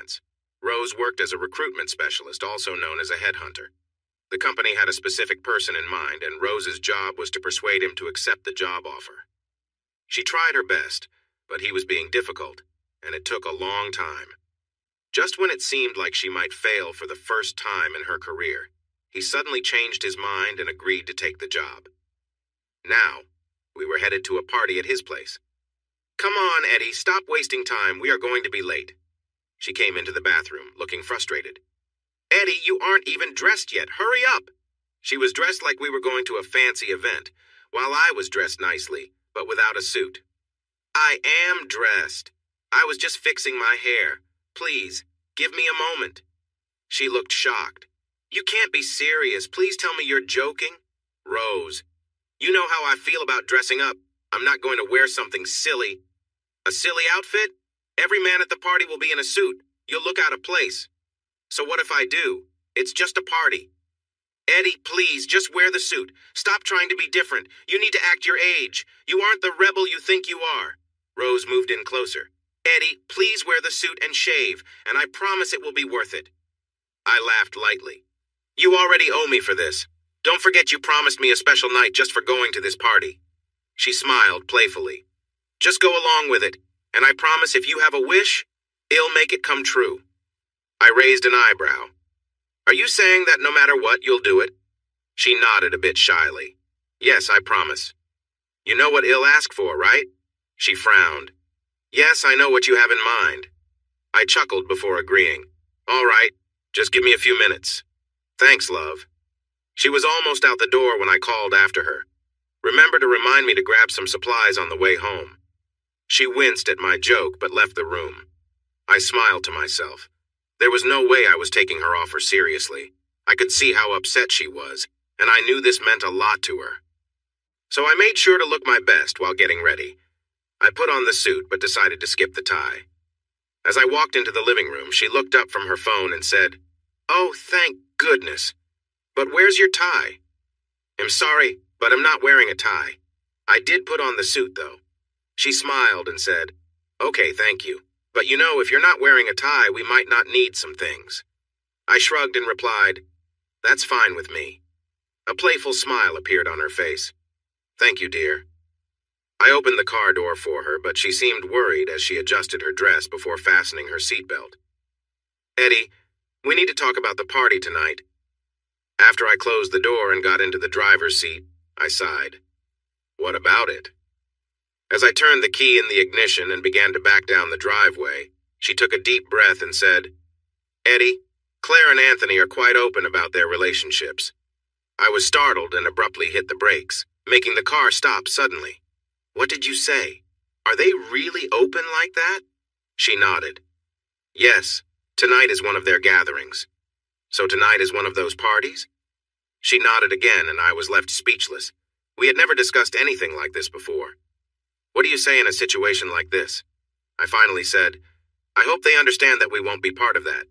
sense. Rose worked as a recruitment specialist, also known as a headhunter. The company had a specific person in mind, and Rose's job was to persuade him to accept the job offer. She tried her best, but he was being difficult, and it took a long time. Just when it seemed like she might fail for the first time in her career, he suddenly changed his mind and agreed to take the job. Now, we were headed to a party at his place. "Come on, Eddie, stop wasting time. We are going to be late." She came into the bathroom, looking frustrated. "Eddie, you aren't even dressed yet. Hurry up." She was dressed like we were going to a fancy event, while I was dressed nicely, but without a suit. "I am dressed. I was just fixing my hair. Please, give me a moment." She looked shocked. "You can't be serious. Please tell me you're joking." "Rose, you know how I feel about dressing up. I'm not going to wear something silly." "A silly outfit? Every man at the party will be in a suit. You'll look out of place." "So what if I do? It's just a party." "Eddie, please, just wear the suit. Stop trying to be different. You need to act your age. You aren't the rebel you think you are." Rose moved in closer. "Eddie, please wear the suit and shave, and I promise it will be worth it." I laughed lightly. "You already owe me for this. Don't forget you promised me a special night just for going to this party." She smiled playfully. "Just go along with it, and I promise if you have a wish, it'll make it come true." I raised an eyebrow. "Are you saying that no matter what, you'll do it?" She nodded a bit shyly. "Yes, I promise." "You know what he'll ask for, right?" She frowned. "Yes, I know what you have in mind." I chuckled before agreeing. "All right, just give me a few minutes." "Thanks, love." She was almost out the door when I called after her. "Remember to remind me to grab some supplies on the way home." She winced at my joke but left the room. I smiled to myself. There was no way I was taking her offer seriously. I could see how upset she was, and I knew this meant a lot to her. So I made sure to look my best while getting ready. I put on the suit but decided to skip the tie. As I walked into the living room, she looked up from her phone and said, "Oh, thank goodness. But where's your tie?" "I'm sorry, but I'm not wearing a tie. I did put on the suit, though." She smiled and said, "Okay, thank you. But you know, if you're not wearing a tie, we might not need some things." I shrugged and replied, "That's fine with me." A playful smile appeared on her face. "Thank you, dear." I opened the car door for her, but she seemed worried as she adjusted her dress before fastening her seatbelt. "Eddie, we need to talk about the party tonight." After I closed the door and got into the driver's seat, I sighed. "What about it?" As I turned the key in the ignition and began to back down the driveway, she took a deep breath and said, "Eddie, Claire and Anthony are quite open about their relationships." I was startled and abruptly hit the brakes, making the car stop suddenly. "What did you say? Are they really open like that?" She nodded. "Yes, tonight is one of their gatherings." "So tonight is one of those parties?" She nodded again and I was left speechless. We had never discussed anything like this before. "What do you say in a situation like this?" I finally said, "I hope they understand that we won't be part of that."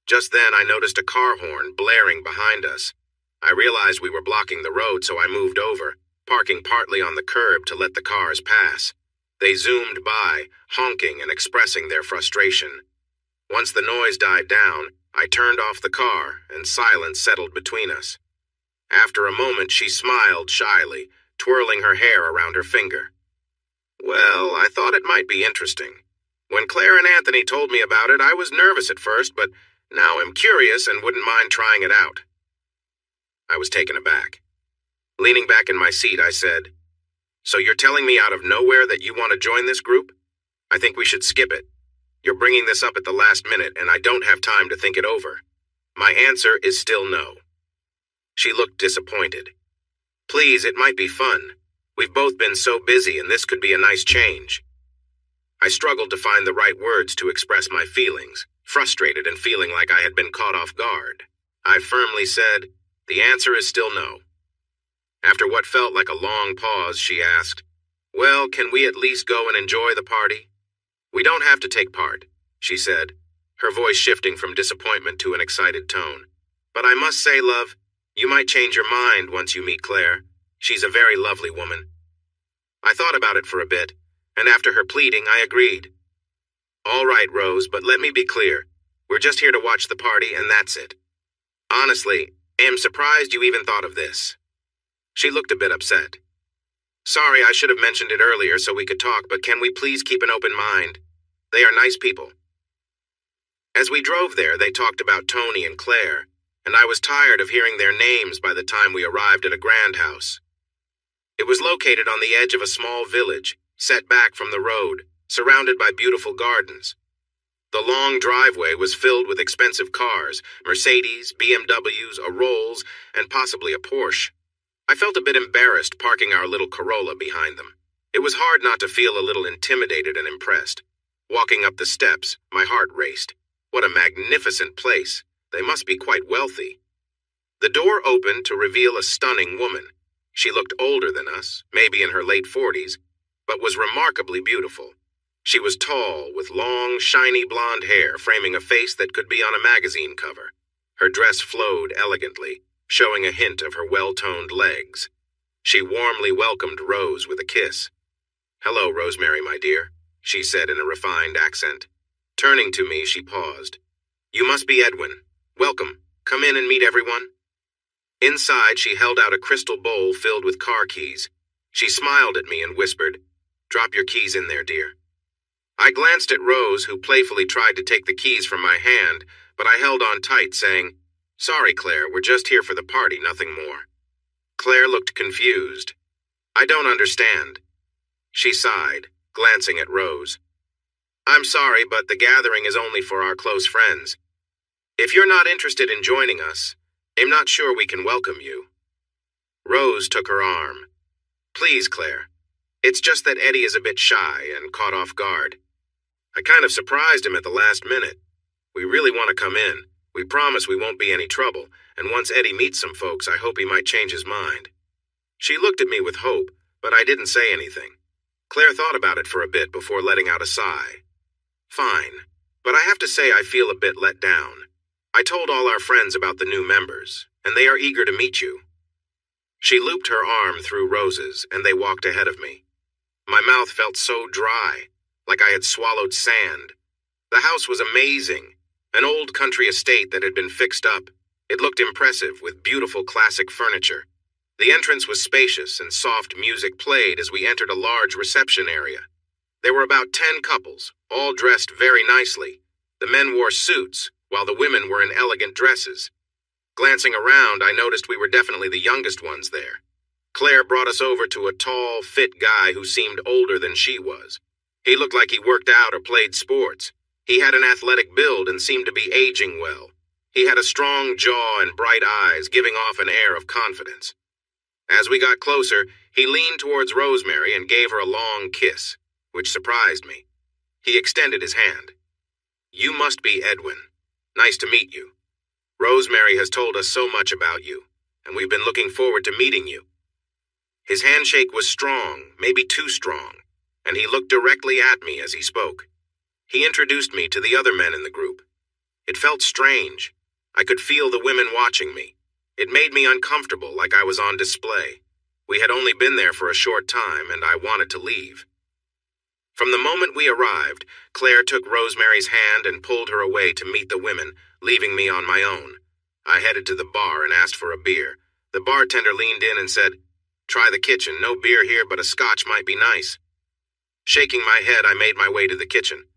Just then I noticed a car horn blaring behind us. I realized we were blocking the road, so I moved over, parking partly on the curb to let the cars pass. They zoomed by, honking and expressing their frustration. Once the noise died down, I turned off the car and silence settled between us. After a moment, she smiled shyly, twirling her hair around her finger. "Well, I thought it might be interesting. When Claire and Anthony told me about it, I was nervous at first, but now I'm curious and wouldn't mind trying it out." I was taken aback. Leaning back in my seat, I said, "So you're telling me out of nowhere that you want to join this group? I think we should skip it. You're bringing this up at the last minute, and I don't have time to think it over." My answer is still no. She looked disappointed. "Please, it might be fun. We've both been so busy, and this could be a nice change." I struggled to find the right words to express my feelings, frustrated and feeling like I had been caught off guard. I firmly said, "The answer is still no." After what felt like a long pause, she asked, "Well, can we at least go and enjoy the party?" "We don't have to take part," she said, her voice shifting from disappointment to an excited tone. "But I must say, love, you might change your mind once you meet Claire. She's a very lovely woman." I thought about it for a bit, and after her pleading, I agreed. All right, Rose, but let me be clear. We're just here to watch the party, and that's it. Honestly, I am surprised you even thought of this. She looked a bit upset. Sorry, I should have mentioned it earlier so we could talk, but can we please keep an open mind? They are nice people. As we drove there, they talked about Tony and Claire, and I was tired of hearing their names by the time we arrived at a grand house. It was located on the edge of a small village, set back from the road, surrounded by beautiful gardens. The long driveway was filled with expensive cars, Mercedes, BMWs, a Rolls, and possibly a Porsche. I felt a bit embarrassed parking our little Corolla behind them. It was hard not to feel a little intimidated and impressed. Walking up the steps, my heart raced. What a magnificent place. They must be quite wealthy. The door opened to reveal a stunning woman. She looked older than us, maybe in her late 40s, but was remarkably beautiful. She was tall, with long, shiny blonde hair framing a face that could be on a magazine cover. Her dress flowed elegantly, showing a hint of her well-toned legs. She warmly welcomed Rose with a kiss. "Hello, Rosemary, my dear," she said in a refined accent. Turning to me, she paused. "You must be Edwin. Welcome. Come in and meet everyone." Inside, she held out a crystal bowl filled with car keys. She smiled at me and whispered, "Drop your keys in there, dear." I glanced at Rose, who playfully tried to take the keys from my hand, but I held on tight, saying, "Sorry, Claire, we're just here for the party, nothing more." Claire looked confused. "I don't understand." She sighed, glancing at Rose. "I'm sorry, but the gathering is only for our close friends. If you're not interested in joining us, I'm not sure we can welcome you." Rose took her arm. "Please, Claire. It's just that Eddie is a bit shy and caught off guard. I kind of surprised him at the last minute. We really want to come in. We promise we won't be any trouble, and once Eddie meets some folks, I hope he might change his mind." She looked at me with hope, but I didn't say anything. Claire thought about it for a bit before letting out a sigh. "Fine, but I have to say I feel a bit let down. I told all our friends about the new members, and they are eager to meet you." She looped her arm through Rose's, and they walked ahead of me. My mouth felt so dry, like I had swallowed sand. The house was amazing, an old country estate that had been fixed up. It looked impressive, with beautiful classic furniture. The entrance was spacious, and soft music played as we entered a large reception area. There were about 10 couples, all dressed very nicely. The men wore suits, while the women were in elegant dresses. Glancing around, I noticed we were definitely the youngest ones there. Claire brought us over to a tall, fit guy who seemed older than she was. He looked like he worked out or played sports. He had an athletic build and seemed to be aging well. He had a strong jaw and bright eyes, giving off an air of confidence. As we got closer, he leaned towards Rosemary and gave her a long kiss, which surprised me. He extended his hand. "You must be Edwin. Nice to meet you. Rosemary has told us so much about you, and we've been looking forward to meeting you." His handshake was strong, maybe too strong, and he looked directly at me as he spoke. He introduced me to the other men in the group. It felt strange. I could feel the women watching me. It made me uncomfortable, like I was on display. We had only been there for a short time, and I wanted to leave. From the moment we arrived, Claire took Rosemary's hand and pulled her away to meet the women, leaving me on my own. I headed to the bar and asked for a beer. The bartender leaned in and said, "Try the kitchen. No beer here, but a scotch might be nice." Shaking my head, I made my way to the kitchen.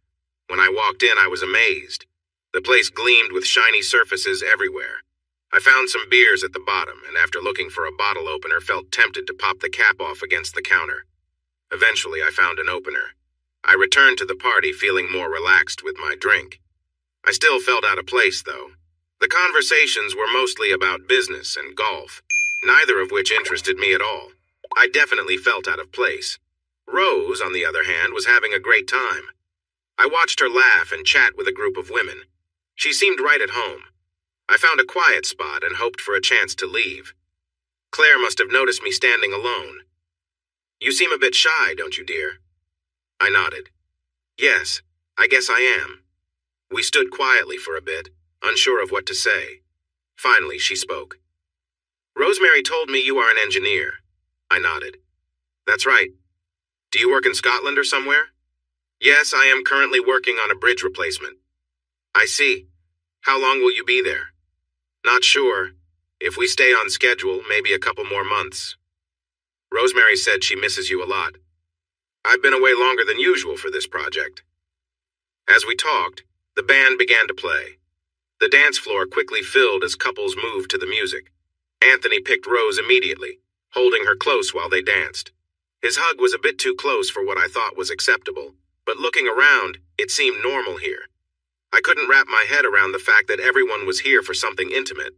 When I walked in, I was amazed. The place gleamed with shiny surfaces everywhere. I found some beers at the bottom, and after looking for a bottle opener, felt tempted to pop the cap off against the counter. Eventually, I found an opener. I returned to the party feeling more relaxed with my drink. I still felt out of place, though. The conversations were mostly about business and golf, neither of which interested me at all. I definitely felt out of place. Rose, on the other hand, was having a great time. I watched her laugh and chat with a group of women. She seemed right at home. I found a quiet spot and hoped for a chance to leave. Claire must have noticed me standing alone. "You seem a bit shy, don't you, dear?" I nodded. "Yes, I guess I am." We stood quietly for a bit, unsure of what to say. Finally, she spoke. "Rosemary told me you are an engineer." I nodded. "That's right. Do you work in Scotland or somewhere?" Yes, I am currently working on a bridge replacement. I see. How long will you be there? Not sure. If we stay on schedule, maybe a couple more months. Rosemary said she misses you a lot. I've been away longer than usual for this project. As we talked, the band began to play. The dance floor quickly filled as couples moved to the music. Anthony picked Rose immediately, holding her close while they danced. His hug was a bit too close for what I thought was acceptable, but looking around, it seemed normal here. I couldn't wrap my head around the fact that everyone was here for something intimate.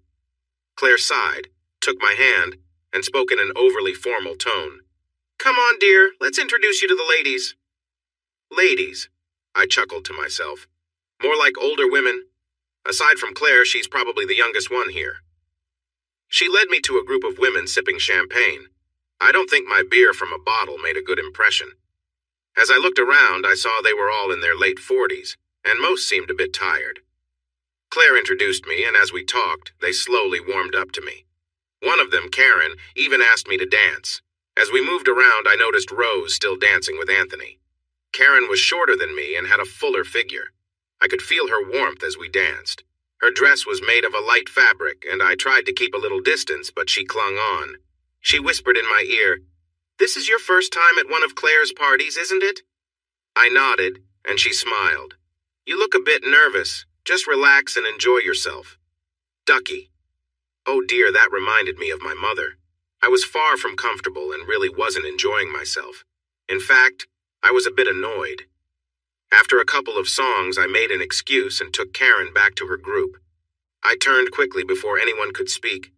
Claire sighed, took my hand, and spoke in an overly formal tone. Come on, dear, let's introduce you to the ladies. Ladies, I chuckled to myself. More like older women. Aside from Claire, she's probably the youngest one here. She led me to a group of women sipping champagne. I don't think my beer from a bottle made a good impression. As I looked around, I saw they were all in their late 40s, and most seemed a bit tired. Claire introduced me, and as we talked, they slowly warmed up to me. One of them, Karen, even asked me to dance. As we moved around, I noticed Rose still dancing with Anthony. Karen was shorter than me and had a fuller figure. I could feel her warmth as we danced. Her dress was made of a light fabric, and I tried to keep a little distance, but she clung on. She whispered in my ear, "This is your first time at one of Claire's parties, isn't it?" I nodded, and she smiled. "You look a bit nervous. Just relax and enjoy yourself." Ducky. Oh dear, that reminded me of my mother. I was far from comfortable and really wasn't enjoying myself. In fact, I was a bit annoyed. After a couple of songs, I made an excuse and took Karen back to her group. I turned quickly before anyone could speak,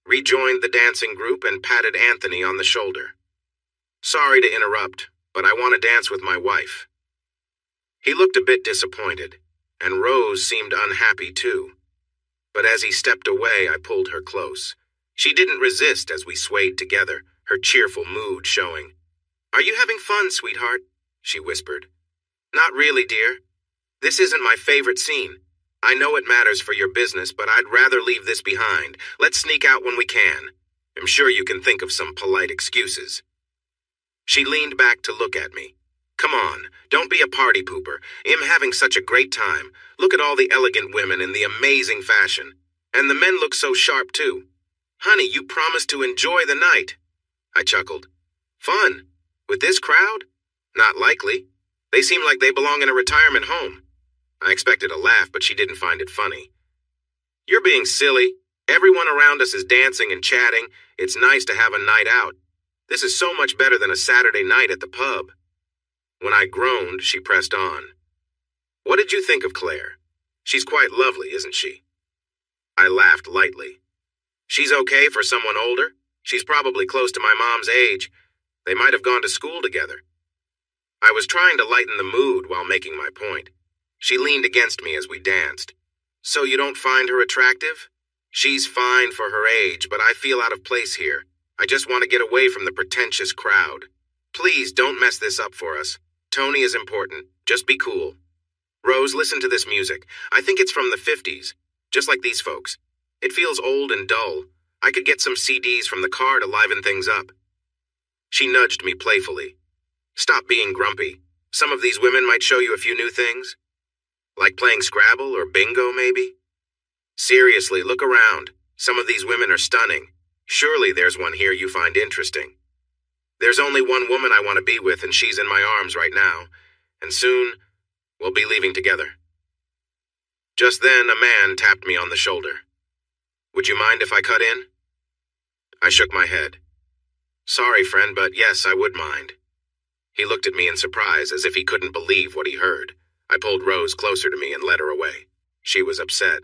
rejoined the dancing group, and patted Anthony on the shoulder. "Sorry to interrupt, but I want to dance with my wife." He looked a bit disappointed, and Rose seemed unhappy too. But as he stepped away, I pulled her close. She didn't resist as we swayed together, her cheerful mood showing. "Are you having fun, sweetheart?" she whispered. "Not really, dear. This isn't my favorite scene. I know it matters for your business, but I'd rather leave this behind. Let's sneak out when we can. I'm sure you can think of some polite excuses." She leaned back to look at me. "Come on, don't be a party pooper. I'm having such a great time. Look at all the elegant women in the amazing fashion. And the men look so sharp too. Honey, you promised to enjoy the night." I chuckled. "Fun? With this crowd? Not likely. They seem like they belong in a retirement home." I expected a laugh, but she didn't find it funny. "You're being silly. Everyone around us is dancing and chatting. It's nice to have a night out. This is so much better than a Saturday night at the pub." When I groaned, she pressed on. "What did you think of Claire? She's quite lovely, isn't she?" I laughed lightly. "She's okay for someone older. She's probably close to my mom's age. They might have gone to school together." I was trying to lighten the mood while making my point. She leaned against me as we danced. "So you don't find her attractive?" "She's fine for her age, but I feel out of place here. I just want to get away from the pretentious crowd. Please don't mess this up for us. Tony is important. Just be cool." "Rose, listen to this music. I think it's from the 50s, just like these folks. It feels old and dull. I could get some CDs from the car to liven things up." She nudged me playfully. "Stop being grumpy. Some of these women might show you a few new things. Like playing Scrabble or bingo, maybe? Seriously, look around. Some of these women are stunning. Surely there's one here you find interesting. There's only one woman I want to be with, and she's in my arms right now. And soon, we'll be leaving together." Just then, a man tapped me on the shoulder. "Would you mind if I cut in?" I shook my head. "Sorry, friend, but yes, I would mind." He looked at me in surprise, as if he couldn't believe what he heard. I pulled Rose closer to me and led her away. She was upset.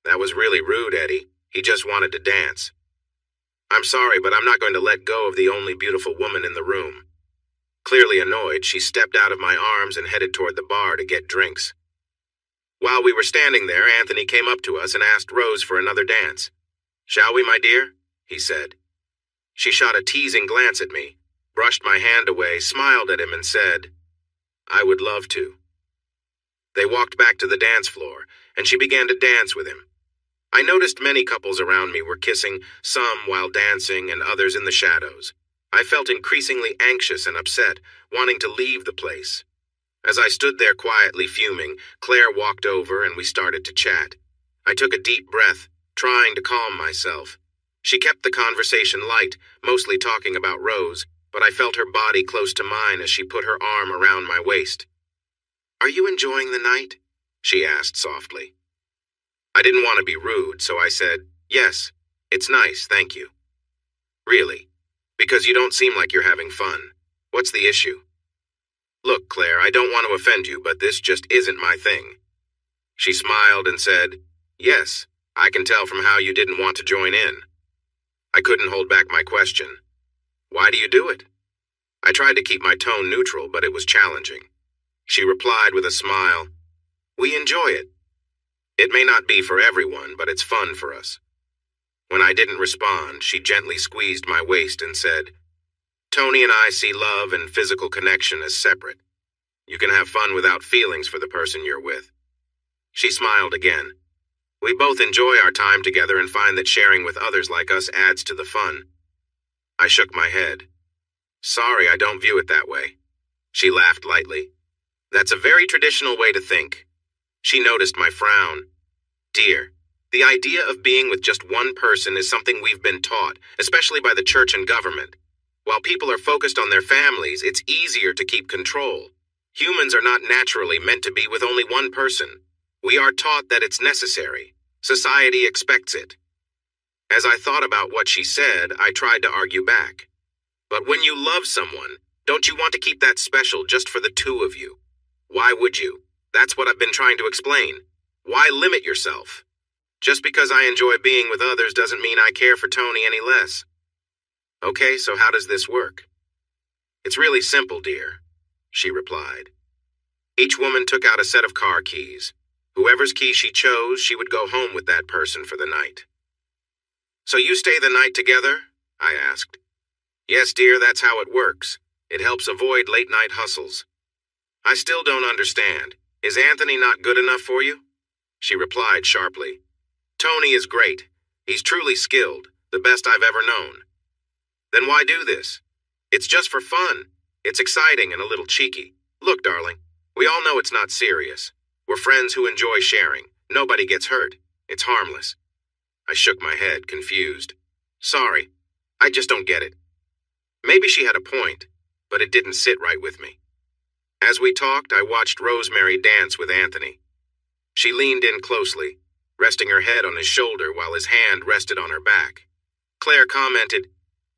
"That was really rude, Eddie. He just wanted to dance." "I'm sorry, but I'm not going to let go of the only beautiful woman in the room." Clearly annoyed, she stepped out of my arms and headed toward the bar to get drinks. While we were standing there, Anthony came up to us and asked Rose for another dance. "Shall we, my dear?" he said. She shot a teasing glance at me, brushed my hand away, smiled at him, and said, "I would love to." They walked back to the dance floor, and she began to dance with him. I noticed many couples around me were kissing, some while dancing and others in the shadows. I felt increasingly anxious and upset, wanting to leave the place. As I stood there quietly fuming, Claire walked over and we started to chat. I took a deep breath, trying to calm myself. She kept the conversation light, mostly talking about Rose, but I felt her body close to mine as she put her arm around my waist. "Are you enjoying the night?" she asked softly. I didn't want to be rude, so I said, "Yes, it's nice, thank you." "Really? Because you don't seem like you're having fun. What's the issue?" "Look, Claire, I don't want to offend you, but this just isn't my thing." She smiled and said, "Yes, I can tell from how you didn't want to join in." I couldn't hold back my question. "Why do you do it?" I tried to keep my tone neutral, but it was challenging. She replied with a smile, "We enjoy it. It may not be for everyone, but it's fun for us." When I didn't respond, she gently squeezed my waist and said, "Tony and I see love and physical connection as separate. You can have fun without feelings for the person you're with." She smiled again. "We both enjoy our time together and find that sharing with others like us adds to the fun." I shook my head. "Sorry, I don't view it that way." She laughed lightly. "That's a very traditional way to think." She noticed my frown. "Dear, the idea of being with just one person is something we've been taught, especially by the church and government. While people are focused on their families, it's easier to keep control. Humans are not naturally meant to be with only one person. We are taught that it's necessary. Society expects it." As I thought about what she said, I tried to argue back. "But when you love someone, don't you want to keep that special just for the two of you? Why would you? That's what I've been trying to explain. Why limit yourself? Just because I enjoy being with others doesn't mean I care for Tony any less." "Okay, so how does this work?" "It's really simple, dear," she replied. Each woman took out a set of car keys. Whoever's key she chose, she would go home with that person for the night. "So you stay the night together?" I asked. "Yes, dear, that's how it works. It helps avoid late-night hustles." "I still don't understand. Is Anthony not good enough for you?" She replied sharply. "Tony is great. He's truly skilled, the best I've ever known." "Then why do this?" "It's just for fun. It's exciting and a little cheeky. Look, darling, we all know it's not serious. We're friends who enjoy sharing. Nobody gets hurt. It's harmless." I shook my head, confused. "Sorry, I just don't get it." Maybe she had a point, but it didn't sit right with me. As we talked, I watched Rosemary dance with Anthony. She leaned in closely, resting her head on his shoulder while his hand rested on her back. Claire commented,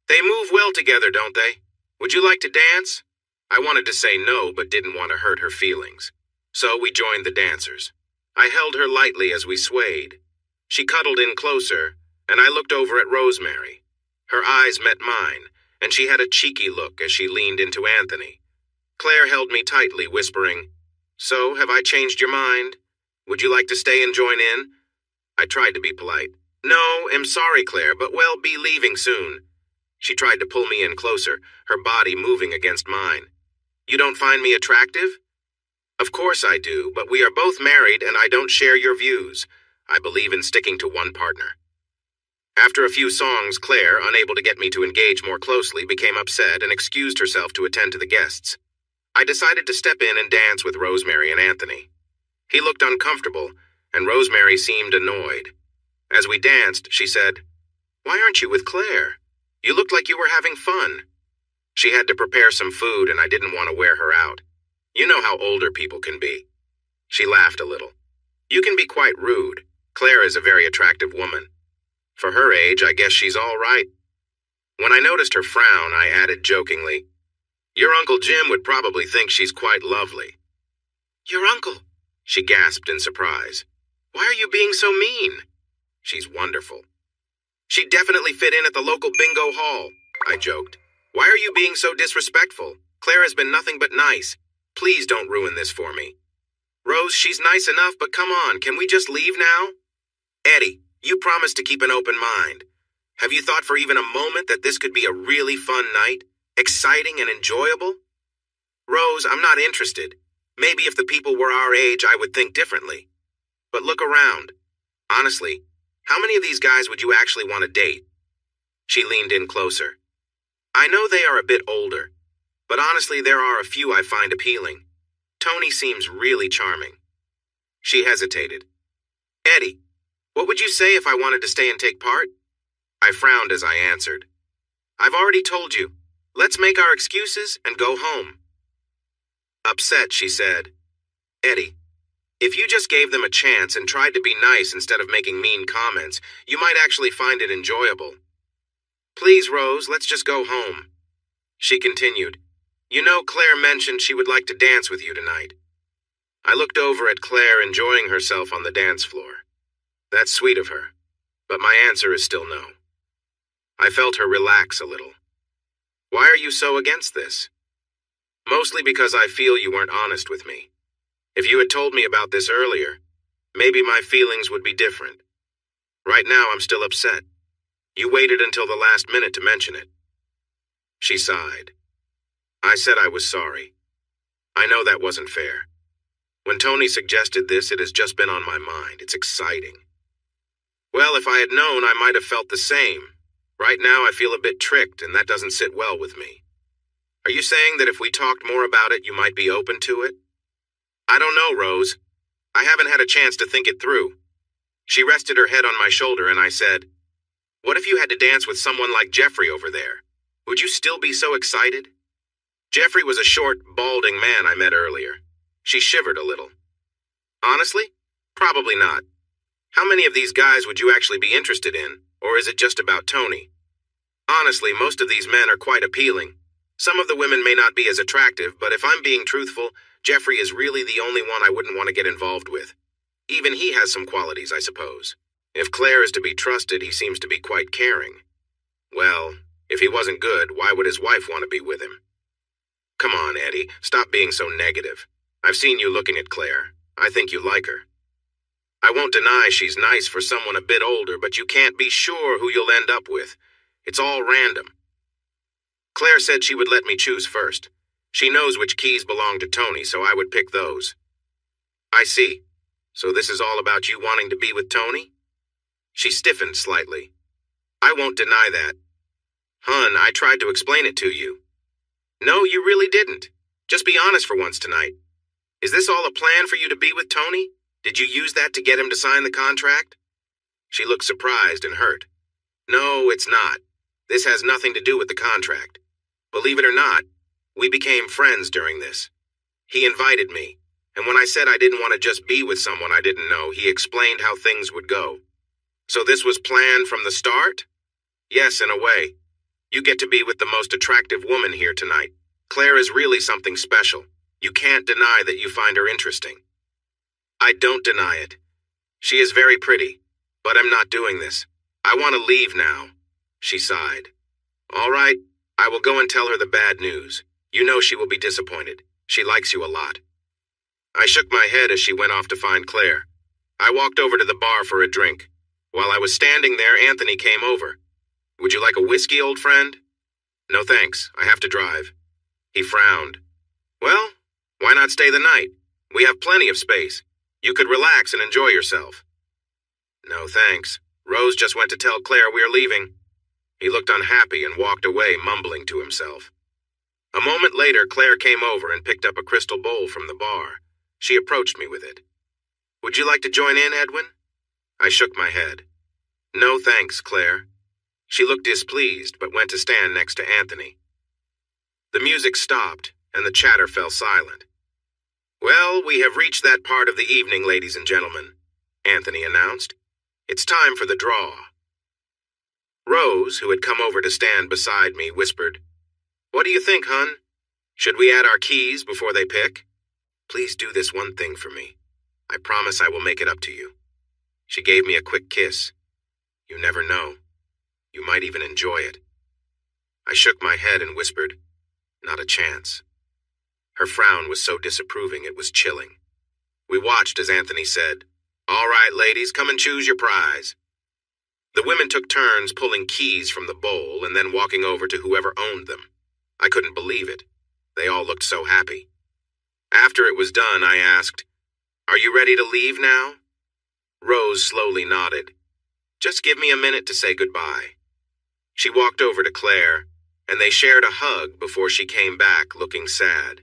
"They move well together, don't they? Would you like to dance?" I wanted to say no, but didn't want to hurt her feelings. So we joined the dancers. I held her lightly as we swayed. She cuddled in closer, and I looked over at Rosemary. Her eyes met mine, and she had a cheeky look as she leaned into Anthony. Claire held me tightly, whispering, "So, have I changed your mind? Would you like to stay and join in?" I tried to be polite. "No, I'm sorry, Claire, but we'll be leaving soon." She tried to pull me in closer, her body moving against mine. "You don't find me attractive?" "Of course I do, but we are both married and I don't share your views. I believe in sticking to one partner." After a few songs, Claire, unable to get me to engage more closely, became upset and excused herself to attend to the guests. I decided to step in and dance with Rosemary and Anthony. He looked uncomfortable, and Rosemary seemed annoyed. As we danced, she said, "Why aren't you with Claire? You looked like you were having fun." She had to prepare some food, and I didn't want to wear her out. You know how older people can be. She laughed a little. "You can be quite rude. Claire is a very attractive woman. For her age, I guess she's all right." When I noticed her frown, I added jokingly, "Your Uncle Jim would probably think she's quite lovely." "Your uncle?" she gasped in surprise. "Why are you being so mean?" "She's wonderful." "She'd definitely fit in at the local bingo hall," I joked. "Why are you being so disrespectful? Claire has been nothing but nice. Please don't ruin this for me." "Rose, she's nice enough, but come on, can we just leave now?" "Eddie, you promised to keep an open mind. Have you thought for even a moment that this could be a really fun night? Exciting and enjoyable?" "Rose, I'm not interested. Maybe if the people were our age, I would think differently. But look around. Honestly, how many of these guys would you actually want to date?" She leaned in closer. "I know they are a bit older, but honestly, there are a few I find appealing. Tony seems really charming. She hesitated. Eddie, what would you say if I wanted to stay and take part? I frowned as I answered. I've already told you. Let's make our excuses and go home. Upset, she said, Eddie, if you just gave them a chance and tried to be nice instead of making mean comments, you might actually find it enjoyable. Please, Rose, let's just go home. She continued, You know, Claire mentioned she would like to dance with you tonight. I looked over at Claire enjoying herself on the dance floor. That's sweet of her, but my answer is still no. I felt her relax a little. Why are you so against this? Mostly because I feel you weren't honest with me. If you had told me about this earlier, maybe my feelings would be different. Right now, I'm still upset. You waited until the last minute to mention it. She sighed. I said I was sorry. I know that wasn't fair. When Tony suggested this, it has just been on my mind. It's exciting. Well, if I had known, I might have felt the same. Right now, I feel a bit tricked, and that doesn't sit well with me. Are you saying that if we talked more about it, you might be open to it? I don't know, Rose. I haven't had a chance to think it through. She rested her head on my shoulder, and I said, What if you had to dance with someone like Jeffrey over there? Would you still be so excited? Jeffrey was a short, balding man I met earlier. She shivered a little. Honestly? Probably not. How many of these guys would you actually be interested in, or is it just about Tony? Honestly, most of these men are quite appealing. Some of the women may not be as attractive, but if I'm being truthful, Jeffrey is really the only one I wouldn't want to get involved with. Even he has some qualities, I suppose. If Claire is to be trusted, he seems to be quite caring. Well, if he wasn't good, why would his wife want to be with him? Come on, Eddie, stop being so negative. I've seen you looking at Claire. I think you like her. I won't deny she's nice for someone a bit older, but you can't be sure who you'll end up with. It's all random. Claire said she would let me choose first. She knows which keys belong to Tony, so I would pick those. I see. So this is all about you wanting to be with Tony? She stiffened slightly. I won't deny that. Hun, I tried to explain it to you. No, you really didn't. Just be honest for once tonight. Is this all a plan for you to be with Tony? Did you use that to get him to sign the contract? She looked surprised and hurt. No, it's not. This has nothing to do with the contract. Believe it or not, we became friends during this. He invited me, and when I said I didn't want to just be with someone I didn't know, he explained how things would go. So this was planned from the start? Yes, in a way. You get to be with the most attractive woman here tonight. Claire is really something special. You can't deny that you find her interesting. I don't deny it. She is very pretty, but I'm not doing this. I want to leave now. She sighed. All right, I will go and tell her the bad news. You know she will be disappointed. She likes you a lot. I shook my head as she went off to find Claire. I walked over to the bar for a drink. While I was standing there, Anthony came over. Would you like a whiskey, old friend? No thanks, I have to drive. He frowned. Well, why not stay the night? We have plenty of space. You could relax and enjoy yourself. No thanks. Rose just went to tell Claire we are leaving. He looked unhappy and walked away, mumbling to himself. A moment later, Claire came over and picked up a crystal bowl from the bar. She approached me with it. Would you like to join in, Edwin? I shook my head. No thanks, Claire. She looked displeased, but went to stand next to Anthony. The music stopped, and the chatter fell silent. Well, we have reached that part of the evening, ladies and gentlemen, Anthony announced. It's time for the draw. Rose, who had come over to stand beside me, whispered, What do you think, hun? Should we add our keys before they pick? Please do this one thing for me. I promise I will make it up to you. She gave me a quick kiss. You never know. You might even enjoy it. I shook my head and whispered, Not a chance. Her frown was so disapproving it was chilling. We watched as Anthony said, All right, ladies, come and choose your prize. The women took turns pulling keys from the bowl and then walking over to whoever owned them. I couldn't believe it. They all looked so happy. After it was done, I asked, Are you ready to leave now? Rose slowly nodded. Just give me a minute to say goodbye. She walked over to Claire, and they shared a hug before she came back looking sad.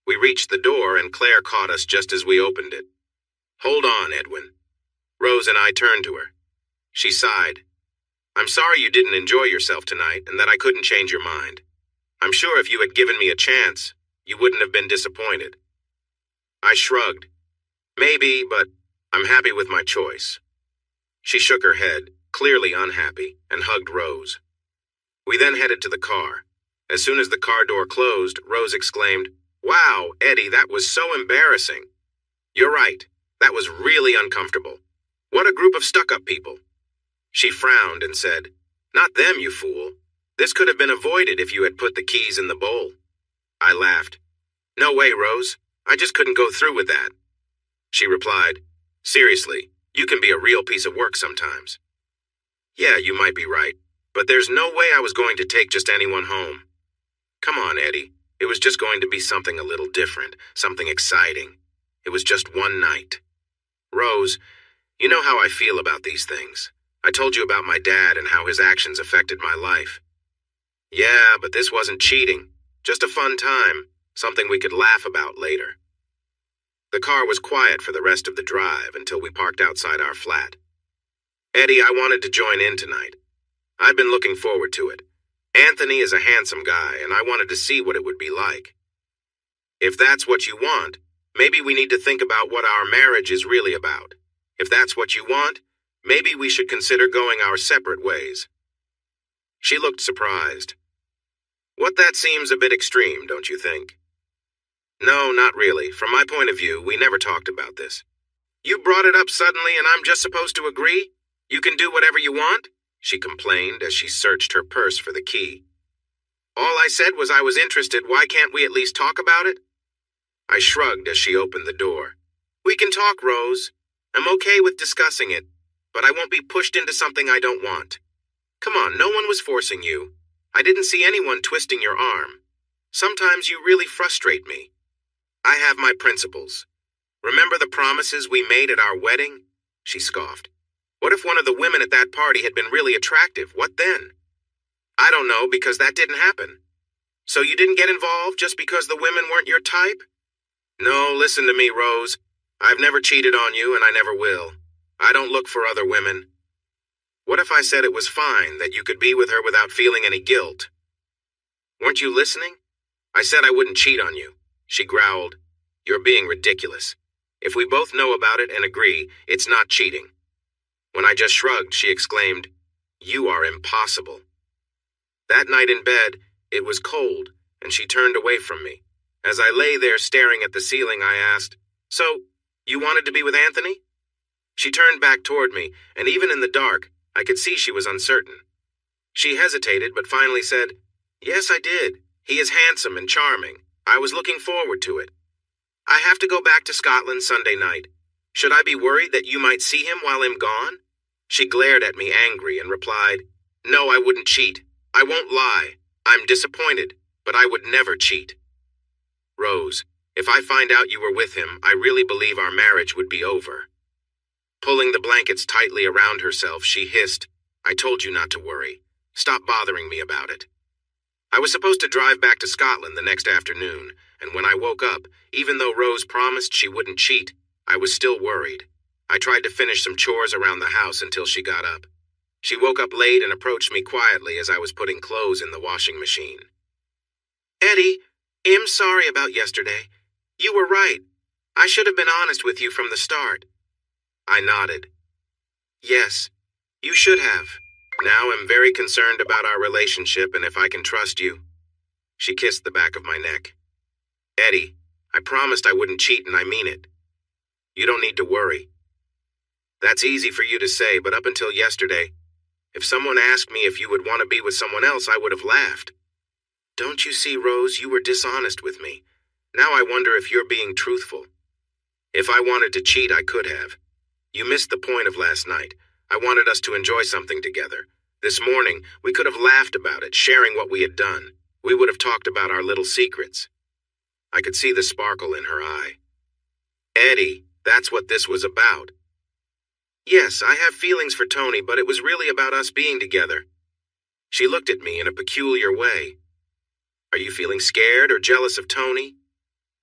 We reached the door and Claire caught us just as we opened it. "Hold on, Edwin." Rose and I turned to her. She sighed. "I'm sorry you didn't enjoy yourself tonight and that I couldn't change your mind. I'm sure if you had given me a chance, you wouldn't have been disappointed." I shrugged. "Maybe, but I'm happy with my choice." She shook her head, clearly unhappy, and hugged Rose. We then headed to the car. As soon as the car door closed, Rose exclaimed, "Wow, Eddie, that was so embarrassing." "You're right. That was really uncomfortable. What a group of stuck-up people." She frowned and said, "Not them, you fool. This could have been avoided if you had put the keys in the bowl." I laughed. "No way, Rose. I just couldn't go through with that." She replied, "Seriously, you can be a real piece of work sometimes." "Yeah, you might be right, but there's no way I was going to take just anyone home." "Come on, Eddie. It was just going to be something a little different, something exciting. It was just one night." "Rose, you know how I feel about these things. I told you about my dad and how his actions affected my life." "Yeah, but this wasn't cheating. Just a fun time, something we could laugh about later." The car was quiet for the rest of the drive until we parked outside our flat. "Eddie, I wanted to join in tonight. I've been looking forward to it. Anthony is a handsome guy, and I wanted to see what it would be like." "If that's what you want, maybe we need to think about what our marriage is really about. If that's what you want, maybe we should consider going our separate ways." She looked surprised. "What, that seems a bit extreme, don't you think?" "No, not really. From my point of view, we never talked about this." "You brought it up suddenly and I'm just supposed to agree? You can do whatever you want?" she complained as she searched her purse for the key. "All I said was I was interested. Why can't we at least talk about it?" I shrugged as she opened the door. "We can talk, Rose. I'm okay with discussing it, but I won't be pushed into something I don't want. Come on, no one was forcing you. I didn't see anyone twisting your arm. Sometimes you really frustrate me. I have my principles. Remember the promises we made at our wedding?" She scoffed. "What if one of the women at that party had been really attractive? What then?" "I don't know, because that didn't happen." "So you didn't get involved just because the women weren't your type?" "No, listen to me, Rose. I've never cheated on you and I never will. I don't look for other women." "What if I said it was fine, that you could be with her without feeling any guilt?" "Weren't you listening? I said I wouldn't cheat on you." She growled. "You're being ridiculous. If we both know about it and agree, it's not cheating." When I just shrugged, she exclaimed, "You are impossible." That night in bed, it was cold, and she turned away from me. As I lay there staring at the ceiling, I asked, "So, you wanted to be with Anthony?" She turned back toward me, and even in the dark, I could see she was uncertain. She hesitated, but finally said, "Yes, I did. He is handsome and charming. I was looking forward to it. I have to go back to Scotland Sunday night. Should I be worried that you might see him while I'm gone?" She glared at me angry and replied, "No, I wouldn't cheat. I won't lie. I'm disappointed, but I would never cheat." "Rose, if I find out you were with him, I really believe our marriage would be over." Pulling the blankets tightly around herself, she hissed, "I told you not to worry. Stop bothering me about it." I was supposed to drive back to Scotland the next afternoon, and when I woke up, even though Rose promised she wouldn't cheat, I was still worried. I tried to finish some chores around the house until she got up. She woke up late and approached me quietly as I was putting clothes in the washing machine. "Eddie, I'm sorry about yesterday. You were right. I should have been honest with you from the start." I nodded. "Yes, you should have. Now I'm very concerned about our relationship and if I can trust you." She kissed the back of my neck. "Eddie, I promised I wouldn't cheat and I mean it. You don't need to worry." "That's easy for you to say, but up until yesterday, if someone asked me if you would want to be with someone else, I would have laughed. Don't you see, Rose, you were dishonest with me. Now I wonder if you're being truthful. If I wanted to cheat, I could have. You missed the point of last night. I wanted us to enjoy something together. This morning, we could have laughed about it, sharing what we had done. We would have talked about our little secrets." I could see the sparkle in her eye. "Eddie, that's what this was about." "Yes, I have feelings for Tony, but it was really about us being together." She looked at me in a peculiar way. "Are you feeling scared or jealous of Tony?"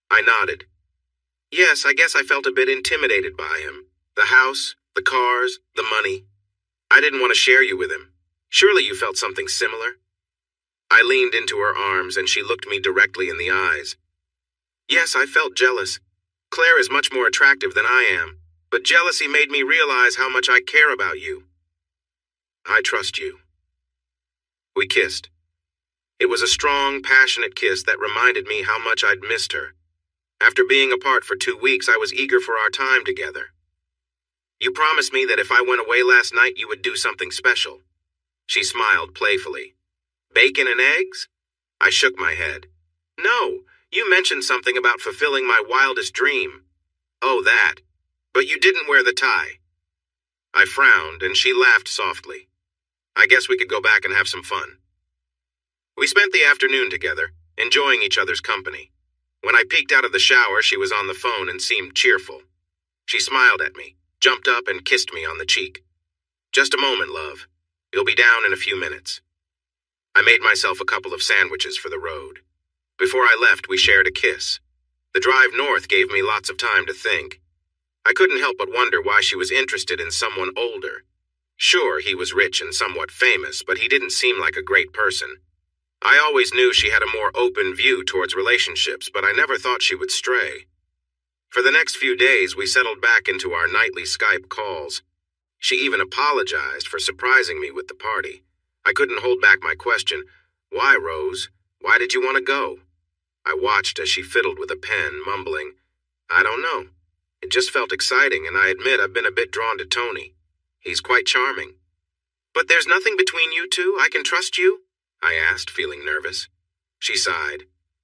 I nodded. Yes, I guess I felt a bit intimidated by him. The house, the cars, the money. I didn't want to share you with him. Surely you felt something similar? I leaned into her arms and she looked me directly in the eyes. Yes, I felt jealous. Claire is much more attractive than I am, but jealousy made me realize how much I care about you. I trust you. We kissed. It was a strong, passionate kiss that reminded me how much I'd missed her. After being apart for 2 weeks, I was eager for our time together. You promised me that if I went away last night, you would do something special. She smiled playfully. Bacon and eggs? I shook my head. No, you mentioned something about fulfilling my wildest dream. Oh, that. But you didn't wear the tie. I frowned, and she laughed softly. I guess we could go back and have some fun. We spent the afternoon together, enjoying each other's company. When I peeked out of the shower, she was on the phone and seemed cheerful. She smiled at me, jumped up, and kissed me on the cheek. Just a moment, love. You'll be down in a few minutes. I made myself a couple of sandwiches for the road. Before I left, we shared a kiss. The drive north gave me lots of time to think. I couldn't help but wonder why she was interested in someone older. Sure, he was rich and somewhat famous, but he didn't seem like a great person. I always knew she had a more open view towards relationships, but I never thought she would stray. For the next few days, we settled back into our nightly Skype calls. She even apologized for surprising me with the party. I couldn't hold back my question. Why, Rose? Why did you want to go? I watched as she fiddled with a pen, mumbling, I don't know. It just felt exciting, and I admit I've been a bit drawn to Tony. He's quite charming. But there's nothing between you two? I can trust you? I asked, feeling nervous. She sighed.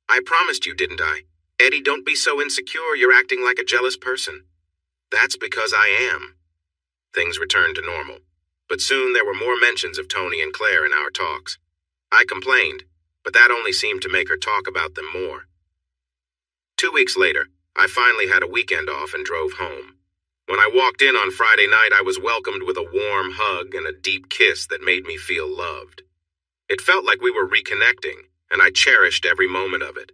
I promised you, didn't I? Eddie, don't be so insecure. You're acting like a jealous person. That's because I am. Things returned to normal, but soon there were more mentions of Tony and Claire in our talks. I complained, but that only seemed to make her talk about them more. 2 weeks later, I finally had a weekend off and drove home. When I walked in on Friday night, I was welcomed with a warm hug and a deep kiss that made me feel loved. It felt like we were reconnecting, and I cherished every moment of it.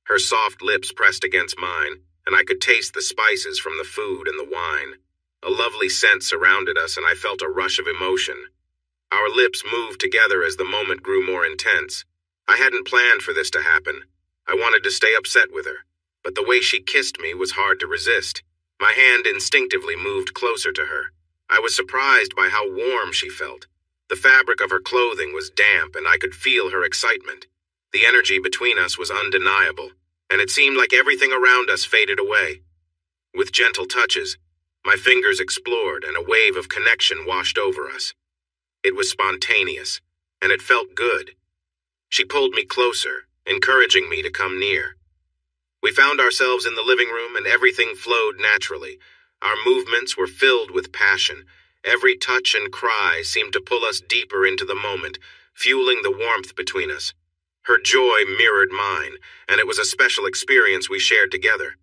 Her soft lips pressed against mine, and I could taste the spices from the food and the wine. A lovely scent surrounded us, and I felt a rush of emotion. Our lips moved together as the moment grew more intense. I hadn't planned for this to happen. I wanted to stay upset with her, but the way she kissed me was hard to resist. My hand instinctively moved closer to her. I was surprised by how warm she felt. The fabric of her clothing was damp, and I could feel her excitement. The energy between us was undeniable, and it seemed like everything around us faded away. With gentle touches, my fingers explored, and a wave of connection washed over us. It was spontaneous, and it felt good. She pulled me closer, encouraging me to come near. We found ourselves in the living room, and everything flowed naturally. Our movements were filled with passion. Every touch and cry seemed to pull us deeper into the moment, fueling the warmth between us. Her joy mirrored mine, and it was a special experience we shared together.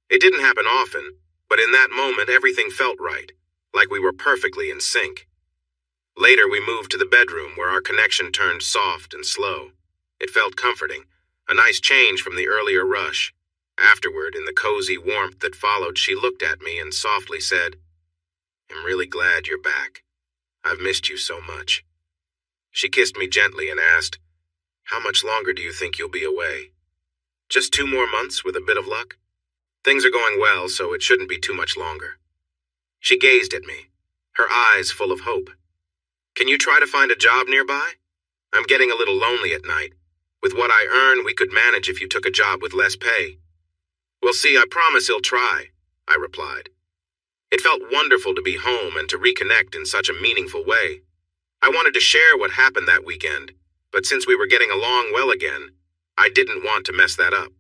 It didn't happen often, but in that moment everything felt right, like we were perfectly in sync. Later we moved to the bedroom, where our connection turned soft and slow. It felt comforting, a nice change from the earlier rush. Afterward, in the cozy warmth that followed, she looked at me and softly said, I'm really glad you're back. I've missed you so much. She kissed me gently and asked, How much longer do you think you'll be away? Just 2 more months with a bit of luck? Things are going well, so it shouldn't be too much longer. She gazed at me, her eyes full of hope. Can you try to find a job nearby? I'm getting a little lonely at night. With what I earn, we could manage if you took a job with less pay. We'll see, I promise he'll try, I replied. It felt wonderful to be home and to reconnect in such a meaningful way. I wanted to share what happened that weekend, but since we were getting along well again, I didn't want to mess that up.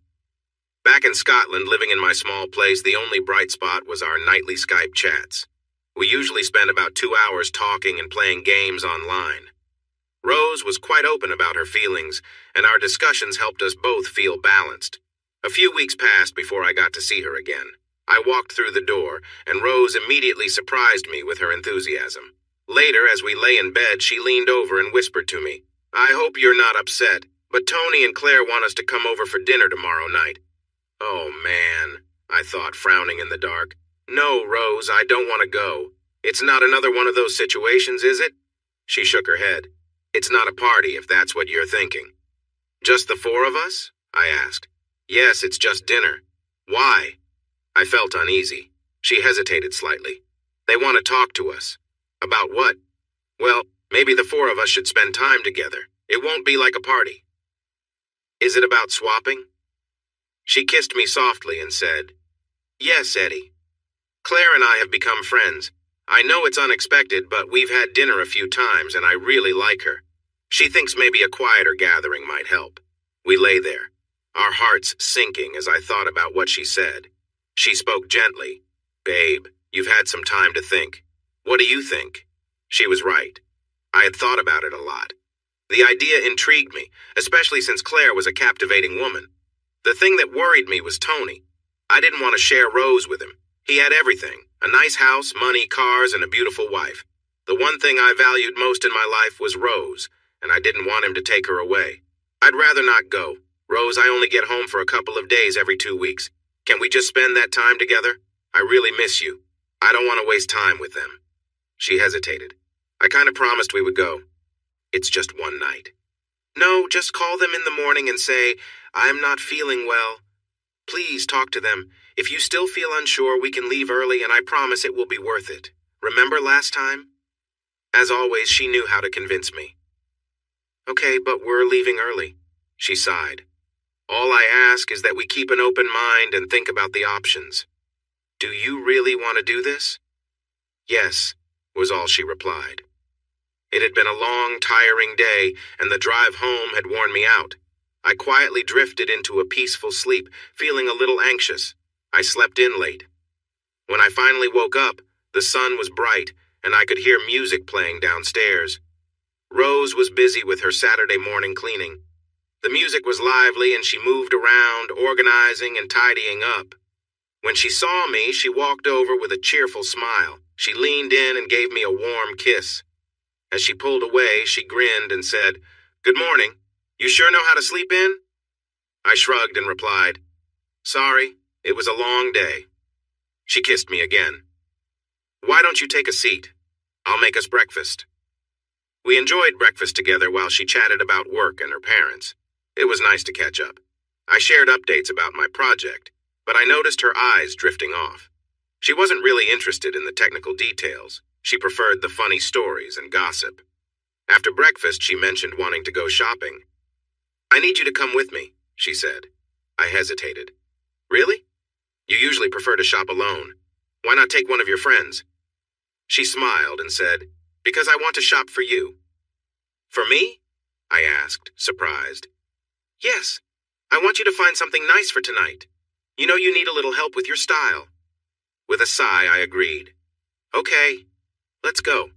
Back in Scotland, living in my small place, the only bright spot was our nightly Skype chats. We usually spent about 2 hours talking and playing games online. Rose was quite open about her feelings, and our discussions helped us both feel balanced. A few weeks passed before I got to see her again. I walked through the door, and Rose immediately surprised me with her enthusiasm. Later, as we lay in bed, she leaned over and whispered to me, I hope you're not upset, but Tony and Claire want us to come over for dinner tomorrow night. Oh, man, I thought, frowning in the dark. No, Rose, I don't want to go. It's not another one of those situations, is it? She shook her head. It's not a party, if that's what you're thinking. Just the four of us? I asked. Yes, it's just dinner. Why? I felt uneasy. She hesitated slightly. They want to talk to us. About what? Well, maybe the four of us should spend time together. It won't be like a party. Is it about swapping? She kissed me softly and said, Yes, Eddie. Claire and I have become friends. I know it's unexpected, but we've had dinner a few times and I really like her. She thinks maybe a quieter gathering might help. We lay there, our hearts sinking as I thought about what she said. She spoke gently. Babe, you've had some time to think. What do you think? She was right. I had thought about it a lot. The idea intrigued me, especially since Claire was a captivating woman. The thing that worried me was Tony. I didn't want to share Rose with him. He had everything, a nice house, money, cars, and a beautiful wife. The one thing I valued most in my life was Rose, and I didn't want him to take her away. I'd rather not go. Rose, I only get home for a couple of days every 2 weeks. Can we just spend that time together? I really miss you. I don't want to waste time with them. She hesitated. I kind of promised we would go. It's just one night. No, just call them in the morning and say, I'm not feeling well. Please talk to them. If you still feel unsure, we can leave early and I promise it will be worth it. Remember last time? As always, she knew how to convince me. Okay, but we're leaving early. She sighed. All I ask is that we keep an open mind and think about the options. Do you really want to do this? Yes, was all she replied. It had been a long, tiring day, and the drive home had worn me out. I quietly drifted into a peaceful sleep, feeling a little anxious. I slept in late. When I finally woke up, the sun was bright, and I could hear music playing downstairs. Rose was busy with her Saturday morning cleaning. The music was lively, and she moved around, organizing and tidying up. When she saw me, she walked over with a cheerful smile. She leaned in and gave me a warm kiss. As she pulled away, she grinned and said, Good morning. You sure know how to sleep in? I shrugged and replied, Sorry, it was a long day. She kissed me again. Why don't you take a seat? I'll make us breakfast. We enjoyed breakfast together while she chatted about work and her parents. It was nice to catch up. I shared updates about my project, but I noticed her eyes drifting off. She wasn't really interested in the technical details. She preferred the funny stories and gossip. After breakfast, she mentioned wanting to go shopping. I need you to come with me, she said. I hesitated. Really? You usually prefer to shop alone. Why not take one of your friends? She smiled and said, Because I want to shop for you. For me? I asked, surprised. Yes. I want you to find something nice for tonight. You know you need a little help with your style. With a sigh, I agreed. Okay, let's go.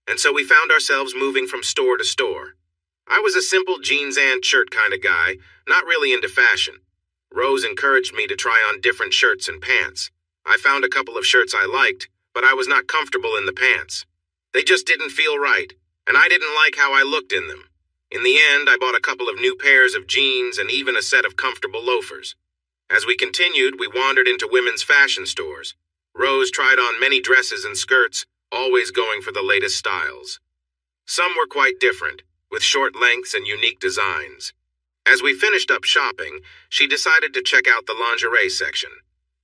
And so we found ourselves moving from store to store. I was a simple jeans and shirt kind of guy, not really into fashion. Rose encouraged me to try on different shirts and pants. I found a couple of shirts I liked, but I was not comfortable in the pants. They just didn't feel right, and I didn't like how I looked in them. In the end, I bought a couple of new pairs of jeans and even a set of comfortable loafers. As we continued, we wandered into women's fashion stores. Rose tried on many dresses and skirts, always going for the latest styles. Some were quite different, with short lengths and unique designs. As we finished up shopping, she decided to check out the lingerie section.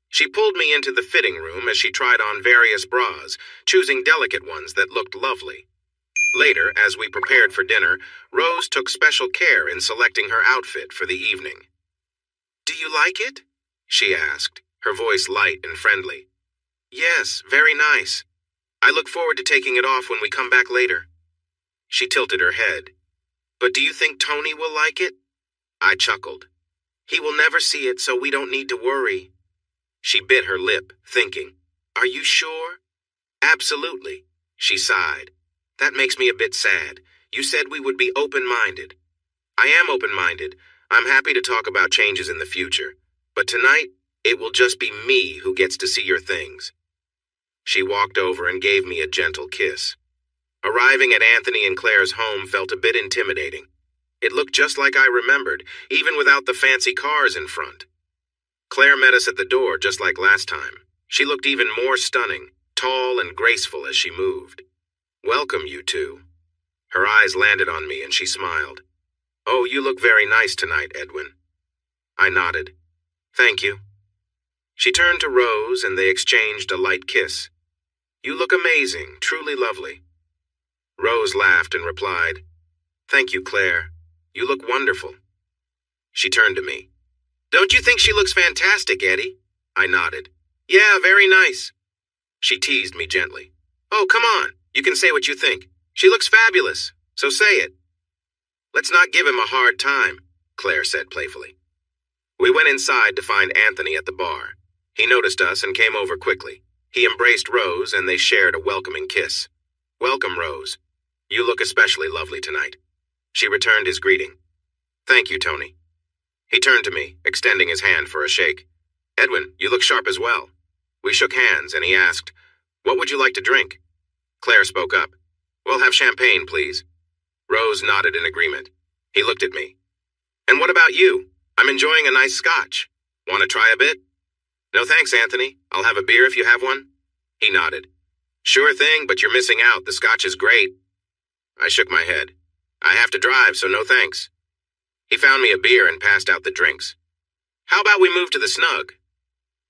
She pulled me into the fitting room as she tried on various bras, choosing delicate ones that looked lovely. Later, as we prepared for dinner, Rose took special care in selecting her outfit for the evening. Do you like it? She asked, her voice light and friendly. Yes, very nice. I look forward to taking it off when we come back later. She tilted her head. But do you think Tony will like it? I chuckled. He will never see it, so we don't need to worry. She bit her lip, thinking, Are you sure? Absolutely, she sighed. That makes me a bit sad. You said we would be open-minded. I am open-minded. I'm happy to talk about changes in the future. But tonight, it will just be me who gets to see your things. She walked over and gave me a gentle kiss. Arriving at Anthony and Claire's home felt a bit intimidating. It looked just like I remembered, even without the fancy cars in front. Claire met us at the door just like last time. She looked even more stunning, tall and graceful as she moved. Welcome, you two. Her eyes landed on me and she smiled. Oh, you look very nice tonight, Edwin. I nodded. Thank you. She turned to Rose and they exchanged a light kiss. You look amazing, truly lovely. Rose laughed and replied, Thank you, Claire. You look wonderful. She turned to me. Don't you think she looks fantastic, Eddie? I nodded. Yeah, very nice. She teased me gently. Oh, come on. You can say what you think. She looks fabulous, so say it. Let's not give him a hard time, Claire said playfully. We went inside to find Anthony at the bar. He noticed us and came over quickly. He embraced Rose and they shared a welcoming kiss. Welcome, Rose. You look especially lovely tonight. She returned his greeting. Thank you, Tony. He turned to me, extending his hand for a shake. Edwin, you look sharp as well. We shook hands and he asked, What would you like to drink? Claire spoke up. We'll have champagne, please. Rose nodded in agreement. He looked at me. And what about you? I'm enjoying a nice scotch. Want to try a bit? No thanks, Anthony. I'll have a beer if you have one. He nodded. Sure thing, but you're missing out. The scotch is great. I shook my head. I have to drive, so no thanks. He found me a beer and passed out the drinks. How about we move to the snug?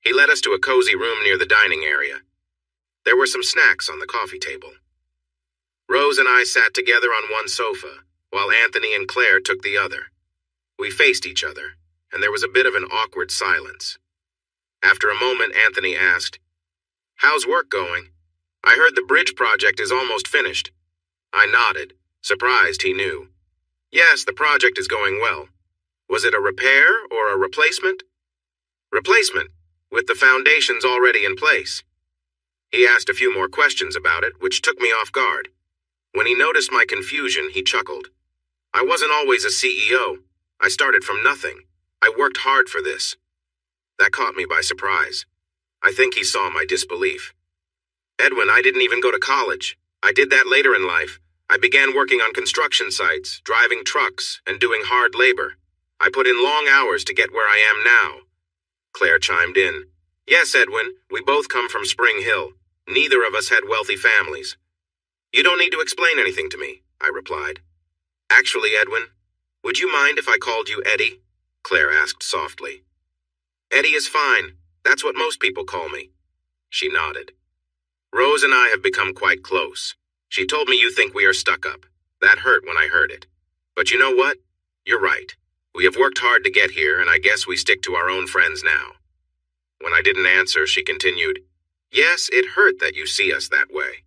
He led us to a cozy room near the dining area. There were some snacks on the coffee table. Rose and I sat together on one sofa, while Anthony and Claire took the other. We faced each other, and there was a bit of an awkward silence. After a moment, Anthony asked, How's work going? I heard the bridge project is almost finished. I nodded, surprised he knew. Yes, the project is going well. Was it a repair or a replacement? Replacement, with the foundations already in place. He asked a few more questions about it, which took me off guard. When he noticed my confusion, he chuckled. I wasn't always a CEO. I started from nothing. I worked hard for this. That caught me by surprise. I think he saw my disbelief. Edwin, I didn't even go to college. I did that later in life. I began working on construction sites, driving trucks, and doing hard labor. I put in long hours to get where I am now. Claire chimed in. Yes, Edwin, we both come from Spring Hill. Neither of us had wealthy families. You don't need to explain anything to me, I replied. Actually, Edwin, would you mind if I called you Eddie? Claire asked softly. Eddie is fine. That's what most people call me. She nodded. Rose and I have become quite close. She told me you think we are stuck up. That hurt when I heard it. But you know what? You're right. We have worked hard to get here, and I guess we stick to our own friends now. When I didn't answer, she continued, Yes, it hurt that you see us that way.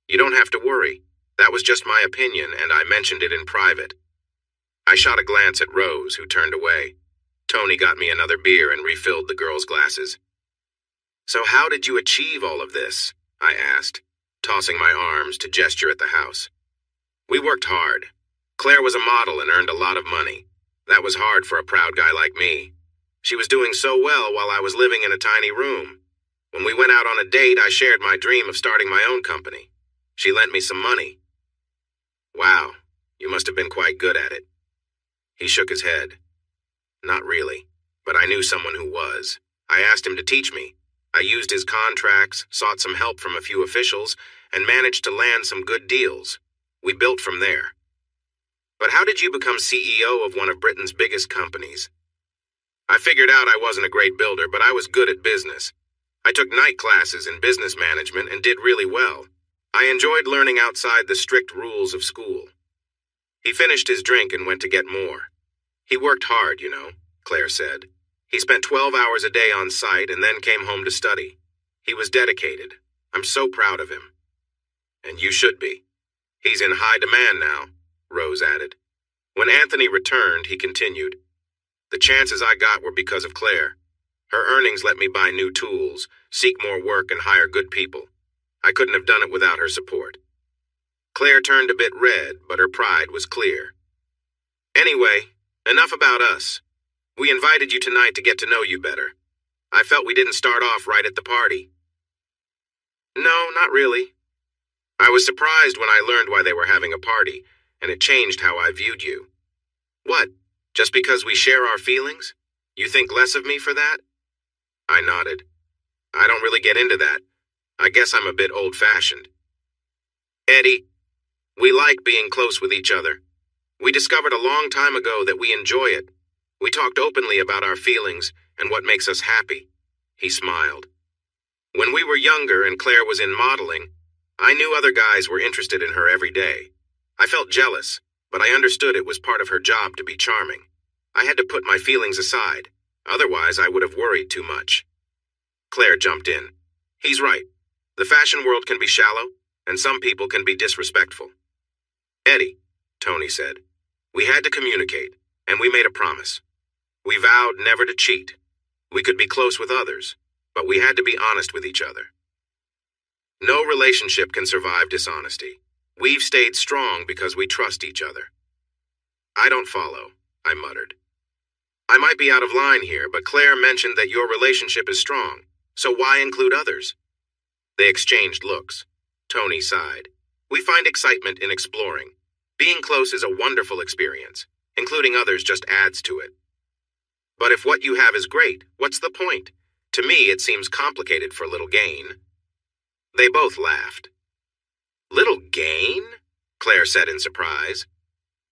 You don't have to worry. That was just my opinion, and I mentioned it in private. I shot a glance at Rose, who turned away. Tony got me another beer and refilled the girls' glasses. So how did you achieve all of this? I asked, tossing my arms to gesture at the house. We worked hard. Claire was a model and earned a lot of money. That was hard for a proud guy like me. She was doing so well while I was living in a tiny room. When we went out on a date, I shared my dream of starting my own company. She lent me some money. Wow, you must have been quite good at it. He shook his head. Not really, but I knew someone who was. I asked him to teach me. I used his contracts, sought some help from a few officials, and managed to land some good deals. We built from there. But how did you become CEO of one of Britain's biggest companies? I figured out I wasn't a great builder, but I was good at business. I took night classes in business management and did really well. I enjoyed learning outside the strict rules of school. He finished his drink and went to get more. He worked hard, you know, Claire said. He spent 12 hours a day on site and then came home to study. He was dedicated. I'm so proud of him. And you should be. He's in high demand now, Rose added. When Anthony returned, he continued. The chances I got were because of Claire. Her earnings let me buy new tools, seek more work, and hire good people. I couldn't have done it without her support. Claire turned a bit red, but her pride was clear. Anyway, enough about us. We invited you tonight to get to know you better. I felt we didn't start off right at the party. No, not really. I was surprised when I learned why they were having a party, and it changed how I viewed you. What, just because we share our feelings? You think less of me for that? I nodded. I don't really get into that. I guess I'm a bit old-fashioned. Eddie, we like being close with each other. We discovered a long time ago that we enjoy it. We talked openly about our feelings and what makes us happy. He smiled. When we were younger and Claire was in modeling, I knew other guys were interested in her every day. I felt jealous, but I understood it was part of her job to be charming. I had to put my feelings aside. Otherwise, I would have worried too much. Claire jumped in. He's right. The fashion world can be shallow, and some people can be disrespectful. Eddie, Tony said, we had to communicate, and we made a promise. We vowed never to cheat. We could be close with others, but we had to be honest with each other. No relationship can survive dishonesty. We've stayed strong because we trust each other. I don't follow, I muttered. I might be out of line here, but Claire mentioned that your relationship is strong, so why include others? They exchanged looks. Tony sighed. We find excitement in exploring. Being close is a wonderful experience. Including others just adds to it. But if what you have is great, what's the point? To me, it seems complicated for little gain. They both laughed. Little gain? Claire said in surprise.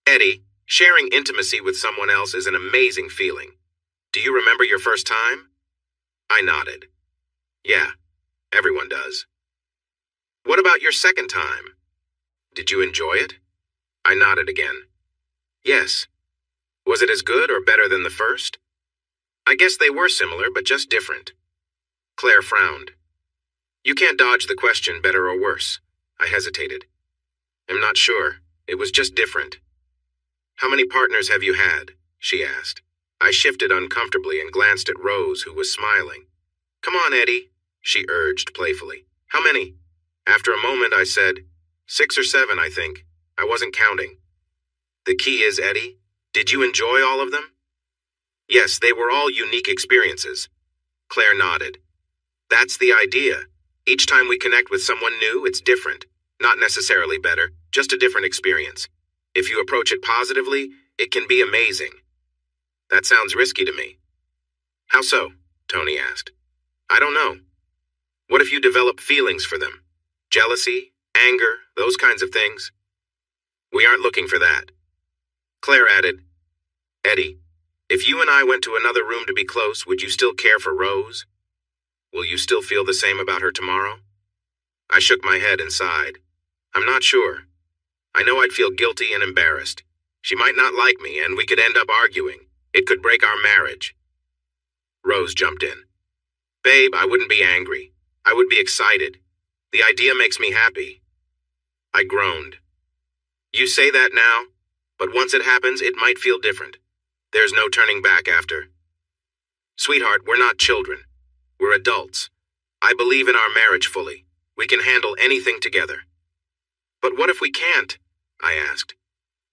Eddie, sharing intimacy with someone else is an amazing feeling. Do you remember your first time? I nodded. Yeah, everyone does. What about your second time? Did you enjoy it? I nodded again. Yes. Was it as good or better than the first? I guess they were similar, but just different. Claire frowned. You can't dodge the question better or worse. I hesitated. I'm not sure. It was just different. How many partners have you had? She asked. I shifted uncomfortably and glanced at Rose, who was smiling. Come on, Eddie, she urged playfully. How many? After a moment, I said, 6 or 7, I think. I wasn't counting. The key is, Eddie, did you enjoy all of them? Yes, they were all unique experiences. Claire nodded. That's the idea. Each time we connect with someone new, it's different. Not necessarily better, just a different experience. If you approach it positively, it can be amazing. That sounds risky to me. How so? Tony asked. I don't know. What if you develop feelings for them? Jealousy, anger, those kinds of things? We aren't looking for that. Claire added, Eddie, if you and I went to another room to be close, would you still care for Rose? Will you still feel the same about her tomorrow? I shook my head and sighed. I'm not sure. I know I'd feel guilty and embarrassed. She might not like me, and we could end up arguing. It could break our marriage. Rose jumped in. Babe, I wouldn't be angry. I would be excited. The idea makes me happy. I groaned. You say that now, but once it happens, it might feel different. There's no turning back after. Sweetheart, we're not children. We're adults. I believe in our marriage fully. We can handle anything together. But what if we can't? I asked.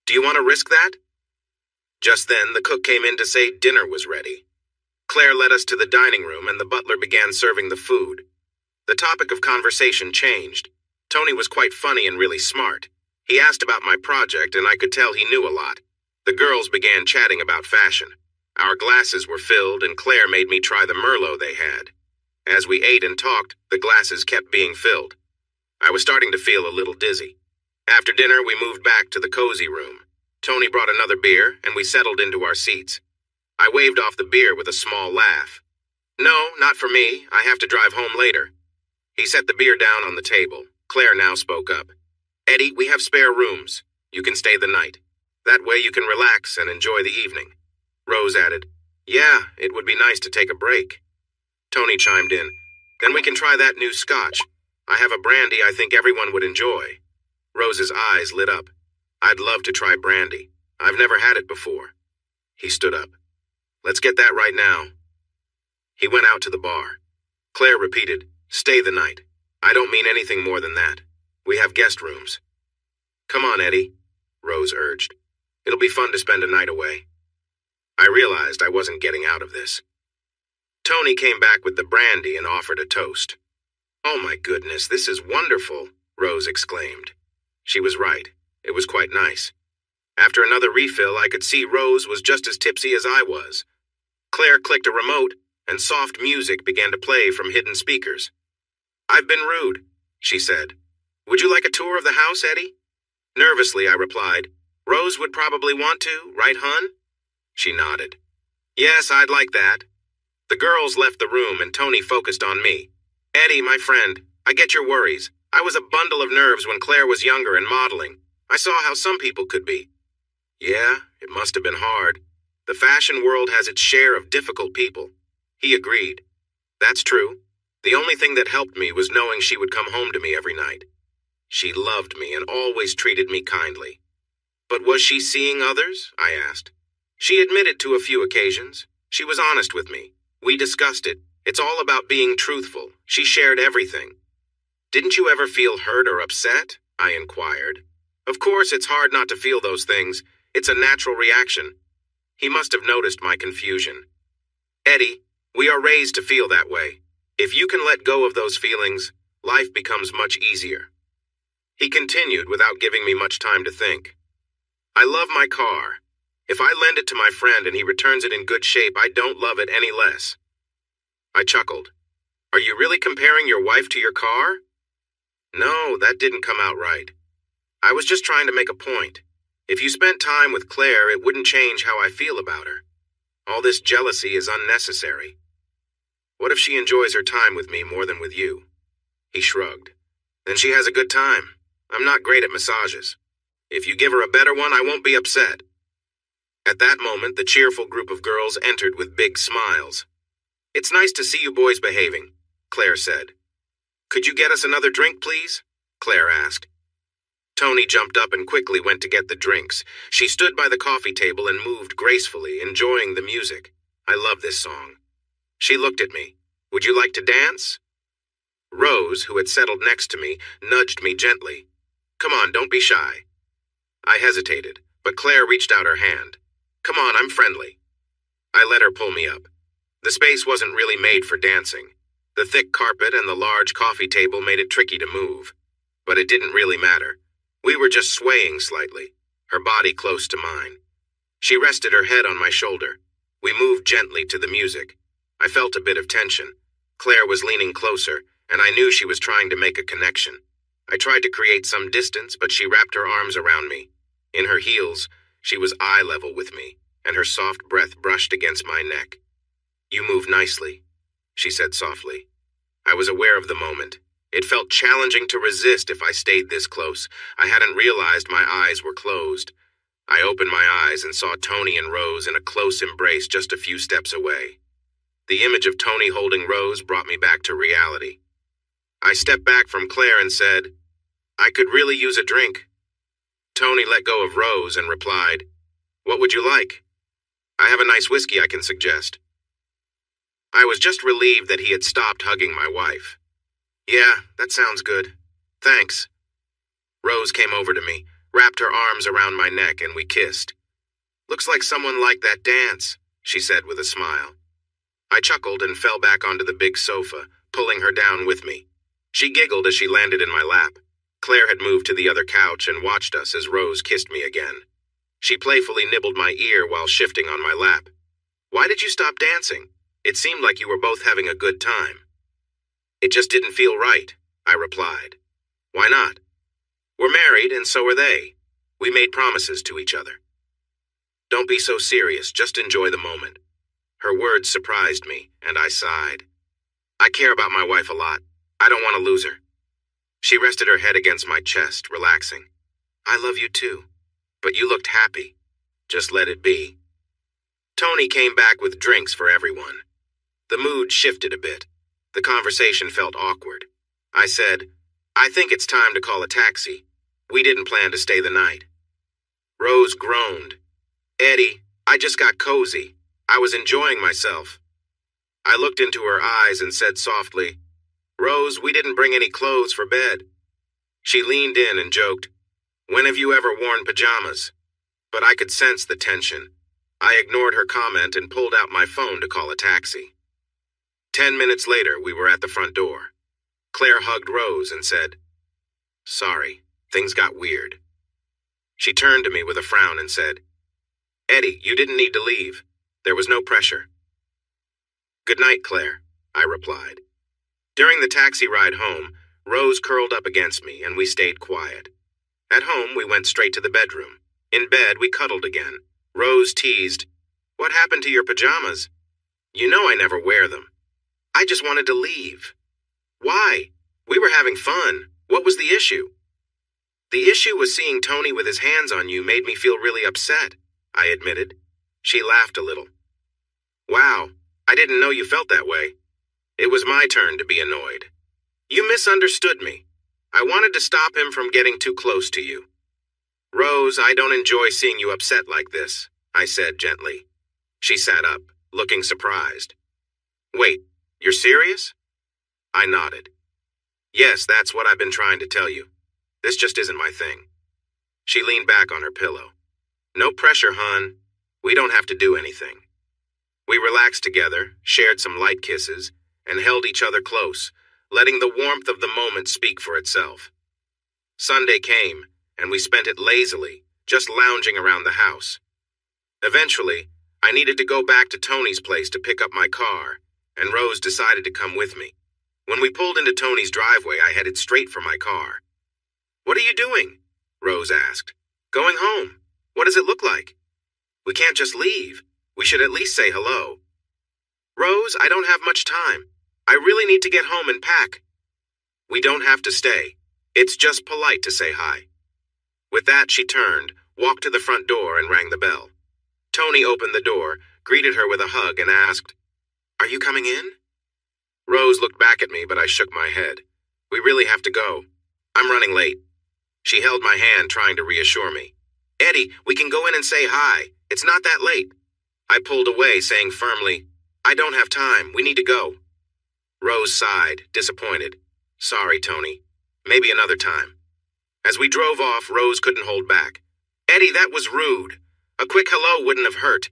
Do you want to risk that? Just then, the cook came in to say dinner was ready. Claire led us to the dining room, and the butler began serving the food. The topic of conversation changed. Tony was quite funny and really smart. He asked about my project, and I could tell he knew a lot. The girls began chatting about fashion. Our glasses were filled, and Claire made me try the Merlot they had. As we ate and talked, the glasses kept being filled. I was starting to feel a little dizzy. After dinner, we moved back to the cozy room. Tony brought another beer, and we settled into our seats. I waved off the beer with a small laugh. No, not for me. I have to drive home later. He set the beer down on the table. Claire now spoke up. Eddie, we have spare rooms. You can stay the night. That way you can relax and enjoy the evening. Rose added, Yeah, it would be nice to take a break. Tony chimed in, Then we can try that new scotch. I have a brandy I think everyone would enjoy. Rose's eyes lit up. I'd love to try brandy. I've never had it before. He stood up. Let's get that right now. He went out to the bar. Claire repeated, Stay the night. I don't mean anything more than that. We have guest rooms. Come on, Eddie, Rose urged. It'll be fun to spend a night away. I realized I wasn't getting out of this. Tony came back with the brandy and offered a toast. Oh my goodness, this is wonderful, Rose exclaimed. She was right. It was quite nice. After another refill, I could see Rose was just as tipsy as I was. Claire clicked a remote, and soft music began to play from hidden speakers. "I've been rude," she said. "Would you like a tour of the house, Eddie?" Nervously, I replied, "Rose would probably want to, right, hun?" She nodded. "Yes, I'd like that." The girls left the room and Tony focused on me. "Eddie, my friend, I get your worries. I was a bundle of nerves when Claire was younger and modeling. I saw how some people could be." "Yeah, it must have been hard. The fashion world has its share of difficult people." He agreed. "That's true. The only thing that helped me was knowing she would come home to me every night. She loved me and always treated me kindly." "But was she seeing others?" I asked. "She admitted to a few occasions. She was honest with me. We discussed it. It's all about being truthful. She shared everything." "Didn't you ever feel hurt or upset?" I inquired. "Of course, it's hard not to feel those things. It's a natural reaction." He must have noticed my confusion. "Eddie, we are raised to feel that way. If you can let go of those feelings, life becomes much easier." He continued without giving me much time to think. "I love my car. If I lend it to my friend and he returns it in good shape, I don't love it any less." I chuckled. "Are you really comparing your wife to your car?" "No, that didn't come out right. I was just trying to make a point. If you spent time with Claire, it wouldn't change how I feel about her. All this jealousy is unnecessary. What if she enjoys her time with me more than with you?" He shrugged. "Then she has a good time. I'm not great at massages. If you give her a better one, I won't be upset." At that moment, the cheerful group of girls entered with big smiles. "It's nice to see you boys behaving," Claire said. "Could you get us another drink, please?" Claire asked. Tony jumped up and quickly went to get the drinks. She stood by the coffee table and moved gracefully, enjoying the music. I love this song. She looked at me. "Would you like to dance?" Rose, who had settled next to me, nudged me gently. "Come on, don't be shy." I hesitated, but Claire reached out her hand. "Come on, I'm friendly." I let her pull me up. The space wasn't really made for dancing. The thick carpet and the large coffee table made it tricky to move. But it didn't really matter. We were just swaying slightly, her body close to mine. She rested her head on my shoulder. We moved gently to the music. I felt a bit of tension. Claire was leaning closer, and I knew she was trying to make a connection. I tried to create some distance, but she wrapped her arms around me. In her heels, she was eye level with me, and her soft breath brushed against my neck. "You move nicely," she said softly. I was aware of the moment. It felt challenging to resist if I stayed this close. I hadn't realized my eyes were closed. I opened my eyes and saw Tony and Rose in a close embrace just a few steps away. The image of Tony holding Rose brought me back to reality. I stepped back from Claire and said, "I could really use a drink." Tony let go of Rose and replied, "What would you like? I have a nice whiskey I can suggest." I was just relieved that he had stopped hugging my wife. "Yeah, that sounds good. Thanks." Rose came over to me, wrapped her arms around my neck, and we kissed. "Looks like someone liked that dance," she said with a smile. I chuckled and fell back onto the big sofa, pulling her down with me. She giggled as she landed in my lap. Claire had moved to the other couch and watched us as Rose kissed me again. She playfully nibbled my ear while shifting on my lap. "Why did you stop dancing? It seemed like you were both having a good time." "It just didn't feel right," I replied. "Why not?" "We're married, and so are they. We made promises to each other." "Don't be so serious, just enjoy the moment." Her words surprised me, and I sighed. "I care about my wife a lot. I don't want to lose her." She rested her head against my chest, relaxing. "I love you too. But you looked happy. Just let it be." Tony came back with drinks for everyone. The mood shifted a bit. The conversation felt awkward. I said, "I think it's time to call a taxi. We didn't plan to stay the night." Rose groaned. "Eddie, I just got cozy. I was enjoying myself." I looked into her eyes and said softly, "Rose, we didn't bring any clothes for bed." She leaned in and joked, "When have you ever worn pajamas?" But I could sense the tension. I ignored her comment and pulled out my phone to call a taxi. 10 minutes later, we were at the front door. Claire hugged Rose and said, "Sorry, things got weird." She turned to me with a frown and said, "Eddie, you didn't need to leave. There was no pressure. Good night, Claire, I replied. During the taxi ride home, Rose curled up against me and we stayed quiet. At home, we went straight to the bedroom. In bed, we cuddled again. Rose teased, "What happened to your pajamas?" "You know I never wear them." "I just wanted to leave." "Why? We were having fun. What was the issue?" "The issue was seeing Tony with his hands on you made me feel really upset," I admitted. She laughed a little. "Wow, I didn't know you felt that way." It was my turn to be annoyed. "You misunderstood me. I wanted to stop him from getting too close to you." "Rose, I don't enjoy seeing you upset like this," I said gently. She sat up, looking surprised. "Wait, you're serious?" I nodded. "Yes, that's what I've been trying to tell you. This just isn't my thing." She leaned back on her pillow. "No pressure, hon. We don't have to do anything." We relaxed together, shared some light kisses, and held each other close, letting the warmth of the moment speak for itself. Sunday came, and we spent it lazily, just lounging around the house. Eventually, I needed to go back to Tony's place to pick up my car, and Rose decided to come with me. When we pulled into Tony's driveway, I headed straight for my car. "What are you doing?" Rose asked. "Going home. What does it look like?" "We can't just leave. We should at least say hello." "Rose, I don't have much time. I really need to get home and pack." "We don't have to stay. It's just polite to say hi." With that, she turned, walked to the front door, and rang the bell. Tony opened the door, greeted her with a hug, and asked, "Are you coming in?" Rose looked back at me, but I shook my head. "We really have to go. I'm running late." She held my hand, trying to reassure me. "Eddie, we can go in and say hi. It's not that late." I pulled away, saying firmly, "I don't have time. We need to go." Rose sighed, disappointed. "Sorry, Tony. Maybe another time." As we drove off, Rose couldn't hold back. "Eddie, that was rude. A quick hello wouldn't have hurt.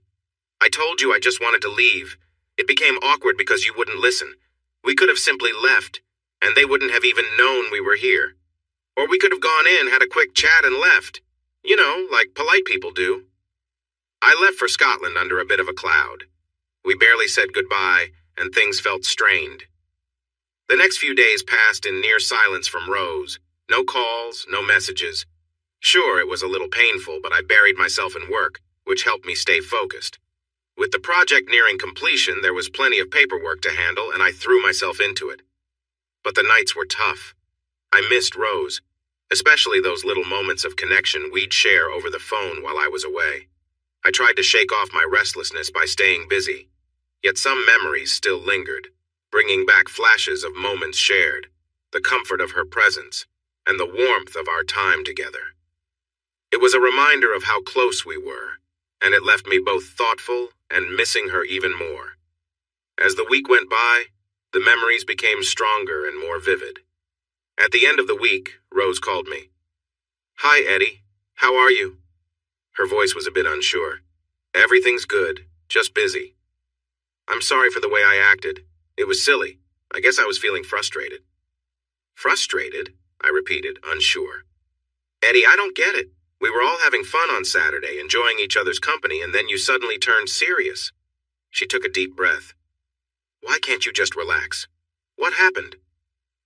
I told you I just wanted to leave. It became awkward because you wouldn't listen. We could have simply left, and they wouldn't have even known we were here. Or we could have gone in, had a quick chat, and left. You know, like polite people do." I left for Scotland under a bit of a cloud. We barely said goodbye, and things felt strained. The next few days passed in near silence from Rose. No calls, no messages. Sure, it was a little painful, but I buried myself in work, which helped me stay focused. With the project nearing completion, there was plenty of paperwork to handle, and I threw myself into it. But the nights were tough. I missed Rose, especially those little moments of connection we'd share over the phone while I was away. I tried to shake off my restlessness by staying busy, yet some memories still lingered, bringing back flashes of moments shared, the comfort of her presence, and the warmth of our time together. It was a reminder of how close we were, and it left me both thoughtful and missing her even more. As the week went by, the memories became stronger and more vivid. At the end of the week, Rose called me. "Hi, Eddie. How are you?" Her voice was a bit unsure. "Everything's good, just busy." "I'm sorry for the way I acted. It was silly. I guess I was feeling frustrated." "Frustrated?" I repeated, unsure. "Eddie, I don't get it. We were all having fun on Saturday, enjoying each other's company, and then you suddenly turned serious." She took a deep breath. "Why can't you just relax? What happened?"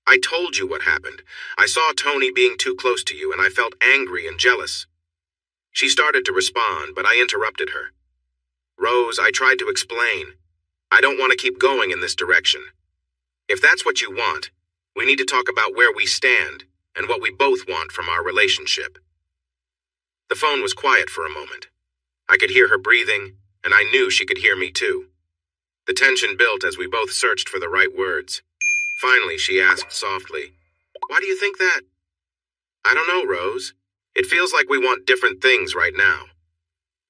"I told you what happened. I saw Tony being too close to you, and I felt angry and jealous." She started to respond, but I interrupted her. "Rose, I tried to explain. I don't want to keep going in this direction. If that's what you want, we need to talk about where we stand and what we both want from our relationship." The phone was quiet for a moment. I could hear her breathing, and I knew she could hear me too. The tension built as we both searched for the right words. Finally, she asked softly, "Why do you think that?" "I don't know, Rose. It feels like we want different things right now."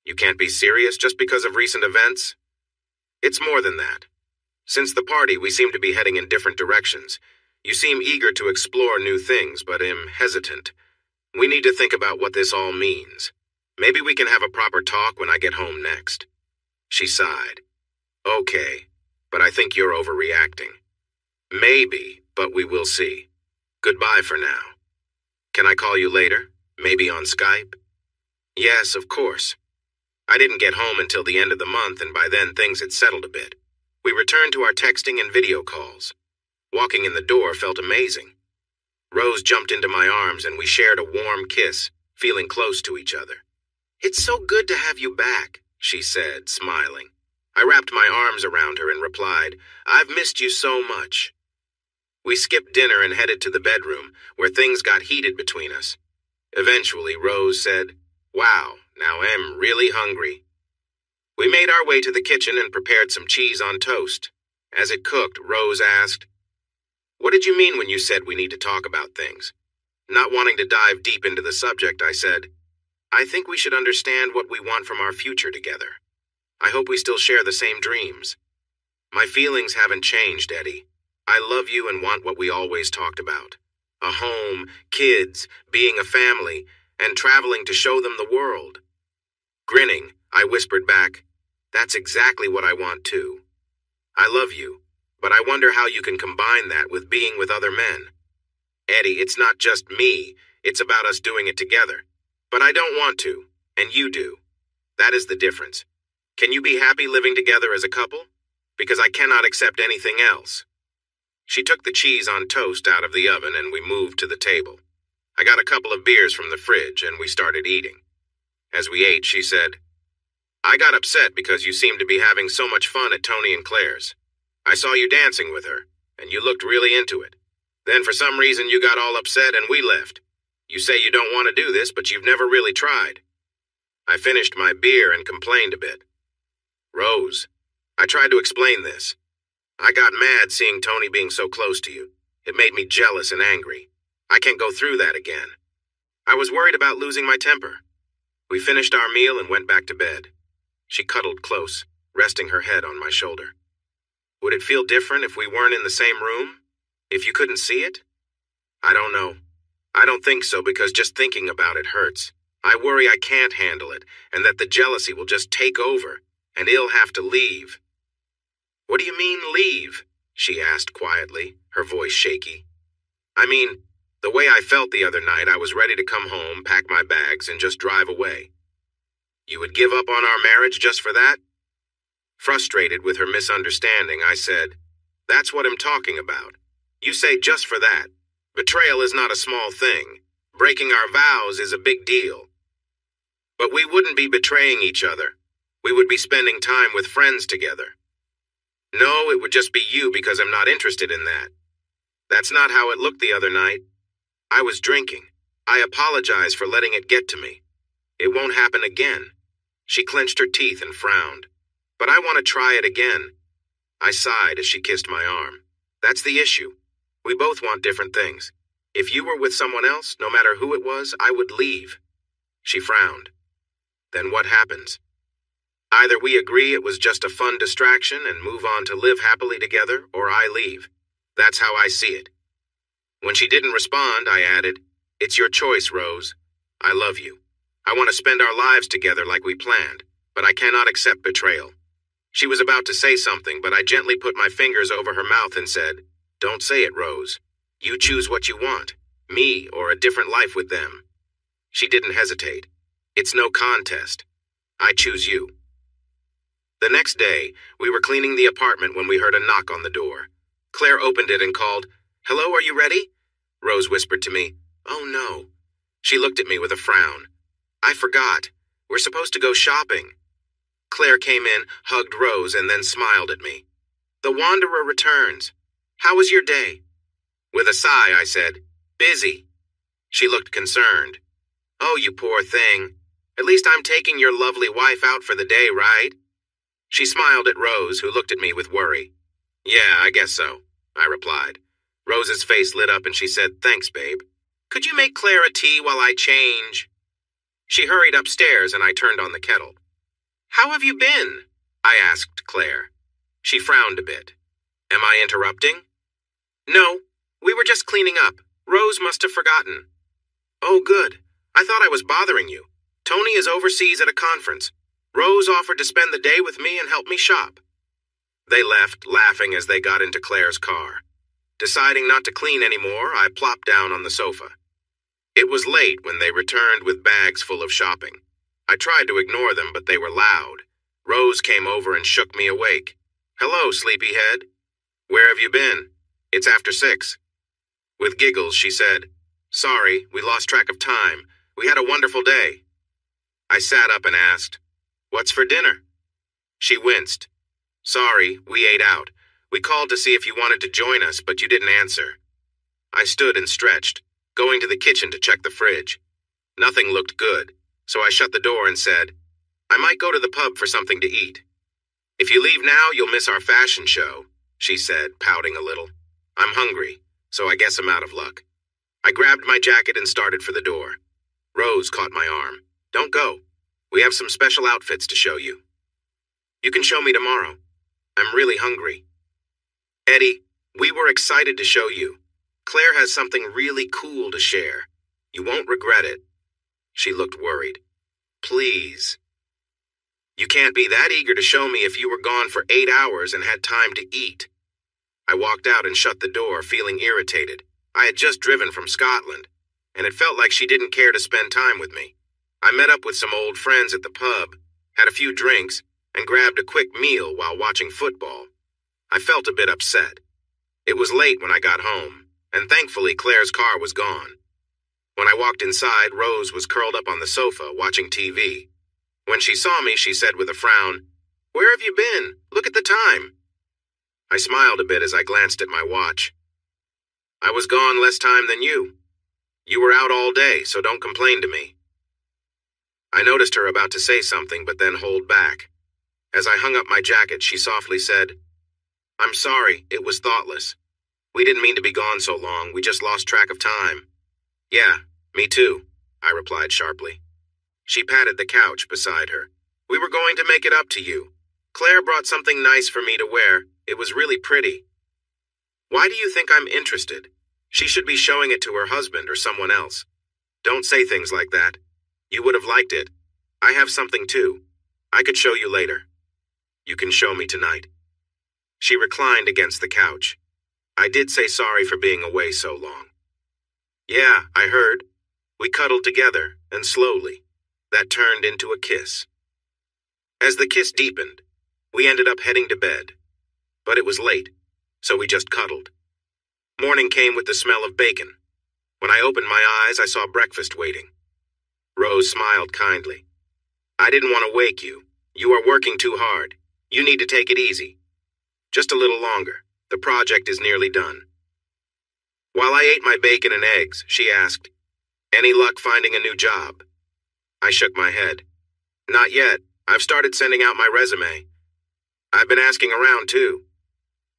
"You can't be serious just because of recent events?" "It's more than that. Since the party, we seem to be heading in different directions. You seem eager to explore new things, but am hesitant. We need to think about what this all means. Maybe we can have a proper talk when I get home next." She sighed. "Okay, but I think you're overreacting." "Maybe, but we will see. Goodbye for now. Can I call you later? Maybe on Skype?" "Yes, of course." I didn't get home until the end of the month, and by then things had settled a bit. We returned to our texting and video calls. Walking in the door felt amazing. Rose jumped into my arms and we shared a warm kiss, feeling close to each other. "It's so good to have you back," she said, smiling. I wrapped my arms around her and replied, "I've missed you so much." We skipped dinner and headed to the bedroom, where things got heated between us. Eventually, Rose said, "Wow, now I'm really hungry." We made our way to the kitchen and prepared some cheese on toast. As it cooked, Rose asked, "What did you mean when you said we need to talk about things?" Not wanting to dive deep into the subject, I said, "I think we should understand what we want from our future together. I hope we still share the same dreams." "My feelings haven't changed, Eddie. I love you and want what we always talked about. A home, kids, being a family, and traveling to show them the world." Grinning, I whispered back, "That's exactly what I want too. I love you, but I wonder how you can combine that with being with other men. Eddie, it's not just me, it's about us doing it together. But I don't want to, and you do. That is the difference. Can you be happy living together as a couple? Because I cannot accept anything else." She took the cheese on toast out of the oven and we moved to the table. I got a couple of beers from the fridge and we started eating. As we ate, she said, "I got upset because you seemed to be having so much fun at Tony and Claire's. I saw you dancing with her, and you looked really into it. Then for some reason you got all upset and we left. You say you don't want to do this, but you've never really tried." I finished my beer and complained a bit. "Rose, I tried to explain this. I got mad seeing Tony being so close to you. It made me jealous and angry. I can't go through that again. I was worried about losing my temper." We finished our meal and went back to bed. She cuddled close, resting her head on my shoulder. "Would it feel different if we weren't in the same room? If you couldn't see it?" "I don't know. I don't think so because just thinking about it hurts. I worry I can't handle it and that the jealousy will just take over and he'll have to leave." "What do you mean, leave?" she asked quietly, her voice shaky. "I mean, the way I felt the other night, I was ready to come home, pack my bags, and just drive away." "You would give up on our marriage just for that?" Frustrated with her misunderstanding, I said, "That's what I'm talking about. You say just for that. Betrayal is not a small thing. Breaking our vows is a big deal. But we wouldn't be betraying each other. We would be spending time with friends together." "No, it would just be you because I'm not interested in that. That's not how it looked the other night. I was drinking. I apologize for letting it get to me. It won't happen again." She clenched her teeth and frowned. "But I want to try it again." I sighed as she kissed my arm. "That's the issue. We both want different things. If you were with someone else, no matter who it was, I would leave." She frowned. "Then what happens? Either we agree it was just a fun distraction and move on to live happily together, or I leave. That's how I see it." When she didn't respond, I added, "It's your choice, Rose. I love you. I want to spend our lives together like we planned, but I cannot accept betrayal." She was about to say something, but I gently put my fingers over her mouth and said, "Don't say it, Rose. You choose what you want, me or a different life with them." She didn't hesitate. "It's no contest. I choose you." The next day, we were cleaning the apartment when we heard a knock on the door. Claire opened it and called, "Hello, are you ready?" Rose whispered to me, "Oh no." She looked at me with a frown. "I forgot. We're supposed to go shopping." Claire came in, hugged Rose, and then smiled at me. "The Wanderer returns. How was your day?" With a sigh, I said, "Busy." She looked concerned. "Oh, you poor thing. At least I'm taking your lovely wife out for the day, right?" She smiled at Rose, who looked at me with worry. "Yeah, I guess so," I replied. Rose's face lit up and she said, "Thanks, babe. Could you make Claire a tea while I change?" She hurried upstairs and I turned on the kettle. "How have you been?" I asked Claire. She frowned a bit. "Am I interrupting?" "No, we were just cleaning up. Rose must have forgotten." "Oh, good. I thought I was bothering you. Tony is overseas at a conference. Rose offered to spend the day with me and help me shop." They left, laughing as they got into Claire's car. Deciding not to clean anymore, I plopped down on the sofa. It was late when they returned with bags full of shopping. I tried to ignore them, but they were loud. Rose came over and shook me awake. "Hello, sleepyhead. Where have you been? It's after 6. With giggles, she said, "Sorry, we lost track of time. We had a wonderful day." I sat up and asked, "What's for dinner?" She winced. "Sorry, we ate out. We called to see if you wanted to join us, but you didn't answer." I stood and stretched, going to the kitchen to check the fridge. Nothing looked good, so I shut the door and said, "I might go to the pub for something to eat." "If you leave now, you'll miss our fashion show," she said, pouting a little. "I'm hungry, so I guess I'm out of luck." I grabbed my jacket and started for the door. Rose caught my arm. "Don't go. We have some special outfits to show you." "You can show me tomorrow. I'm really hungry." "Eddie, we were excited to show you. Claire has something really cool to share. You won't regret it." She looked worried. "Please." "You can't be that eager to show me if you were gone for 8 hours and had time to eat." I walked out and shut the door, feeling irritated. I had just driven from Scotland, and it felt like she didn't care to spend time with me. I met up with some old friends at the pub, had a few drinks, and grabbed a quick meal while watching football. I felt a bit upset. It was late when I got home, and thankfully Claire's car was gone. When I walked inside, Rose was curled up on the sofa, watching TV. When she saw me, she said with a frown, "Where have you been? Look at the time." I smiled a bit as I glanced at my watch. "I was gone less time than you. You were out all day, so don't complain to me." I noticed her about to say something, but then hold back. As I hung up my jacket, she softly said, "I'm sorry, it was thoughtless. We didn't mean to be gone so long, we just lost track of time." "Yeah, me too," I replied sharply. She patted the couch beside her. "We were going to make it up to you. Claire brought something nice for me to wear. It was really pretty." "Why do you think I'm interested? She should be showing it to her husband or someone else." "Don't say things like that. You would have liked it. I have something too. I could show you later." "You can show me tonight." She reclined against the couch. I did say sorry for being away so long. "Yeah, I heard." We cuddled together, and slowly, that turned into a kiss. As the kiss deepened, we ended up heading to bed. But it was late, so we just cuddled. Morning came with the smell of bacon. When I opened my eyes, I saw breakfast waiting. Rose smiled kindly. "I didn't want to wake you. You are working too hard. You need to take it easy. Just a little longer. The project is nearly done." While I ate my bacon and eggs, she asked, "Any luck finding a new job?" I shook my head. "Not yet. I've started sending out my resume. I've been asking around, too."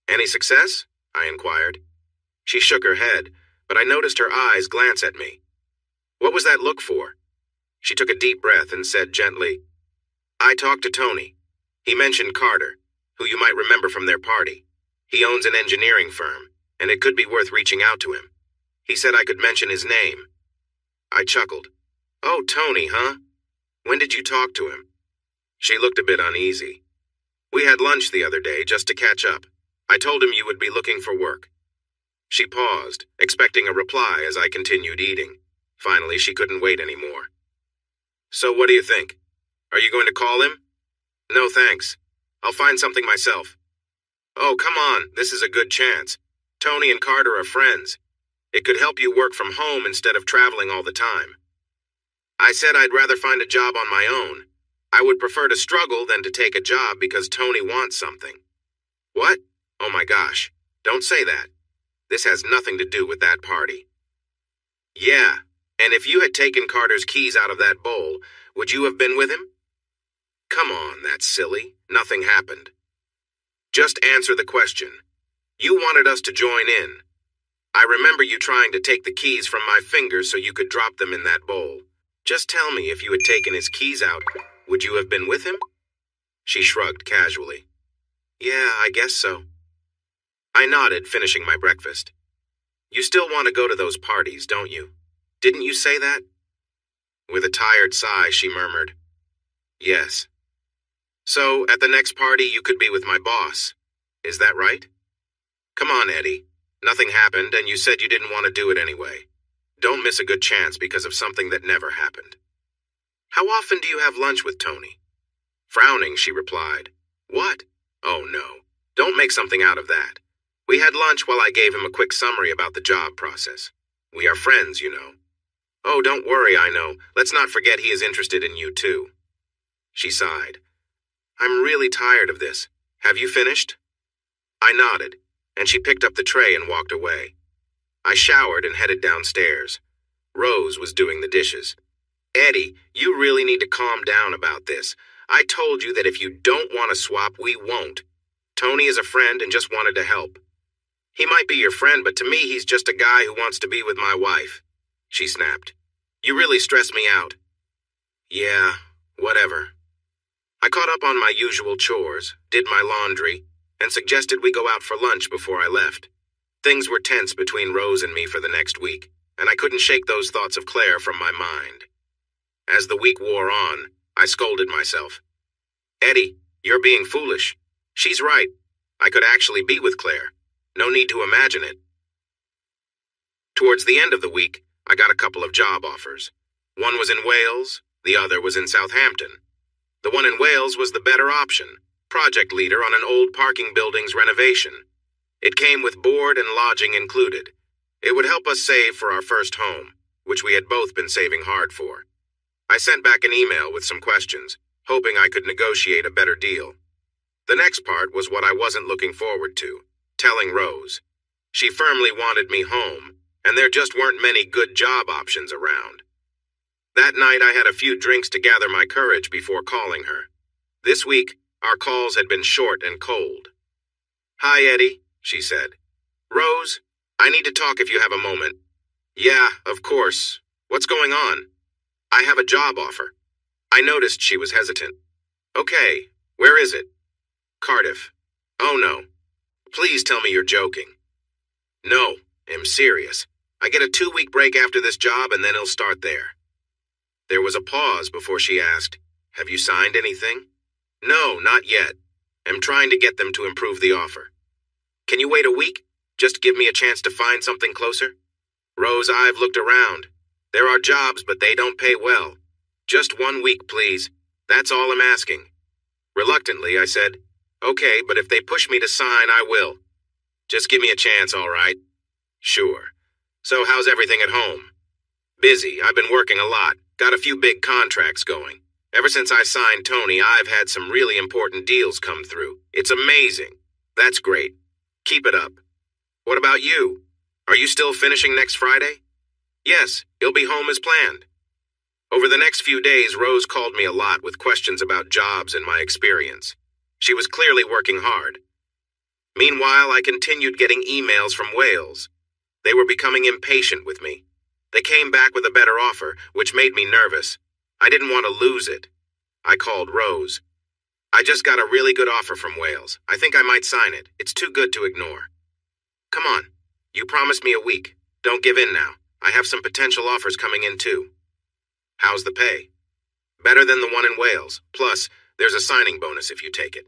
"Any success?" I inquired. She shook her head, but I noticed her eyes glance at me. "What was that look for?" She took a deep breath and said gently, "I talked to Tony. He mentioned Carter, who you might remember from their party. He owns an engineering firm, and it could be worth reaching out to him. He said I could mention his name." I chuckled. "Oh, Tony, huh? When did you talk to him?" She looked a bit uneasy. "We had lunch the other day just to catch up. I told him you would be looking for work." She paused, expecting a reply as I continued eating. Finally, she couldn't wait anymore. "So what do you think? Are you going to call him?" "No, thanks. I'll find something myself." "Oh, come on, this is a good chance. Tony and Carter are friends. It could help you work from home instead of traveling all the time." I said I'd rather find a job on my own. I would prefer to struggle than to take a job because Tony wants something. "What? Oh my gosh, don't say that. This has nothing to do with that party." "Yeah, and if you had taken Carter's keys out of that bowl, would you have been with him?" "Come on, that's silly. Nothing happened." "Just answer the question. You wanted us to join in. I remember you trying to take the keys from my fingers so you could drop them in that bowl. Just tell me, if you had taken his keys out, would you have been with him?" She shrugged casually. "Yeah, I guess so." I nodded, finishing my breakfast. "You still want to go to those parties, don't you? Didn't you say that?" With a tired sigh, she murmured, "Yes." "So, at the next party, you could be with my boss. Is that right?" "Come on, Eddie. Nothing happened, and you said you didn't want to do it anyway. Don't miss a good chance because of something that never happened." "How often do you have lunch with Tony?" Frowning, she replied, "What? Oh, no. Don't make something out of that. We had lunch while I gave him a quick summary about the job process. We are friends, you know. Oh, don't worry, I know. Let's not forget he is interested in you, too. She sighed. I'm really tired of this. Have you finished? I nodded, and she picked up the tray and walked away. I showered and headed downstairs. Rose was doing the dishes. Eddie, you really need to calm down about this. I told you that if you don't want to swap, we won't. Tony is a friend and just wanted to help. He might be your friend, but to me he's just a guy who wants to be with my wife. She snapped. You really stress me out. Yeah, whatever. I caught up on my usual chores, did my laundry, and suggested we go out for lunch before I left. Things were tense between Rose and me for the next week, and I couldn't shake those thoughts of Claire from my mind. As the week wore on, I scolded myself. Eddie, you're being foolish. She's right. I could actually be with Claire. No need to imagine it. Towards the end of the week, I got a couple of job offers. One was in Wales, the other was in Southampton. The one in Wales was the better option, project leader on an old parking building's renovation. It came with board and lodging included. It would help us save for our first home, which we had both been saving hard for. I sent back an email with some questions, hoping I could negotiate a better deal. The next part was what I wasn't looking forward to, telling Rose. She firmly wanted me home, and there just weren't many good job options around. That night I had a few drinks to gather my courage before calling her. This week, our calls had been short and cold. Hi, Eddie, she said. Rose, I need to talk if you have a moment. Yeah, of course. What's going on? I have a job offer. I noticed she was hesitant. Okay, where is it? Cardiff. Oh no. Please tell me you're joking. No, I'm serious. I get a 2-week break after this job and then I'll start there. There was a pause before she asked, Have you signed anything? No, not yet. I'm trying to get them to improve the offer. Can you wait a week? Just give me a chance to find something closer? Rose, I've looked around. There are jobs, but they don't pay well. Just 1 week, please. That's all I'm asking. Reluctantly, I said, Okay, but if they push me to sign, I will. Just give me a chance, all right? Sure. So how's everything at home? Busy. I've been working a lot. Got a few big contracts going. Ever since I signed Tony, I've had some really important deals come through. It's amazing. That's great. Keep it up. What about you? Are you still finishing next Friday? Yes, he'll be home as planned. Over the next few days, Rose called me a lot with questions about jobs and my experience. She was clearly working hard. Meanwhile, I continued getting emails from Wales. They were becoming impatient with me. They came back with a better offer, which made me nervous. I didn't want to lose it. I called Rose. I just got a really good offer from Wales. I think I might sign it. It's too good to ignore. Come on. You promised me a week. Don't give in now. I have some potential offers coming in too. How's the pay? Better than the one in Wales. Plus, there's a signing bonus if you take it.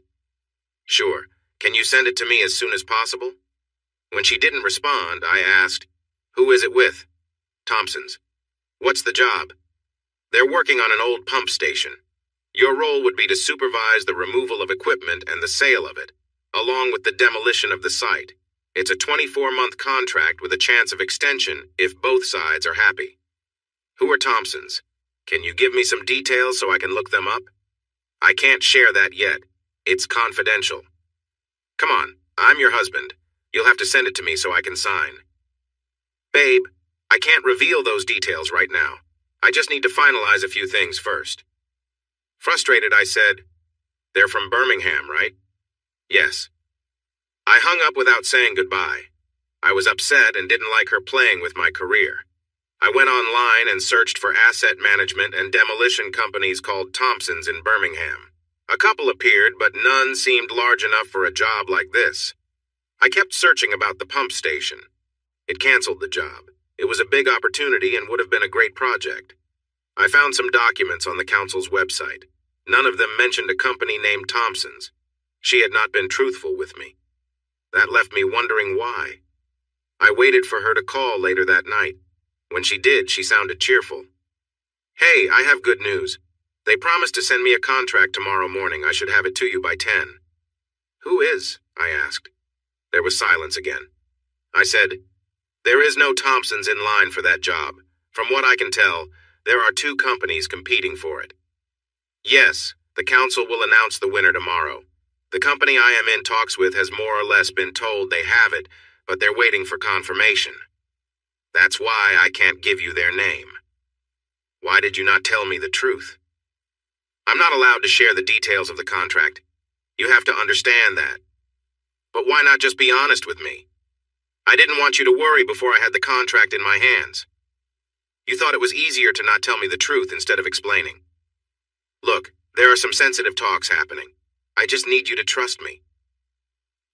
Sure. Can you send it to me as soon as possible? When she didn't respond, I asked, Who is it with? Thompson's. What's the job? They're working on an old pump station. Your role would be to supervise the removal of equipment and the sale of it, along with the demolition of the site. It's a 24-month contract with a chance of extension if both sides are happy. Who are Thompson's? Can you give me some details so I can look them up? I can't share that yet. It's confidential. Come on, I'm your husband. You'll have to send it to me so I can sign. Babe, I can't reveal those details right now. I just need to finalize a few things first. Frustrated, I said, They're from Birmingham, right? Yes. I hung up without saying goodbye. I was upset and didn't like her playing with my career. I went online and searched for asset management and demolition companies called Thompson's in Birmingham. A couple appeared, but none seemed large enough for a job like this. I kept searching about the pump station. It canceled the job. It was a big opportunity and would have been a great project. I found some documents on the council's website. None of them mentioned a company named Thompson's. She had not been truthful with me. That left me wondering why. I waited for her to call later that night. When she did, she sounded cheerful. Hey, I have good news. They promised to send me a contract tomorrow morning. I should have it to you by 10. Who is? I asked. There was silence again. I said, "There is no Thompsons in line for that job. From what I can tell, there are two companies competing for it." "Yes, the council will announce the winner tomorrow. The company I am in talks with has more or less been told they have it, but they're waiting for confirmation. That's why I can't give you their name." "Why did you not tell me the truth?" "I'm not allowed to share the details of the contract. You have to understand that." "But why not just be honest with me? I didn't want you to worry before I had the contract in my hands. You thought it was easier to not tell me the truth instead of explaining. Look, there are some sensitive talks happening. I just need you to trust me."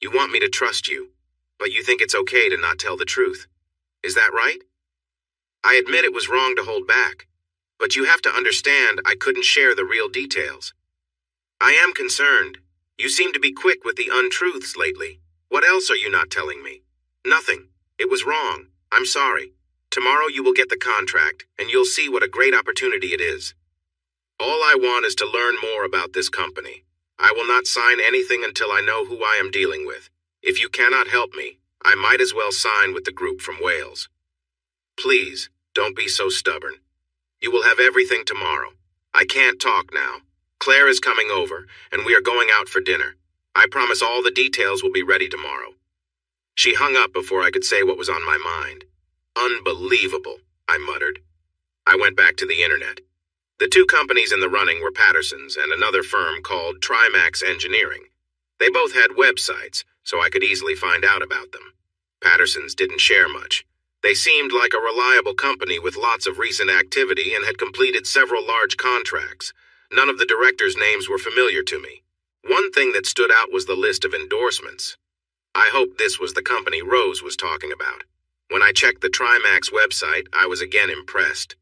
"You want me to trust you, but you think it's okay to not tell the truth. Is that right?" "I admit it was wrong to hold back, but you have to understand I couldn't share the real details. I am concerned. You seem to be quick with the untruths lately. What else are you not telling me?" "Nothing. It was wrong. I'm sorry. Tomorrow you will get the contract, and you'll see what a great opportunity it is. All I want is to learn more about this company. I will not sign anything until I know who I am dealing with. If you cannot help me, I might as well sign with the group from Wales. Please, don't be so stubborn. You will have everything tomorrow. I can't talk now. Claire is coming over, and we are going out for dinner. I promise all the details will be ready tomorrow." She hung up before I could say what was on my mind. "Unbelievable," I muttered. I went back to the internet. The two companies in the running were Patterson's and another firm called Trimax Engineering. They both had websites, so I could easily find out about them. Patterson's didn't share much. They seemed like a reliable company with lots of recent activity and had completed several large contracts. None of the directors' names were familiar to me. One thing that stood out was the list of endorsements. I hoped this was the company Rose was talking about. When I checked the Trimax website, I was again impressed.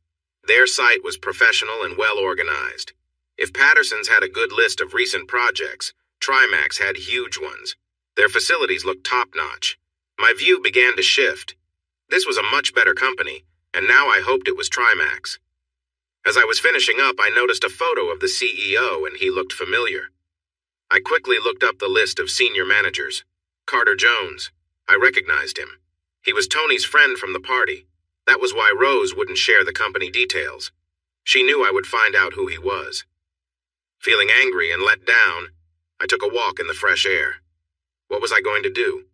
Their site was professional and well organized. If Patterson's had a good list of recent projects, Trimax had huge ones. Their facilities looked top-notch. My view began to shift. This was a much better company, and now I hoped it was Trimax. As I was finishing up, I noticed a photo of the CEO, and he looked familiar. I quickly looked up the list of senior managers. Carter Jones. I recognized him. He was Tony's friend from the party. That was why Rose wouldn't share the company details. She knew I would find out who he was. Feeling angry and let down, I took a walk in the fresh air. What was I going to do?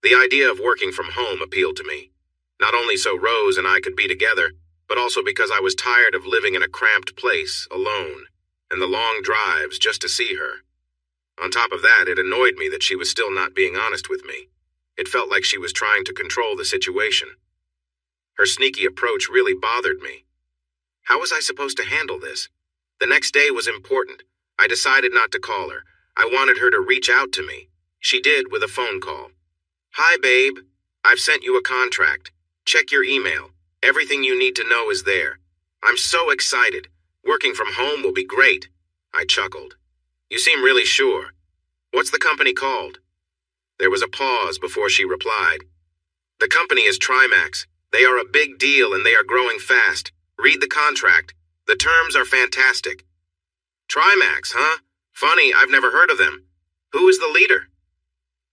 The idea of working from home appealed to me. Not only so Rose and I could be together, but also because I was tired of living in a cramped place, alone, and the long drives just to see her. On top of that, it annoyed me that she was still not being honest with me. It felt like she was trying to control the situation. Her sneaky approach really bothered me. How was I supposed to handle this? The next day was important. I decided not to call her. I wanted her to reach out to me. She did with a phone call. "Hi, babe. I've sent you a contract. Check your email. Everything you need to know is there. I'm so excited. Working from home will be great." I chuckled. "You seem really sure. What's the company called?" There was a pause before she replied. "The company is Trimax. They are a big deal and they are growing fast. Read the contract. The terms are fantastic." "Trimax, huh? Funny, I've never heard of them. Who is the leader?"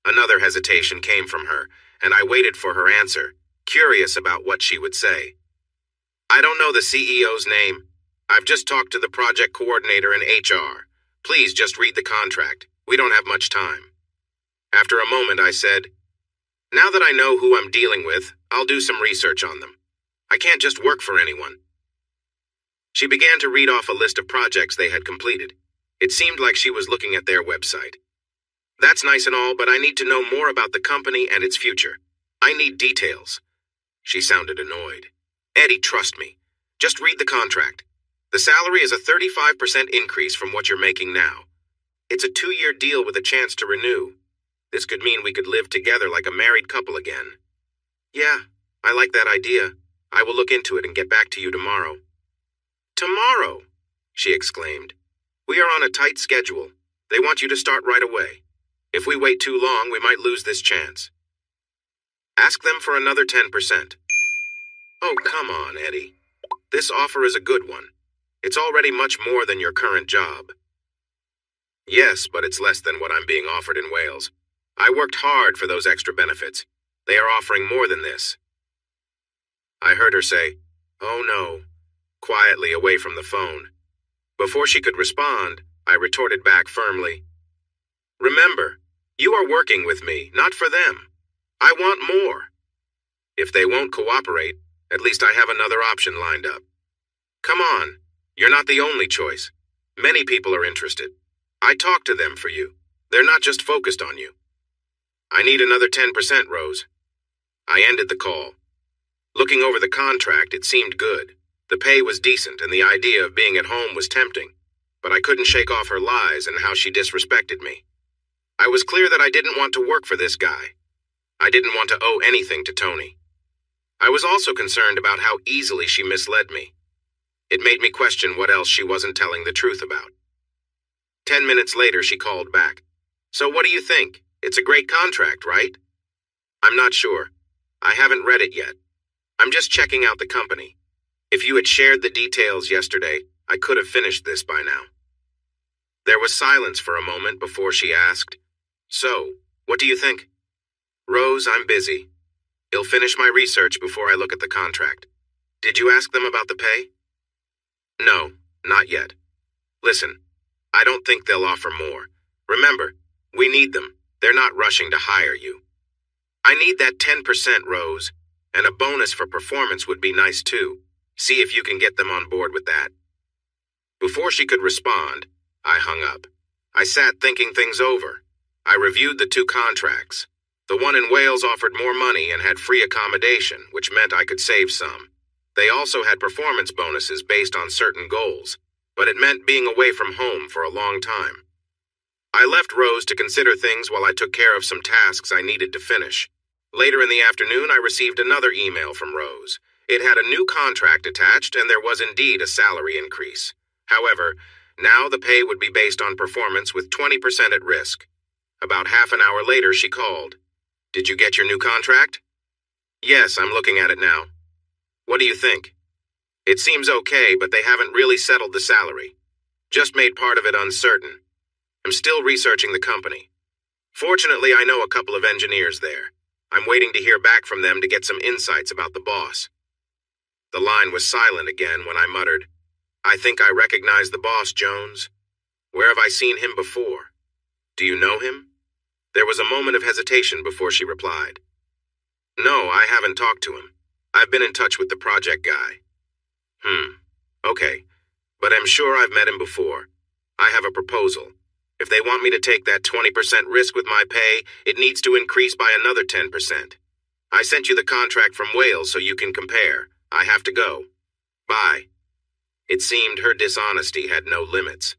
Another hesitation came from her, and I waited for her answer, curious about what she would say. "I don't know the CEO's name. I've just talked to the project coordinator in HR. Please just read the contract. We don't have much time." After a moment, I said, "Now that I know who I'm dealing with, I'll do some research on them. I can't just work for anyone." She began to read off a list of projects they had completed. It seemed like she was looking at their website. "That's nice and all, but I need to know more about the company and its future. I need details." She sounded annoyed. "Eddie, trust me. Just read the contract. The salary is a 35% increase from what you're making now. It's a 2-year deal with a chance to renew. This could mean we could live together like a married couple again." "Yeah, I like that idea. I will look into it and get back to you tomorrow." "Tomorrow?" she exclaimed. "We are on a tight schedule. They want you to start right away. If we wait too long, we might lose this chance." "Ask them for another 10%. "Oh, come on, Eddie. This offer is a good one. It's already much more than your current job." "Yes, but it's less than what I'm being offered in Wales. I worked hard for those extra benefits. They are offering more than this." I heard her say, "Oh no," quietly away from the phone. Before she could respond, I retorted back firmly, "Remember, you are working with me, not for them. I want more. If they won't cooperate, at least I have another option lined up. Come on, you're not the only choice. Many people are interested. I talked to them for you. They're not just focused on you. I need another 10%, Rose." I ended the call. Looking over the contract, it seemed good. The pay was decent, and the idea of being at home was tempting. But I couldn't shake off her lies and how she disrespected me. I was clear that I didn't want to work for this guy. I didn't want to owe anything to Tony. I was also concerned about how easily she misled me. It made me question what else she wasn't telling the truth about. 10 minutes later, she called back. "So what do you think? It's a great contract, right?" "I'm not sure. I haven't read it yet. I'm just checking out the company. If you had shared the details yesterday, I could have finished this by now." There was silence for a moment before she asked, "So, what do you think?" "Rose, I'm busy. I'll finish my research before I look at the contract. Did you ask them about the pay?" "No, not yet. Listen, I don't think they'll offer more. Remember, we need them. They're not rushing to hire you. I need that 10%, Rose, and a bonus for performance would be nice too. See if you can get them on board with that." Before she could respond, I hung up. I sat thinking things over. I reviewed the two contracts. The one in Wales offered more money and had free accommodation, which meant I could save some. They also had performance bonuses based on certain goals, but it meant being away from home for a long time. I left Rose to consider things while I took care of some tasks I needed to finish. Later in the afternoon, I received another email from Rose. It had a new contract attached, and there was indeed a salary increase. However, now the pay would be based on performance with 20% at risk. About half an hour later, she called. "Did you get your new contract?" "Yes, I'm looking at it now." "What do you think?" "It seems okay, but they haven't really settled the salary. Just made part of it uncertain. I'm still researching the company. Fortunately, I know a couple of engineers there. I'm waiting to hear back from them to get some insights about the boss." The line was silent again when I muttered, "I think I recognize the boss, Jones. Where have I seen him before? Do you know him?" There was a moment of hesitation before she replied, "No, I haven't talked to him. I've been in touch with the project guy." Okay, but I'm sure I've met him before. I have a proposal. If they want me to take that 20% risk with my pay, it needs to increase by another 10%. I sent you the contract from Wales so you can compare. I have to go. Bye." It seemed her dishonesty had no limits.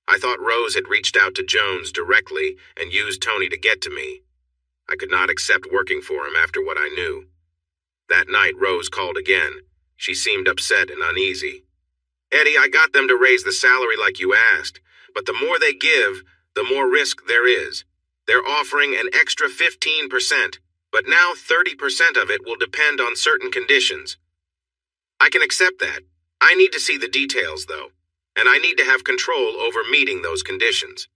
I thought Rose had reached out to Jones directly and used Tony to get to me. I could not accept working for him after what I knew. That night, Rose called again. She seemed upset and uneasy. "Eddie, I got them to raise the salary like you asked, but the more they give, the more risk there is. They're offering an extra 15%, but now 30% of it will depend on certain conditions. I can accept that. I need to see the details, though, and I need to have control over meeting those conditions.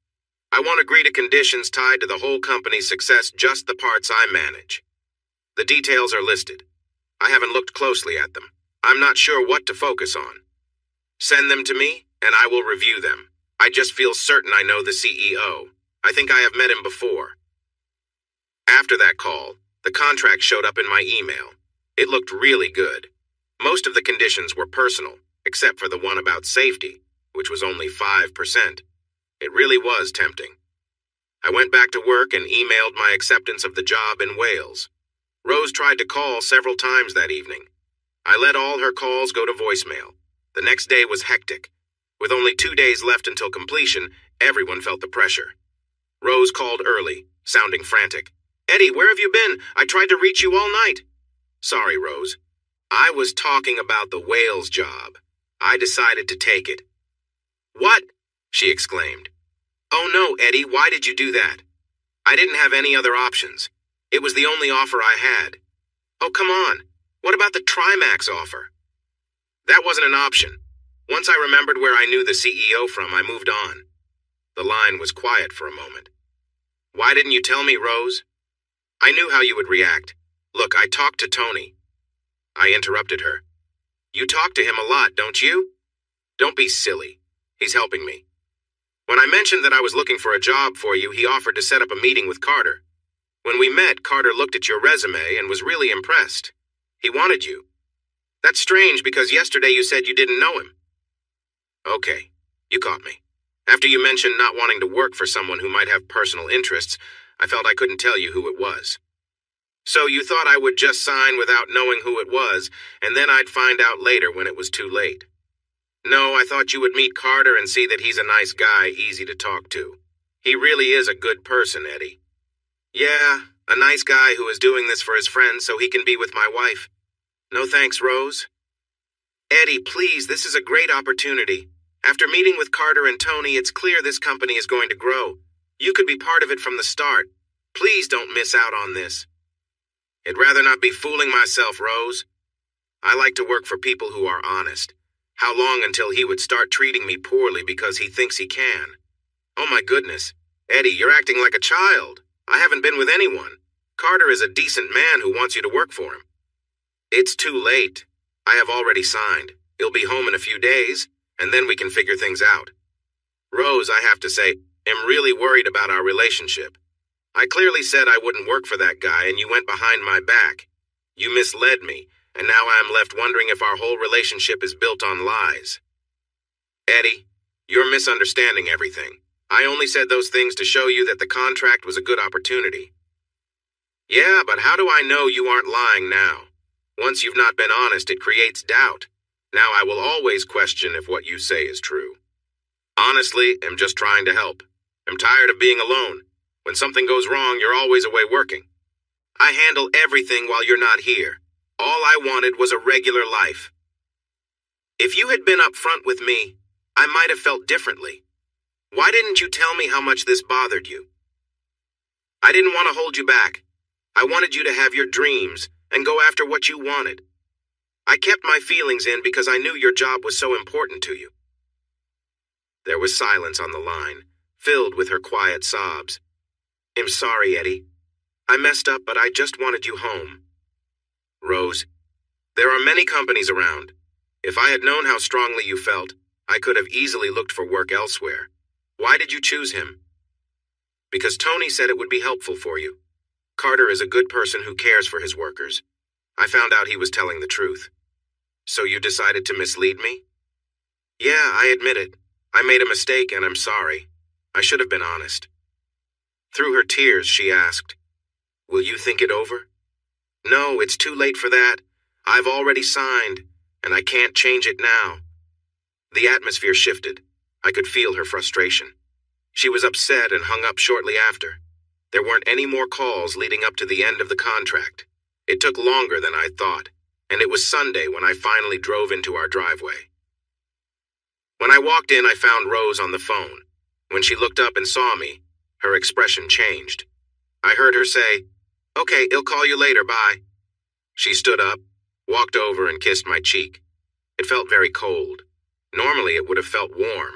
I won't agree to conditions tied to the whole company's success, just the parts I manage. The details are listed. I haven't looked closely at them. I'm not sure what to focus on. Send them to me, and I will review them. I just feel certain I know the CEO. I think I have met him before." After that call, the contract showed up in my email. It looked really good. Most of the conditions were personal, except for the one about safety, which was only 5%. It really was tempting. I went back to work and emailed my acceptance of the job in Wales. Rose tried to call several times that evening. I let all her calls go to voicemail. The next day was hectic. With only 2 days left until completion, everyone felt the pressure. Rose called early, sounding frantic. "Eddie, where have you been? I tried to reach you all night." "Sorry, Rose. I was talking about the Wales job. I decided to take it." "What?" she exclaimed. "Oh no, Eddie, why did you do that?" "I didn't have any other options. It was the only offer I had." "Oh, come on. What about the Trimax offer?" "That wasn't an option. Once I remembered where I knew the CEO from, I moved on." The line was quiet for a moment. Why didn't you tell me, Rose? I knew how you would react. Look, I talked to Tony. I interrupted her. You talk to him a lot, don't you? Don't be silly. He's helping me. When I mentioned that I was looking for a job for you, he offered to set up a meeting with Carter. When we met, Carter looked at your resume and was really impressed. He wanted you. That's strange because yesterday you said you didn't know him. Okay, you caught me. After you mentioned not wanting to work for someone who might have personal interests, I felt I couldn't tell you who it was. So you thought I would just sign without knowing who it was, and then I'd find out later when it was too late. No, I thought you would meet Carter and see that he's a nice guy, easy to talk to. He really is a good person, Eddie. Yeah, a nice guy who is doing this for his friends so he can be with my wife. No thanks, Rose. Eddie, please, this is a great opportunity. After meeting with Carter and Tony, it's clear this company is going to grow. You could be part of it from the start. Please don't miss out on this. I'd rather not be fooling myself, Rose. I like to work for people who are honest. How long until he would start treating me poorly because he thinks he can? Oh my goodness. Eddie, you're acting like a child. I haven't been with anyone. Carter is a decent man who wants you to work for him. It's too late. I have already signed. He'll be home in a few days, and then we can figure things out. Rose, I have to say, am really worried about our relationship. I clearly said I wouldn't work for that guy, and you went behind my back. You misled me, and now I am left wondering if our whole relationship is built on lies. Eddie, you're misunderstanding everything. I only said those things to show you that the contract was a good opportunity. Yeah, but how do I know you aren't lying now? Once you've not been honest, it creates doubt. Now I will always question if what you say is true. Honestly, I'm just trying to help. I'm tired of being alone. When something goes wrong, you're always away working. I handle everything while you're not here. All I wanted was a regular life. If you had been up front with me, I might have felt differently. Why didn't you tell me how much this bothered you? I didn't want to hold you back. I wanted you to have your dreams and go after what you wanted. I kept my feelings in because I knew your job was so important to you. There was silence on the line, filled with her quiet sobs. I'm sorry, Eddie. I messed up, but I just wanted you home. Rose, there are many companies around. If I had known how strongly you felt, I could have easily looked for work elsewhere. Why did you choose him? Because Tony said it would be helpful for you. Carter is a good person who cares for his workers. I found out he was telling the truth. So you decided to mislead me? Yeah, I admit it. I made a mistake and I'm sorry. I should have been honest. Through her tears, she asked, Will you think it over? No, it's too late for that. I've already signed, and I can't change it now. The atmosphere shifted. I could feel her frustration. She was upset and hung up shortly after. There weren't any more calls leading up to the end of the contract. It took longer than I thought, and it was Sunday when I finally drove into our driveway. When I walked in, I found Rose on the phone. When she looked up and saw me, her expression changed. I heard her say, Okay, I'll call you later, bye. She stood up, walked over and kissed my cheek. It felt very cold. Normally it would have felt warm.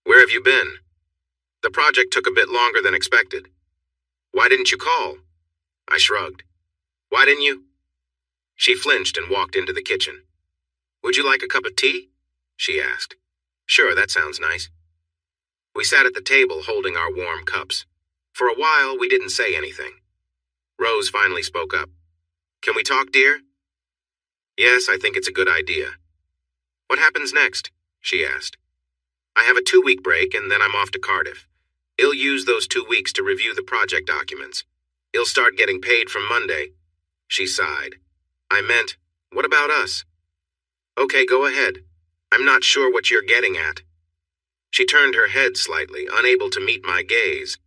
Where have you been? The project took a bit longer than expected. Why didn't you call? I shrugged. Why didn't you? She flinched and walked into the kitchen. Would you like a cup of tea? She asked. Sure, that sounds nice. We sat at the table holding our warm cups. For a while, we didn't say anything. Rose finally spoke up. Can we talk, dear? Yes, I think it's a good idea. What happens next? She asked. I have a 2-week break and then I'm off to Cardiff. I'll use those 2 weeks to review the project documents. I'll start getting paid from Monday. She sighed. I meant, what about us? Okay, go ahead. I'm not sure what you're getting at. She turned her head slightly, unable to meet my gaze.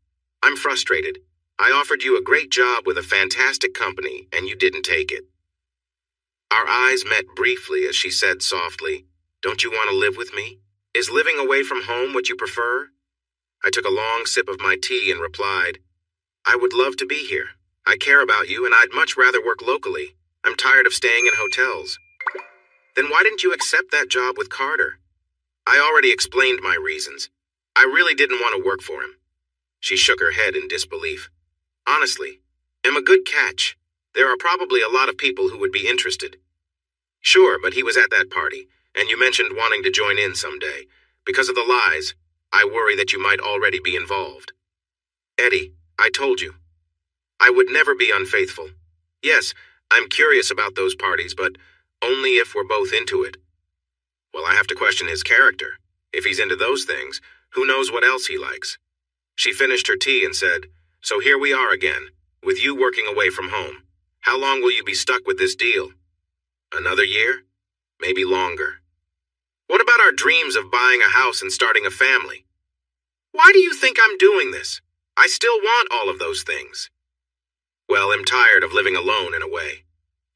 I'm frustrated. I offered you a great job with a fantastic company, and you didn't take it. Our eyes met briefly as she said softly, Don't you want to live with me? Is living away from home what you prefer? I took a long sip of my tea and replied, I would love to be here. I care about you, and I'd much rather work locally. I'm tired of staying in hotels. Then why didn't you accept that job with Carter? I already explained my reasons. I really didn't want to work for him. She shook her head in disbelief. Honestly, I'm a good catch. There are probably a lot of people who would be interested. Sure, but he was at that party, and you mentioned wanting to join in someday. Because of the lies, I worry that you might already be involved. Eddie, I told you. I would never be unfaithful. Yes, I'm curious about those parties, but only if we're both into it. Well, I have to question his character. If he's into those things, who knows what else he likes? She finished her tea and said, So here we are again, with you working away from home. How long will you be stuck with this deal? Another year? Maybe longer. What about our dreams of buying a house and starting a family? Why do you think I'm doing this? I still want all of those things. Well, I'm tired of living alone in a way.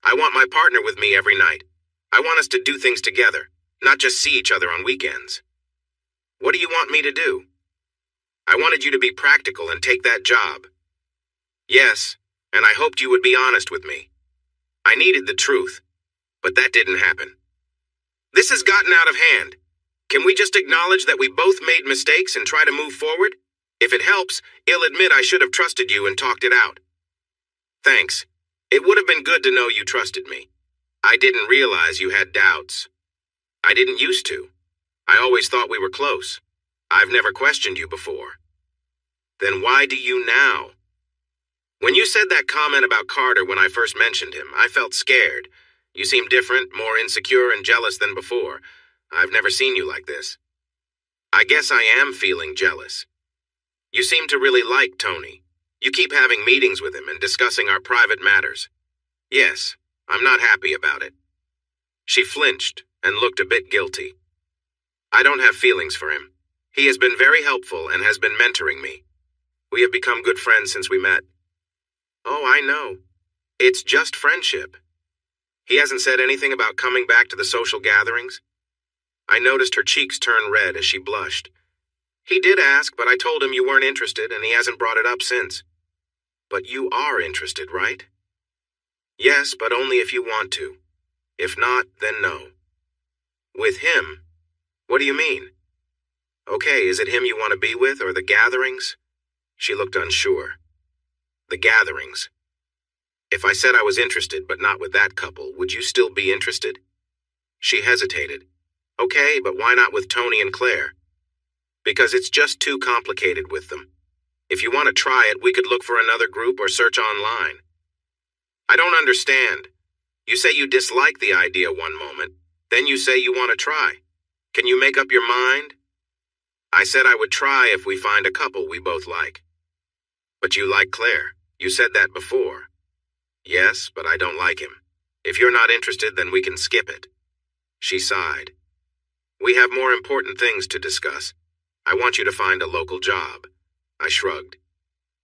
I want my partner with me every night. I want us to do things together, not just see each other on weekends. What do you want me to do? I wanted you to be practical and take that job. Yes, and I hoped you would be honest with me. I needed the truth, but that didn't happen. This has gotten out of hand. Can we just acknowledge that we both made mistakes and try to move forward? If it helps, I'll admit I should have trusted you and talked it out. Thanks. It would have been good to know you trusted me. I didn't realize you had doubts. I didn't used to. I always thought we were close. I've never questioned you before. Then why do you now? When you said that comment about Carter when I first mentioned him, I felt scared. You seem different, more insecure and jealous than before. I've never seen you like this. I guess I am feeling jealous. You seem to really like Tony. You keep having meetings with him and discussing our private matters. Yes, I'm not happy about it. She flinched and looked a bit guilty. I don't have feelings for him. He has been very helpful and has been mentoring me. We have become good friends since we met. Oh, I know. It's just friendship. He hasn't said anything about coming back to the social gatherings? I noticed her cheeks turn red as she blushed. He did ask, but I told him you weren't interested and he hasn't brought it up since. But you are interested, right? Yes, but only if you want to. If not, then no. With him? What do you mean? Okay, is it him you want to be with or the gatherings? She looked unsure. The gatherings. If I said I was interested but not with that couple, would you still be interested? She hesitated. Okay, but why not with Tony and Claire? Because it's just too complicated with them. If you want to try it, we could look for another group or search online. I don't understand. You say you dislike the idea one moment, then you say you want to try. Can you make up your mind? I said I would try if we find a couple we both like. But you like Claire. You said that before. Yes, but I don't like him. If you're not interested, then we can skip it. She sighed. We have more important things to discuss. I want you to find a local job. I shrugged.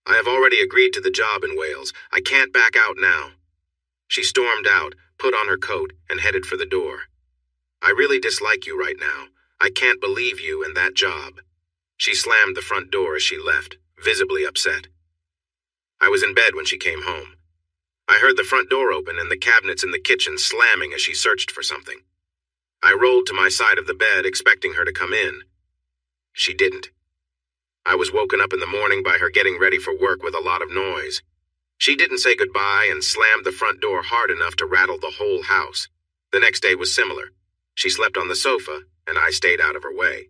I have already agreed to the job in Wales. I can't back out now. She stormed out, put on her coat, and headed for the door. I really dislike you right now. I can't believe you and that job. She slammed the front door as she left, visibly upset. I was in bed when she came home. I heard the front door open and the cabinets in the kitchen slamming as she searched for something. I rolled to my side of the bed, expecting her to come in. She didn't. I was woken up in the morning by her getting ready for work with a lot of noise. She didn't say goodbye and slammed the front door hard enough to rattle the whole house. The next day was similar. She slept on the sofa, and I stayed out of her way.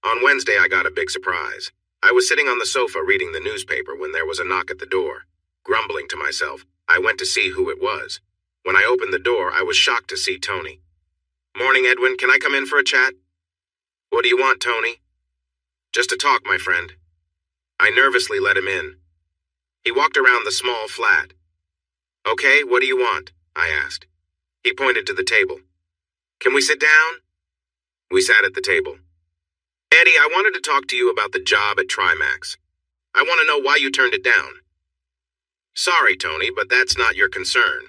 On Wednesday, I got a big surprise. I was sitting on the sofa reading the newspaper when there was a knock at the door. Grumbling to myself, I went to see who it was. When I opened the door, I was shocked to see Tony. Morning, Edwin. Can I come in for a chat? What do you want, Tony? Just to talk, my friend. I nervously let him in. He walked around the small flat. Okay, what do you want? I asked. He pointed to the table. Can we sit down? We sat at the table. Eddie, I wanted to talk to you about the job at Trimax. I want to know why you turned it down. Sorry, Tony, but that's not your concern.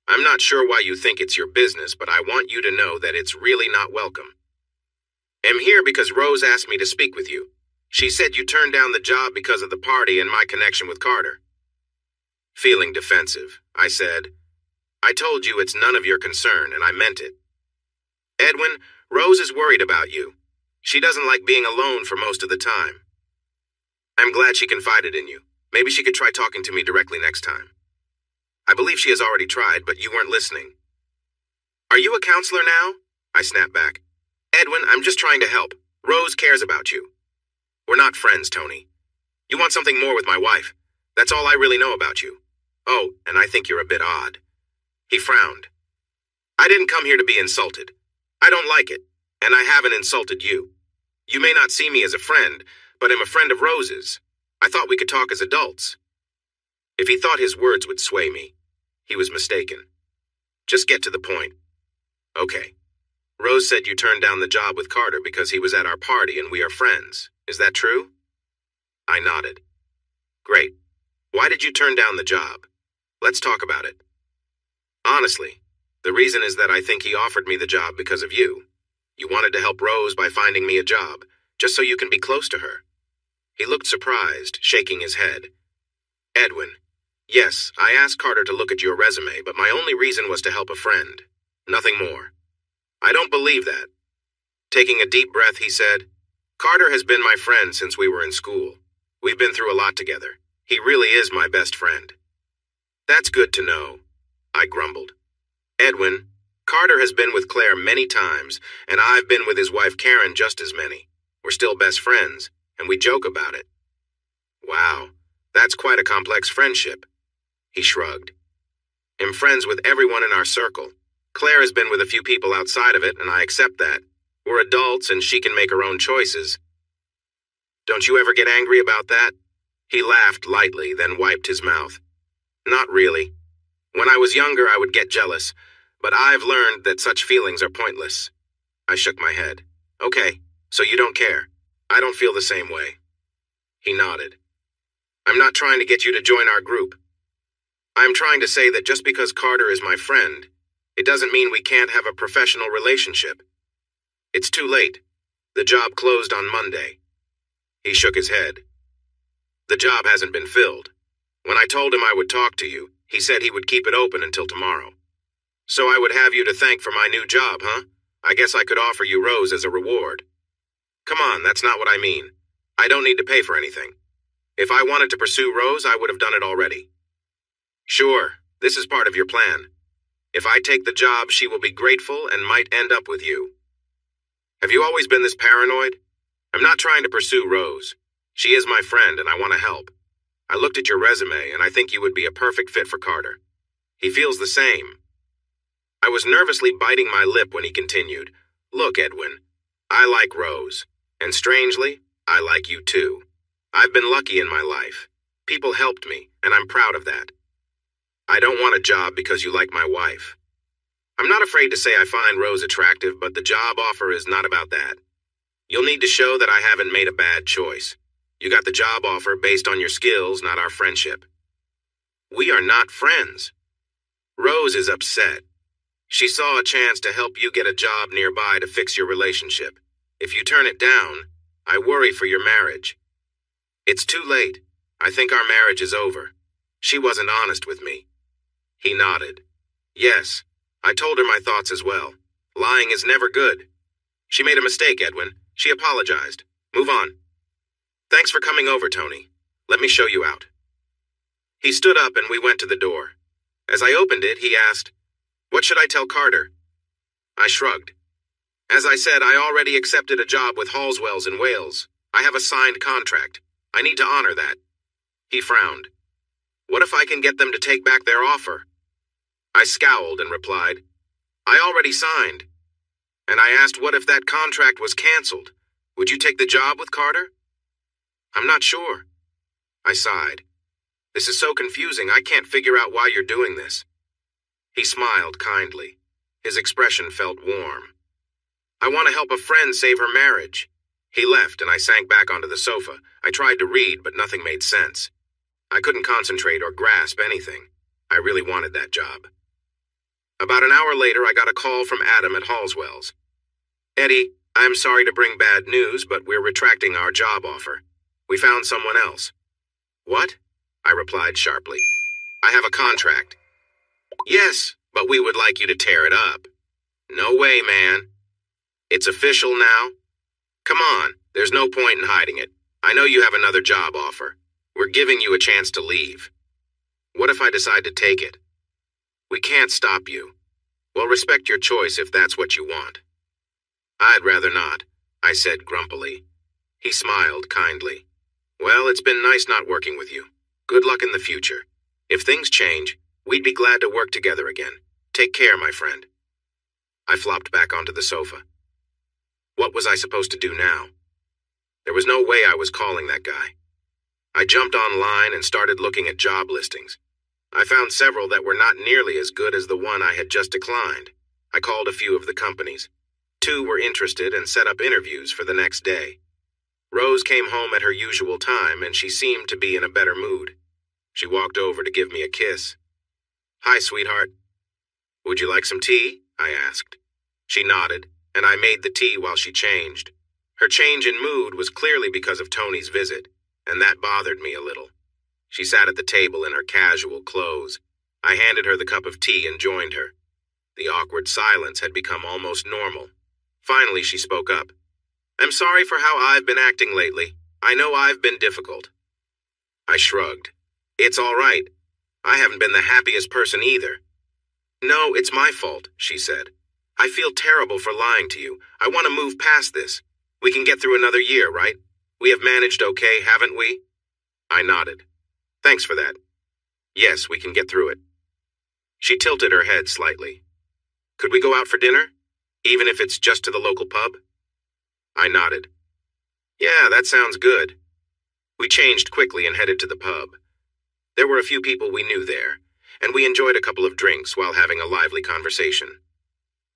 I'm not sure why you think it's your business, but I want you to know that it's really not welcome. I'm here because Rose asked me to speak with you. She said you turned down the job because of the party and my connection with Carter. Feeling defensive, I said, I told you it's none of your concern, and I meant it. Edwin, Rose is worried about you. She doesn't like being alone for most of the time. I'm glad she confided in you. Maybe she could try talking to me directly next time. I believe she has already tried, but you weren't listening. Are you a counselor now? I snapped back. Edwin, I'm just trying to help. Rose cares about you. We're not friends, Tony. You want something more with my wife. That's all I really know about you. Oh, and I think you're a bit odd. He frowned. I didn't come here to be insulted. I don't like it, and I haven't insulted you. You may not see me as a friend, but I'm a friend of Rose's. I thought we could talk as adults. If he thought his words would sway me, he was mistaken. Just get to the point. Okay. Rose said you turned down the job with Carter because he was at our party and we are friends. Is that true? I nodded. Great. Why did you turn down the job? Let's talk about it. Honestly, the reason is that I think he offered me the job because of you. You wanted to help Rose by finding me a job, just so you can be close to her. He looked surprised, shaking his head. Edwin, yes, I asked Carter to look at your resume, but my only reason was to help a friend. Nothing more. I don't believe that. Taking a deep breath, he said, Carter has been my friend since we were in school. We've been through a lot together. He really is my best friend. That's good to know, I grumbled. Edwin, Carter has been with Claire many times, and I've been with his wife Karen just as many. We're still best friends, and we joke about it. Wow, that's quite a complex friendship. He shrugged. I'm friends with everyone in our circle. Claire has been with a few people outside of it, and I accept that. We're adults, and she can make her own choices. Don't you ever get angry about that? He laughed lightly, then wiped his mouth. Not really. When I was younger, I would get jealous, but I've learned that such feelings are pointless. I shook my head. Okay, so you don't care. I don't feel the same way. He nodded. I'm not trying to get you to join our group. I'm trying to say that just because Carter is my friend, it doesn't mean we can't have a professional relationship. It's too late. The job closed on Monday. He shook his head. The job hasn't been filled. When I told him I would talk to you, he said he would keep it open until tomorrow. So I would have you to thank for my new job, huh? I guess I could offer you Rose as a reward. Come on, that's not what I mean. I don't need to pay for anything. If I wanted to pursue Rose, I would have done it already. Sure, this is part of your plan. If I take the job, she will be grateful and might end up with you. Have you always been this paranoid? I'm not trying to pursue Rose. She is my friend and I want to help. I looked at your resume and I think you would be a perfect fit for Carter. He feels the same. I was nervously biting my lip when he continued, Look, Edwin, I like Rose, and strangely, I like you too. I've been lucky in my life. People helped me, and I'm proud of that. I don't want a job because you like my wife. I'm not afraid to say I find Rose attractive, but the job offer is not about that. You'll need to show that I haven't made a bad choice. You got the job offer based on your skills, not our friendship. We are not friends. Rose is upset. She saw a chance to help you get a job nearby to fix your relationship. If you turn it down, I worry for your marriage. It's too late. I think our marriage is over. She wasn't honest with me. He nodded. Yes, I told her my thoughts as well. Lying is never good. She made a mistake, Edwin. She apologized. Move on. Thanks for coming over, Tony. Let me show you out. He stood up and we went to the door. As I opened it, he asked, What should I tell Carter? I shrugged. As I said, I already accepted a job with Halswells in Wales. I have a signed contract. I need to honor that. He frowned. What if I can get them to take back their offer? I scowled and replied, I already signed. And I asked what if that contract was canceled? Would you take the job with Carter? I'm not sure. I sighed. This is so confusing, I can't figure out why you're doing this. He smiled kindly. His expression felt warm. I want to help a friend save her marriage. He left and I sank back onto the sofa. I tried to read, but nothing made sense. I couldn't concentrate or grasp anything. I really wanted that job. About an hour later, I got a call from Adam at Halswells. Eddie, I'm sorry to bring bad news, but we're retracting our job offer. We found someone else. What? I replied sharply. I have a contract. Yes, but we would like you to tear it up. No way, man. It's official now. Come on, there's no point in hiding it. I know you have another job offer. We're giving you a chance to leave. What if I decide to take it? We can't stop you. We'll respect your choice if that's what you want. I'd rather not, I said grumpily. He smiled kindly. Well, it's been nice not working with you. Good luck in the future. If things change, we'd be glad to work together again. Take care, my friend. I flopped back onto the sofa. What was I supposed to do now? There was no way I was calling that guy. I jumped online and started looking at job listings. I found several that were not nearly as good as the one I had just declined. I called a few of the companies. 2 were interested and set up interviews for the next day. Rose came home at her usual time, and she seemed to be in a better mood. She walked over to give me a kiss. Hi, sweetheart. Would you like some tea? I asked. She nodded, and I made the tea while she changed. Her change in mood was clearly because of Tony's visit, and that bothered me a little. She sat at the table in her casual clothes. I handed her the cup of tea and joined her. The awkward silence had become almost normal. Finally, she spoke up. I'm sorry for how I've been acting lately. I know I've been difficult. I shrugged. It's all right. I haven't been the happiest person either. No, it's my fault, she said. I feel terrible for lying to you. I want to move past this. We can get through another year, right? We have managed okay, haven't we? I nodded. Thanks for that. Yes, we can get through it. She tilted her head slightly. Could we go out for dinner? Even if it's just to the local pub? I nodded. Yeah, that sounds good. We changed quickly and headed to the pub. There were a few people we knew there, and we enjoyed a couple of drinks while having a lively conversation.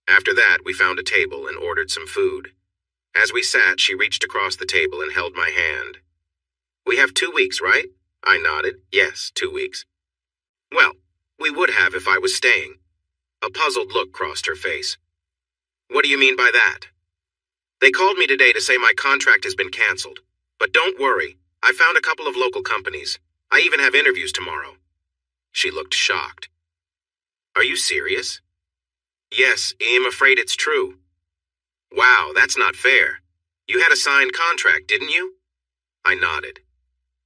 After that, we found a table and ordered some food. As we sat, she reached across the table and held my hand. We have 2 weeks, right? I nodded. Yes, 2 weeks. Well, we would have if I was staying. A puzzled look crossed her face. What do you mean by that? They called me today to say my contract has been canceled. But don't worry, I found a couple of local companies. I even have interviews tomorrow. She looked shocked. Are you serious? Yes, I'm afraid it's true. Wow, that's not fair. You had a signed contract, didn't you? I nodded.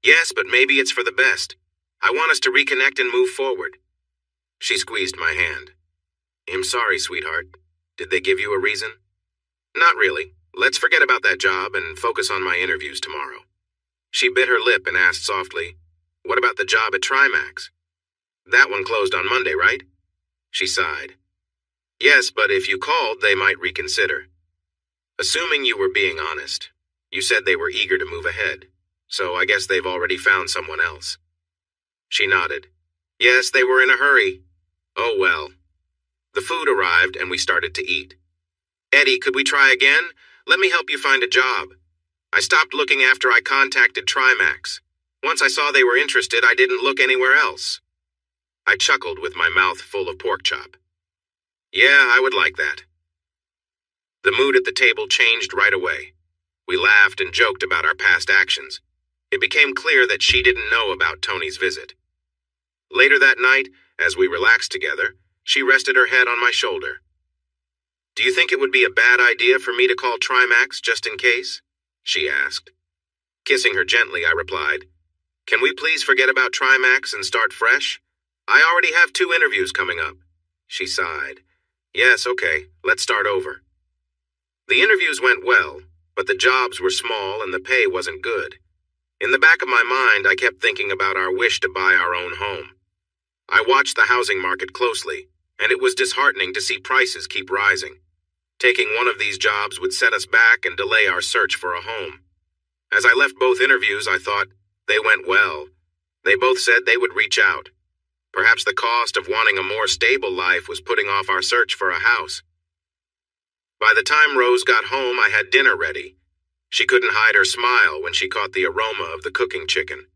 Yes, but maybe it's for the best. I want us to reconnect and move forward. She squeezed my hand. I'm sorry, sweetheart. Did they give you a reason? Not really. Let's forget about that job and focus on my interviews tomorrow. She bit her lip and asked softly, What about the job at Trimax? That one closed on Monday, right? She sighed. Yes, but if you called, they might reconsider. Assuming you were being honest, you said they were eager to move ahead, so I guess they've already found someone else. She nodded. Yes, they were in a hurry. Oh well. The food arrived and we started to eat. Eddie, could we try again? Let me help you find a job. I stopped looking after I contacted Trimax. Once I saw they were interested, I didn't look anywhere else. I chuckled with my mouth full of pork chop. Yeah, I would like that. The mood at the table changed right away. We laughed and joked about our past actions. It became clear that she didn't know about Tony's visit. Later that night, as we relaxed together, she rested her head on my shoulder. Do you think it would be a bad idea for me to call Trimax just in case? She asked. Kissing her gently, I replied, Can we please forget about Trimax and start fresh? I already have 2 interviews coming up. She sighed. Yes, okay, let's start over. The interviews went well, but the jobs were small and the pay wasn't good. In the back of my mind, I kept thinking about our wish to buy our own home. I watched the housing market closely, and it was disheartening to see prices keep rising. Taking one of these jobs would set us back and delay our search for a home. As I left both interviews, I thought, they went well. They both said they would reach out. Perhaps the cost of wanting a more stable life was putting off our search for a house. By the time Rose got home, I had dinner ready. She couldn't hide her smile when she caught the aroma of the cooking chicken.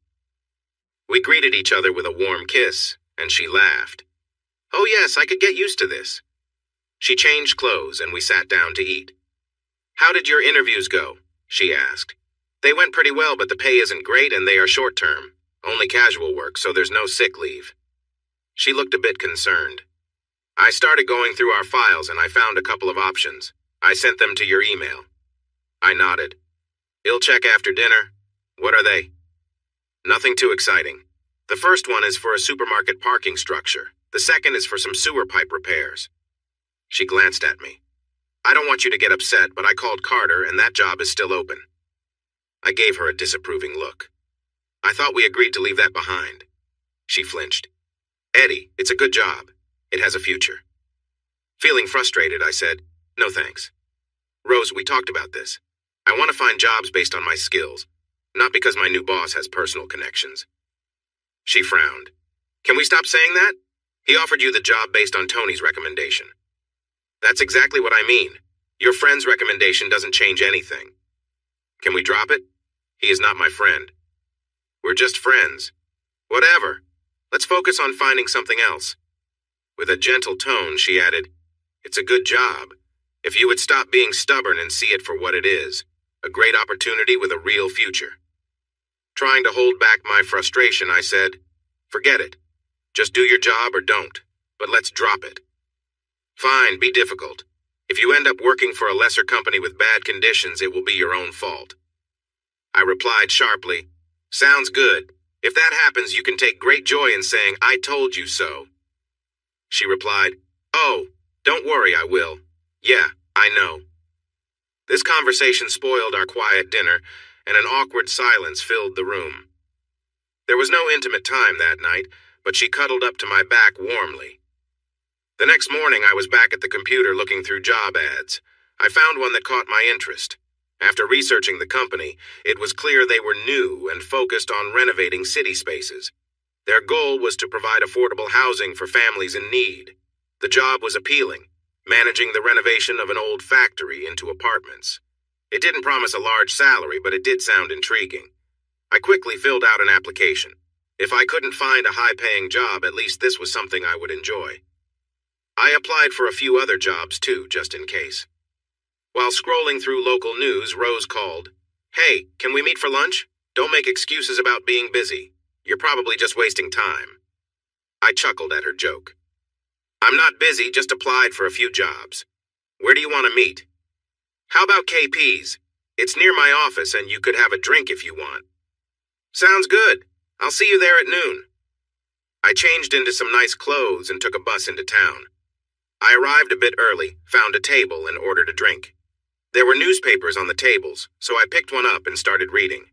We greeted each other with a warm kiss, and she laughed. Oh yes, I could get used to this. She changed clothes and we sat down to eat. How did your interviews go? She asked. They went pretty well, but the pay isn't great and they are short-term. Only casual work, so there's no sick leave. She looked a bit concerned. I started going through our files and I found a couple of options. I sent them to your email. I nodded. You'll check after dinner? What are they? Nothing too exciting. The first one is for a supermarket parking structure. The second is for some sewer pipe repairs. She glanced at me. I don't want you to get upset, but I called Carter and that job is still open. I gave her a disapproving look. I thought we agreed to leave that behind. She flinched. Eddie, it's a good job. It has a future. Feeling frustrated, I said, no thanks. Rose, we talked about this. I want to find jobs based on my skills, not because my new boss has personal connections. She frowned. Can we stop saying that? He offered you the job based on Tony's recommendation. That's exactly what I mean. Your friend's recommendation doesn't change anything. Can we drop it? He is not my friend. We're just friends. Whatever. Let's focus on finding something else. With a gentle tone, she added, it's a good job. If you would stop being stubborn and see it for what it is, a great opportunity with a real future. Trying to hold back my frustration, I said, forget it. Just do your job or don't, but let's drop it. Fine, be difficult. If you end up working for a lesser company with bad conditions, it will be your own fault. I replied sharply, sounds good. If that happens, you can take great joy in saying, I told you so. She replied, oh, don't worry, I will. Yeah, I know. This conversation spoiled our quiet dinner, and an awkward silence filled the room. There was no intimate time that night, but she cuddled up to my back warmly. The next morning, I was back at the computer looking through job ads. I found one that caught my interest. After researching the company, it was clear they were new and focused on renovating city spaces. Their goal was to provide affordable housing for families in need. The job was appealing, managing the renovation of an old factory into apartments. It didn't promise a large salary, but it did sound intriguing. I quickly filled out an application. If I couldn't find a high-paying job, at least this was something I would enjoy. I applied for a few other jobs too, just in case. While scrolling through local news, Rose called. Hey, can we meet for lunch? Don't make excuses about being busy. You're probably just wasting time. I chuckled at her joke. I'm not busy, just applied for a few jobs. Where do you want to meet? How about KP's? It's near my office and you could have a drink if you want. Sounds good. I'll see you there at noon. I changed into some nice clothes and took a bus into town. I arrived a bit early, found a table, and ordered a drink. There were newspapers on the tables, so I picked one up and started reading.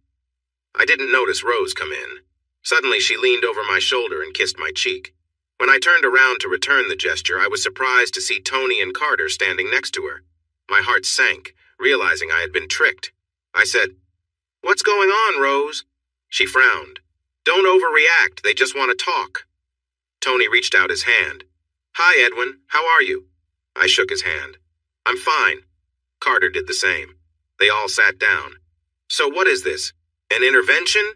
I didn't notice Rose come in. Suddenly, she leaned over my shoulder and kissed my cheek. When I turned around to return the gesture, I was surprised to see Tony and Carter standing next to her. My heart sank, realizing I had been tricked. I said, What's going on, Rose? She frowned. Don't overreact, they just want to talk. Tony reached out his hand. Hi, Edwin, how are you? I shook his hand. I'm fine. Carter did the same. They all sat down. So what is this? An intervention?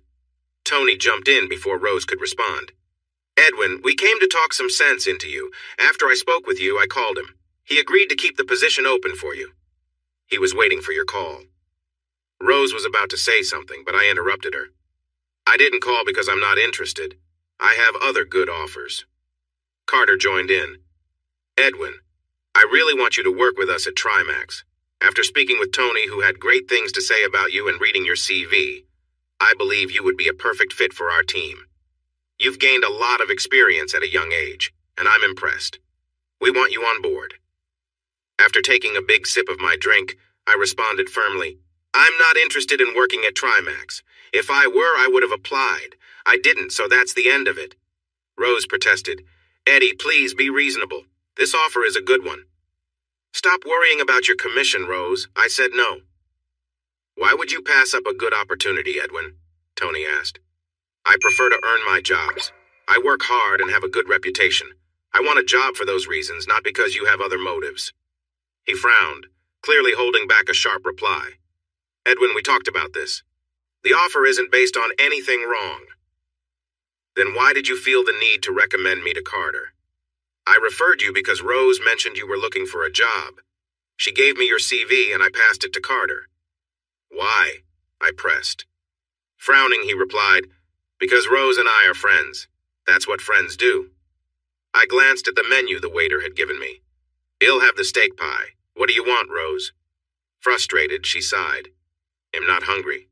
Tony jumped in before Rose could respond. Edwin, we came to talk some sense into you. After I spoke with you, I called him. He agreed to keep the position open for you. He was waiting for your call. Rose was about to say something, but I interrupted her. I didn't call because I'm not interested. I have other good offers. Carter joined in. Edwin, I really want you to work with us at Trimax. After speaking with Tony, who had great things to say about you and reading your CV, I believe you would be a perfect fit for our team. You've gained a lot of experience at a young age, and I'm impressed. We want you on board. After taking a big sip of my drink, I responded firmly, I'm not interested in working at Trimax. If I were, I would have applied. I didn't, so that's the end of it. Rose protested, Eddie, please be reasonable. This offer is a good one. Stop worrying about your commission, Rose. I said no. Why would you pass up a good opportunity, Edwin? Tony asked. I prefer to earn my jobs. I work hard and have a good reputation. I want a job for those reasons, not because you have other motives. He frowned, clearly holding back a sharp reply. Edwin, we talked about this. The offer isn't based on anything wrong. Then why did you feel the need to recommend me to Carter? I referred you because Rose mentioned you were looking for a job. She gave me your CV and I passed it to Carter. Why? I pressed. Frowning, he replied, because Rose and I are friends. That's what friends do. I glanced at the menu the waiter had given me. He'll have the steak pie. What do you want, Rose? Frustrated, she sighed. I'm not hungry.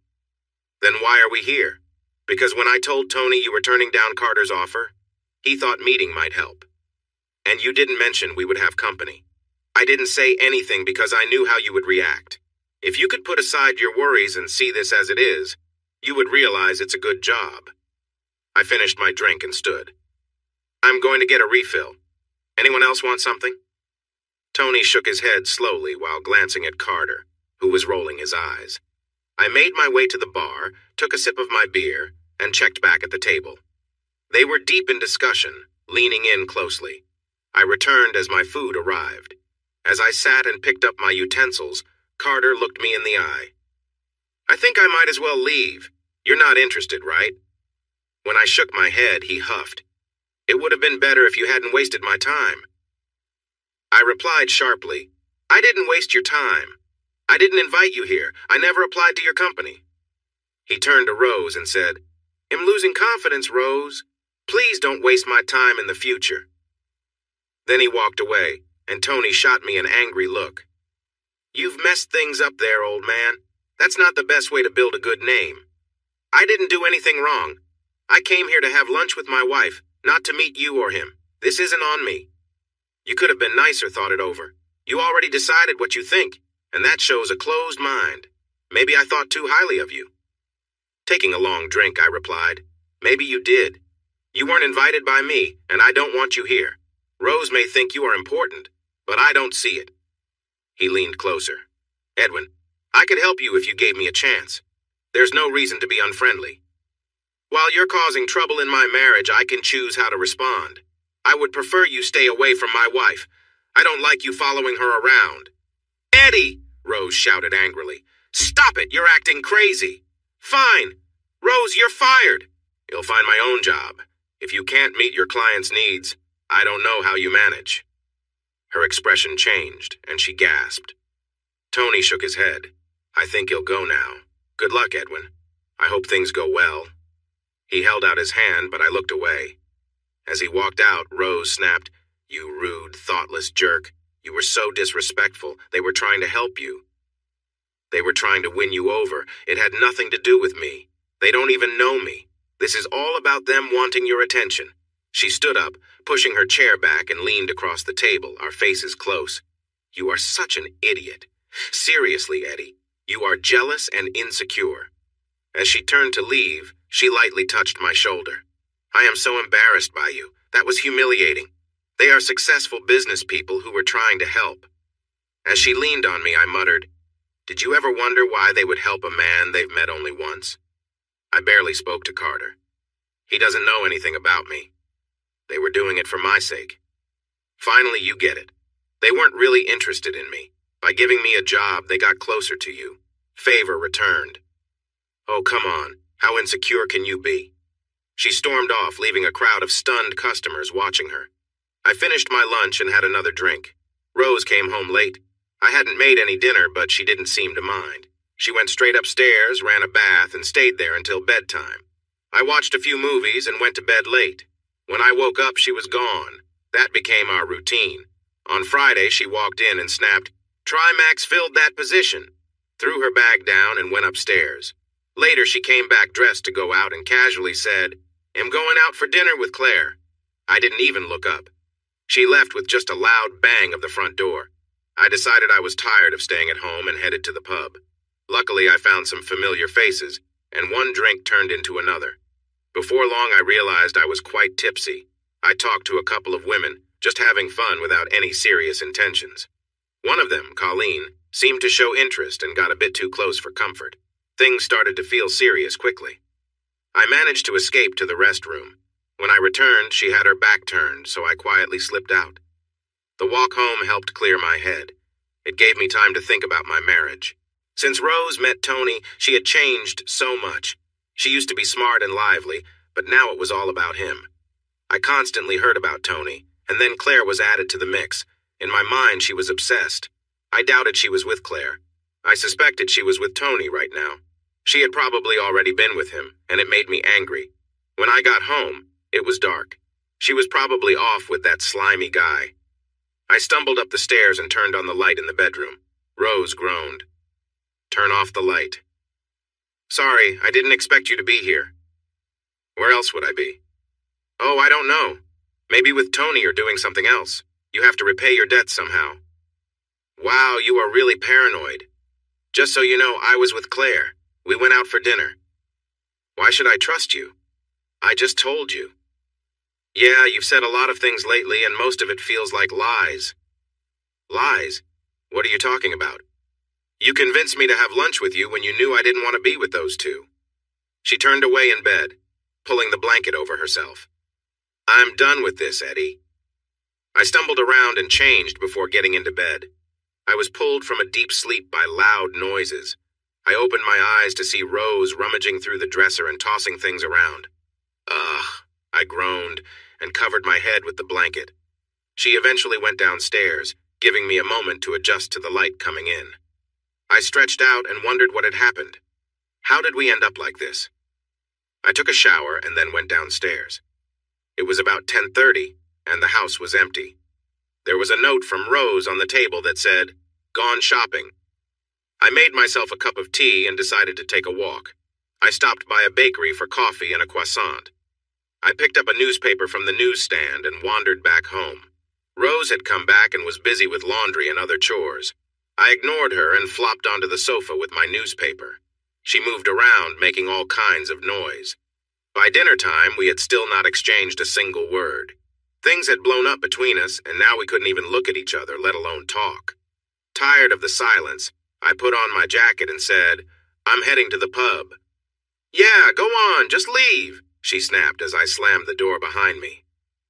Then why are we here? Because when I told Tony you were turning down Carter's offer, he thought meeting might help. And you didn't mention we would have company. I didn't say anything because I knew how you would react. If you could put aside your worries and see this as it is, you would realize it's a good job. I finished my drink and stood. I'm going to get a refill. Anyone else want something? Tony shook his head slowly while glancing at Carter, who was rolling his eyes. I made my way to the bar, took a sip of my beer, and checked back at the table. They were deep in discussion, leaning in closely. I returned as my food arrived. As I sat and picked up my utensils, Carter looked me in the eye. I think I might as well leave. You're not interested, right? When I shook my head, he huffed. It would have been better if you hadn't wasted my time. I replied sharply, I didn't waste your time. I didn't invite you here. I never applied to your company. He turned to Rose and said, I'm losing confidence, Rose. Please don't waste my time in the future. Then he walked away, and Tony shot me an angry look. You've messed things up there, old man. That's not the best way to build a good name. I didn't do anything wrong. I came here to have lunch with my wife, not to meet you or him. This isn't on me. You could have been nicer, thought it over. You already decided what you think, and that shows a closed mind. Maybe I thought too highly of you. Taking a long drink, I replied, Maybe you did. You weren't invited by me, and I don't want you here. Rose may think you are important, but I don't see it. He leaned closer. Edwin, I could help you if you gave me a chance. There's no reason to be unfriendly. While you're causing trouble in my marriage, I can choose how to respond. I would prefer you stay away from my wife. I don't like you following her around. Eddie, Rose shouted angrily. Stop it, you're acting crazy. Fine. Rose, you're fired. You'll find my own job. If you can't meet your client's needs, I don't know how you manage. Her expression changed, and she gasped. Tony shook his head. I think you'll go now. Good luck, Edwin. I hope things go well. He held out his hand, but I looked away. As he walked out, Rose snapped, You rude, thoughtless jerk. You were so disrespectful. They were trying to help you. They were trying to win you over. It had nothing to do with me. They don't even know me. This is all about them wanting your attention. She stood up, pushing her chair back, and leaned across the table, our faces close. You are such an idiot. Seriously, Eddie, you are jealous and insecure. As she turned to leave, she lightly touched my shoulder. I am so embarrassed by you. That was humiliating. They are successful business people who were trying to help. As she leaned on me, I muttered, Did you ever wonder why they would help a man they've met only once? I barely spoke to Carter. He doesn't know anything about me. They were doing it for my sake. Finally, you get it. They weren't really interested in me. By giving me a job, they got closer to you. Favor returned. Oh, come on. How insecure can you be? She stormed off, leaving a crowd of stunned customers watching her. I finished my lunch and had another drink. Rose came home late. I hadn't made any dinner, but she didn't seem to mind. She went straight upstairs, ran a bath, and stayed there until bedtime. I watched a few movies and went to bed late. When I woke up, she was gone. That became our routine. On Friday, she walked in and snapped, Trimax filled that position, threw her bag down and went upstairs. Later, she came back dressed to go out and casually said, I'm going out for dinner with Claire. I didn't even look up. She left with just a loud bang of the front door. I decided I was tired of staying at home and headed to the pub. Luckily, I found some familiar faces, and one drink turned into another. Before long, I realized I was quite tipsy. I talked to a couple of women, just having fun without any serious intentions. One of them, Colleen, seemed to show interest and got a bit too close for comfort. Things started to feel serious quickly. I managed to escape to the restroom. When I returned, she had her back turned, so I quietly slipped out. The walk home helped clear my head. It gave me time to think about my marriage. Since Rose met Tony, she had changed so much. She used to be smart and lively, but now it was all about him. I constantly heard about Tony, and then Claire was added to the mix. In my mind, she was obsessed. I doubted she was with Claire. I suspected she was with Tony right now. She had probably already been with him, and it made me angry. When I got home, it was dark. She was probably off with that slimy guy. I stumbled up the stairs and turned on the light in the bedroom. Rose groaned. Turn off the light. Sorry, I didn't expect you to be here. Where else would I be? Oh, I don't know. Maybe with Tony or doing something else. You have to repay your debts somehow. Wow, you are really paranoid. Just so you know, I was with Claire. We went out for dinner. Why should I trust you? I just told you. Yeah, you've said a lot of things lately, and most of it feels like lies. Lies? What are you talking about? You convinced me to have lunch with you when you knew I didn't want to be with those two. She turned away in bed, pulling the blanket over herself. I'm done with this, Eddie. I stumbled around and changed before getting into bed. I was pulled from a deep sleep by loud noises. I opened my eyes to see Rose rummaging through the dresser and tossing things around. Ugh, I groaned and covered my head with the blanket. She eventually went downstairs, giving me a moment to adjust to the light coming in. I stretched out and wondered what had happened. How did we end up like this? I took a shower and then went downstairs. It was about 10:30, and the house was empty. There was a note from Rose on the table that said, "Gone shopping." I made myself a cup of tea and decided to take a walk. I stopped by a bakery for coffee and a croissant. I picked up a newspaper from the newsstand and wandered back home. Rose had come back and was busy with laundry and other chores. I ignored her and flopped onto the sofa with my newspaper. She moved around, making all kinds of noise. By dinner time, we had still not exchanged a single word. Things had blown up between us, and now we couldn't even look at each other, let alone talk. Tired of the silence, I put on my jacket and said, "I'm heading to the pub." "Yeah, go on, just leave," she snapped as I slammed the door behind me.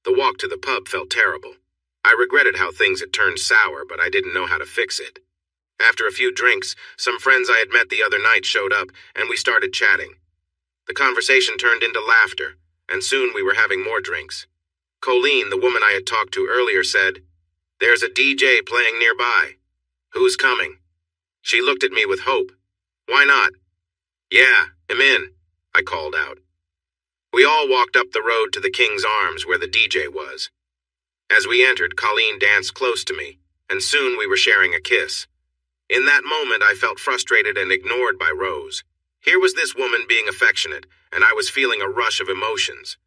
The walk to the pub felt terrible. I regretted how things had turned sour, but I didn't know how to fix it. After a few drinks, some friends I had met the other night showed up, and we started chatting. The conversation turned into laughter, and soon we were having more drinks. Colleen, the woman I had talked to earlier, said, "There's a DJ playing nearby. Who's coming?" She looked at me with hope. "Why not?" "Yeah, I'm in," I called out. We all walked up the road to the King's Arms where the DJ was. As we entered, Colleen danced close to me, and soon we were sharing a kiss. In that moment, I felt frustrated and ignored by Rose. Here was this woman being affectionate, and I was feeling a rush of emotions.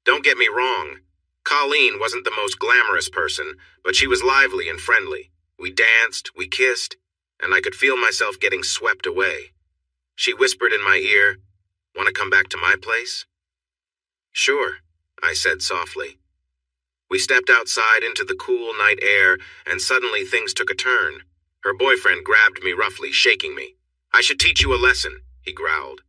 Don't get me wrong. Colleen wasn't the most glamorous person, but she was lively and friendly. We danced, we kissed, and I could feel myself getting swept away. She whispered in my ear, "Want to come back to my place?" "Sure," I said softly. We stepped outside into the cool night air, and suddenly things took a turn. Her boyfriend grabbed me roughly, shaking me. "I should teach you a lesson," he growled.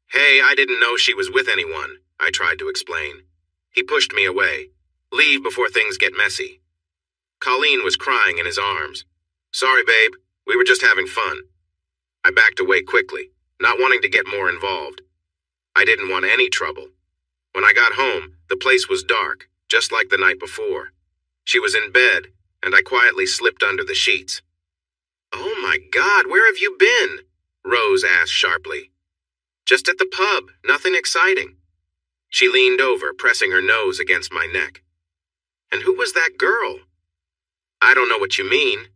"Hey, I didn't know she was with anyone," I tried to explain. He pushed me away. "Leave before things get messy." Colleen was crying in his arms. "Sorry, babe. We were just having fun." I backed away quickly, not wanting to get more involved. I didn't want any trouble. When I got home, the place was dark, just like the night before. She was in bed, and I quietly slipped under the sheets. "Oh my God, where have you been?" Rose asked sharply. "Just at the pub, nothing exciting." She leaned over, pressing her nose against my neck. "And who was that girl?" "I don't know what you mean."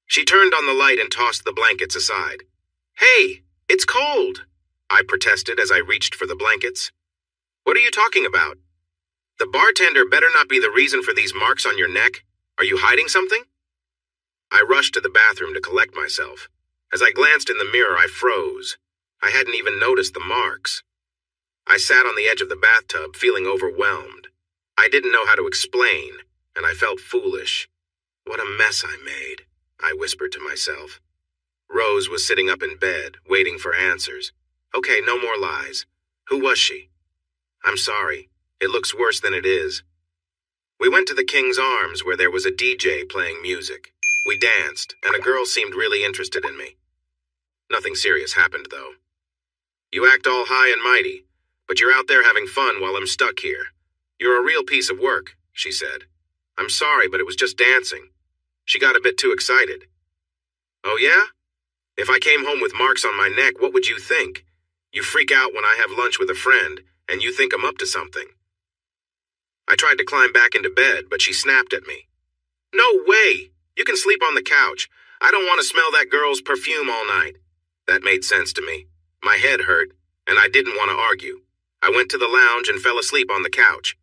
She turned on the light and tossed the blankets aside. "Hey, it's cold," I protested as I reached for the blankets. "What are you talking about? The bartender better not be the reason for these marks on your neck. Are you hiding something?" I rushed to the bathroom to collect myself. As I glanced in the mirror, I froze. I hadn't even noticed the marks. I sat on the edge of the bathtub, feeling overwhelmed. I didn't know how to explain, and I felt foolish. "What a mess I made," I whispered to myself. Rose was sitting up in bed, waiting for answers. "Okay, no more lies. Who was she?" "I'm sorry. It looks worse than it is." We went to the King's Arms where there was a DJ playing music. We danced, and a girl seemed really interested in me. Nothing serious happened, though. "You act all high and mighty, but you're out there having fun while I'm stuck here. You're a real piece of work," she said. "I'm sorry, but it was just dancing." She got a bit too excited. "Oh yeah? If I came home with marks on my neck, what would you think? You freak out when I have lunch with a friend, and you think I'm up to something." I tried to climb back into bed, but she snapped at me. "No way! You can sleep on the couch. I don't want to smell that girl's perfume all night." That made sense to me. My head hurt, and I didn't want to argue. I went to the lounge and fell asleep on the couch.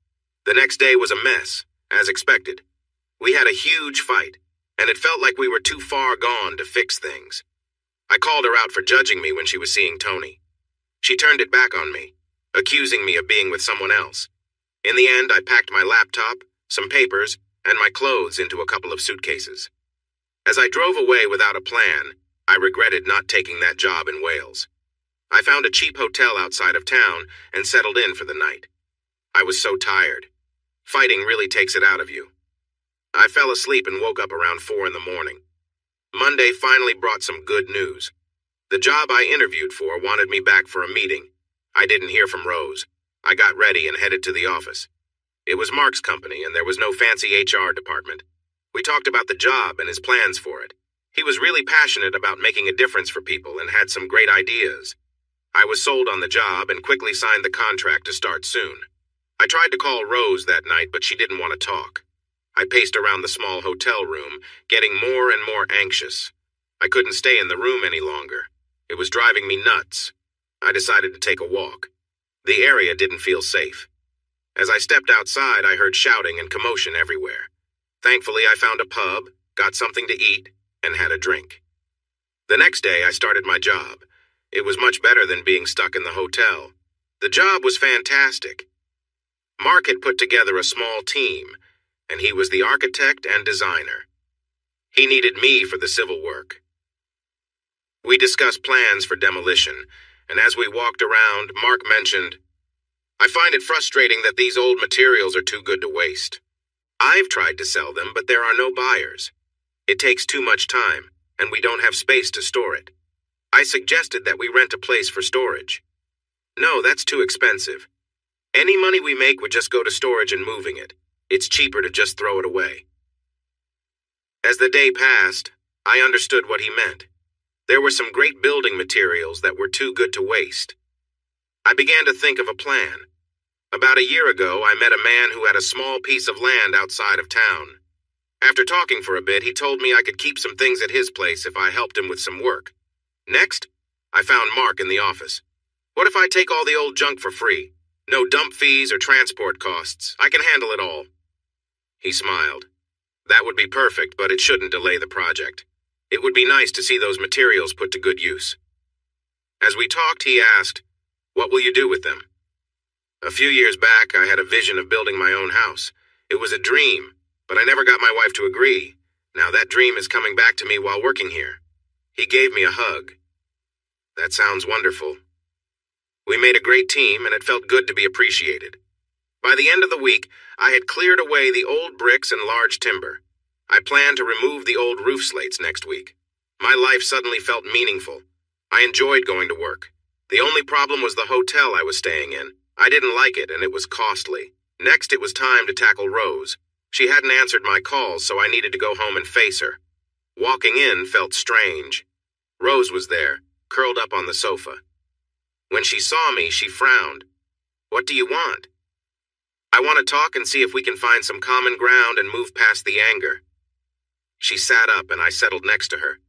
The next day was a mess, as expected. We had a huge fight, and it felt like we were too far gone to fix things. I called her out for judging me when she was seeing Tony. She turned it back on me, accusing me of being with someone else. In the end, I packed my laptop, some papers, and my clothes into a couple of suitcases. As I drove away without a plan, I regretted not taking that job in Wales. I found a cheap hotel outside of town and settled in for the night. I was so tired. Fighting really takes it out of you. I fell asleep and woke up around 4 in the morning. Monday finally brought some good news. The job I interviewed for wanted me back for a meeting. I didn't hear from Rose. I got ready and headed to the office. It was Mark's company, and there was no fancy HR department. We talked about the job and his plans for it. He was really passionate about making a difference for people and had some great ideas. I was sold on the job and quickly signed the contract to start soon. I tried to call Rose that night, but she didn't want to talk. I paced around the small hotel room, getting more and more anxious. I couldn't stay in the room any longer. It was driving me nuts. I decided to take a walk. The area didn't feel safe. As I stepped outside, I heard shouting and commotion everywhere. Thankfully, I found a pub, got something to eat, and had a drink. The next day, I started my job. It was much better than being stuck in the hotel. The job was fantastic. Mark had put together a small team, and he was the architect and designer. He needed me for the civil work. We discussed plans for demolition, and as we walked around, Mark mentioned, "I find it frustrating that these old materials are too good to waste. I've tried to sell them, but there are no buyers. It takes too much time, and we don't have space to store it. I suggested that we rent a place for storage. No, that's too expensive. Any money we make would just go to storage and moving it. It's cheaper to just throw it away." As the day passed, I understood what he meant. There were some great building materials that were too good to waste. I began to think of a plan. About a year ago, I met a man who had a small piece of land outside of town. After talking for a bit, he told me I could keep some things at his place if I helped him with some work. Next, I found Mark in the office. "What if I take all the old junk for free? No dump fees or transport costs. I can handle it all." He smiled. "That would be perfect, but it shouldn't delay the project. It would be nice to see those materials put to good use." As we talked, he asked, "What will you do with them?" A few years back, I had a vision of building my own house. It was a dream, but I never got my wife to agree. Now that dream is coming back to me while working here. He gave me a hug. "That sounds wonderful." We made a great team, and it felt good to be appreciated. By the end of the week, I had cleared away the old bricks and large timber. I planned to remove the old roof slates next week. My life suddenly felt meaningful. I enjoyed going to work. The only problem was the hotel I was staying in. I didn't like it, and it was costly. Next, it was time to tackle Rose. She hadn't answered my calls, so I needed to go home and face her. Walking in felt strange. Rose was there, curled up on the sofa. When she saw me, she frowned. "What do you want?" "I want to talk and see if we can find some common ground and move past the anger." She sat up, and I settled next to her.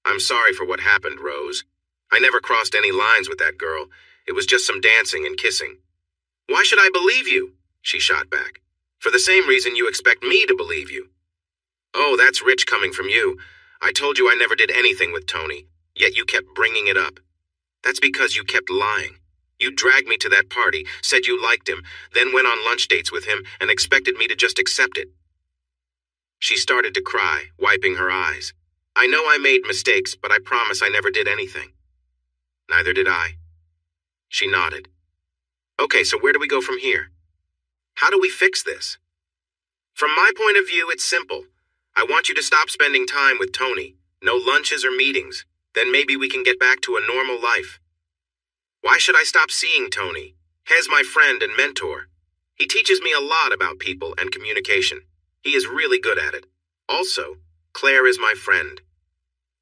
"I'm sorry for what happened, Rose. I never crossed any lines with that girl. It was just some dancing and kissing." "Why should I believe you?" she shot back. "For the same reason you expect me to believe you." "Oh, that's rich coming from you. I told you I never did anything with Tony, yet you kept bringing it up. That's because you kept lying. You dragged me to that party, said you liked him, then went on lunch dates with him and expected me to just accept it." She started to cry, wiping her eyes. "I know I made mistakes, but I promise I never did anything." "Neither did I." She nodded. "Okay, so where do we go from here? How do we fix this?" "From my point of view, it's simple. I want you to stop spending time with Tony. No lunches or meetings. Then maybe we can get back to a normal life." "Why should I stop seeing Tony? He's my friend and mentor. He teaches me a lot about people and communication. He is really good at it. Also, Claire is my friend."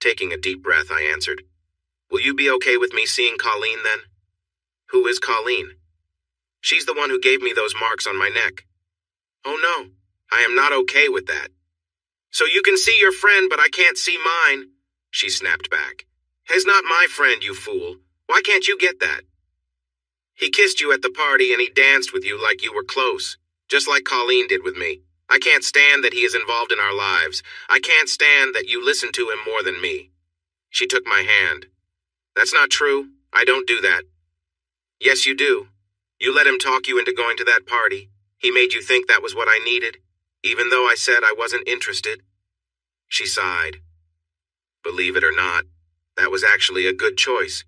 Taking a deep breath, I answered, "Will you be okay with me seeing Colleen then?" "Who is Colleen?" "She's the one who gave me those marks on my neck." "Oh no, I am not okay with that." "So you can see your friend, but I can't see mine," she snapped back. "He's not my friend, you fool. Why can't you get that? He kissed you at the party and he danced with you like you were close, just like Colleen did with me. I can't stand that he is involved in our lives. I can't stand that you listen to him more than me. She took my hand. That's not true. I don't do that. Yes, you do. You let him talk you into going to that party. He made you think that was what I needed, even though I said I wasn't interested. She sighed. Believe it or not, that was actually a good choice.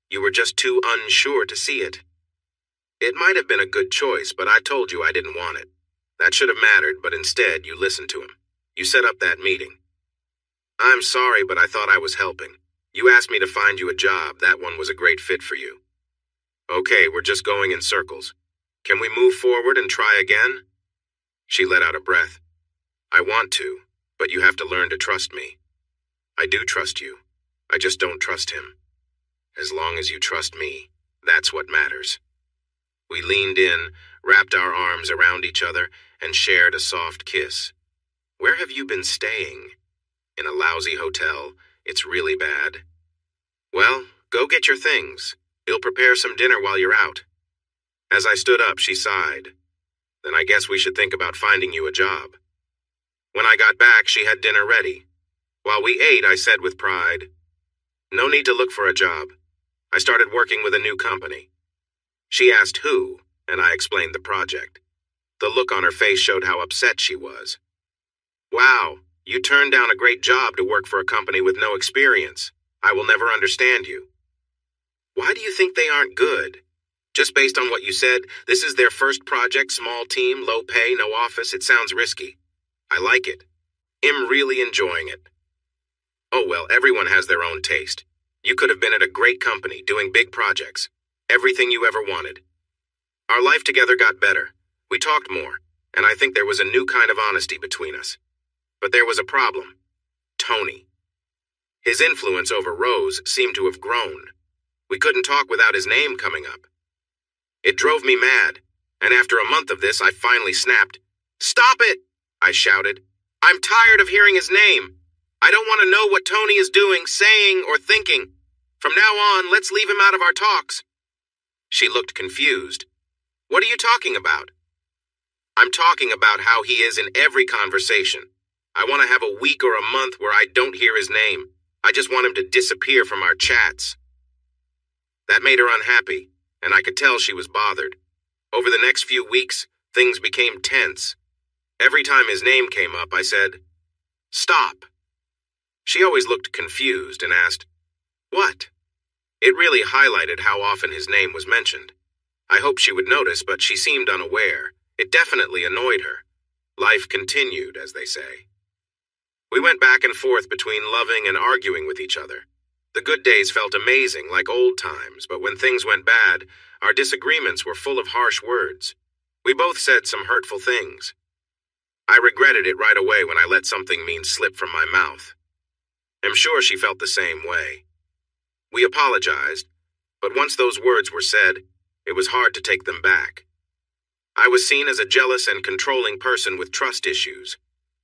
You were just too unsure to see it. It might have been a good choice, but I told you I didn't want it. That should have mattered, but instead you listened to him. You set up that meeting. I'm sorry, but I thought I was helping. You asked me to find you a job. That one was a great fit for you. Okay, we're just going in circles. Can we move forward and try again? She let out a breath. I want to, but you have to learn to trust me. I do trust you. I just don't trust him. As long as you trust me, that's what matters. We leaned in, wrapped our arms around each other, and shared a soft kiss. Where have you been staying? In a lousy hotel. It's really bad. Well, go get your things. He'll prepare some dinner while you're out. As I stood up, she sighed. Then I guess we should think about finding you a job. When I got back, she had dinner ready. While we ate, I said with pride, No need to look for a job. I started working with a new company. She asked who, and I explained the project. The look on her face showed how upset she was. Wow, you turned down a great job to work for a company with no experience. I will never understand you. Why do you think they aren't good? Just based on what you said, this is their first project, small team, low pay, no office. It sounds risky. I like it. I'm really enjoying it. Oh well, everyone has their own taste. You could have been at a great company, doing big projects. Everything you ever wanted. Our life together got better. We talked more, and I think there was a new kind of honesty between us. But there was a problem. Tony. His influence over Rose seemed to have grown. We couldn't talk without his name coming up. It drove me mad, and after a month of this, I finally snapped. Stop it! I shouted. I'm tired of hearing his name. I don't want to know what Tony is doing, saying, or thinking. From now on, let's leave him out of our talks. She looked confused. What are you talking about? I'm talking about how he is in every conversation. I want to have a week or a month where I don't hear his name. I just want him to disappear from our chats. That made her unhappy, and I could tell she was bothered. Over the next few weeks, things became tense. Every time his name came up, I said, Stop. She always looked confused and asked, What? It really highlighted how often his name was mentioned. I hoped she would notice, but she seemed unaware. It definitely annoyed her. Life continued, as they say. We went back and forth between loving and arguing with each other. The good days felt amazing, like old times, but when things went bad, our disagreements were full of harsh words. We both said some hurtful things. I regretted it right away when I let something mean slip from my mouth. I'm sure she felt the same way. We apologized, but once those words were said, it was hard to take them back. I was seen as a jealous and controlling person with trust issues.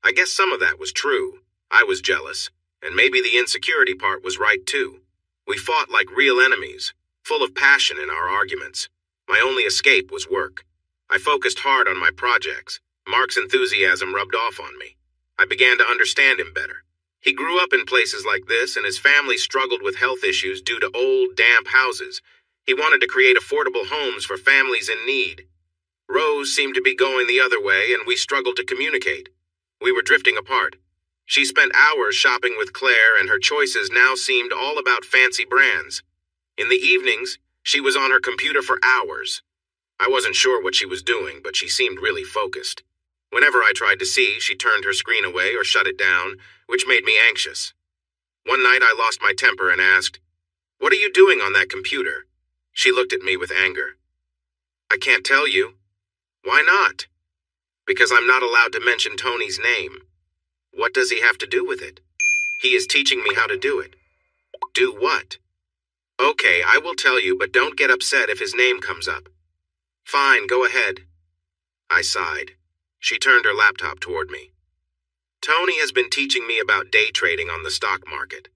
I guess some of that was true. I was jealous, and maybe the insecurity part was right too. We fought like real enemies, full of passion in our arguments. My only escape was work. I focused hard on my projects. Mark's enthusiasm rubbed off on me. I began to understand him better. He grew up in places like this, and his family struggled with health issues due to old, damp houses. He wanted to create affordable homes for families in need. Rose seemed to be going the other way, and we struggled to communicate. We were drifting apart. She spent hours shopping with Claire, and her choices now seemed all about fancy brands. In the evenings, she was on her computer for hours. I wasn't sure what she was doing, but she seemed really focused. Whenever I tried to see, she turned her screen away or shut it down, which made me anxious. One night I lost my temper and asked, "What are you doing on that computer?" She looked at me with anger. "I can't tell you." "Why not?" "Because I'm not allowed to mention Tony's name." "What does he have to do with it?" "He is teaching me how to do it." "Do what?" "Okay, I will tell you, but don't get upset if his name comes up." "Fine, go ahead." I sighed. She turned her laptop toward me. "Tony has been teaching me about day trading on the stock market."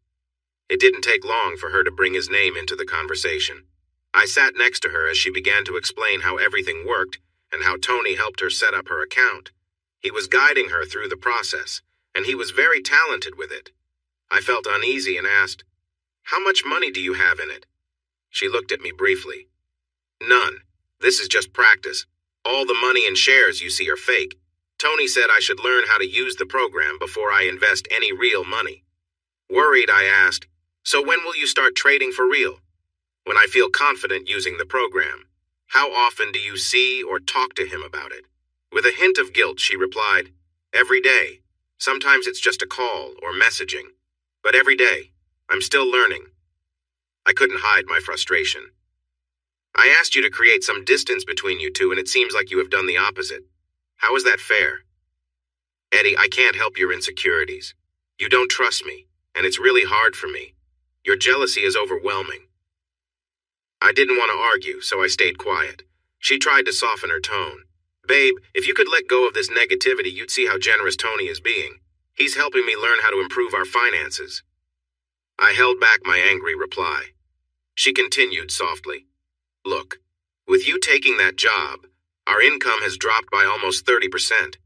It didn't take long for her to bring his name into the conversation. I sat next to her as she began to explain how everything worked and how Tony helped her set up her account. He was guiding her through the process, and he was very talented with it. I felt uneasy and asked, "How much money do you have in it?" She looked at me briefly. "None. This is just practice. All the money and shares you see are fake. Tony said I should learn how to use the program before I invest any real money." Worried, I asked, "So when will you start trading for real?" "When I feel confident using the program." "How often do you see or talk to him about it?" With a hint of guilt, she replied, "Every day. Sometimes it's just a call or messaging. But every day. I'm still learning." I couldn't hide my frustration. "I asked you to create some distance between you two, and it seems like you have done the opposite. How is that fair?" "Eddie, I can't help your insecurities. You don't trust me, and it's really hard for me. Your jealousy is overwhelming." I didn't want to argue, so I stayed quiet. She tried to soften her tone. "Babe, if you could let go of this negativity, you'd see how generous Tony is being. He's helping me learn how to improve our finances." I held back my angry reply. She continued softly, "Look, with you taking that job, our income has dropped by almost 30%.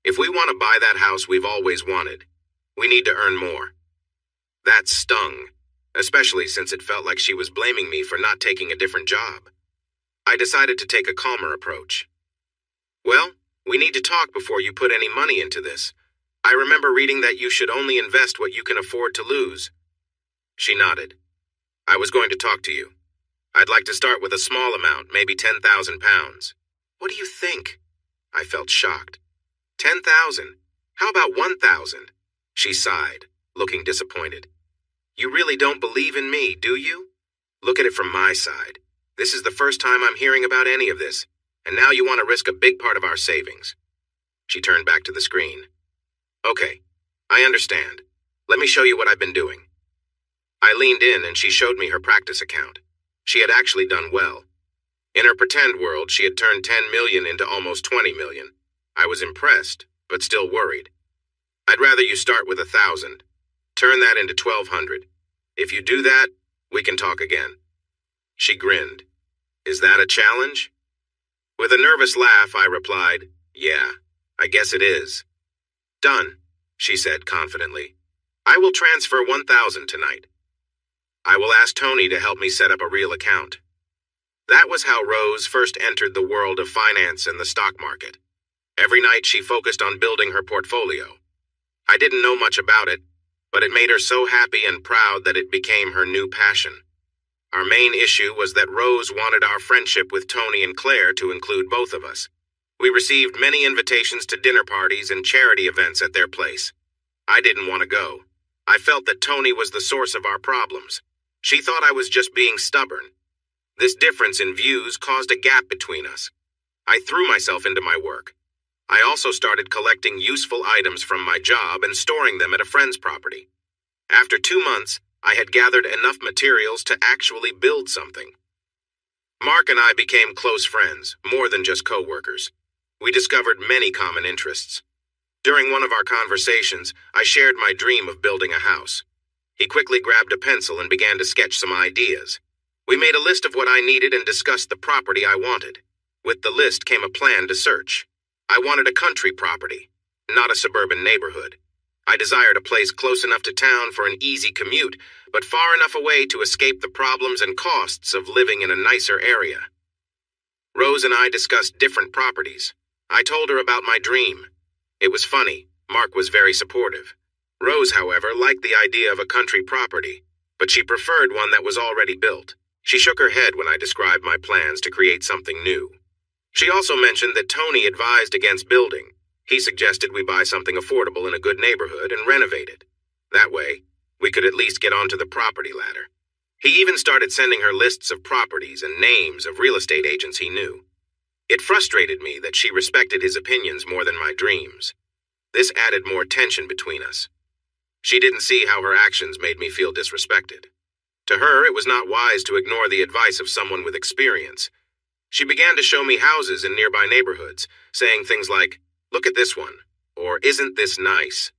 If we want to buy that house we've always wanted, we need to earn more." That stung, especially since it felt like she was blaming me for not taking a different job. I decided to take a calmer approach. "Well, we need to talk before you put any money into this. I remember reading that you should only invest what you can afford to lose." She nodded. "I was going to talk to you. I'd like to start with a small amount, maybe 10,000 pounds. "What do you think?" I felt shocked. 10,000? How about 1,000? She sighed, looking disappointed. "You really don't believe in me, do you? Look at it from my side. This is the first time I'm hearing about any of this, and now you want to risk a big part of our savings." She turned back to the screen. "Okay, I understand. Let me show you what I've been doing." I leaned in and she showed me her practice account. She had actually done well. In her pretend world, she had turned 10 million into almost 20 million. I was impressed, but still worried. "I'd rather you start with 1,000. Turn that into 1,200. If you do that, we can talk again." She grinned. "Is that a challenge?" With a nervous laugh, I replied, "Yeah, I guess it is." "Done," she said confidently. "I will transfer 1,000 tonight. I will ask Tony to help me set up a real account." That was how Rose first entered the world of finance and the stock market. Every night she focused on building her portfolio. I didn't know much about it, but it made her so happy and proud that it became her new passion. Our main issue was that Rose wanted our friendship with Tony and Claire to include both of us. We received many invitations to dinner parties and charity events at their place. I didn't want to go. I felt that Tony was the source of our problems. She thought I was just being stubborn. This difference in views caused a gap between us. I threw myself into my work. I also started collecting useful items from my job and storing them at a friend's property. After 2 months, I had gathered enough materials to actually build something. Mark and I became close friends, more than just co-workers. We discovered many common interests. During one of our conversations, I shared my dream of building a house. He quickly grabbed a pencil and began to sketch some ideas. We made a list of what I needed and discussed the property I wanted. With the list came a plan to search. I wanted a country property, not a suburban neighborhood. I desired a place close enough to town for an easy commute, but far enough away to escape the problems and costs of living in a nicer area. Rose and I discussed different properties. I told her about my dream. It was funny. Mark was very supportive. Rose, however, liked the idea of a country property, but she preferred one that was already built. She shook her head when I described my plans to create something new. She also mentioned that Tony advised against building. He suggested we buy something affordable in a good neighborhood and renovate it. That way, we could at least get onto the property ladder. He even started sending her lists of properties and names of real estate agents he knew. It frustrated me that she respected his opinions more than my dreams. This added more tension between us. She didn't see how her actions made me feel disrespected. To her, it was not wise to ignore the advice of someone with experience. She began to show me houses in nearby neighborhoods, saying things like, "Look at this one," or "Isn't this nice?"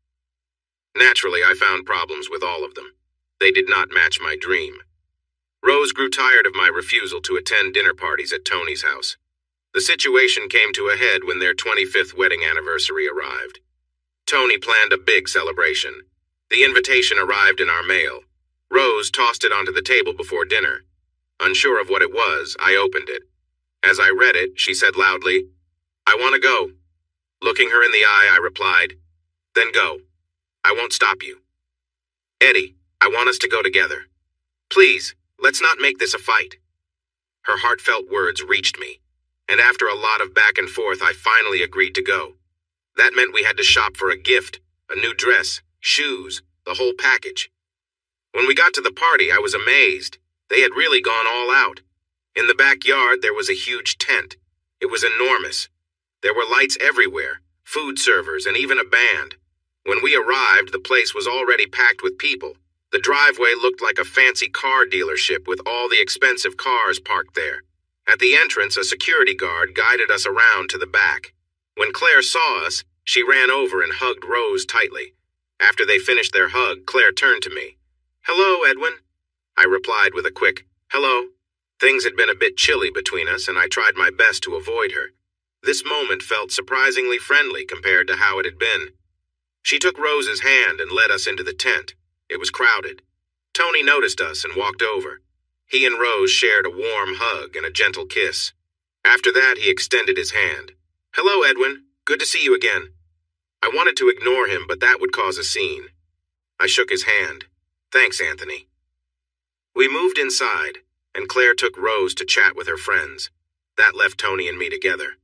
Naturally, I found problems with all of them. They did not match my dream. Rose grew tired of my refusal to attend dinner parties at Tony's house. The situation came to a head when their 25th wedding anniversary arrived. Tony planned a big celebration. The invitation arrived in our mail. Rose tossed it onto the table before dinner. Unsure of what it was, I opened it. As I read it, she said loudly, "I want to go." Looking her in the eye, I replied, "Then go. I won't stop you." "Eddie, I want us to go together. Please, let's not make this a fight." Her heartfelt words reached me, and after a lot of back and forth, I finally agreed to go. That meant we had to shop for a gift, a new dress, shoes, the whole package. When we got to the party, I was amazed. They had really gone all out. In the backyard, there was a huge tent. It was enormous. There were lights everywhere, food servers, and even a band. When we arrived, the place was already packed with people. The driveway looked like a fancy car dealership with all the expensive cars parked there. At the entrance, a security guard guided us around to the back. When Claire saw us, she ran over and hugged Rose tightly. After they finished their hug, Claire turned to me. "Hello, Edwin." I replied with a quick, "Hello." Things had been a bit chilly between us, and I tried my best to avoid her. This moment felt surprisingly friendly compared to how it had been. She took Rose's hand and led us into the tent. It was crowded. Tony noticed us and walked over. He and Rose shared a warm hug and a gentle kiss. After that, he extended his hand. "Hello, Edwin. Good to see you again." I wanted to ignore him, but that would cause a scene. I shook his hand. "Thanks, Anthony." We moved inside, and Claire took Rose to chat with her friends. That left Tony and me together.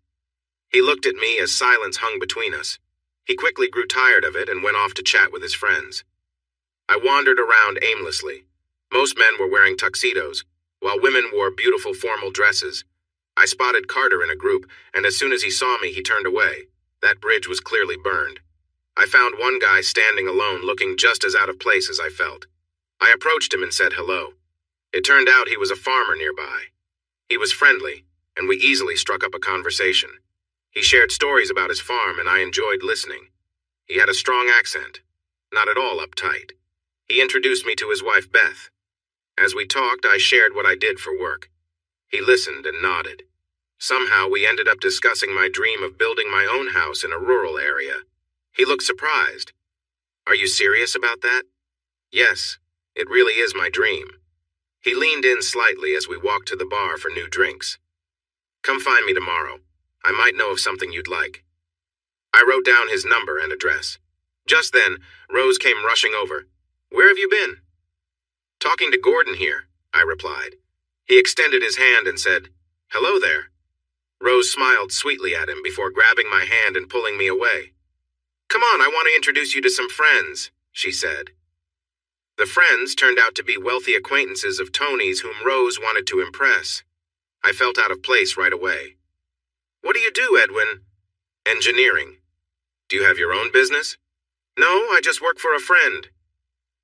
He looked at me as silence hung between us. He quickly grew tired of it and went off to chat with his friends. I wandered around aimlessly. Most men were wearing tuxedos, while women wore beautiful formal dresses. I spotted Carter in a group, and as soon as he saw me, he turned away. That bridge was clearly burned. I found one guy standing alone, looking just as out of place as I felt. I approached him and said hello. It turned out he was a farmer nearby. He was friendly, and we easily struck up a conversation. He shared stories about his farm, and I enjoyed listening. He had a strong accent, not at all uptight. He introduced me to his wife, Beth. As we talked, I shared what I did for work. He listened and nodded. Somehow, we ended up discussing my dream of building my own house in a rural area. He looked surprised. "Are you serious about that?" "Yes, it really is my dream." He leaned in slightly as we walked to the bar for new drinks. "Come find me tomorrow. I might know of something you'd like." I wrote down his number and address. Just then, Rose came rushing over. "Where have you been?" "Talking to Gordon here," I replied. He extended his hand and said, "Hello there." Rose smiled sweetly at him before grabbing my hand and pulling me away. "Come on, I want to introduce you to some friends," she said. The friends turned out to be wealthy acquaintances of Tony's whom Rose wanted to impress. I felt out of place right away. "What do you do, Edwin?" "Engineering." "Do you have your own business?" "No, I just work for a friend."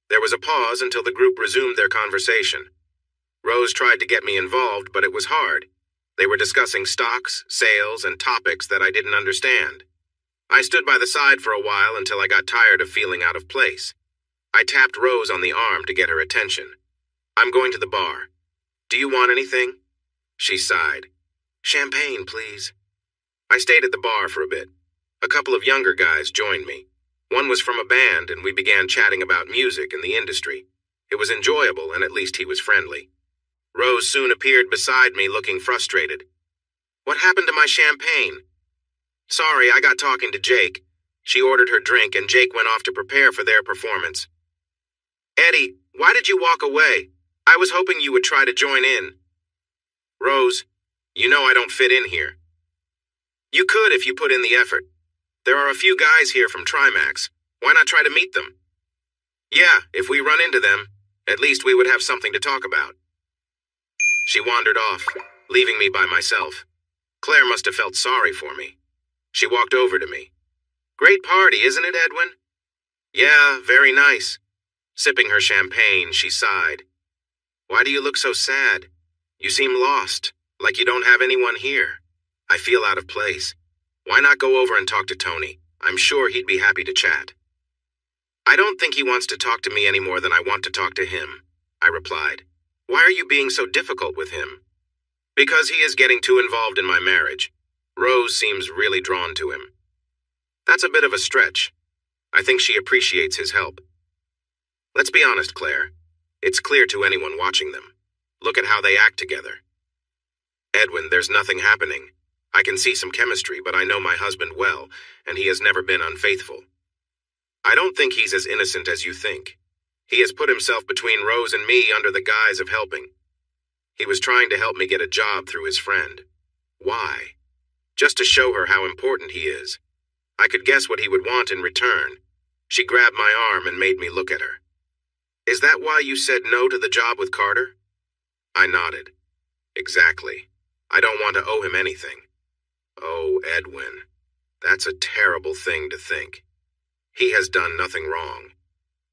There was a pause until the group resumed their conversation. Rose tried to get me involved, but it was hard. They were discussing stocks, sales, and topics that I didn't understand. I stood by the side for a while until I got tired of feeling out of place. I tapped Rose on the arm to get her attention. "I'm going to the bar. Do you want anything?" She sighed. "Champagne, please." I stayed at the bar for a bit. A couple of younger guys joined me. One was from a band, and we began chatting about music and the industry. It was enjoyable, and at least he was friendly. Rose soon appeared beside me, looking frustrated. "What happened to my champagne?" "Sorry, I got talking to Jake." She ordered her drink, and Jake went off to prepare for their performance. "Eddie, why did you walk away? I was hoping you would try to join in." "Rose, you know I don't fit in here." "You could if you put in the effort. There are a few guys here from Trimax. Why not try to meet them?" "Yeah, if we run into them, at least we would have something to talk about." She wandered off, leaving me by myself. Claire must have felt sorry for me. She walked over to me. "Great party, isn't it, Edwin?" "Yeah, very nice." Sipping her champagne, she sighed. "Why do you look so sad? You seem lost, like you don't have anyone here. I feel out of place. Why not go over and talk to Tony? I'm sure he'd be happy to chat." I don't think he wants to talk to me any more than I want to talk to him, I replied. Why are you being so difficult with him? Because he is getting too involved in my marriage. Rose seems really drawn to him. That's a bit of a stretch. I think she appreciates his help. Let's be honest, Claire. It's clear to anyone watching them. Look at how they act together. Edwin, there's nothing happening. I can see some chemistry, but I know my husband well, and he has never been unfaithful. I don't think he's as innocent as you think. He has put himself between Rose and me under the guise of helping. He was trying to help me get a job through his friend. Why? Just to show her how important he is. I could guess what he would want in return. She grabbed my arm and made me look at her. Is that why you said no to the job with Carter? I nodded. Exactly. I don't want to owe him anything. Oh, Edwin. That's a terrible thing to think. He has done nothing wrong.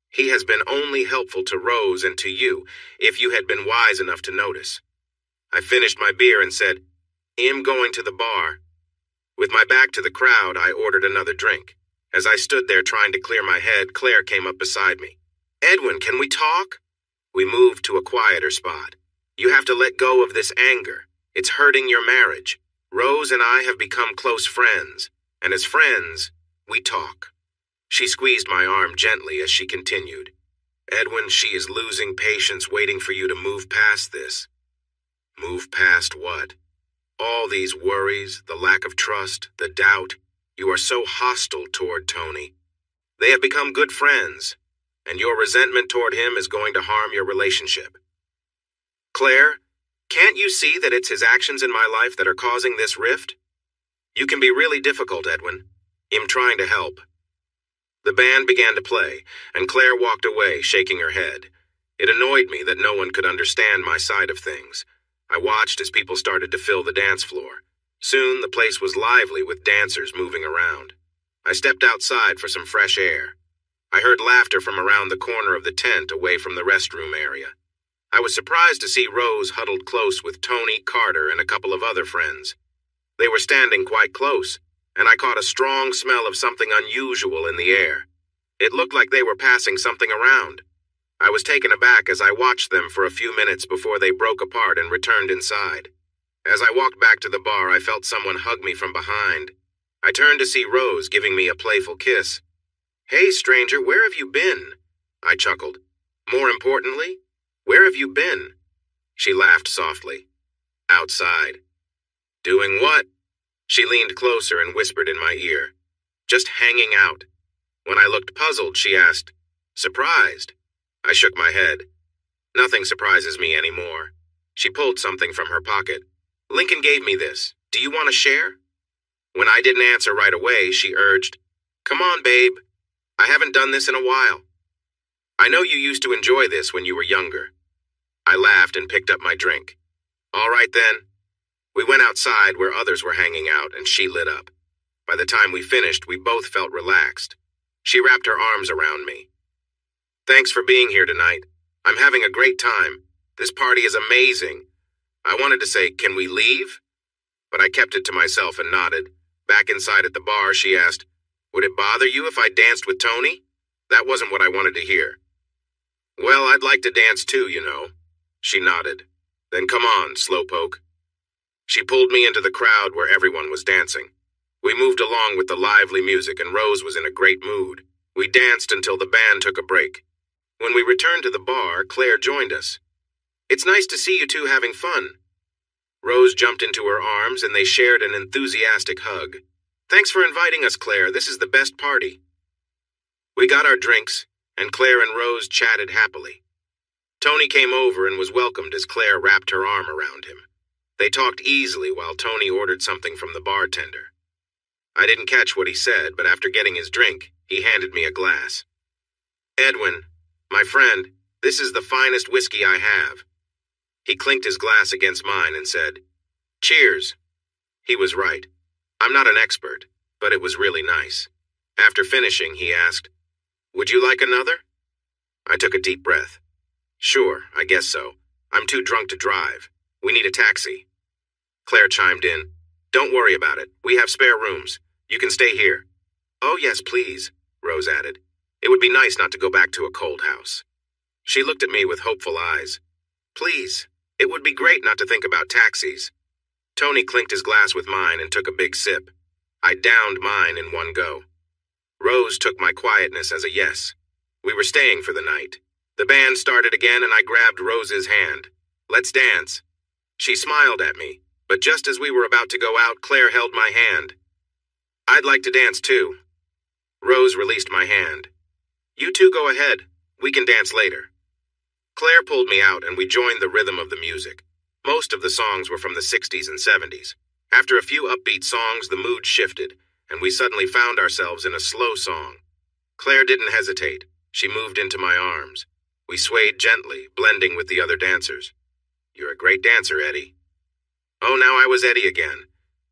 He has been only helpful to Rose and to you, if you had been wise enough to notice. I finished my beer and said, I'm going to the bar. With my back to the crowd, I ordered another drink. As I stood there trying to clear my head, Claire came up beside me. Edwin, can we talk? We moved to a quieter spot. You have to let go of this anger. It's hurting your marriage. Rose and I have become close friends, and as friends, we talk. She squeezed my arm gently as she continued. Edwin, she is losing patience waiting for you to move past this. Move past what? All these worries, the lack of trust, the doubt. You are so hostile toward Tony. They have become good friends, and your resentment toward him is going to harm your relationship. Claire, can't you see that it's his actions in my life that are causing this rift? You can be really difficult, Edwin. I'm trying to help. The band began to play, and Claire walked away, shaking her head. It annoyed me that no one could understand my side of things. I watched as people started to fill the dance floor. Soon, the place was lively with dancers moving around. I stepped outside for some fresh air. I heard laughter from around the corner of the tent away from the restroom area. I was surprised to see Rose huddled close with Tony, Carter, and a couple of other friends. They were standing quite close, and I caught a strong smell of something unusual in the air. It looked like they were passing something around. I was taken aback as I watched them for a few minutes before they broke apart and returned inside. As I walked back to the bar, I felt someone hug me from behind. I turned to see Rose giving me a playful kiss. Hey, stranger, where have you been? I chuckled. More importantly, where have you been? She laughed softly. Outside. Doing what? She leaned closer and whispered in my ear. Just hanging out. When I looked puzzled, she asked, Surprised? I shook my head. Nothing surprises me anymore. She pulled something from her pocket. Lincoln gave me this. Do you want to share? When I didn't answer right away, she urged, Come on, babe. I haven't done this in a while. I know you used to enjoy this when you were younger. I laughed and picked up my drink. All right then. We went outside where others were hanging out and she lit up. By the time we finished, we both felt relaxed. She wrapped her arms around me. Thanks for being here tonight. I'm having a great time. This party is amazing. I wanted to say, can we leave? But I kept it to myself and nodded. Back inside at the bar, she asked, Would it bother you if I danced with Tony? That wasn't what I wanted to hear. Well, I'd like to dance too, you know. She nodded. Then come on, slowpoke. She pulled me into the crowd where everyone was dancing. We moved along with the lively music and Rose was in a great mood. We danced until the band took a break. When we returned to the bar, Claire joined us. It's nice to see you two having fun. Rose jumped into her arms and they shared an enthusiastic hug. Thanks for inviting us, Claire. This is the best party. We got our drinks, and Claire and Rose chatted happily. Tony came over and was welcomed as Claire wrapped her arm around him. They talked easily while Tony ordered something from the bartender. I didn't catch what he said, but after getting his drink, he handed me a glass. Edwin, my friend, this is the finest whiskey I have. He clinked his glass against mine and said, Cheers. He was right. I'm not an expert, but it was really nice. After finishing, he asked, Would you like another? I took a deep breath. Sure, I guess so. I'm too drunk to drive. We need a taxi. Claire chimed in. Don't worry about it. We have spare rooms. You can stay here. Oh, yes, please, Rose added. It would be nice not to go back to a cold house. She looked at me with hopeful eyes. Please, it would be great not to think about taxis. Tony clinked his glass with mine and took a big sip. I downed mine in one go. Rose took my quietness as a yes. We were staying for the night. The band started again and I grabbed Rose's hand. Let's dance. She smiled at me, but just as we were about to go out, Claire held my hand. I'd like to dance too. Rose released my hand. You two go ahead. We can dance later. Claire pulled me out and we joined the rhythm of the music. Most of the songs were from the 60s and 70s. After a few upbeat songs, the mood shifted, and we suddenly found ourselves in a slow song. Claire didn't hesitate. She moved into my arms. We swayed gently, blending with the other dancers. You're a great dancer, Eddie. Oh, now I was Eddie again.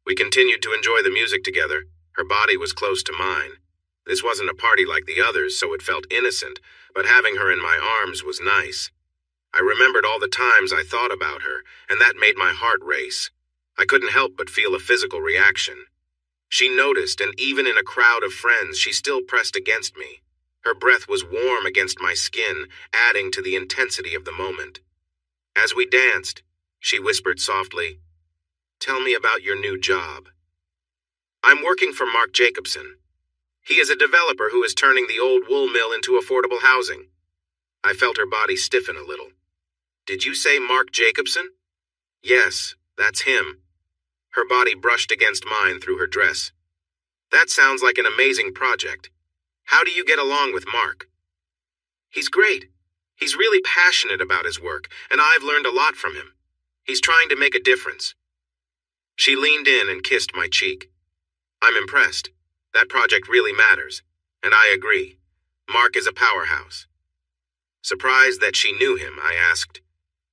We continued to enjoy the music together. Her body was close to mine. This wasn't a party like the others, so it felt innocent, but having her in my arms was nice. I remembered all the times I thought about her, and that made my heart race. I couldn't help but feel a physical reaction. She noticed, and even in a crowd of friends, she still pressed against me. Her breath was warm against my skin, adding to the intensity of the moment. As we danced, she whispered softly, "Tell me about your new job." "I'm working for Mark Jacobson. He is a developer who is turning the old wool mill into affordable housing." I felt her body stiffen a little. "Did you say Mark Jacobson?" "Yes, that's him." Her body brushed against mine through her dress. "That sounds like an amazing project. How do you get along with Mark?" "He's great. He's really passionate about his work, and I've learned a lot from him. He's trying to make a difference." She leaned in and kissed my cheek. "I'm impressed. That project really matters. And I agree. Mark is a powerhouse." Surprised that she knew him, I asked,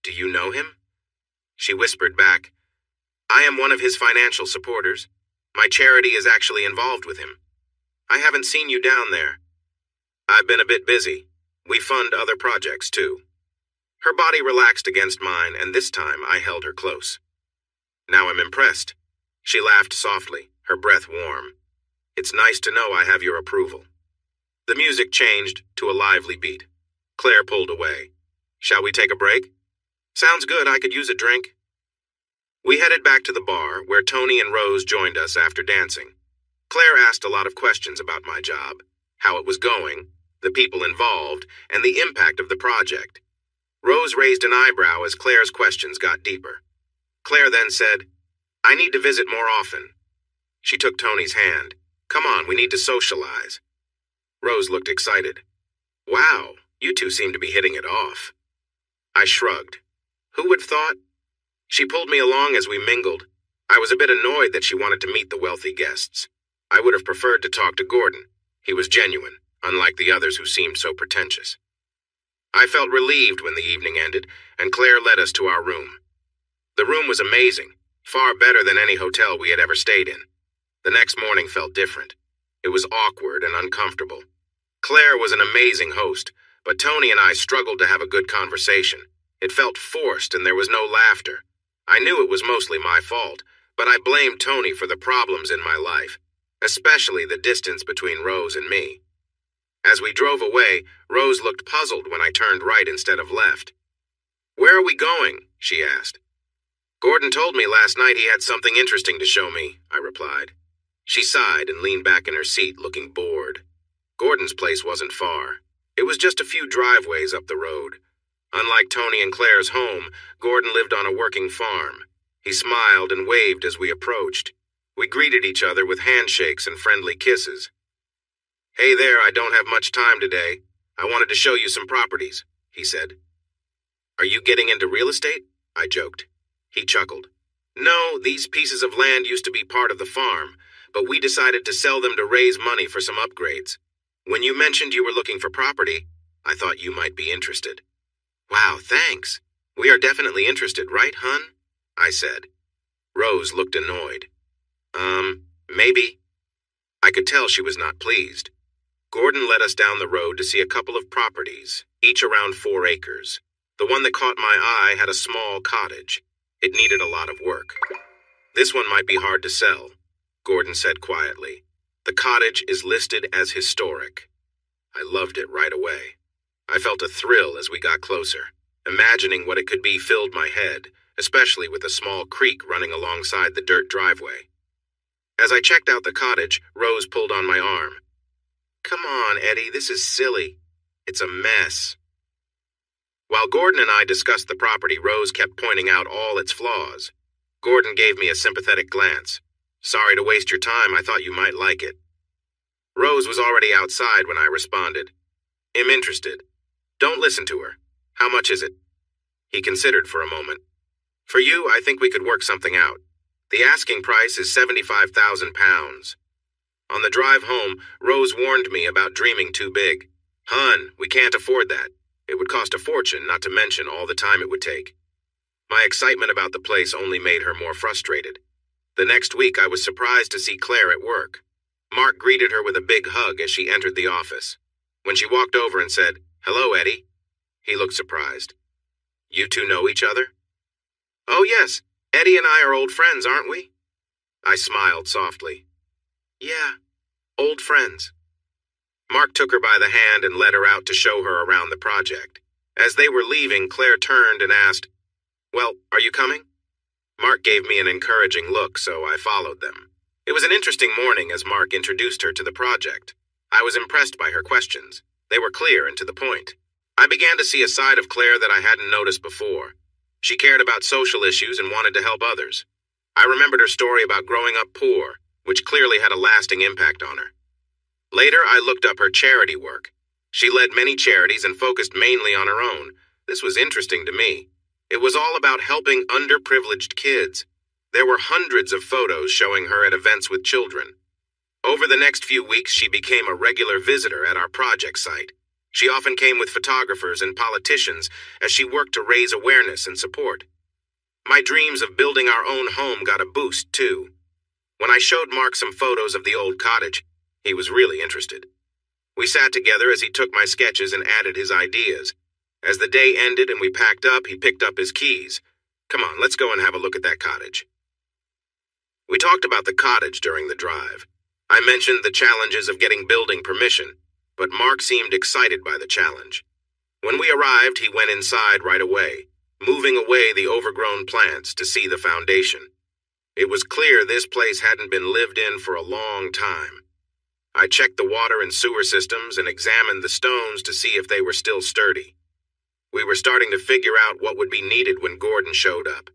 "Do you know him?" She whispered back, "I am one of his financial supporters. My charity is actually involved with him. I haven't seen you down there." "I've been a bit busy. We fund other projects, too." Her body relaxed against mine, and this time I held her close. "Now I'm impressed." She laughed softly, her breath warm. "It's nice to know I have your approval." The music changed to a lively beat. Claire pulled away. "Shall we take a break?" "Sounds good. I could use a drink." We headed back to the bar, where Tony and Rose joined us after dancing. Claire asked a lot of questions about my job, how it was going, the people involved, and the impact of the project. Rose raised an eyebrow as Claire's questions got deeper. Claire then said, "I need to visit more often." She took Tony's hand. "Come on, we need to socialize." Rose looked excited. "Wow, you two seem to be hitting it off." I shrugged. Who would have thought? She pulled me along as we mingled. I was a bit annoyed that she wanted to meet the wealthy guests. I would have preferred to talk to Gordon. He was genuine, unlike the others who seemed so pretentious. I felt relieved when the evening ended, and Claire led us to our room. The room was amazing, far better than any hotel we had ever stayed in. The next morning felt different. It was awkward and uncomfortable. Claire was an amazing host, but Tony and I struggled to have a good conversation. It felt forced and there was no laughter. I knew it was mostly my fault, but I blamed Tony for the problems in my life, especially the distance between Rose and me. As we drove away, Rose looked puzzled when I turned right instead of left. "Where are we going?" she asked. "Gordon told me last night he had something interesting to show me," I replied. She sighed and leaned back in her seat, looking bored. Gordon's place wasn't far. It was just a few driveways up the road. Unlike Tony and Claire's home, Gordon lived on a working farm. He smiled and waved as we approached. We greeted each other with handshakes and friendly kisses. "Hey there, I don't have much time today. I wanted to show you some properties," he said. "Are you getting into real estate?" I joked. He chuckled. "No, these pieces of land used to be part of the farm, but we decided to sell them to raise money for some upgrades. When you mentioned you were looking for property, I thought you might be interested." "Wow, thanks. We are definitely interested, right, hun?" I said. Rose looked annoyed. Maybe." I could tell she was not pleased. Gordon led us down the road to see a couple of properties, each around 4 acres. The one that caught my eye had a small cottage. It needed a lot of work. "This one might be hard to sell," Gordon said quietly. "The cottage is listed as historic." I loved it right away. I felt a thrill as we got closer. Imagining what it could be filled my head, especially with a small creek running alongside the dirt driveway. As I checked out the cottage, Rose pulled on my arm. "Come on, Eddie, this is silly. It's a mess." While Gordon and I discussed the property, Rose kept pointing out all its flaws. Gordon gave me a sympathetic glance. "Sorry to waste your time, I thought you might like it." Rose was already outside when I responded. "I'm interested. Don't listen to her. How much is it?" He considered for a moment. "For you, I think we could work something out. The asking price is £75,000. On the drive home, Rose warned me about dreaming too big. "Hun, we can't afford that. It would cost a fortune, not to mention all the time it would take." My excitement about the place only made her more frustrated. The next week, I was surprised to see Claire at work. Mark greeted her with a big hug as she entered the office. When she walked over and said, "Hello, Eddie," he looked surprised. "You two know each other?" "Oh, yes. Eddie and I are old friends, aren't we?" I smiled softly. "Yeah, old friends." Mark took her by the hand and led her out to show her around the project. As they were leaving, Claire turned and asked, "Well, are you coming?" Mark gave me an encouraging look, so I followed them. It was an interesting morning as Mark introduced her to the project. I was impressed by her questions. They were clear and to the point. I began to see a side of Claire that I hadn't noticed before. She cared about social issues and wanted to help others. I remembered her story about growing up poor, which clearly had a lasting impact on her. Later, I looked up her charity work. She led many charities and focused mainly on her own. This was interesting to me. It was all about helping underprivileged kids. There were hundreds of photos showing her at events with children. Over the next few weeks, she became a regular visitor at our project site. She often came with photographers and politicians as she worked to raise awareness and support. My dreams of building our own home got a boost, too. When I showed Mark some photos of the old cottage, he was really interested. We sat together as he took my sketches and added his ideas. As the day ended and we packed up, he picked up his keys. "Come on, let's go and have a look at that cottage." We talked about the cottage during the drive. I mentioned the challenges of getting building permission, but Mark seemed excited by the challenge. When we arrived, he went inside right away, moving away the overgrown plants to see the foundation. It was clear this place hadn't been lived in for a long time. I checked the water and sewer systems and examined the stones to see if they were still sturdy. We were starting to figure out what would be needed when Gordon showed up.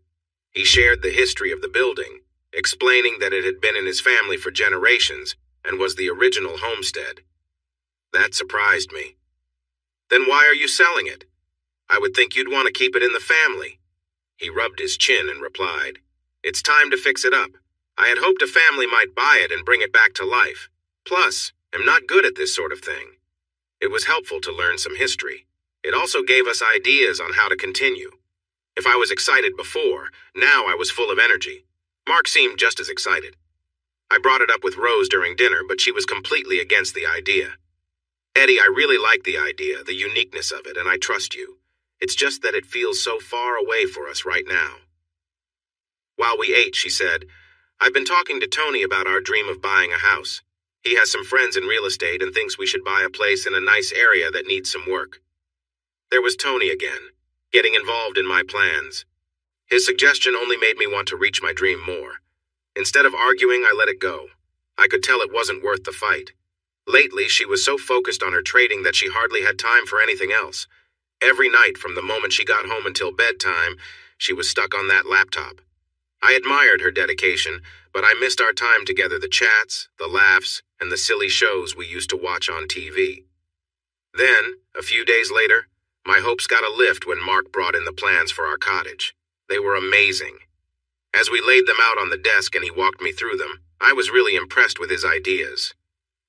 He shared the history of the building, explaining that it had been in his family for generations and was the original homestead. That surprised me. "Then why are you selling it? I would think you'd want to keep it in the family." He rubbed his chin and replied, "It's time to fix it up. I had hoped a family might buy it and bring it back to life. Plus, I'm not good at this sort of thing." It was helpful to learn some history. It also gave us ideas on how to continue. If I was excited before, now I was full of energy. Mark seemed just as excited. I brought it up with Rose during dinner, but she was completely against the idea. "Eddie, I really like the idea, the uniqueness of it, and I trust you. It's just that it feels so far away for us right now." While we ate, she said, "I've been talking to Tony about our dream of buying a house. He has some friends in real estate and thinks we should buy a place in a nice area that needs some work." There was Tony again, getting involved in my plans. His suggestion only made me want to reach my dream more. Instead of arguing, I let it go. I could tell it wasn't worth the fight. Lately, she was so focused on her trading that she hardly had time for anything else. Every night, from the moment she got home until bedtime, she was stuck on that laptop. I admired her dedication, but I missed our time together, the chats, the laughs, and the silly shows we used to watch on TV. Then, a few days later, my hopes got a lift when Mark brought in the plans for our cottage. They were amazing. As we laid them out on the desk and he walked me through them, I was really impressed with his ideas.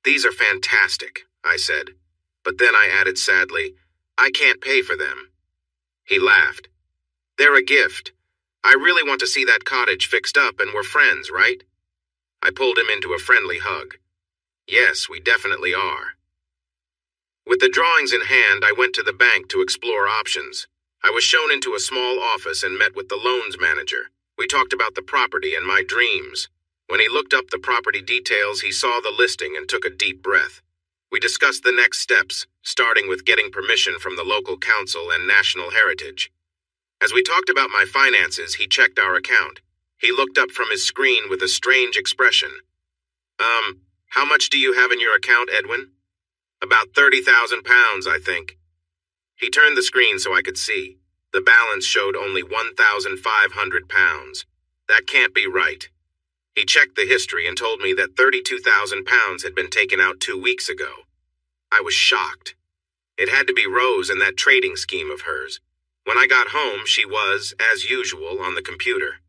"These are fantastic," I said. But then I added sadly, "I can't pay for them." He laughed. "They're a gift. I really want to see that cottage fixed up and we're friends, right?" I pulled him into a friendly hug. "Yes, we definitely are." With the drawings in hand, I went to the bank to explore options. I was shown into a small office and met with the loans manager. We talked about the property and my dreams. When he looked up the property details, he saw the listing and took a deep breath. We discussed the next steps, starting with getting permission from the local council and National Heritage. As we talked about my finances, he checked our account. He looked up from his screen with a strange expression. How much do you have in your account, Edwin? About 30,000 pounds, I think. He turned the screen so I could see. The balance showed only 1,500 pounds. That can't be right. He checked the history and told me that 32,000 pounds had been taken out 2 weeks ago. I was shocked. It had to be Rose and that trading scheme of hers. When I got home, she was, as usual, on the computer.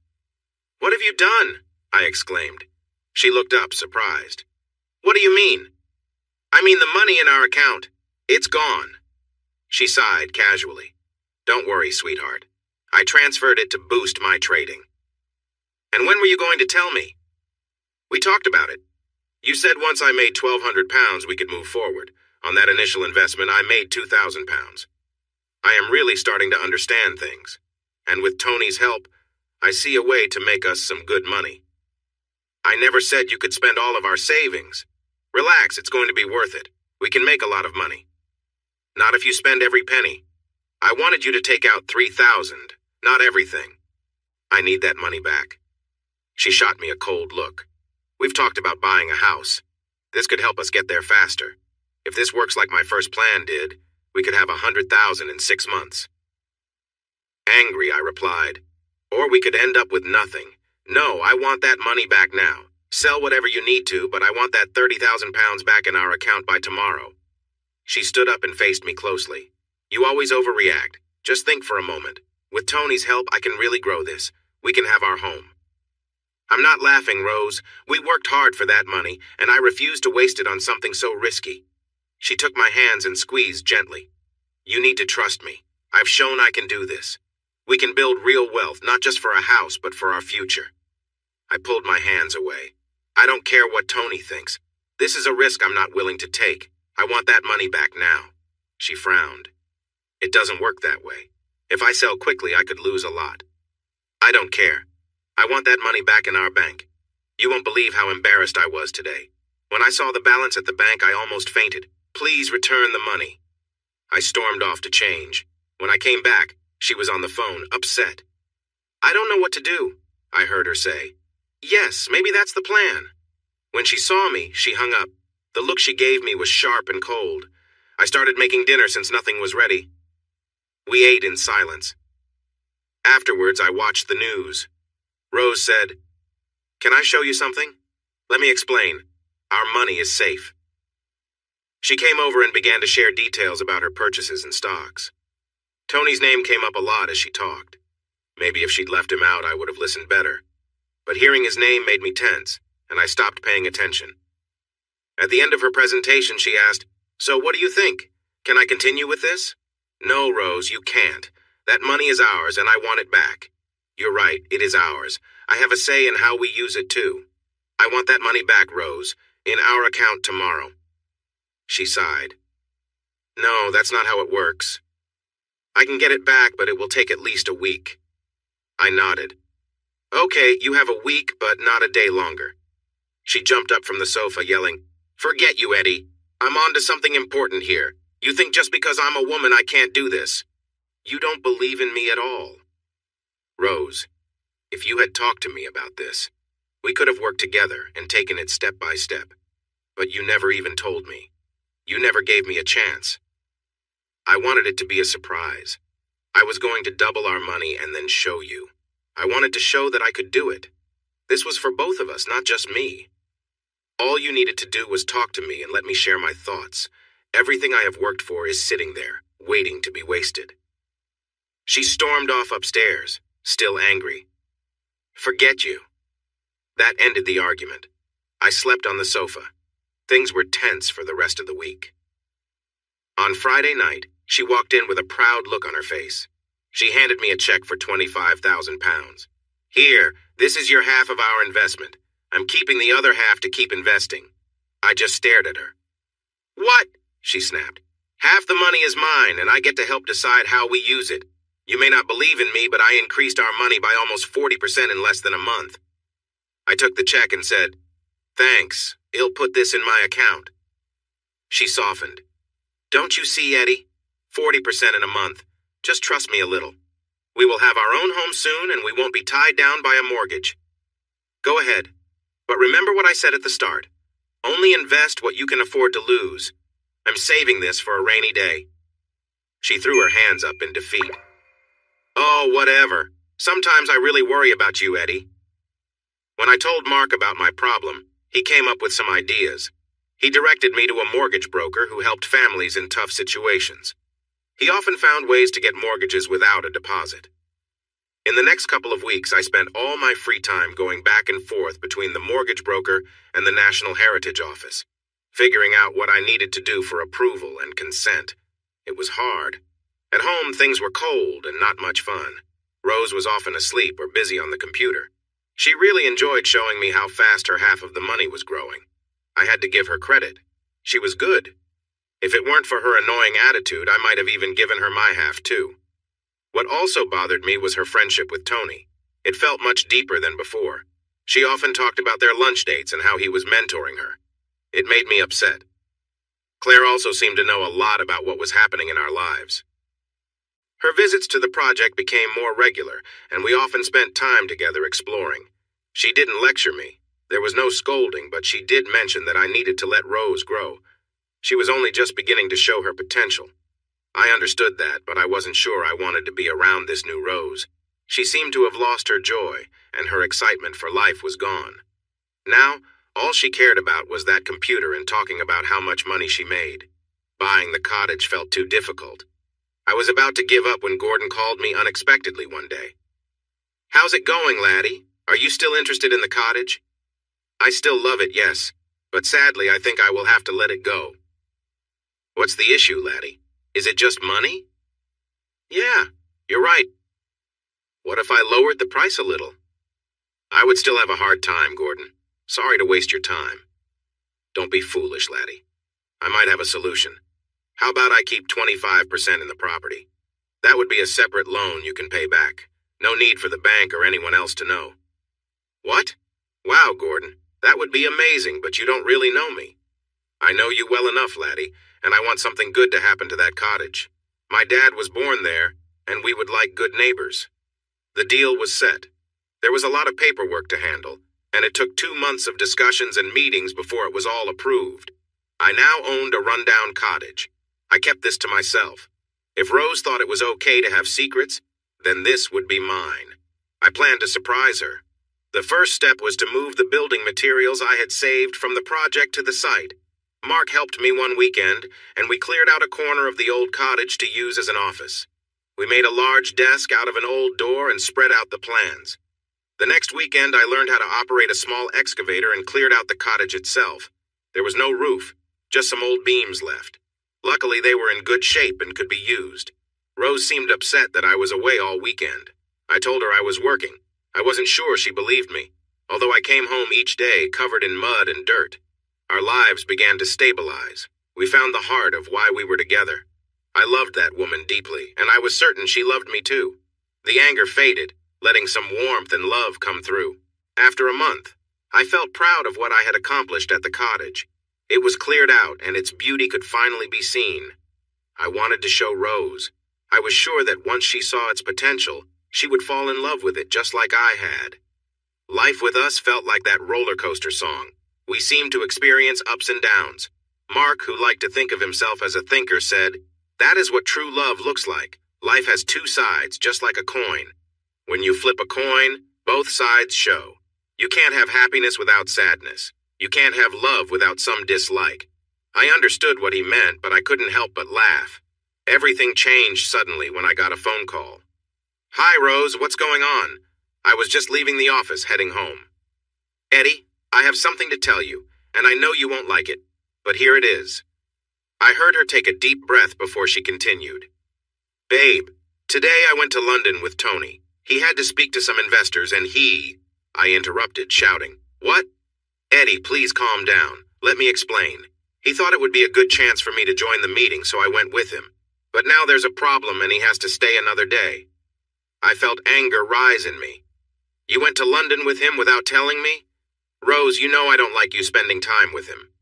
"What have you done?" I exclaimed. She looked up, surprised. "What do you mean?" "I mean the money in our account. It's gone." She sighed casually. "Don't worry, sweetheart. I transferred it to boost my trading." "And when were you going to tell me?" "We talked about it. You said once I made 1,200 pounds we could move forward. On that initial investment, I made 2,000 pounds. I am really starting to understand things. And with Tony's help, I see a way to make us some good money." "I never said you could spend all of our savings. Relax, it's going to be worth it. We can make a lot of money." "Not if you spend every penny. I wanted you to take out 3,000, not everything. I need that money back." She shot me a cold look. "We've talked about buying a house. This could help us get there faster. If this works like my first plan did, we could have 100,000 in 6 months." Angry, I replied. "Or we could end up with nothing. No, I want that money back now. Sell whatever you need to, but I want that 30,000 pounds back in our account by tomorrow." She stood up and faced me closely. "You always overreact. Just think for a moment. With Tony's help, I can really grow this. We can have our home." "I'm not laughing, Rose. We worked hard for that money, and I refuse to waste it on something so risky." She took my hands and squeezed gently. "You need to trust me. I've shown I can do this. We can build real wealth, not just for a house, but for our future." I pulled my hands away. "I don't care what Tony thinks. This is a risk I'm not willing to take. I want that money back now." She frowned. "It doesn't work that way. If I sell quickly, I could lose a lot." "I don't care. I want that money back in our bank. You won't believe how embarrassed I was today. When I saw the balance at the bank, I almost fainted. Please return the money." I stormed off to change. When I came back, she was on the phone, upset. "I don't know what to do," I heard her say. "Yes, maybe that's the plan." When she saw me, she hung up. The look she gave me was sharp and cold. I started making dinner since nothing was ready. We ate in silence. Afterwards, I watched the news. Rose said, "Can I show you something? Let me explain. Our money is safe." She came over and began to share details about her purchases and stocks. Tony's name came up a lot as she talked. Maybe if she'd left him out, I would have listened better. But hearing his name made me tense, and I stopped paying attention. At the end of her presentation, she asked, "So what do you think? Can I continue with this?" "No, Rose, you can't. That money is ours, and I want it back." "You're right, it is ours. I have a say in how we use it, too. I want that money back, Rose, in our account tomorrow." She sighed. "No, that's not how it works. I can get it back, but it will take at least a week." I nodded. "Okay, you have a week, but not a day longer." She jumped up from the sofa, yelling, "Forget you, Eddie. I'm on to something important here. You think just because I'm a woman I can't do this. You don't believe in me at all." "Rose, if you had talked to me about this, we could have worked together and taken it step by step. But you never even told me. You never gave me a chance. I wanted it to be a surprise. I was going to double our money and then show you. I wanted to show that I could do it. This was for both of us, not just me. All you needed to do was talk to me and let me share my thoughts. Everything I have worked for is sitting there, waiting to be wasted." She stormed off upstairs, still angry. "Forget you." That ended the argument. I slept on the sofa. Things were tense for the rest of the week. On Friday night, she walked in with a proud look on her face. She handed me a check for 25,000 pounds. "Here, this is your half of our investment. I'm keeping the other half to keep investing." I just stared at her. "What?" she snapped. "Half the money is mine, and I get to help decide how we use it. You may not believe in me, but I increased our money by almost 40% in less than a month." I took the check and said, "Thanks. I'll put this in my account." She softened. Don't you see, Eddie? 40% in a month. Just trust me a little. We will have our own home soon and we won't be tied down by a mortgage. Go ahead. But remember what I said at the start. Only invest what you can afford to lose. I'm saving this for a rainy day. She threw her hands up in defeat. Oh, whatever. Sometimes I really worry about you, Eddie. When I told Mark about my problem, he came up with some ideas. He directed me to a mortgage broker who helped families in tough situations. He often found ways to get mortgages without a deposit. In the next couple of weeks, I spent all my free time going back and forth between the mortgage broker and the National Heritage Office, figuring out what I needed to do for approval and consent. It was hard. At home, things were cold and not much fun. Rose was often asleep or busy on the computer. She really enjoyed showing me how fast her half of the money was growing. I had to give her credit. She was good. If it weren't for her annoying attitude, I might have even given her my half too. What also bothered me was her friendship with Tony. It felt much deeper than before. She often talked about their lunch dates and how he was mentoring her. It made me upset. Claire also seemed to know a lot about what was happening in our lives. Her visits to the project became more regular, and we often spent time together exploring. She didn't lecture me. There was no scolding, but she did mention that I needed to let Rose grow. She was only just beginning to show her potential. I understood that, but I wasn't sure I wanted to be around this new Rose. She seemed to have lost her joy, and her excitement for life was gone. Now, all she cared about was that computer and talking about how much money she made. Buying the cottage felt too difficult. I was about to give up when Gordon called me unexpectedly one day. How's it going, laddie? Are you still interested in the cottage? I still love it, yes, but sadly I think I will have to let it go. What's the issue, laddie? Is it just money? Yeah, you're right. What if I lowered the price a little? I would still have a hard time, Gordon. Sorry to waste your time. Don't be foolish, laddie. I might have a solution. How about I keep 25% in the property? That would be a separate loan you can pay back. No need for the bank or anyone else to know. What? Wow, Gordon, that would be amazing, but you don't really know me. I know you well enough, laddie, and I want something good to happen to that cottage. My dad was born there, and we would like good neighbors. The deal was set. There was a lot of paperwork to handle, and it took 2 months of discussions and meetings before it was all approved. I now owned a rundown cottage. I kept this to myself. If Rose thought it was okay to have secrets, then this would be mine. I planned to surprise her. The first step was to move the building materials I had saved from the project to the site. Mark helped me one weekend, and we cleared out a corner of the old cottage to use as an office. We made a large desk out of an old door and spread out the plans. The next weekend, I learned how to operate a small excavator and cleared out the cottage itself. There was no roof, just some old beams left. Luckily, they were in good shape and could be used. Rose seemed upset that I was away all weekend. I told her I was working. I wasn't sure she believed me, although I came home each day covered in mud and dirt. Our lives began to stabilize. We found the heart of why we were together. I loved that woman deeply, and I was certain she loved me too. The anger faded, letting some warmth and love come through. After a month, I felt proud of what I had accomplished at the cottage. It was cleared out, and its beauty could finally be seen. I wanted to show Rose. I was sure that once she saw its potential, she would fall in love with it just like I had. Life with us felt like that roller coaster song. We seemed to experience ups and downs. Mark, who liked to think of himself as a thinker, said, "That is what true love looks like. Life has 2 sides, just like a coin. When you flip a coin, both sides show. You can't have happiness without sadness. You can't have love without some dislike." I understood what he meant, but I couldn't help but laugh. Everything changed suddenly when I got a phone call. "Hi, Rose, what's going on?" I was just leaving the office, heading home. "Eddie, I have something to tell you, and I know you won't like it, but here it is." I heard her take a deep breath before she continued. "Babe, today I went to London with Tony. He had to speak to some investors, and I interrupted, shouting, "What?" "Eddie, please calm down. Let me explain. He thought it would be a good chance for me to join the meeting, so I went with him. But now there's a problem, and he has to stay another day." I felt anger rise in me. "You went to London with him without telling me? Rose, you know I don't like you spending time with him."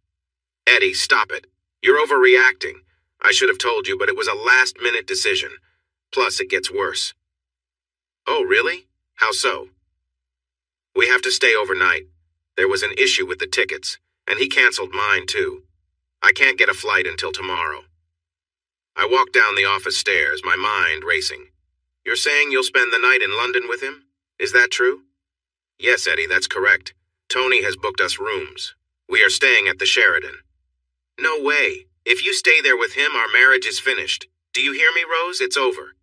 "Eddie, stop it. You're overreacting. I should have told you, but it was a last-minute decision. Plus, it gets worse. Oh, really? How so? We have to stay overnight. There was an issue with the tickets, and he canceled mine too. I can't get a flight until tomorrow. I walked down the office stairs, my mind racing. You're saying you'll spend the night in London with him? Is that true? Yes, Eddie, that's correct. Tony has booked us rooms. We are staying at the Sheridan. No way. If you stay there with him, our marriage is finished. Do you hear me, Rose? It's over.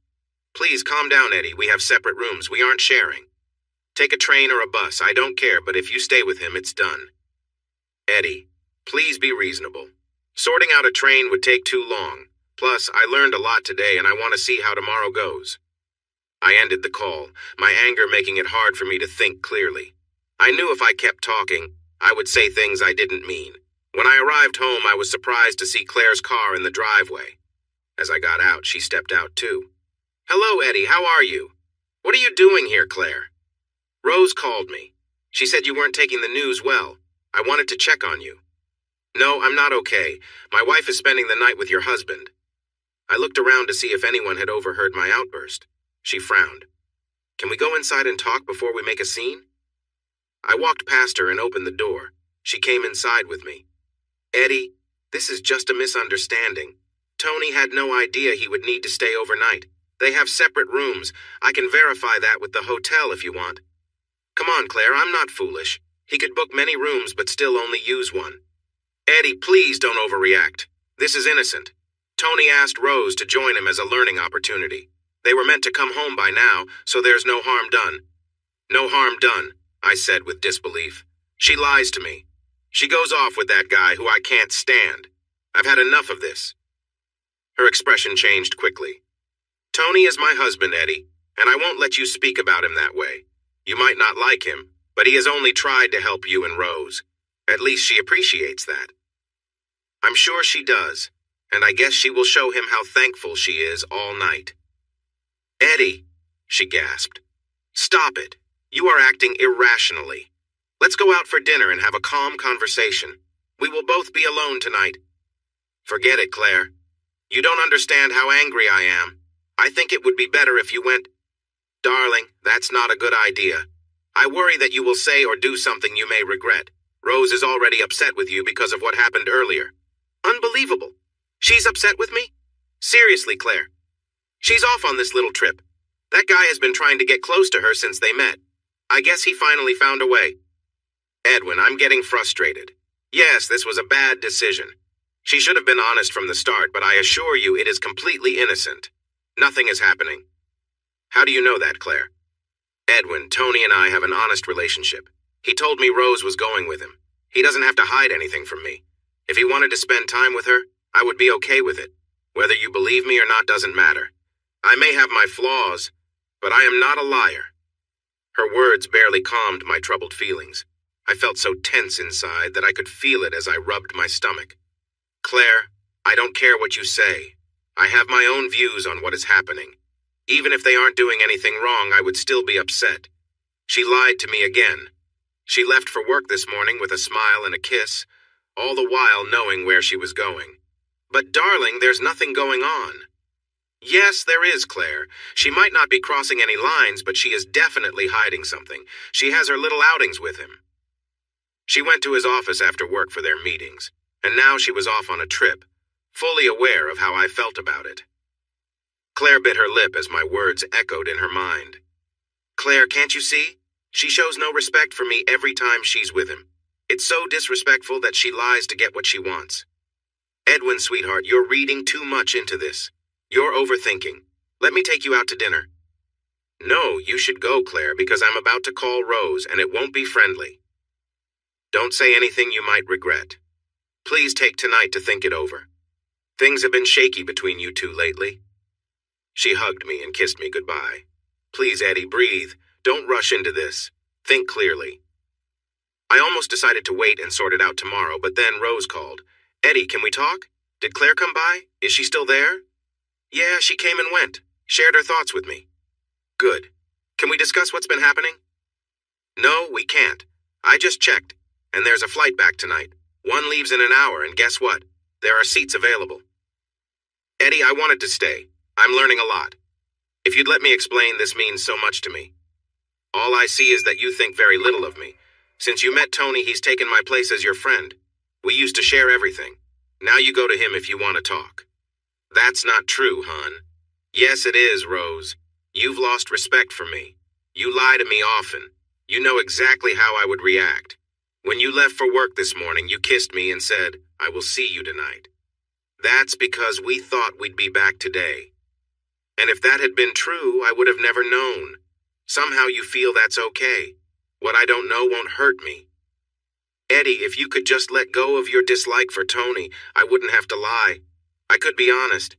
Please calm down, Eddie. We have separate rooms. We aren't sharing. Take a train or a bus. I don't care, but if you stay with him, it's done. Eddie, please be reasonable. Sorting out a train would take too long. Plus, I learned a lot today and I want to see how tomorrow goes. I ended the call, my anger making it hard for me to think clearly. I knew if I kept talking, I would say things I didn't mean. When I arrived home, I was surprised to see Claire's car in the driveway. As I got out, she stepped out too. Hello, Eddie, how are you? What are you doing here, Claire? Rose called me. She said you weren't taking the news well. I wanted to check on you. No, I'm not okay. My wife is spending the night with your husband. I looked around to see if anyone had overheard my outburst. She frowned. Can we go inside and talk before we make a scene? I walked past her and opened the door. She came inside with me. Eddie, this is just a misunderstanding. Tony had no idea he would need to stay overnight. They have separate rooms. I can verify that with the hotel if you want. Come on, Claire, I'm not foolish. He could book many rooms but still only use one. Eddie, please don't overreact. This is innocent. Tony asked Rose to join him as a learning opportunity. They were meant to come home by now, so there's no harm done. No harm done, I said with disbelief. She lies to me. She goes off with that guy who I can't stand. I've had enough of this. Her expression changed quickly. Tony is my husband, Eddie, and I won't let you speak about him that way. You might not like him, but he has only tried to help you and Rose. At least she appreciates that. I'm sure she does, and I guess she will show him how thankful she is all night. Eddie, she gasped. Stop it. You are acting irrationally. Let's go out for dinner and have a calm conversation. We will both be alone tonight. Forget it, Claire. You don't understand how angry I am. I think it would be better if you went. Darling, that's not a good idea. I worry that you will say or do something you may regret. Rose is already upset with you because of what happened earlier. Unbelievable. She's upset with me? Seriously, Claire. She's off on this little trip. That guy has been trying to get close to her since they met. I guess he finally found a way. Edwin, I'm getting frustrated. Yes, this was a bad decision. She should have been honest from the start, but I assure you it is completely innocent. Nothing is happening. How do you know that, Claire? Edwin, Tony and I have an honest relationship. He told me Rose was going with him. He doesn't have to hide anything from me. If he wanted to spend time with her, I would be okay with it. Whether you believe me or not doesn't matter. I may have my flaws, but I am not a liar. Her words barely calmed my troubled feelings. I felt so tense inside that I could feel it as I rubbed my stomach. Claire, I don't care what you say. I have my own views on what is happening. Even if they aren't doing anything wrong, I would still be upset. She lied to me again. She left for work this morning with a smile and a kiss, all the while knowing where she was going. But darling, there's nothing going on. Yes, there is, Claire. She might not be crossing any lines, but she is definitely hiding something. She has her little outings with him. She went to his office after work for their meetings, and now she was off on a trip, fully aware of how I felt about it. Claire bit her lip as my words echoed in her mind. Claire, can't you see? She shows no respect for me every time she's with him. It's so disrespectful that she lies to get what she wants. Edwin, sweetheart, you're reading too much into this. You're overthinking. Let me take you out to dinner. No, you should go, Claire, because I'm about to call Rose, and it won't be friendly. Don't say anything you might regret. Please take tonight to think it over. Things have been shaky between you two lately. She hugged me and kissed me goodbye. Please, Eddie, breathe. Don't rush into this. Think clearly. I almost decided to wait and sort it out tomorrow, but then Rose called. Eddie, can we talk? Did Claire come by? Is she still there? Yeah, she came and went. Shared her thoughts with me. Good. Can we discuss what's been happening? No, we can't. I just checked, and there's a flight back tonight. One leaves in an hour, and guess what? There are seats available. Eddie, I wanted to stay. I'm learning a lot. If you'd let me explain, this means so much to me. All I see is that you think very little of me. Since you met Tony, he's taken my place as your friend. We used to share everything. Now you go to him if you want to talk. That's not true, hon. Yes, it is, Rose. You've lost respect for me. You lie to me often. You know exactly how I would react. When you left for work this morning, you kissed me and said, "I will see you tonight." That's because we thought we'd be back today. And if that had been true, I would have never known. Somehow you feel that's okay. What I don't know won't hurt me. Eddie, if you could just let go of your dislike for Tony, I wouldn't have to lie. I could be honest.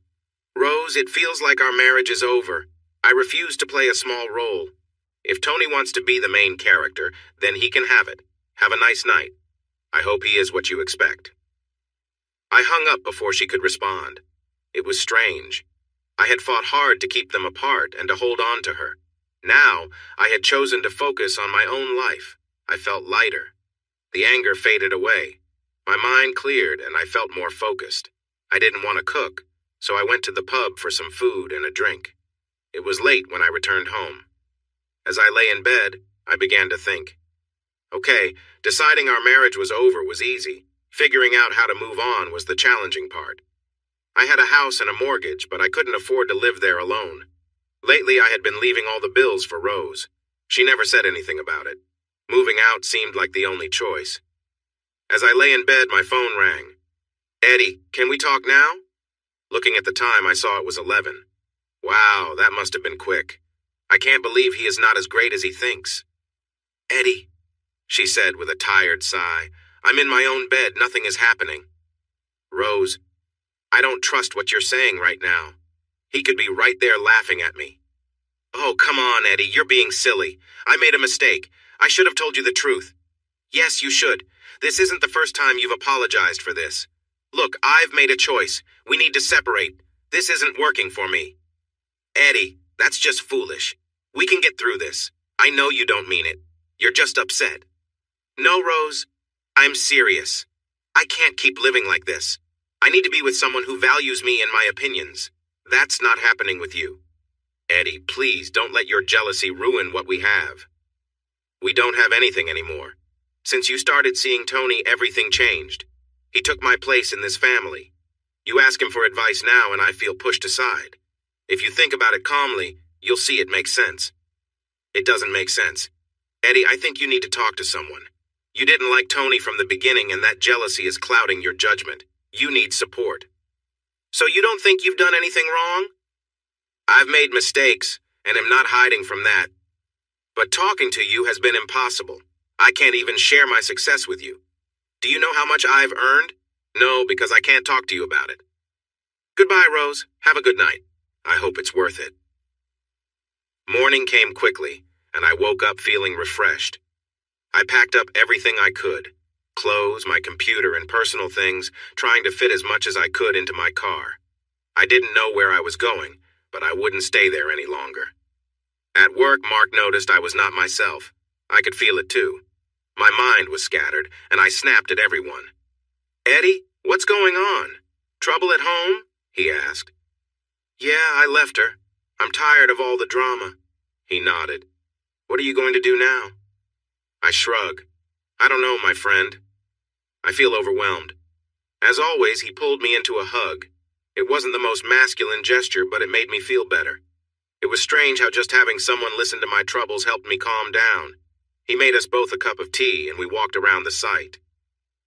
Rose, it feels like our marriage is over. I refuse to play a small role. If Tony wants to be the main character, then he can have it. Have a nice night. I hope he is what you expect. I hung up before she could respond. It was strange. I had fought hard to keep them apart and to hold on to her. Now, I had chosen to focus on my own life. I felt lighter. The anger faded away. My mind cleared and I felt more focused. I didn't want to cook, so I went to the pub for some food and a drink. It was late when I returned home. As I lay in bed, I began to think. Okay, deciding our marriage was over was easy. Figuring out how to move on was the challenging part. I had a house and a mortgage, but I couldn't afford to live there alone. Lately, I had been leaving all the bills for Rose. She never said anything about it. Moving out seemed like the only choice. As I lay in bed, my phone rang. Eddie, can we talk now? Looking at the time, I saw it was 11. Wow, that must have been quick. I can't believe he is not as great as he thinks. Eddie, she said with a tired sigh, I'm in my own bed, nothing is happening. Rose, I don't trust what you're saying right now. He could be right there laughing at me. Oh, come on, Eddie, you're being silly. I made a mistake. I should have told you the truth. Yes, you should. This isn't the first time you've apologized for this. Look, I've made a choice. We need to separate. This isn't working for me. Eddie, that's just foolish. We can get through this. I know you don't mean it. You're just upset. No, Rose. I'm serious. I can't keep living like this. I need to be with someone who values me and my opinions. That's not happening with you. Eddie, please don't let your jealousy ruin what we have. We don't have anything anymore. Since you started seeing Tony, everything changed. He took my place in this family. You ask him for advice now and I feel pushed aside. If you think about it calmly, you'll see it makes sense. It doesn't make sense. Eddie, I think you need to talk to someone. You didn't like Tony from the beginning and that jealousy is clouding your judgment. You need support. So you don't think you've done anything wrong? I've made mistakes and am not hiding from that. But talking to you has been impossible. I can't even share my success with you. Do you know how much I've earned? No, because I can't talk to you about it. Goodbye, Rose. Have a good night. I hope it's worth it. Morning came quickly, and I woke up feeling refreshed. I packed up everything I could. Clothes, my computer, and personal things, trying to fit as much as I could into my car. I didn't know where I was going, but I wouldn't stay there any longer. At work, Mark noticed I was not myself. I could feel it too. My mind was scattered, and I snapped at everyone. Eddie, what's going on? Trouble at home? He asked. Yeah, I left her. I'm tired of all the drama. He nodded. What are you going to do now? I shrug. I don't know, my friend. I feel overwhelmed. As always, he pulled me into a hug. It wasn't the most masculine gesture, but it made me feel better. It was strange how just having someone listen to my troubles helped me calm down. He made us both a cup of tea, and we walked around the site.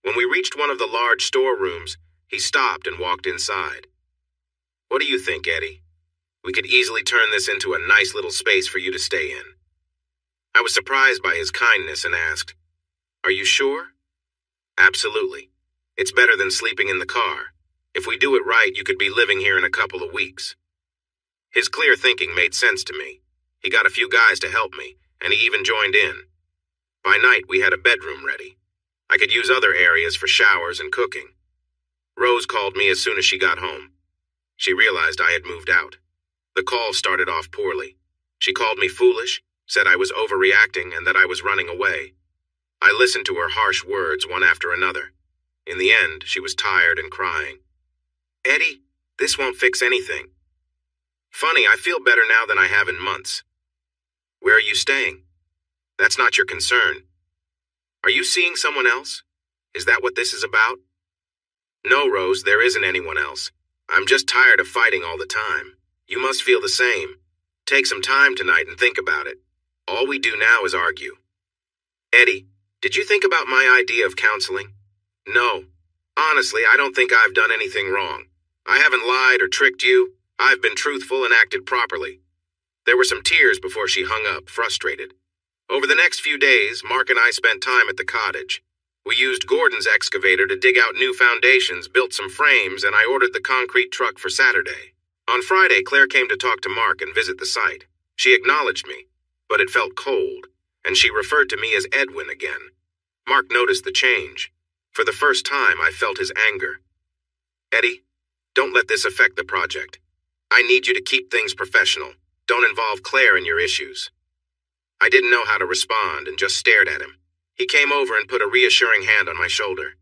When we reached one of the large storerooms, he stopped and walked inside. What do you think, Eddie? We could easily turn this into a nice little space for you to stay in. I was surprised by his kindness and asked, Are you sure? Absolutely. It's better than sleeping in the car. If we do it right, you could be living here in a couple of weeks. His clear thinking made sense to me. He got a few guys to help me, and he even joined in. By night, we had a bedroom ready. I could use other areas for showers and cooking. Rose called me as soon as she got home. She realized I had moved out. The call started off poorly. She called me foolish, said I was overreacting and that I was running away. I listened to her harsh words one after another. In the end, she was tired and crying. Eddie, this won't fix anything. Funny, I feel better now than I have in months. Where are you staying? That's not your concern. Are you seeing someone else? Is that what this is about? No, Rose, there isn't anyone else. I'm just tired of fighting all the time. You must feel the same. Take some time tonight and think about it. All we do now is argue. Eddie, did you think about my idea of counseling? No. Honestly, I don't think I've done anything wrong. I haven't lied or tricked you. I've been truthful and acted properly. There were some tears before she hung up, frustrated. Over the next few days, Mark and I spent time at the cottage. We used Gordon's excavator to dig out new foundations, built some frames, and I ordered the concrete truck for Saturday. On Friday, Claire came to talk to Mark and visit the site. She acknowledged me, but it felt cold, and she referred to me as Edwin again. Mark noticed the change. For the first time, I felt his anger. Eddie, don't let this affect the project. I need you to keep things professional. Don't involve Claire in your issues. I didn't know how to respond and just stared at him. He came over and put a reassuring hand on my shoulder.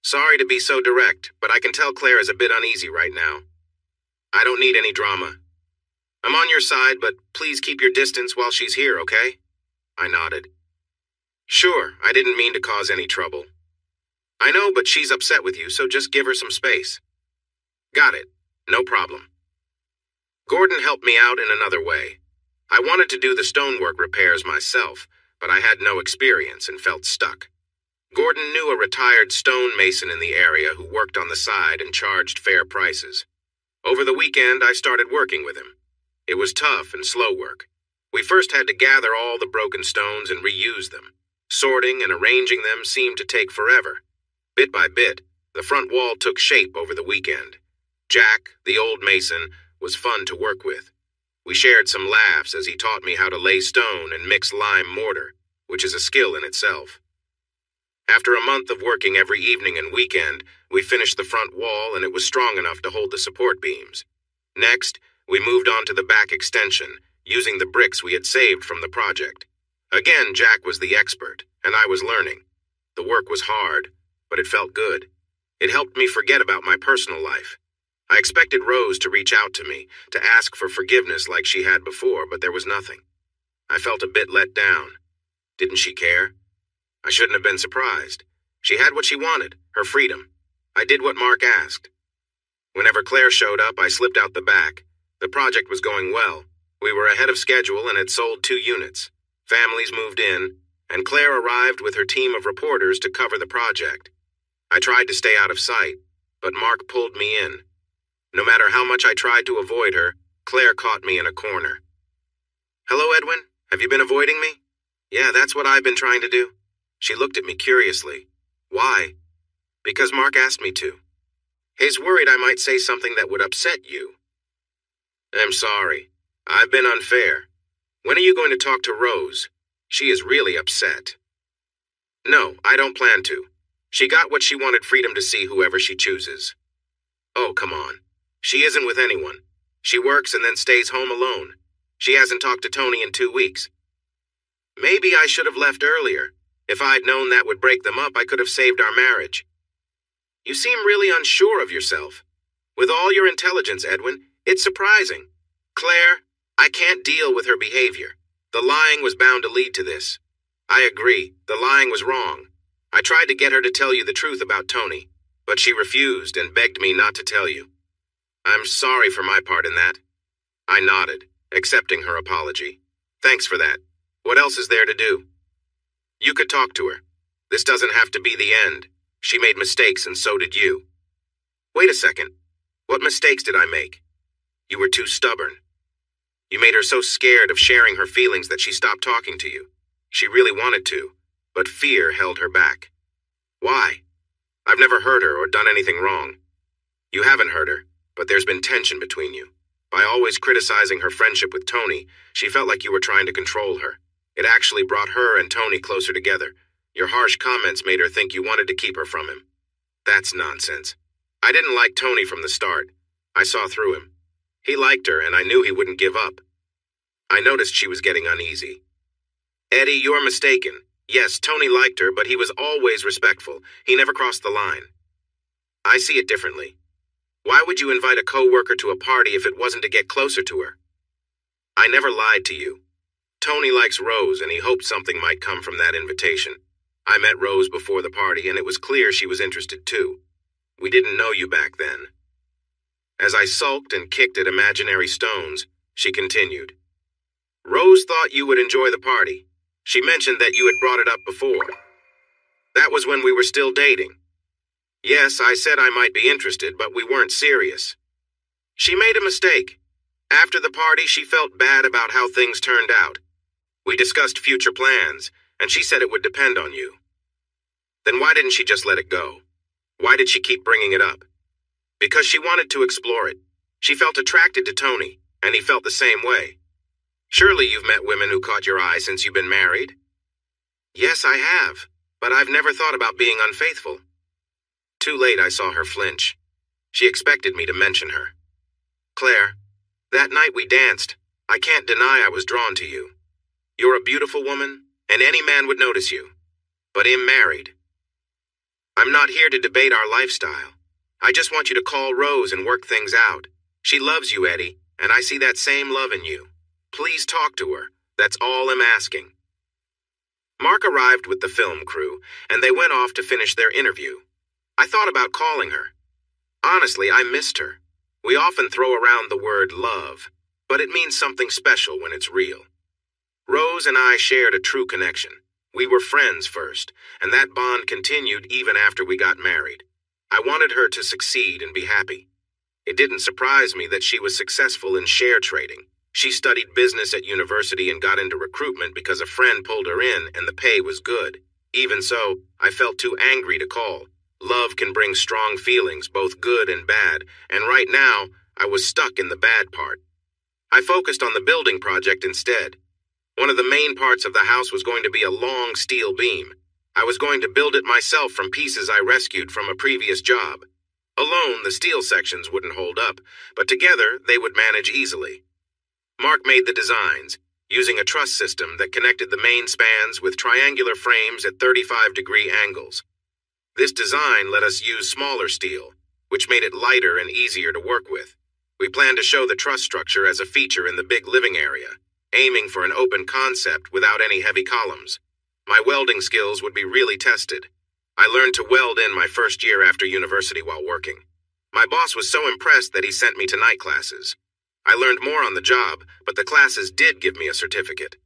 Sorry to be so direct, but I can tell Claire is a bit uneasy right now. I don't need any drama. I'm on your side, but please keep your distance while she's here, okay? I nodded. Sure, I didn't mean to cause any trouble. I know, but she's upset with you, so just give her some space. Got it. No problem. Gordon helped me out in another way. I wanted to do the stonework repairs myself, but I had no experience and felt stuck. Gordon knew a retired stonemason in the area who worked on the side and charged fair prices. Over the weekend, I started working with him. It was tough and slow work. We first had to gather all the broken stones and reuse them. Sorting and arranging them seemed to take forever. Bit by bit, the front wall took shape over the weekend. Jack, the old mason, was fun to work with. We shared some laughs as he taught me how to lay stone and mix lime mortar, which is a skill in itself. After a month of working every evening and weekend, we finished the front wall and it was strong enough to hold the support beams. Next, we moved on to the back extension, using the bricks we had saved from the project. Again, Jack was the expert, and I was learning. The work was hard, but it felt good. It helped me forget about my personal life. I expected Rose to reach out to me, to ask for forgiveness like she had before, but there was nothing. I felt a bit let down. Didn't she care? I shouldn't have been surprised. She had what she wanted, her freedom. I did what Mark asked. Whenever Claire showed up, I slipped out the back. The project was going well. We were ahead of schedule and had sold 2 units. Families moved in, and Claire arrived with her team of reporters to cover the project. I tried to stay out of sight, but Mark pulled me in. No matter how much I tried to avoid her, Claire caught me in a corner. Hello, Edwin. Have you been avoiding me? Yeah, that's what I've been trying to do. She looked at me curiously. Why? Because Mark asked me to. He's worried I might say something that would upset you. I'm sorry. I've been unfair. When are you going to talk to Rose? She is really upset. No, I don't plan to. She got what she wanted, freedom to see whoever she chooses. Oh, come on. She isn't with anyone. She works and then stays home alone. She hasn't talked to Tony in 2 weeks. Maybe I should have left earlier. If I'd known that would break them up, I could have saved our marriage. You seem really unsure of yourself. With all your intelligence, Edwin, it's surprising. Claire, I can't deal with her behavior. The lying was bound to lead to this. I agree, the lying was wrong. I tried to get her to tell you the truth about Tony, but she refused and begged me not to tell you. I'm sorry for my part in that. I nodded, accepting her apology. Thanks for that. What else is there to do? You could talk to her. This doesn't have to be the end. She made mistakes and so did you. Wait a second. What mistakes did I make? You were too stubborn. You made her so scared of sharing her feelings that she stopped talking to you. She really wanted to, but fear held her back. Why? I've never hurt her or done anything wrong. You haven't hurt her, but there's been tension between you. By always criticizing her friendship with Tony, she felt like you were trying to control her. It actually brought her and Tony closer together. Your harsh comments made her think you wanted to keep her from him. That's nonsense. I didn't like Tony from the start. I saw through him. He liked her, and I knew he wouldn't give up. I noticed she was getting uneasy. Eddie, you're mistaken. Yes, Tony liked her, but he was always respectful. He never crossed the line. I see it differently. Why would you invite a coworker to a party if it wasn't to get closer to her? I never lied to you. Tony likes Rose and he hoped something might come from that invitation. I met Rose before the party and it was clear she was interested too. We didn't know you back then. As I sulked and kicked at imaginary stones, she continued. Rose thought you would enjoy the party. She mentioned that you had brought it up before. That was when we were still dating. Yes, I said I might be interested, but we weren't serious. She made a mistake. After the party, she felt bad about how things turned out. We discussed future plans, and she said it would depend on you. Then why didn't she just let it go? Why did she keep bringing it up? Because she wanted to explore it. She felt attracted to Tony, and he felt the same way. Surely you've met women who caught your eye since you've been married? Yes, I have, but I've never thought about being unfaithful. Too late I saw her flinch. She expected me to mention her. Claire, that night we danced. I can't deny I was drawn to you. You're a beautiful woman, and any man would notice you. But I'm married. I'm not here to debate our lifestyle. I just want you to call Rose and work things out. She loves you, Eddie, and I see that same love in you. Please talk to her. That's all I'm asking. Mark arrived with the film crew, and they went off to finish their interview. I thought about calling her. Honestly, I missed her. We often throw around the word love, but it means something special when it's real. Rose and I shared a true connection. We were friends first, and that bond continued even after we got married. I wanted her to succeed and be happy. It didn't surprise me that she was successful in share trading. She studied business at university and got into recruitment because a friend pulled her in and the pay was good. Even so, I felt too angry to call. Love can bring strong feelings, both good and bad, and right now, I was stuck in the bad part. I focused on the building project instead. One of the main parts of the house was going to be a long steel beam. I was going to build it myself from pieces I rescued from a previous job. Alone, the steel sections wouldn't hold up, but together, they would manage easily. Mark made the designs, using a truss system that connected the main spans with triangular frames at 35-degree angles. This design let us use smaller steel, which made it lighter and easier to work with. We planned to show the truss structure as a feature in the big living area, aiming for an open concept without any heavy columns. My welding skills would be really tested. I learned to weld in my first year after university while working. My boss was so impressed that he sent me to night classes. I learned more on the job, but the classes did give me a certificate.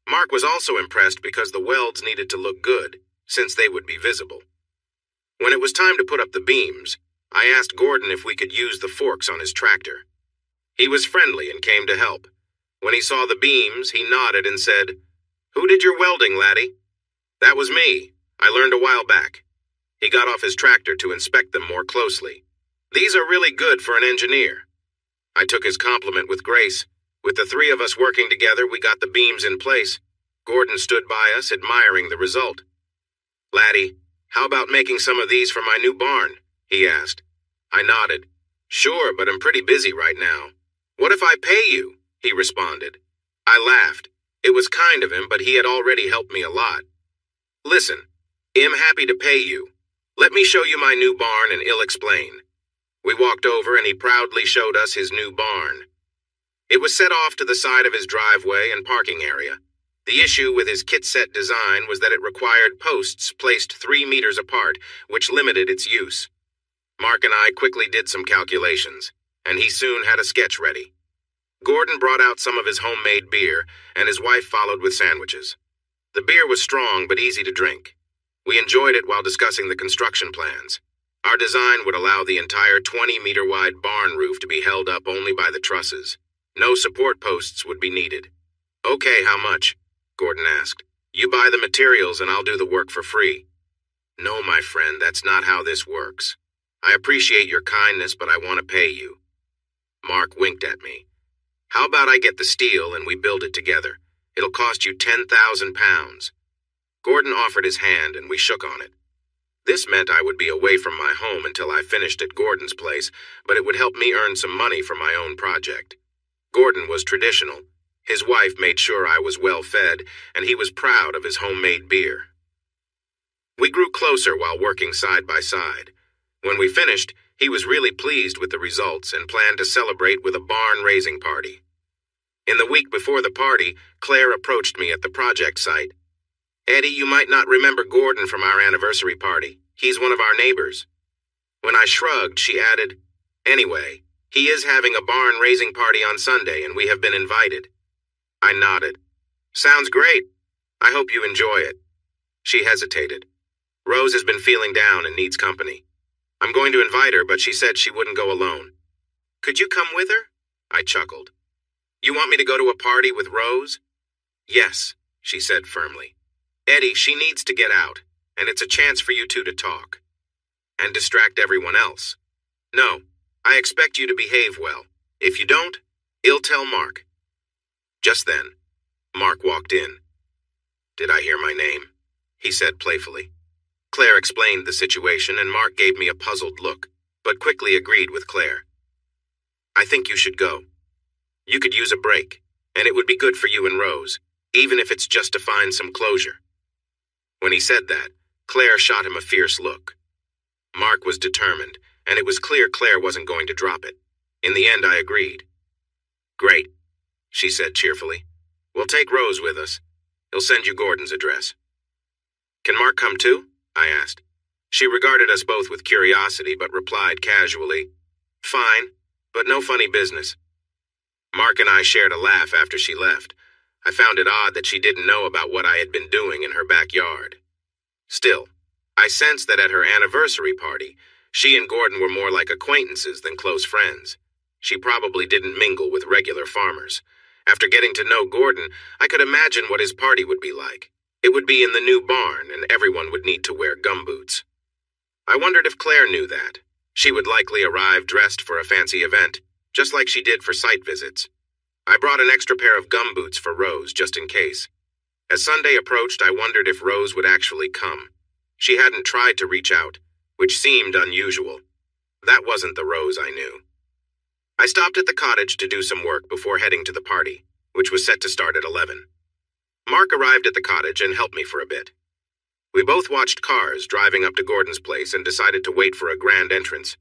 Mark was also impressed because the welds needed to look good, since they would be visible. When it was time to put up the beams, I asked Gordon if we could use the forks on his tractor. He was friendly and came to help. When he saw the beams, he nodded and said, "Who did your welding, laddie?" "That was me. I learned a while back." He got off his tractor to inspect them more closely. "These are really good for an engineer." I took his compliment with grace. With the three of us working together, we got the beams in place. Gordon stood by us, admiring the result. "Laddie, how about making some of these for my new barn?" he asked. I nodded. "Sure, but I'm pretty busy right now." "What if I pay you?" he responded. I laughed. It was kind of him, but he had already helped me a lot. "Listen, I'm happy to pay you. Let me show you my new barn and I'll explain." We walked over and he proudly showed us his new barn. It was set off to the side of his driveway and parking area. The issue with his kit-set design was that it required posts placed 3 meters apart, which limited its use. Mark and I quickly did some calculations, and he soon had a sketch ready. Gordon brought out some of his homemade beer, and his wife followed with sandwiches. The beer was strong but easy to drink. We enjoyed it while discussing the construction plans. Our design would allow the entire 20-meter-wide barn roof to be held up only by the trusses. No support posts would be needed. "Okay, how much?" Gordon asked. "You buy the materials and I'll do the work for free." "No, my friend, that's not how this works. I appreciate your kindness, but I want to pay you." Mark winked at me. "How about I get the steel and we build it together? It'll cost you 10,000 pounds. Gordon offered his hand and we shook on it. This meant I would be away from my home until I finished at Gordon's place, but it would help me earn some money for my own project. Gordon was traditional. His wife made sure I was well fed, and he was proud of his homemade beer. We grew closer while working side by side. When we finished, He was really pleased with the results and planned to celebrate with a barn-raising party. In the week before the party, Claire approached me at the project site. "Eddie, you might not remember Gordon from our anniversary party. He's one of our neighbors." When I shrugged, she added, "Anyway, he is having a barn-raising party on Sunday, and we have been invited." I nodded. "Sounds great. I hope you enjoy it." She hesitated. "Rose has been feeling down and needs company. I'm going to invite her, but she said she wouldn't go alone." "Could you come with her?" I chuckled. "You want me to go to a party with Rose?" "Yes," she said firmly. "Eddie, she needs to get out, and it's a chance for you two to talk. And distract everyone else. No, I expect you to behave well. If you don't, I'll tell Mark." Just then, Mark walked in. "Did I hear my name?" he said playfully. Claire explained the situation, and Mark gave me a puzzled look, but quickly agreed with Claire. "I think you should go. You could use a break, and it would be good for you and Rose, even if it's just to find some closure." When he said that, Claire shot him a fierce look. Mark was determined, and it was clear Claire wasn't going to drop it. In the end, I agreed. "Great," she said cheerfully. "We'll take Rose with us. He'll send you Gordon's address." "Can Mark come too?" I asked. She regarded us both with curiosity, but replied casually, "Fine, but no funny business." Mark and I shared a laugh after she left. I found it odd that she didn't know about what I had been doing in her backyard. Still, I sensed that at her anniversary party, she and Gordon were more like acquaintances than close friends. She probably didn't mingle with regular farmers. After getting to know Gordon, I could imagine what his party would be like. It would be in the new barn, and everyone would need to wear gumboots. I wondered if Claire knew that. She would likely arrive dressed for a fancy event, just like she did for site visits. I brought an extra pair of gumboots for Rose, just in case. As Sunday approached, I wondered if Rose would actually come. She hadn't tried to reach out, which seemed unusual. That wasn't the Rose I knew. I stopped at the cottage to do some work before heading to the party, which was set to start at 11. Mark arrived at the cottage and helped me for a bit. We both watched cars driving up to Gordon's place and decided to wait for a grand entrance.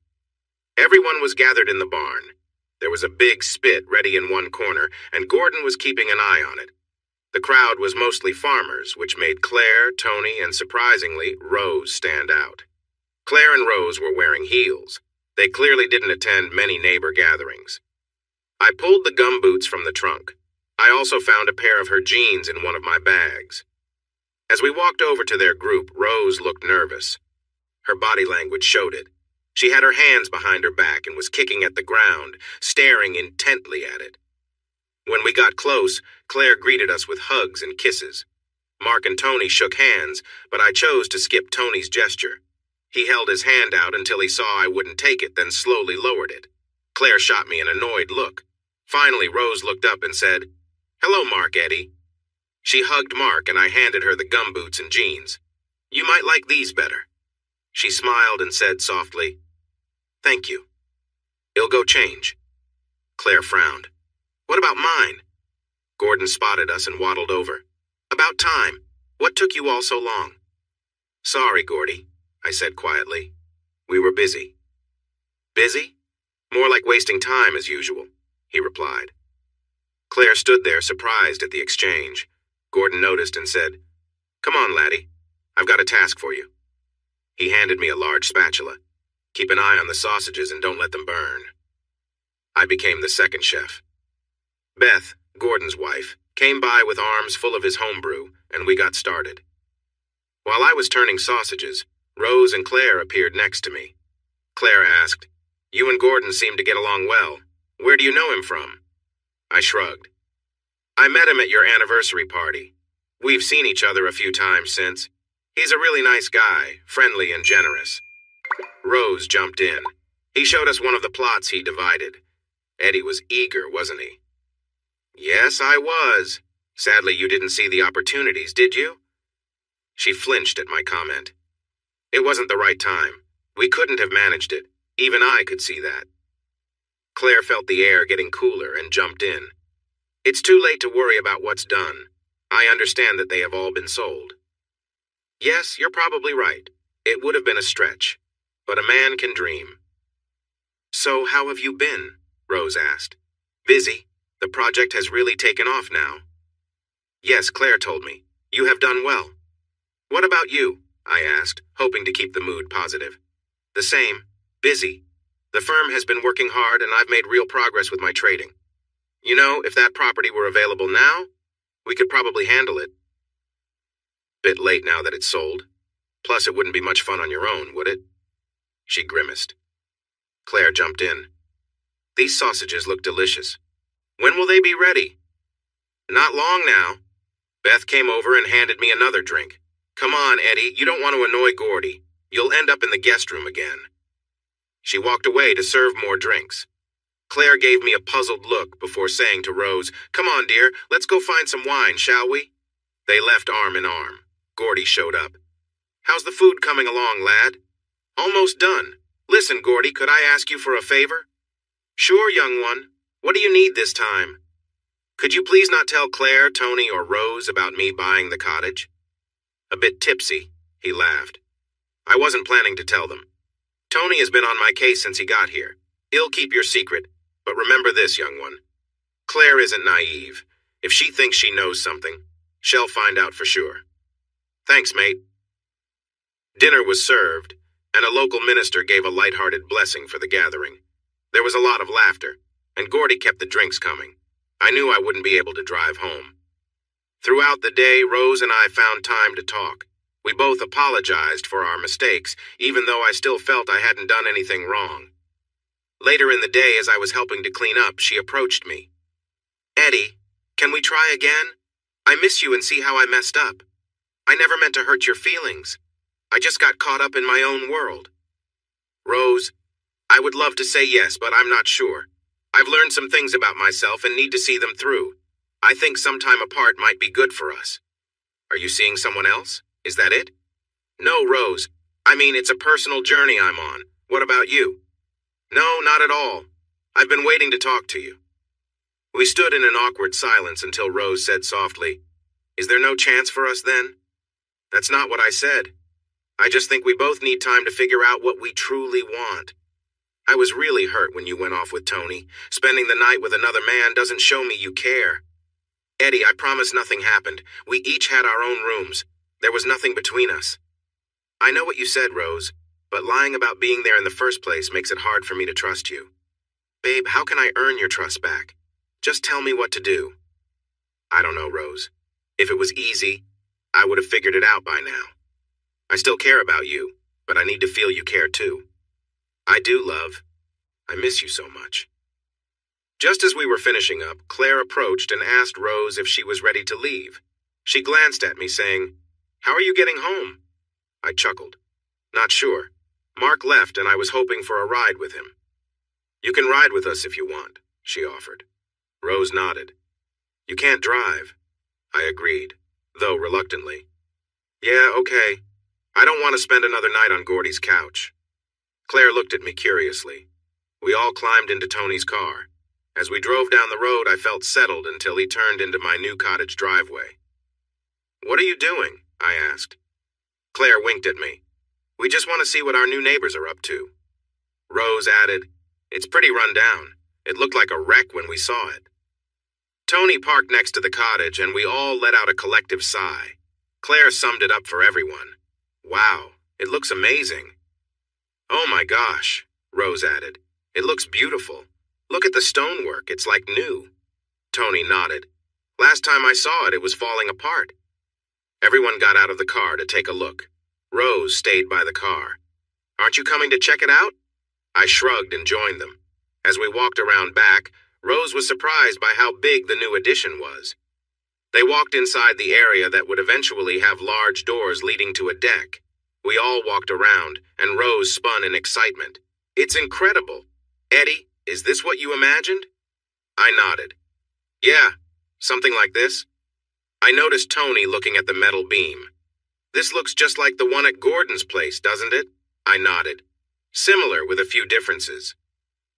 Everyone was gathered in the barn. There was a big spit ready in one corner, and Gordon was keeping an eye on it. The crowd was mostly farmers, which made Claire, Tony, and surprisingly, Rose stand out. Claire and Rose were wearing heels. They clearly didn't attend many neighbor gatherings. I pulled the gumboots from the trunk. I also found a pair of her jeans in one of my bags. As we walked over to their group, Rose looked nervous. Her body language showed it. She had her hands behind her back and was kicking at the ground, staring intently at it. When we got close, Claire greeted us with hugs and kisses. Mark and Tony shook hands, but I chose to skip Tony's gesture. He held his hand out until he saw I wouldn't take it, then slowly lowered it. Claire shot me an annoyed look. Finally, Rose looked up and said, "Hello, Mark, Eddie." She hugged Mark, and I handed her the gumboots and jeans. "You might like these better." She smiled and said softly, "Thank you. I'll go change." Claire frowned. "What about mine?" Gordon spotted us and waddled over. "About time. What took you all so long?" "Sorry, Gordy," I said quietly. "We were busy." "Busy? More like wasting time as usual," he replied. Claire stood there surprised at the exchange. Gordon noticed and said, "Come on, laddie. I've got a task for you." He handed me a large spatula. "Keep an eye on the sausages and don't let them burn." I became the second chef. Beth, Gordon's wife, came by with arms full of his homebrew, and we got started. While I was turning sausages, Rose and Claire appeared next to me. Claire asked, "You and Gordon seem to get along well. Where do you know him from?" I shrugged. "I met him at your anniversary party. We've seen each other a few times since. He's a really nice guy, friendly and generous." Rose jumped in. "He showed us one of the plots he divided. Eddie was eager, wasn't he?" "Yes, I was. Sadly, you didn't see the opportunities, did you?" She flinched at my comment. "It wasn't the right time. We couldn't have managed it. Even I could see that." Claire felt the air getting cooler and jumped in. "It's too late to worry about what's done. I understand that they have all been sold." "Yes, you're probably right. It would have been a stretch. But a man can dream." So how have you been? Rose asked. Busy. The project has really taken off now. Yes, Claire told me. You have done well. What about you? I asked, hoping to keep the mood positive. The same. Busy. The firm has been working hard and I've made real progress with my trading. You know, if that property were available now, we could probably handle it. Bit late now that it's sold. Plus, it wouldn't be much fun on your own, would it? She grimaced. Claire jumped in. These sausages look delicious. When will they be ready? Not long now. Beth came over and handed me another drink. Come on, Eddie, you don't want to annoy Gordy. You'll end up in the guest room again. She walked away to serve more drinks. Claire gave me a puzzled look before saying to Rose, Come on, dear, let's go find some wine, shall we? They left arm in arm. Gordy showed up. How's the food coming along, lad? Almost done. Listen, Gordy, could I ask you for a favor? Sure, young one. What do you need this time? Could you please not tell Claire, Tony, or Rose about me buying the cottage? A bit tipsy, he laughed. I wasn't planning to tell them. Tony has been on my case since he got here. He'll keep your secret, but remember this, young one. Claire isn't naive. If she thinks she knows something, she'll find out for sure. Thanks, mate. Dinner was served, and a local minister gave a light-hearted blessing for the gathering. There was a lot of laughter, and Gordy kept the drinks coming. I knew I wouldn't be able to drive home. Throughout the day, Rose and I found time to talk. We both apologized for our mistakes, even though I still felt I hadn't done anything wrong. Later in the day, as I was helping to clean up, she approached me. Eddie, can we try again? I miss you and see how I messed up. I never meant to hurt your feelings. I just got caught up in my own world. Rose, I would love to say yes, but I'm not sure. I've learned some things about myself and need to see them through. I think some time apart might be good for us. Are you seeing someone else? Is that it? No, Rose. I mean, it's a personal journey I'm on. What about you? No, not at all. I've been waiting to talk to you. We stood in an awkward silence until Rose said softly, Is there no chance for us then? That's not what I said. I just think we both need time to figure out what we truly want. I was really hurt when you went off with Tony. Spending the night with another man doesn't show me you care. Eddie, I promise nothing happened. We each had our own rooms. There was nothing between us. I know what you said, Rose, but lying about being there in the first place makes it hard for me to trust you. Babe, how can I earn your trust back? Just tell me what to do. I don't know, Rose. If it was easy, I would have figured it out by now. I still care about you, but I need to feel you care too. I do, love. I miss you so much. Just as we were finishing up, Claire approached and asked Rose if she was ready to leave. She glanced at me, saying, How are you getting home? I chuckled. Not sure. Mark left and I was hoping for a ride with him. You can ride with us if you want, she offered. Rose nodded. You can't drive. I agreed, though reluctantly. Yeah, okay. I don't want to spend another night on Gordy's couch. Claire looked at me curiously. We all climbed into Tony's car. As we drove down the road, I felt settled until he turned into my new cottage driveway. What are you doing? I asked. Claire winked at me. We just want to see what our new neighbors are up to. Rose added, It's pretty run down. It looked like a wreck when we saw it. Tony parked next to the cottage and we all let out a collective sigh. Claire summed it up for everyone. Wow, it looks amazing. Oh my gosh, Rose added. It looks beautiful. Look at the stonework, it's like new. Tony nodded. Last time I saw it, it was falling apart. Everyone got out of the car to take a look. Rose stayed by the car. Aren't you coming to check it out? I shrugged and joined them. As we walked around back, Rose was surprised by how big the new addition was. They walked inside the area that would eventually have large doors leading to a deck. We all walked around, and Rose spun in excitement. It's incredible. Eddie, is this what you imagined? I nodded. Yeah, something like this. I noticed Tony looking at the metal beam. This looks just like the one at Gordon's place, doesn't it? I nodded. Similar with a few differences.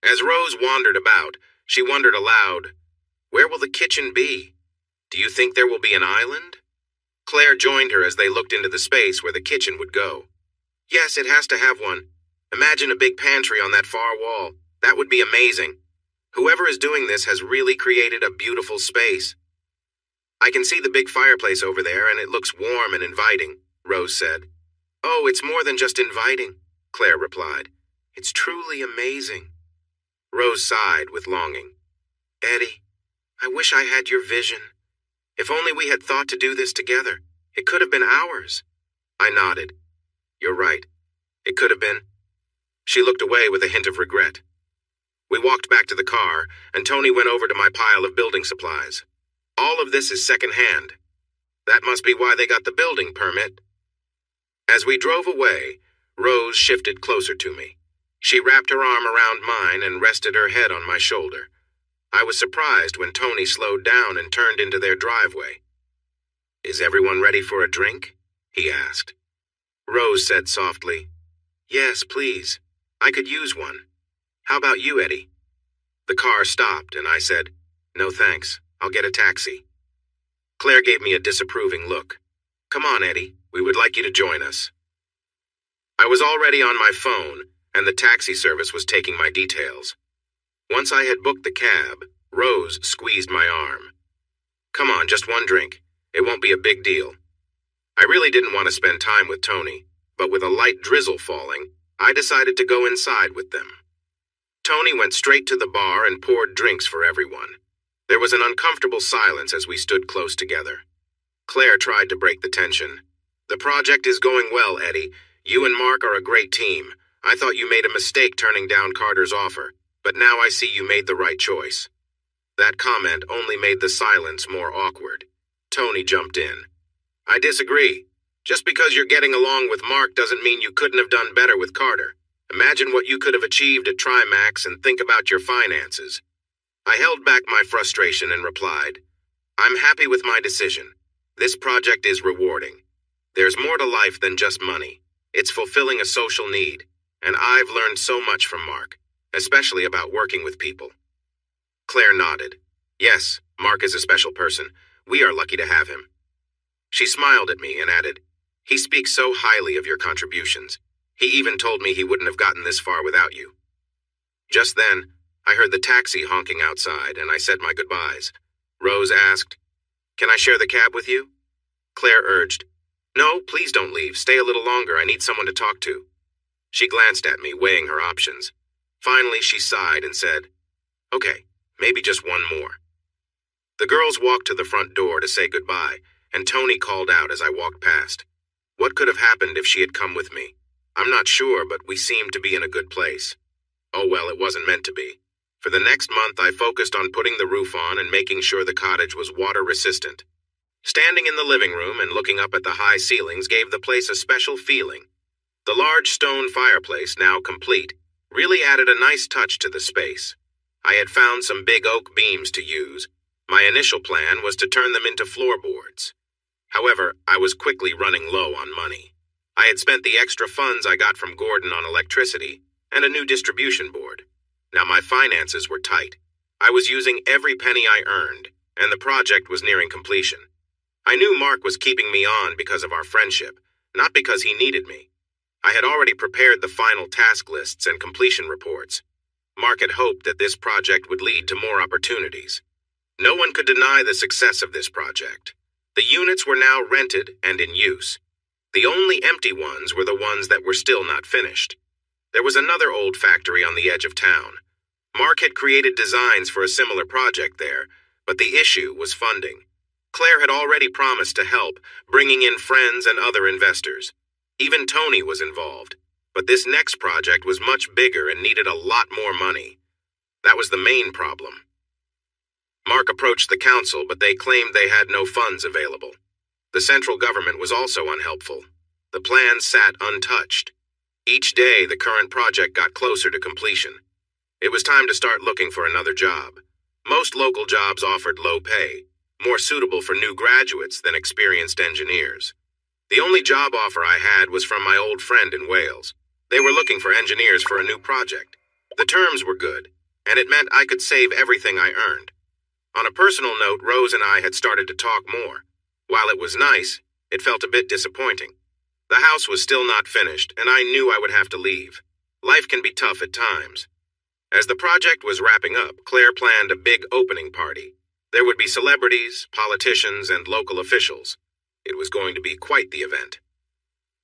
As Rose wandered about, she wondered aloud, Where will the kitchen be? Do you think there will be an island? Claire joined her as they looked into the space where the kitchen would go. Yes, it has to have one. Imagine a big pantry on that far wall. That would be amazing. Whoever is doing this has really created a beautiful space. I can see the big fireplace over there, and it looks warm and inviting, Rose said. Oh, it's more than just inviting, Claire replied. It's truly amazing. Rose sighed with longing. Eddie, I wish I had your vision. If only we had thought to do this together. It could have been ours. I nodded. You're right. It could have been. She looked away with a hint of regret. We walked back to the car, and Tony went over to my pile of building supplies. All of this is second-hand. That must be why they got the building permit. As we drove away, Rose shifted closer to me. She wrapped her arm around mine and rested her head on my shoulder. I was surprised when Tony slowed down and turned into their driveway. Is everyone ready for a drink? He asked. Rose said softly, Yes, please. I could use one. How about you, Eddie? The car stopped, and I said, No thanks. I'll get a taxi. Claire gave me a disapproving look. Come on, Eddie. We would like you to join us. I was already on my phone, and the taxi service was taking my details. Once I had booked the cab, Rose squeezed my arm. Come on, just one drink. It won't be a big deal. I really didn't want to spend time with Tony, but with a light drizzle falling, I decided to go inside with them. Tony went straight to the bar and poured drinks for everyone. There was an uncomfortable silence as we stood close together. Claire tried to break the tension. The project is going well, Eddie. You and Mark are a great team. I thought you made a mistake turning down Carter's offer, but now I see you made the right choice. That comment only made the silence more awkward. Tony jumped in. I disagree. Just because you're getting along with Mark doesn't mean you couldn't have done better with Carter. Imagine what you could have achieved at Trimax and think about your finances. I held back my frustration and replied, I'm happy with my decision. This project is rewarding. There's more to life than just money. It's fulfilling a social need, and I've learned so much from Mark, especially about working with people. Claire nodded. Yes, Mark is a special person. We are lucky to have him. She smiled at me and added, He speaks so highly of your contributions. He even told me he wouldn't have gotten this far without you. Just then, I heard the taxi honking outside, and I said my goodbyes. Rose asked, Can I share the cab with you? Claire urged, No, please don't leave. Stay a little longer. I need someone to talk to. She glanced at me, weighing her options. Finally, she sighed and said, Okay, maybe just one more. The girls walked to the front door to say goodbye, and Tony called out as I walked past. What could have happened if she had come with me? I'm not sure, but we seemed to be in a good place. Oh well, it wasn't meant to be. For the next month, I focused on putting the roof on and making sure the cottage was water-resistant. Standing in the living room and looking up at the high ceilings gave the place a special feeling. The large stone fireplace, now complete, really added a nice touch to the space. I had found some big oak beams to use. My initial plan was to turn them into floorboards. However, I was quickly running low on money. I had spent the extra funds I got from Gordon on electricity and a new distribution board. Now my finances were tight. I was using every penny I earned, and the project was nearing completion. I knew Mark was keeping me on because of our friendship, not because he needed me. I had already prepared the final task lists and completion reports. Mark had hoped that this project would lead to more opportunities. No one could deny the success of this project. The units were now rented and in use. The only empty ones were the ones that were still not finished. There was another old factory on the edge of town. Mark had created designs for a similar project there, but the issue was funding. Claire had already promised to help, bringing in friends and other investors. Even Tony was involved, but this next project was much bigger and needed a lot more money. That was the main problem. Mark approached the council, but they claimed they had no funds available. The central government was also unhelpful. The plan sat untouched. Each day, the current project got closer to completion. It was time to start looking for another job. Most local jobs offered low pay, more suitable for new graduates than experienced engineers. The only job offer I had was from my old friend in Wales. They were looking for engineers for a new project. The terms were good, and it meant I could save everything I earned. On a personal note, Rose and I had started to talk more. While it was nice, it felt a bit disappointing. The house was still not finished, and I knew I would have to leave. Life can be tough at times. As the project was wrapping up, Claire planned a big opening party. There would be celebrities, politicians, and local officials. It was going to be quite the event.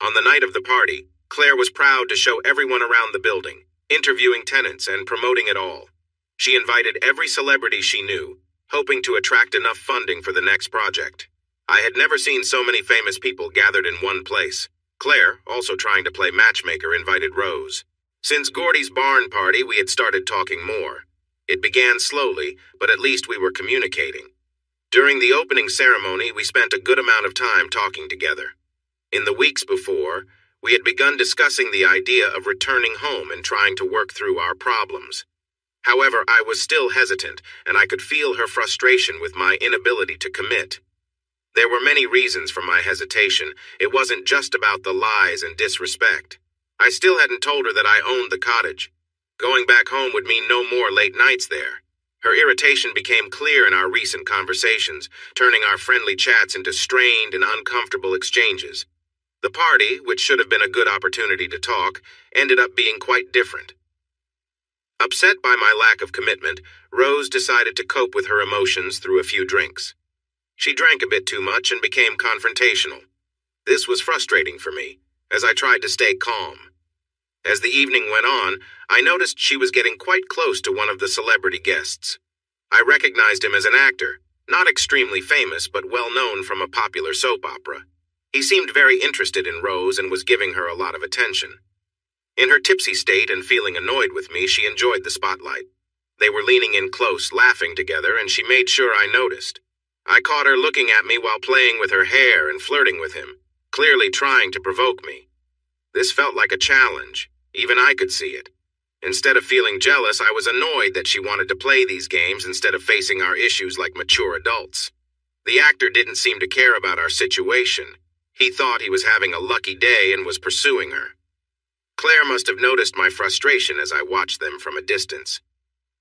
On the night of the party, Claire was proud to show everyone around the building, interviewing tenants and promoting it all. She invited every celebrity she knew, hoping to attract enough funding for the next project. I had never seen so many famous people gathered in one place. Claire, also trying to play matchmaker, invited Rose. Since Gordy's barn party, we had started talking more. It began slowly, but at least we were communicating. During the opening ceremony, we spent a good amount of time talking together. In the weeks before, we had begun discussing the idea of returning home and trying to work through our problems. However, I was still hesitant, and I could feel her frustration with my inability to commit. There were many reasons for my hesitation. It wasn't just about the lies and disrespect. I still hadn't told her that I owned the cottage. Going back home would mean no more late nights there. Her irritation became clear in our recent conversations, turning our friendly chats into strained and uncomfortable exchanges. The party, which should have been a good opportunity to talk, ended up being quite different. Upset by my lack of commitment, Rose decided to cope with her emotions through a few drinks. She drank a bit too much and became confrontational. This was frustrating for me, as I tried to stay calm. As the evening went on, I noticed she was getting quite close to one of the celebrity guests. I recognized him as an actor, not extremely famous but well known from a popular soap opera. He seemed very interested in Rose and was giving her a lot of attention. In her tipsy state and feeling annoyed with me, she enjoyed the spotlight. They were leaning in close, laughing together, and she made sure I noticed. I caught her looking at me while playing with her hair and flirting with him, clearly trying to provoke me. This felt like a challenge. Even I could see it. Instead of feeling jealous, I was annoyed that she wanted to play these games instead of facing our issues like mature adults. The actor didn't seem to care about our situation. He thought he was having a lucky day and was pursuing her. Claire must have noticed my frustration as I watched them from a distance.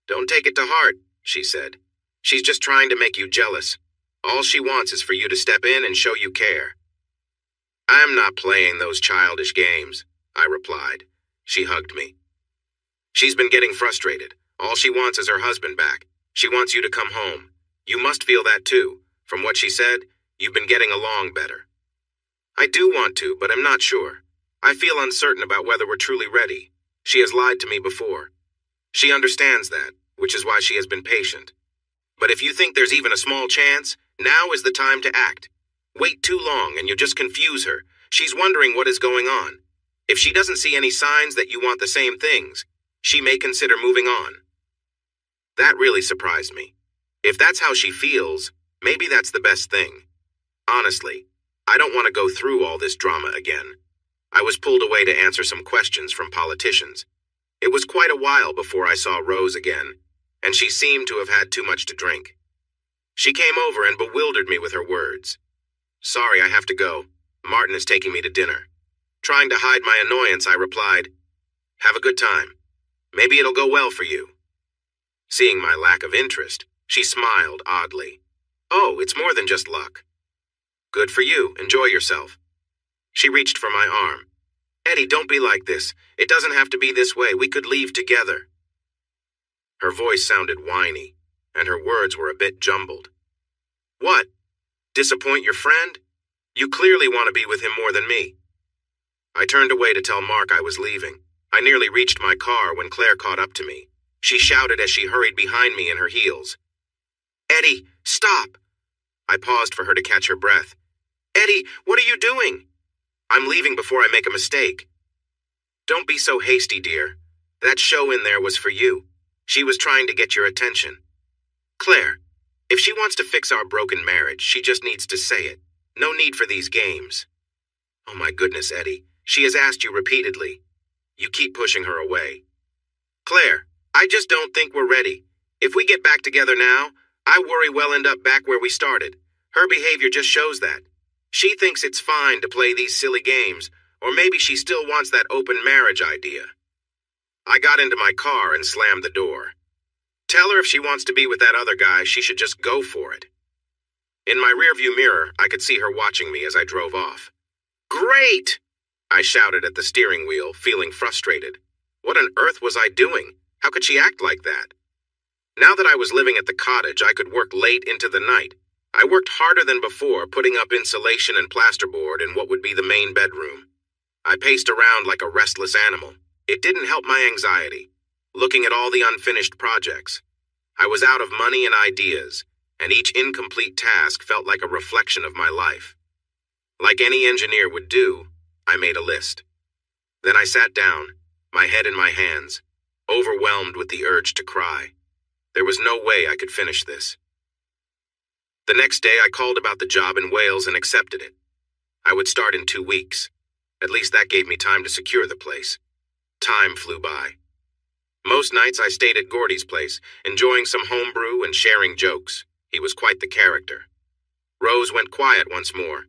"Don't take it to heart," she said. "She's just trying to make you jealous. All she wants is for you to step in and show you care." "I'm not playing those childish games," I replied. She hugged me. "She's been getting frustrated. All she wants is her husband back. She wants you to come home. You must feel that too. From what she said, you've been getting along better." "I do want to, but I'm not sure. I feel uncertain about whether we're truly ready. She has lied to me before. She understands that, which is why she has been patient. But if you think there's even a small chance, now is the time to act. Wait too long and you'll just confuse her. She's wondering what is going on. If she doesn't see any signs that you want the same things, she may consider moving on." That really surprised me. If that's how she feels, maybe that's the best thing. Honestly, I don't want to go through all this drama again. I was pulled away to answer some questions from politicians. It was quite a while before I saw Rose again, and she seemed to have had too much to drink. She came over and bewildered me with her words. "Sorry, I have to go. Martin is taking me to dinner." Trying to hide my annoyance, I replied, "Have a good time. Maybe it'll go well for you." Seeing my lack of interest, she smiled oddly. "Oh, it's more than just luck." "Good for you. Enjoy yourself." She reached for my arm. "Eddie, don't be like this. It doesn't have to be this way. We could leave together." Her voice sounded whiny, and her words were a bit jumbled. "What? Disappoint your friend? You clearly want to be with him more than me." I turned away to tell Mark I was leaving. I nearly reached my car when Claire caught up to me. She shouted as she hurried behind me in her heels. "Eddie, stop!" I paused for her to catch her breath. "Eddie, what are you doing?" "I'm leaving before I make a mistake." "Don't be so hasty, dear. That show in there was for you. She was trying to get your attention." "Claire, if she wants to fix our broken marriage, she just needs to say it. No need for these games." "Oh my goodness, Eddie. She has asked you repeatedly." You keep pushing her away. "Claire, I just don't think we're ready. If we get back together now, I worry we'll end up back where we started. Her behavior just shows that. She thinks it's fine to play these silly games, or maybe she still wants that open marriage idea." I got into my car and slammed the door. "Tell her if she wants to be with that other guy, she should just go for it." In my rearview mirror, I could see her watching me as I drove off. "Great!" I shouted at the steering wheel, feeling frustrated. What on earth was I doing? How could she act like that? Now that I was living at the cottage, I could work late into the night. I worked harder than before, putting up insulation and plasterboard in what would be the main bedroom. I paced around like a restless animal. It didn't help my anxiety, looking at all the unfinished projects. I was out of money and ideas, and each incomplete task felt like a reflection of my life. Like any engineer would do, I made a list. Then I sat down, my head in my hands, overwhelmed with the urge to cry. There was no way I could finish this. The next day I called about the job in Wales and accepted it. I would start in 2 weeks. At least that gave me time to secure the place. Time flew by. Most nights I stayed at Gordy's place, enjoying some homebrew and sharing jokes. He was quite the character. Rose went quiet once more.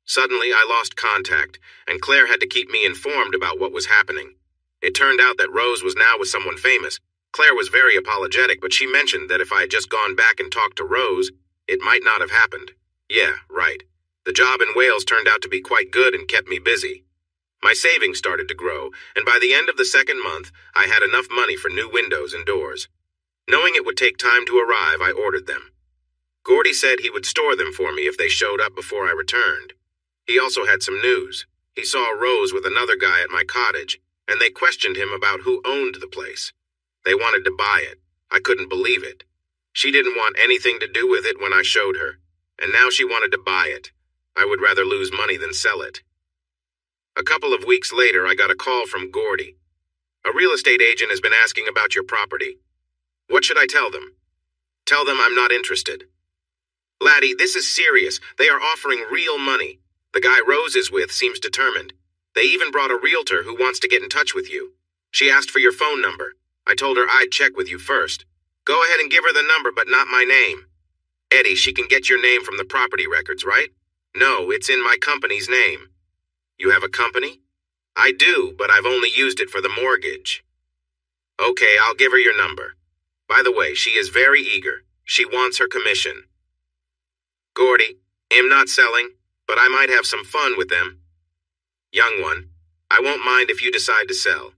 Suddenly I lost contact, and Claire had to keep me informed about what was happening. It turned out that Rose was now with someone famous. Claire was very apologetic, but she mentioned that if I had just gone back and talked to Rose, it might not have happened. Yeah, right. The job in Wales turned out to be quite good and kept me busy. My savings started to grow, and by the end of the second month, I had enough money for new windows and doors. Knowing it would take time to arrive, I ordered them. Gordy said he would store them for me if they showed up before I returned. He also had some news. He saw Rose with another guy at my cottage, and they questioned him about who owned the place. They wanted to buy it. I couldn't believe it. She didn't want anything to do with it when I showed her, and now she wanted to buy it. I would rather lose money than sell it. A couple of weeks later, I got a call from Gordy. A real estate agent has been asking about your property. What should I tell them? Tell them I'm not interested. Laddie, this is serious. They are offering real money. The guy Rose is with seems determined. They even brought a realtor who wants to get in touch with you. She asked for your phone number. I told her I'd check with you first. Go ahead and give her the number, but not my name. Eddie, she can get your name from the property records, right? No, it's in my company's name. You have a company? I do, but I've only used it for the mortgage. Okay, I'll give her your number. By the way, she is very eager. She wants her commission. Gordy, I'm not selling, but I might have some fun with them. Young one, I won't mind if you decide to sell.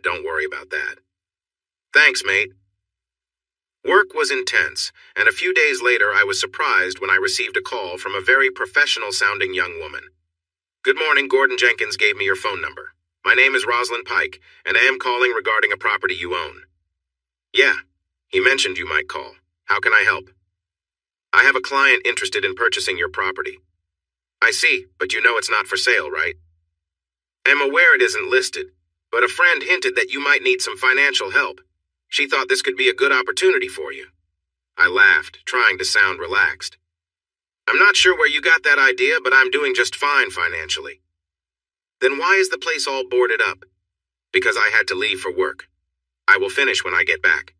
Don't worry about that. Thanks, mate. Work was intense, and a few days later I was surprised when I received a call from a very professional-sounding young woman. Good morning, Gordon Jenkins gave me your phone number. My name is Rosalind Pike, and I am calling regarding a property you own. Yeah, he mentioned you might call. How can I help? I have a client interested in purchasing your property. I see, but you know it's not for sale, right? I'm aware it isn't listed, but a friend hinted that you might need some financial help. She thought this could be a good opportunity for you. I laughed, trying to sound relaxed. I'm not sure where you got that idea, but I'm doing just fine financially. Then why is the place all boarded up? Because I had to leave for work. I will finish when I get back.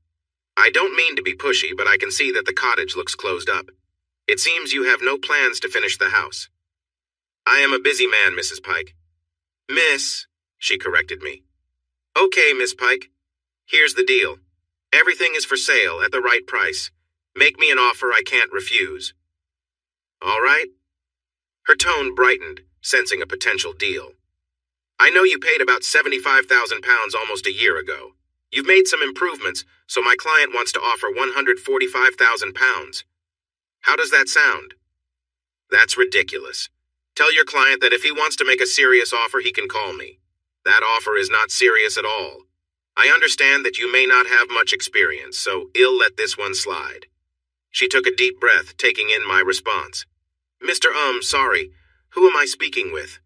I don't mean to be pushy, but I can see that the cottage looks closed up. It seems you have no plans to finish the house. I am a busy man, Mrs. Pike. Miss, she corrected me. Okay, Miss Pike. Here's the deal. Everything is for sale at the right price. Make me an offer I can't refuse. All right? Her tone brightened, sensing a potential deal. I know you paid about £75,000 almost a year ago. You've made some improvements, so my client wants to offer £145,000. How does that sound? That's ridiculous. Tell your client that if he wants to make a serious offer, he can call me. That offer is not serious at all. I understand that you may not have much experience, so I'll let this one slide. She took a deep breath, taking in my response. Mr. Sorry. Who am I speaking with?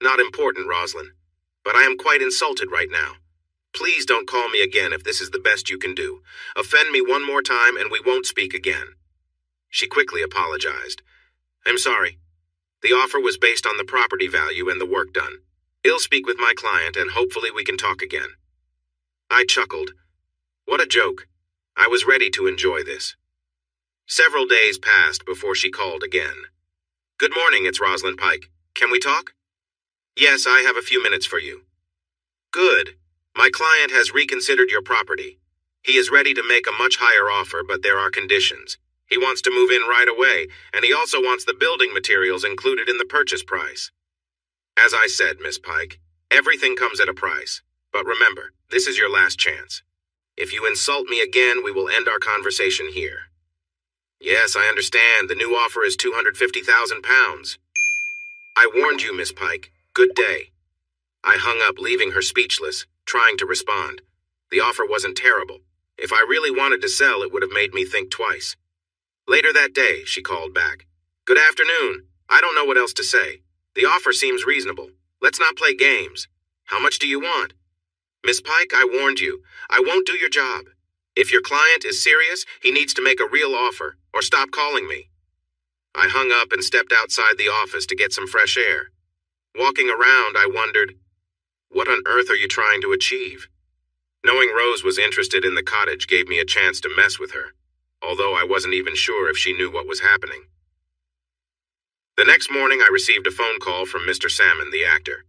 Not important, Rosalind, but I am quite insulted right now. Please don't call me again if this is the best you can do. Offend me one more time and we won't speak again. She quickly apologized. I'm sorry. The offer was based on the property value and the work done. I'll speak with my client and hopefully we can talk again. I chuckled. What a joke. I was ready to enjoy this. Several days passed before she called again. Good morning, it's Rosalind Pike. Can we talk? Yes, I have a few minutes for you. Good. My client has reconsidered your property. He is ready to make a much higher offer, but there are conditions. He wants to move in right away, and he also wants the building materials included in the purchase price. As I said, Miss Pike, everything comes at a price. But remember, this is your last chance. If you insult me again, we will end our conversation here. Yes, I understand. The new offer is £250,000. I warned you, Miss Pike. Good day. I hung up, leaving her speechless, trying to respond. The offer wasn't terrible. If I really wanted to sell, it would have made me think twice. Later that day, she called back. Good afternoon. I don't know what else to say. The offer seems reasonable. Let's not play games. How much do you want? Miss Pike, I warned you. I won't do your job. If your client is serious, he needs to make a real offer, or stop calling me. I hung up and stepped outside the office to get some fresh air. Walking around, I wondered, what on earth are you trying to achieve? Knowing Rose was interested in the cottage gave me a chance to mess with her, although I wasn't even sure if she knew what was happening. The next morning, I received a phone call from Mr. Salmon, the actor.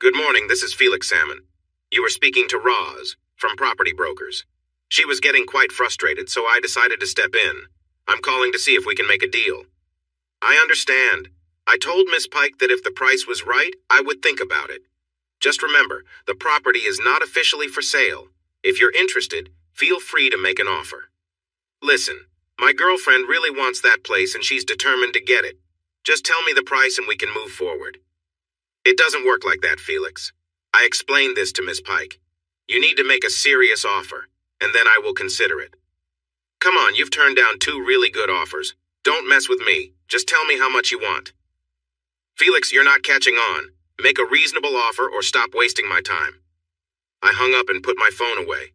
Good morning, this is Felix Salmon. You were speaking to Roz, from Property Brokers. She was getting quite frustrated, so I decided to step in. I'm calling to see if we can make a deal. I understand. I told Miss Pike that if the price was right, I would think about it. Just remember, the property is not officially for sale. If you're interested, feel free to make an offer. Listen, my girlfriend really wants that place and she's determined to get it. Just tell me the price and we can move forward. It doesn't work like that, Felix. I explained this to Miss Pike. You need to make a serious offer, and then I will consider it. Come on, you've turned down 2 really good offers. Don't mess with me. Just tell me how much you want. Felix, you're not catching on. Make a reasonable offer or stop wasting my time. I hung up and put my phone away.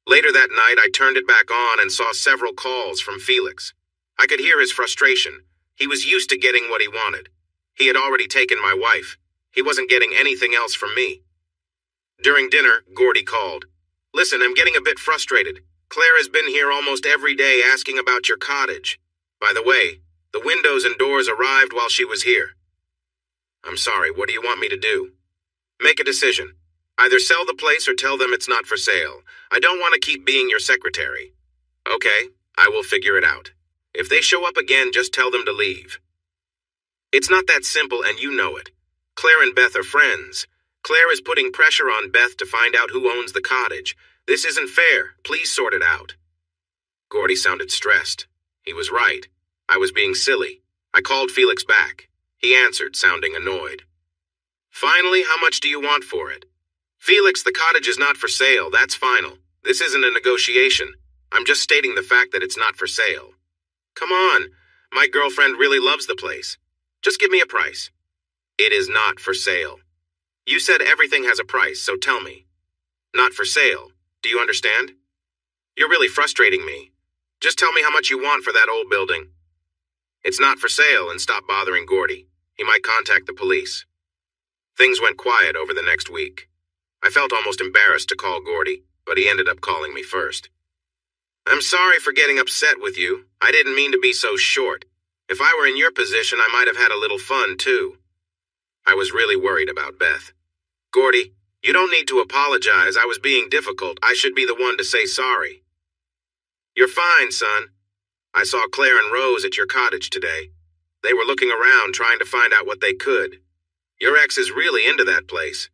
Later that night, I turned it back on and saw several calls from Felix. I could hear his frustration. He was used to getting what he wanted. He had already taken my wife. He wasn't getting anything else from me. During dinner, Gordy called. Listen, I'm getting a bit frustrated. Claire has been here almost every day asking about your cottage. By the way, the windows and doors arrived while she was here. I'm sorry, what do you want me to do? Make a decision. Either sell the place or tell them it's not for sale. I don't want to keep being your secretary. Okay, I will figure it out. If they show up again, just tell them to leave. It's not that simple, and you know it. Claire and Beth are friends. Claire is putting pressure on Beth to find out who owns the cottage. This isn't fair. Please sort it out. Gordy sounded stressed. He was right. I was being silly. I called Felix back. He answered, sounding annoyed. Finally, how much do you want for it? Felix, the cottage is not for sale. That's final. This isn't a negotiation. I'm just stating the fact that it's not for sale. Come on. My girlfriend really loves the place. Just give me a price. It is not for sale. You said everything has a price, so tell me. Not for sale. Do you understand? You're really frustrating me. Just tell me how much you want for that old building. It's not for sale, and stop bothering Gordy. He might contact the police. Things went quiet over the next week. I felt almost embarrassed to call Gordy, but he ended up calling me first. I'm sorry for getting upset with you. I didn't mean to be so short. If I were in your position, I might have had a little fun, too. I was really worried about Beth. Gordy, you don't need to apologize. I was being difficult. I should be the one to say sorry. You're fine, son. I saw Claire and Rose at your cottage today. They were looking around trying to find out what they could. Your ex is really into that place.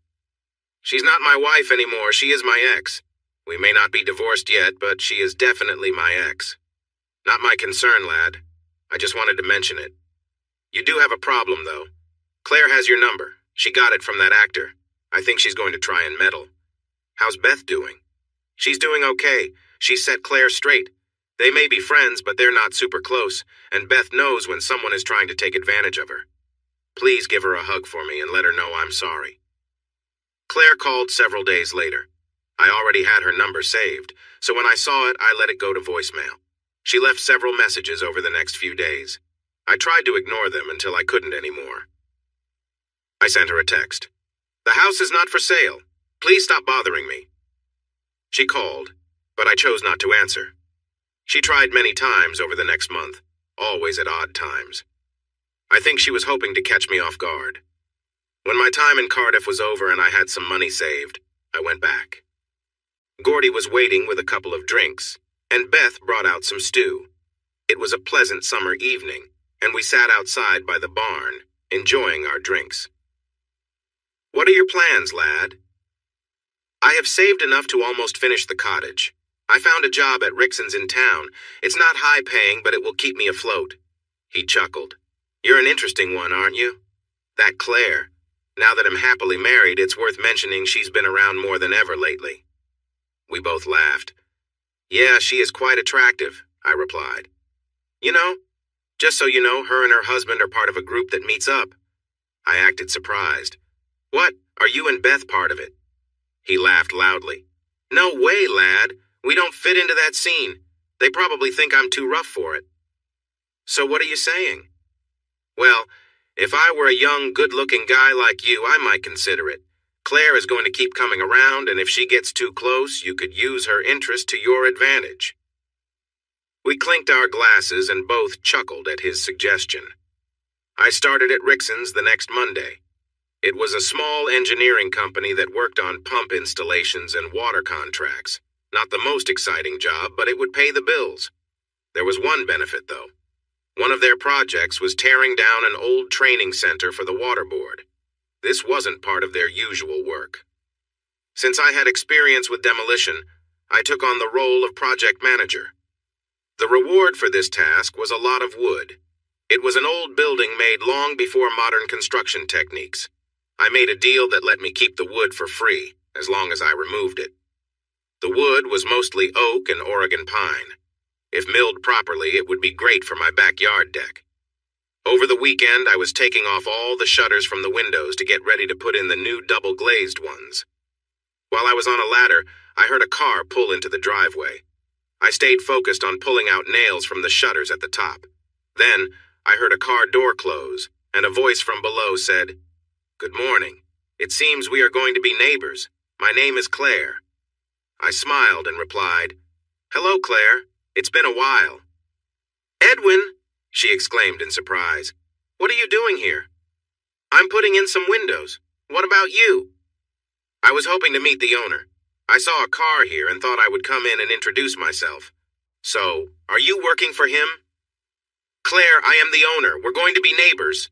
She's not my wife anymore. She is my ex. We may not be divorced yet, but she is definitely my ex. Not my concern, lad. I just wanted to mention it. You do have a problem, though. Claire has your number. She got it from that actor. I think she's going to try and meddle. How's Beth doing? She's doing okay. She set Claire straight. They may be friends, but they're not super close, and Beth knows when someone is trying to take advantage of her. Please give her a hug for me and let her know I'm sorry. Claire called several days later. I already had her number saved, so when I saw it, I let it go to voicemail. She left several messages over the next few days. I tried to ignore them until I couldn't anymore. I sent her a text. The house is not for sale. Please stop bothering me. She called, but I chose not to answer. She tried many times over the next month, always at odd times. I think she was hoping to catch me off guard. When my time in Cardiff was over and I had some money saved, I went back. Gordy was waiting with a couple of drinks, and Beth brought out some stew. It was a pleasant summer evening, and we sat outside by the barn, enjoying our drinks. What are your plans, lad? I have saved enough to almost finish the cottage. I found a job at Rixon's in town. It's not high paying, but it will keep me afloat. He chuckled. You're an interesting one, aren't you? That Claire. Now that I'm happily married, it's worth mentioning she's been around more than ever lately. We both laughed. Yeah, she is quite attractive, I replied. You know, just so you know, her and her husband are part of a group that meets up. I acted surprised. What? Are you and Beth part of it? He laughed loudly. No way, lad. We don't fit into that scene. They probably think I'm too rough for it. So what are you saying? Well, if I were a young, good-looking guy like you, I might consider it. Claire is going to keep coming around, and if she gets too close, you could use her interest to your advantage. We clinked our glasses and both chuckled at his suggestion. I started at Rixon's the next Monday. It was a small engineering company that worked on pump installations and water contracts. Not the most exciting job, but it would pay the bills. There was one benefit, though. One of their projects was tearing down an old training center for the water board. This wasn't part of their usual work. Since I had experience with demolition, I took on the role of project manager. The reward for this task was a lot of wood. It was an old building made long before modern construction techniques. I made a deal that let me keep the wood for free, as long as I removed it. The wood was mostly oak and Oregon pine. If milled properly, it would be great for my backyard deck. Over the weekend, I was taking off all the shutters from the windows to get ready to put in the new double-glazed ones. While I was on a ladder, I heard a car pull into the driveway. I stayed focused on pulling out nails from the shutters at the top. Then, I heard a car door close, and a voice from below said, "Good morning. It seems we are going to be neighbors. My name is Claire." I smiled and replied, "Hello, Claire. It's been a while." "Edwin," she exclaimed in surprise. "What are you doing here?" "I'm putting in some windows. What about you?" "I was hoping to meet the owner. I saw a car here and thought I would come in and introduce myself. So, are you working for him?" "Claire, I am the owner. We're going to be neighbors."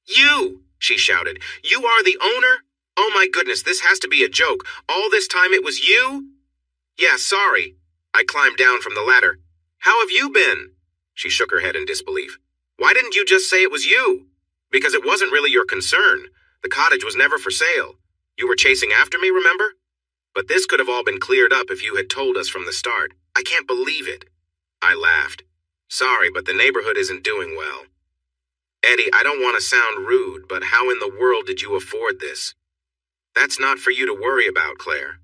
"You!" she shouted. "You are the owner? Oh my goodness, this has to be a joke. All this time it was you?" "Yeah, sorry." I climbed down from the ladder. "How have you been?" She shook her head in disbelief. "Why didn't you just say it was you?" "Because it wasn't really your concern. The cottage was never for sale. You were chasing after me, remember? But this could have all been cleared up if you had told us from the start. I can't believe it." I laughed. "Sorry, but the neighborhood isn't doing well." "Eddie, I don't want to sound rude, but how in the world did you afford this?" "That's not for you to worry about, Claire."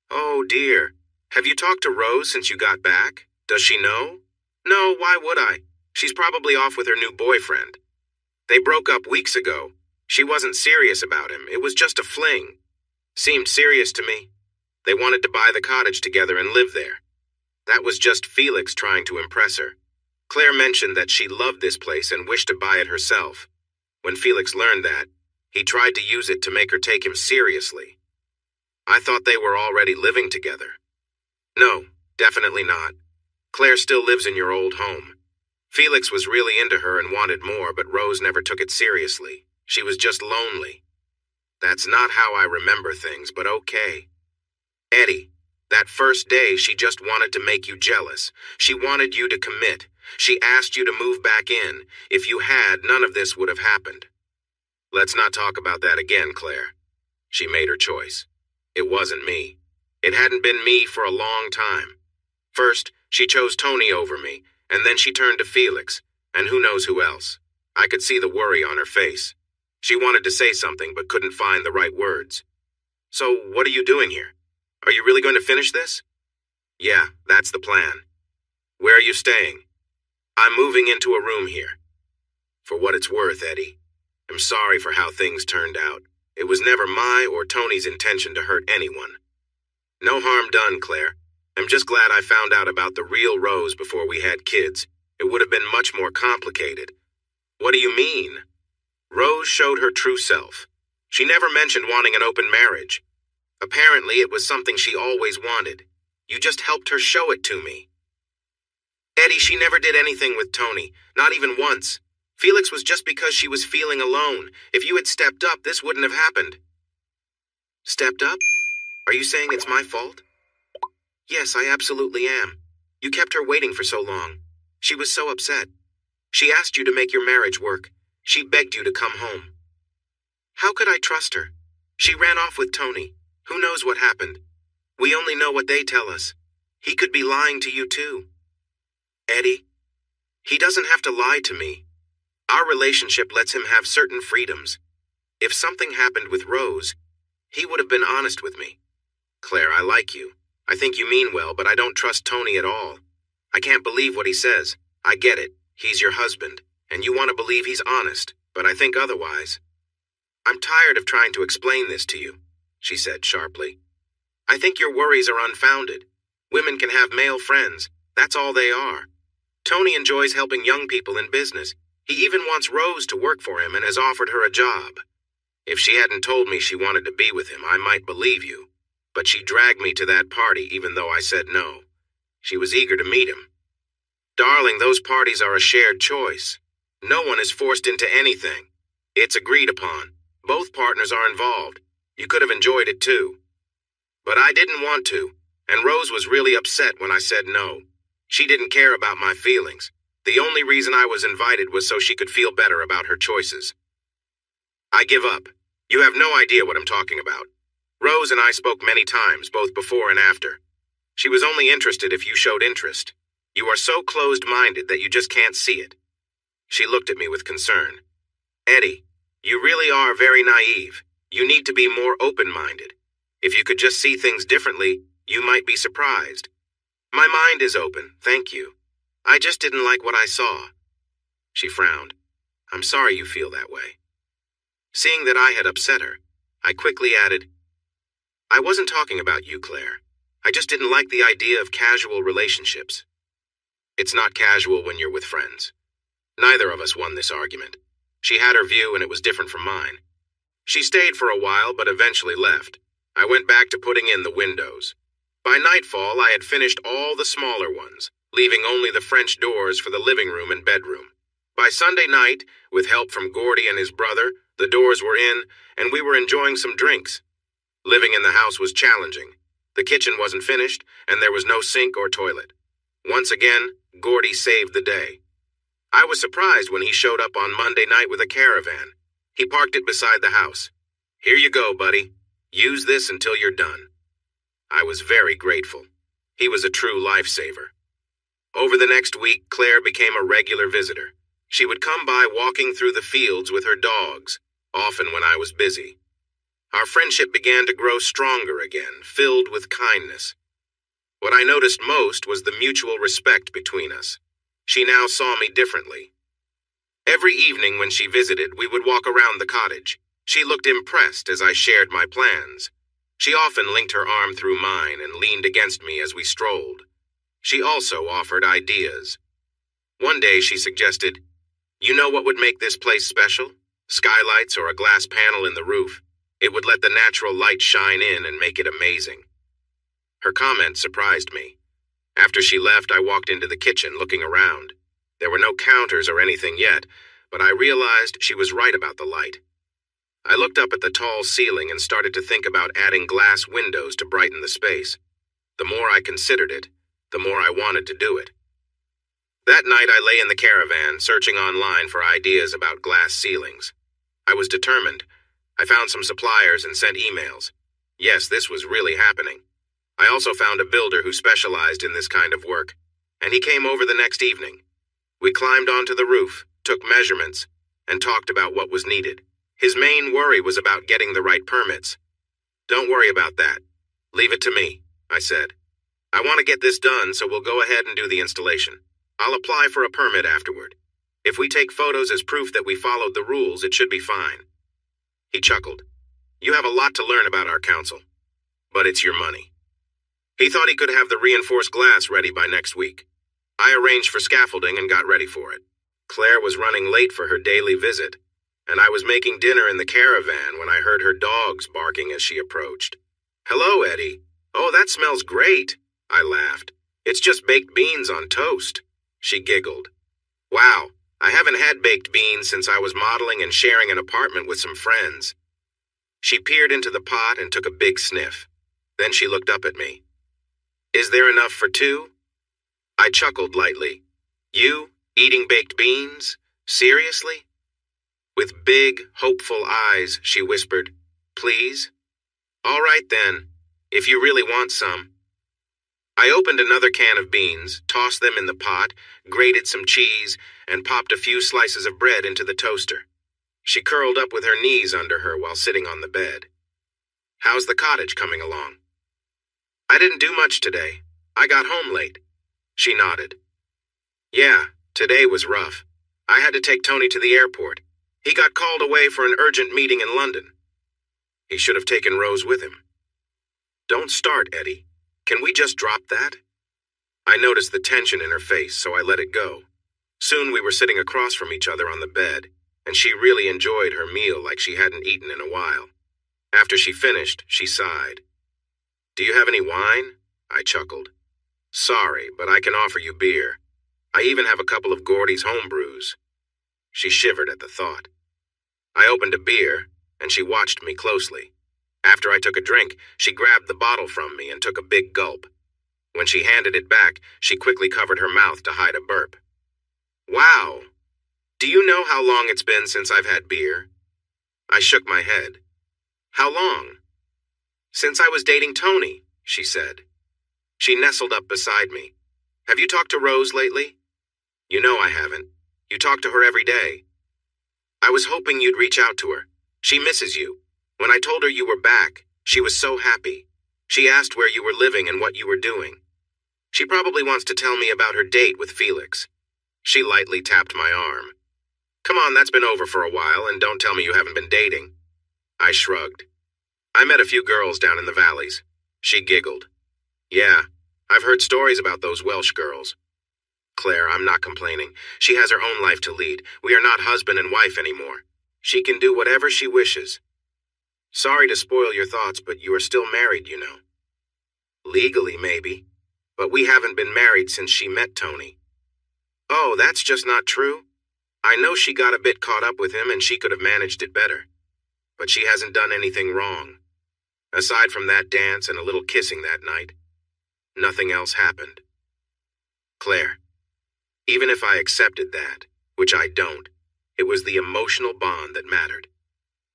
"Oh, dear. Have you talked to Rose since you got back? Does she know?" "No, why would I? She's probably off with her new boyfriend. They broke up weeks ago. She wasn't serious about him. It was just a fling. Seemed serious to me. They wanted to buy the cottage together and live there. That was just Felix trying to impress her. Claire mentioned that she loved this place and wished to buy it herself. When Felix learned that, he tried to use it to make her take him seriously. I thought they were already living together." "No, definitely not. Claire still lives in your old home. Felix was really into her and wanted more, but Rose never took it seriously. She was just lonely. That's not how I remember things, but okay. Eddie, that first day she just wanted to make you jealous. She wanted you to commit. She asked you to move back in. If you had, none of this would have happened." "Let's not talk about that again, Claire." She made her choice. It wasn't me. It hadn't been me for a long time. First, she chose Tony over me, and then she turned to Felix, and who knows who else. I could see the worry on her face. She wanted to say something, but couldn't find the right words. "So, what are you doing here? Are you really going to finish this?" "Yeah, that's the plan." "Where are you staying?" "I'm moving into a room here." "For what it's worth, Eddie, I'm sorry for how things turned out. It was never my or Tony's intention to hurt anyone." "No harm done, Claire. I'm just glad I found out about the real Rose before we had kids. It would have been much more complicated." "What do you mean?" "Rose showed her true self. She never mentioned wanting an open marriage. Apparently, it was something she always wanted. You just helped her show it to me." "Eddie, she never did anything with Tony, not even once. Felix was just because she was feeling alone. If you had stepped up, this wouldn't have happened." "Stepped up? Are you saying it's my fault?" Yes, I absolutely am. You kept her waiting for so long. She was so upset. She asked you to make your marriage work. She begged you to come home. How could I trust her? She ran off with Tony. Who knows what happened? We only know what they tell us. He could be lying to you too. Eddie, he doesn't have to lie to me. Our relationship lets him have certain freedoms. If something happened with Rose, he would have been honest with me. Claire, I like you. I think you mean well, but I don't trust Tony at all. I can't believe what he says. I get it. He's your husband, and you want to believe he's honest, but I think otherwise. I'm tired of trying to explain this to you, she said sharply. I think your worries are unfounded. Women can have male friends. That's all they are. Tony enjoys helping young people in business. He even wants Rose to work for him and has offered her a job. If she hadn't told me she wanted to be with him, I might believe you. But she dragged me to that party even though I said no. She was eager to meet him. Darling, those parties are a shared choice. No one is forced into anything. It's agreed upon. Both partners are involved. You could have enjoyed it too. But I didn't want to, and Rose was really upset when I said no. She didn't care about my feelings. The only reason I was invited was so she could feel better about her choices. I give up. You have no idea what I'm talking about. Rose and I spoke many times, both before and after. She was only interested if you showed interest. You are so closed-minded that you just can't see it. She looked at me with concern. Eddie, you really are very naive. You need to be more open-minded. If you could just see things differently, you might be surprised. My mind is open, thank you. I just didn't like what I saw. She frowned. I'm sorry you feel that way. Seeing that I had upset her, I quickly added, I wasn't talking about you, Claire. I just didn't like the idea of casual relationships. It's not casual when you're with friends. Neither of us won this argument. She had her view and it was different from mine. She stayed for a while but eventually left. I went back to putting in the windows. By nightfall, I had finished all the smaller ones, leaving only the French doors for the living room and bedroom. By Sunday night, with help from Gordy and his brother, the doors were in, and we were enjoying some drinks. Living in the house was challenging. The kitchen wasn't finished, and there was no sink or toilet. Once again, Gordy saved the day. I was surprised when he showed up on Monday night with a caravan. He parked it beside the house. Here you go, buddy. Use this until you're done. I was very grateful. He was a true lifesaver. Over the next week, Claire became a regular visitor. She would come by walking through the fields with her dogs, often when I was busy. Our friendship began to grow stronger again, filled with kindness. What I noticed most was the mutual respect between us. She now saw me differently. Every evening when she visited, we would walk around the cottage. She looked impressed as I shared my plans. She often linked her arm through mine and leaned against me as we strolled. She also offered ideas. One day she suggested, you know what would make this place special? Skylights or a glass panel in the roof. It would let the natural light shine in and make it amazing. Her comment surprised me. After she left, I walked into the kitchen looking around. There were no counters or anything yet, but I realized she was right about the light. I looked up at the tall ceiling and started to think about adding glass windows to brighten the space. The more I considered it, the more I wanted to do it. That night I lay in the caravan, searching online for ideas about glass ceilings. I was determined. I found some suppliers and sent emails. Yes, this was really happening. I also found a builder who specialized in this kind of work, and he came over the next evening. We climbed onto the roof, took measurements, and talked about what was needed. His main worry was about getting the right permits. Don't worry about that. Leave it to me, I said. I want to get this done, so we'll go ahead and do the installation. I'll apply for a permit afterward. If we take photos as proof that we followed the rules, it should be fine. He chuckled. You have a lot to learn about our council, but it's your money. He thought he could have the reinforced glass ready by next week. I arranged for scaffolding and got ready for it. Claire was running late for her daily visit, and I was making dinner in the caravan when I heard her dogs barking as she approached. Hello, Eddie. Oh, that smells great, I laughed. It's just baked beans on toast. She giggled. Wow, I haven't had baked beans since I was modeling and sharing an apartment with some friends. She peered into the pot and took a big sniff. Then she looked up at me. Is there enough for two? I chuckled lightly. You, eating baked beans? Seriously? With big, hopeful eyes, she whispered, Please? All right then, if you really want some. I opened another can of beans, tossed them in the pot, grated some cheese, and popped a few slices of bread into the toaster. She curled up with her knees under her while sitting on the bed. How's the cottage coming along? I didn't do much today. I got home late. She nodded. Yeah, today was rough. I had to take Tony to the airport. He got called away for an urgent meeting in London. He should have taken Rose with him. Don't start, Eddie. Can we just drop that? I noticed the tension in her face, so I let it go. Soon we were sitting across from each other on the bed, and she really enjoyed her meal like she hadn't eaten in a while. After she finished, she sighed. Do you have any wine? I chuckled. Sorry, but I can offer you beer. I even have a couple of Gordy's home brews. She shivered at the thought. I opened a beer, and she watched me closely. After I took a drink, she grabbed the bottle from me and took a big gulp. When she handed it back, she quickly covered her mouth to hide a burp. Wow! Do you know how long it's been since I've had beer? I shook my head. How long? Since I was dating Tony, she said. She nestled up beside me. Have you talked to Rose lately? You know I haven't. You talk to her every day. I was hoping you'd reach out to her. She misses you. When I told her you were back, she was so happy. She asked where you were living and what you were doing. She probably wants to tell me about her date with Felix. She lightly tapped my arm. Come on, that's been over for a while, and don't tell me you haven't been dating. I shrugged. I met a few girls down in the valleys. She giggled. Yeah, I've heard stories about those Welsh girls. Claire, I'm not complaining. She has her own life to lead. We are not husband and wife anymore. She can do whatever she wishes. Sorry to spoil your thoughts, but you are still married, you know. Legally, maybe. But we haven't been married since she met Tony. Oh, that's just not true. I know she got a bit caught up with him and she could have managed it better. But she hasn't done anything wrong. Aside from that dance and a little kissing that night, nothing else happened. Claire, even if I accepted that, which I don't, it was the emotional bond that mattered.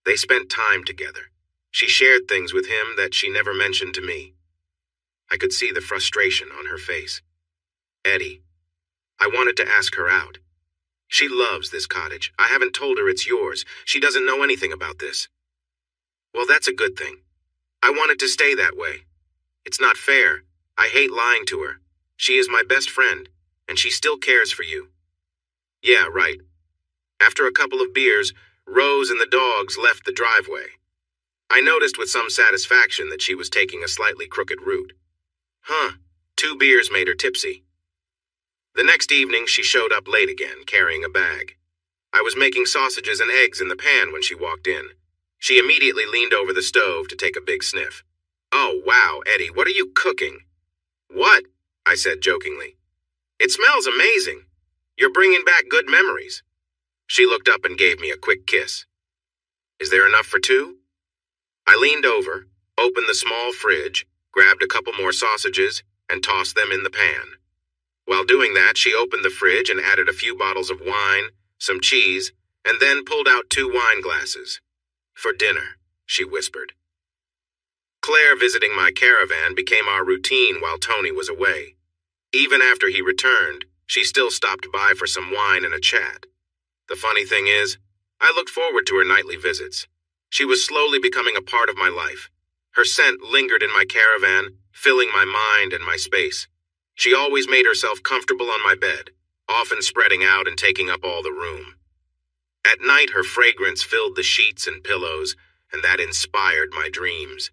They spent time together. She shared things with him that she never mentioned to me. I could see the frustration on her face. Eddie, I wanted to ask her out. She loves this cottage. I haven't told her it's yours. She doesn't know anything about this. Well, that's a good thing. I want it to stay that way. It's not fair. I hate lying to her. She is my best friend, and she still cares for you. Yeah, right. After a couple of beers, Rose and the dogs left the driveway. I noticed with some satisfaction that she was taking a slightly crooked route. 2 beers made her tipsy. The next evening, she showed up late again, carrying a bag. I was making sausages and eggs in the pan when she walked in. She immediately leaned over the stove to take a big sniff. Oh, wow, Eddie, what are you cooking? What? I said jokingly. It smells amazing. You're bringing back good memories. She looked up and gave me a quick kiss. Is there enough for 2? I leaned over, opened the small fridge, grabbed a couple more sausages, and tossed them in the pan. While doing that, she opened the fridge and added a few bottles of wine, some cheese, and then pulled out 2 wine glasses. For dinner, she whispered. Claire visiting my caravan became our routine while Tony was away. Even after he returned, she still stopped by for some wine and a chat. The funny thing is, I looked forward to her nightly visits. She was slowly becoming a part of my life. Her scent lingered in my caravan, filling my mind and my space. She always made herself comfortable on my bed, often spreading out and taking up all the room. At night, her fragrance filled the sheets and pillows, and that inspired my dreams.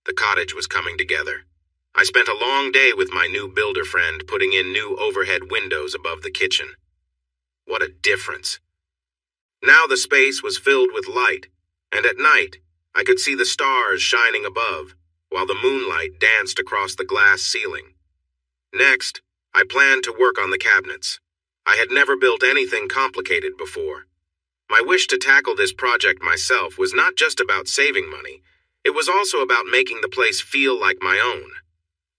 The cottage was coming together. I spent a long day with my new builder friend putting in new overhead windows above the kitchen. What a difference. Now the space was filled with light, and at night, I could see the stars shining above, while the moonlight danced across the glass ceiling. Next, I planned to work on the cabinets. I had never built anything complicated before. My wish to tackle this project myself was not just about saving money, it was also about making the place feel like my own.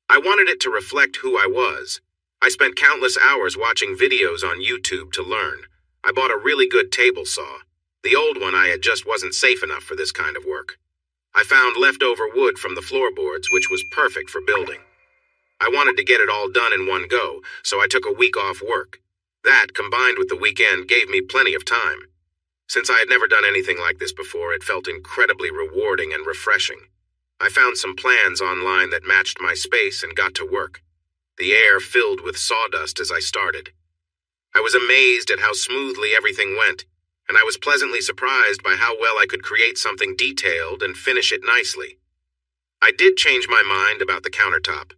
I wanted it to reflect who I was. I spent countless hours watching videos on YouTube to learn. I bought a really good table saw. The old one I had just wasn't safe enough for this kind of work. I found leftover wood from the floorboards, which was perfect for building. I wanted to get it all done in one go, so I took a week off work. That, combined with the weekend, gave me plenty of time. Since I had never done anything like this before, it felt incredibly rewarding and refreshing. I found some plans online that matched my space and got to work. The air filled with sawdust as I started. I was amazed at how smoothly everything went, and I was pleasantly surprised by how well I could create something detailed and finish it nicely. I did change my mind about the countertop.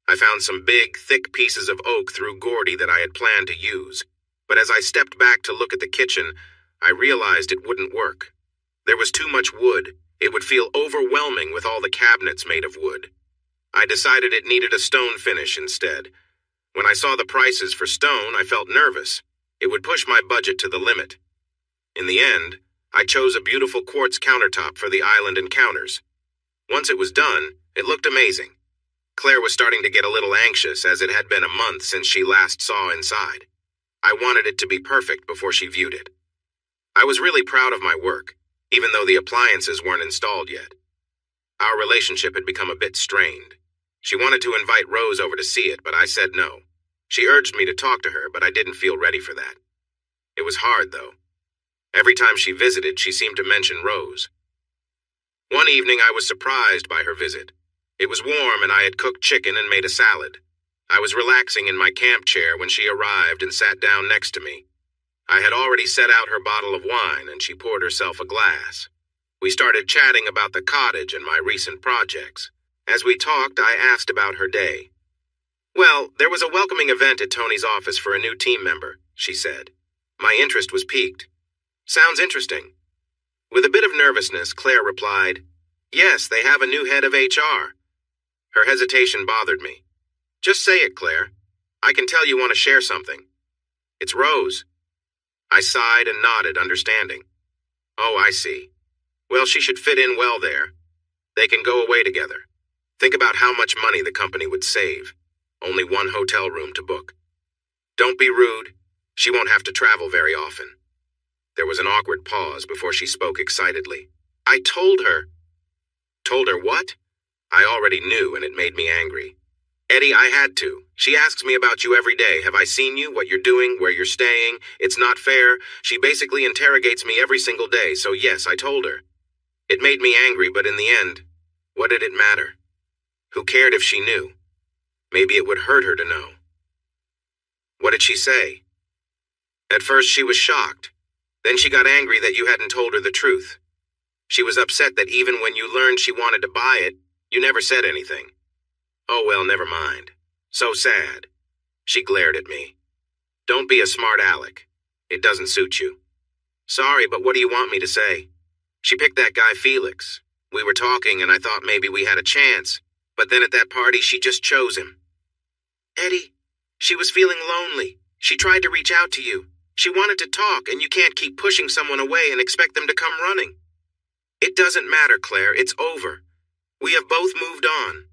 I found some big, thick pieces of oak through Gordy that I had planned to use, but as I stepped back to look at the kitchen, I realized it wouldn't work. There was too much wood. It would feel overwhelming with all the cabinets made of wood. I decided it needed a stone finish instead. When I saw the prices for stone, I felt nervous. It would push my budget to the limit. In the end, I chose a beautiful quartz countertop for the island encounters. Once it was done, it looked amazing. Claire was starting to get a little anxious as it had been a month since she last saw inside. I wanted it to be perfect before she viewed it. I was really proud of my work, even though the appliances weren't installed yet. Our relationship had become a bit strained. She wanted to invite Rose over to see it, but I said no. She urged me to talk to her, but I didn't feel ready for that. It was hard, though. Every time she visited, she seemed to mention Rose. One evening, I was surprised by her visit. It was warm, and I had cooked chicken and made a salad. I was relaxing in my camp chair when she arrived and sat down next to me. I had already set out her bottle of wine, and she poured herself a glass. We started chatting about the cottage and my recent projects. As we talked, I asked about her day. "Well, there was a welcoming event at Tony's office for a new team member," she said. My interest was piqued. "Sounds interesting." With a bit of nervousness, Claire replied, "Yes, they have a new head of HR." Her hesitation bothered me. "Just say it, Claire. I can tell you want to share something." "It's Rose." I sighed and nodded, understanding. "Oh, I see. Well, she should fit in well there. They can go away together. Think about how much money the company would save. Only one hotel room to book. Don't be rude. She won't have to travel very often." There was an awkward pause before she spoke excitedly. "I told her." "Told her what?" I already knew, and it made me angry. "Eddie, I had to. She asks me about you every day. Have I seen you, what you're doing, where you're staying? It's not fair. She basically interrogates me every single day, so yes, I told her. It made me angry, but in the end, what did it matter? Who cared if she knew? Maybe it would hurt her to know." "What did she say?" "At first she was shocked. Then she got angry that you hadn't told her the truth. She was upset that even when you learned she wanted to buy it, you never said anything." "Oh well, never mind. So sad." She glared at me. "Don't be a smart aleck. It doesn't suit you." "Sorry, but what do you want me to say? She picked that guy Felix. We were talking and I thought maybe we had a chance, but then at that party she just chose him." "Eddie, she was feeling lonely. She tried to reach out to you. She wanted to talk, and you can't keep pushing someone away and expect them to come running." "It doesn't matter, Claire. It's over. We have both moved on."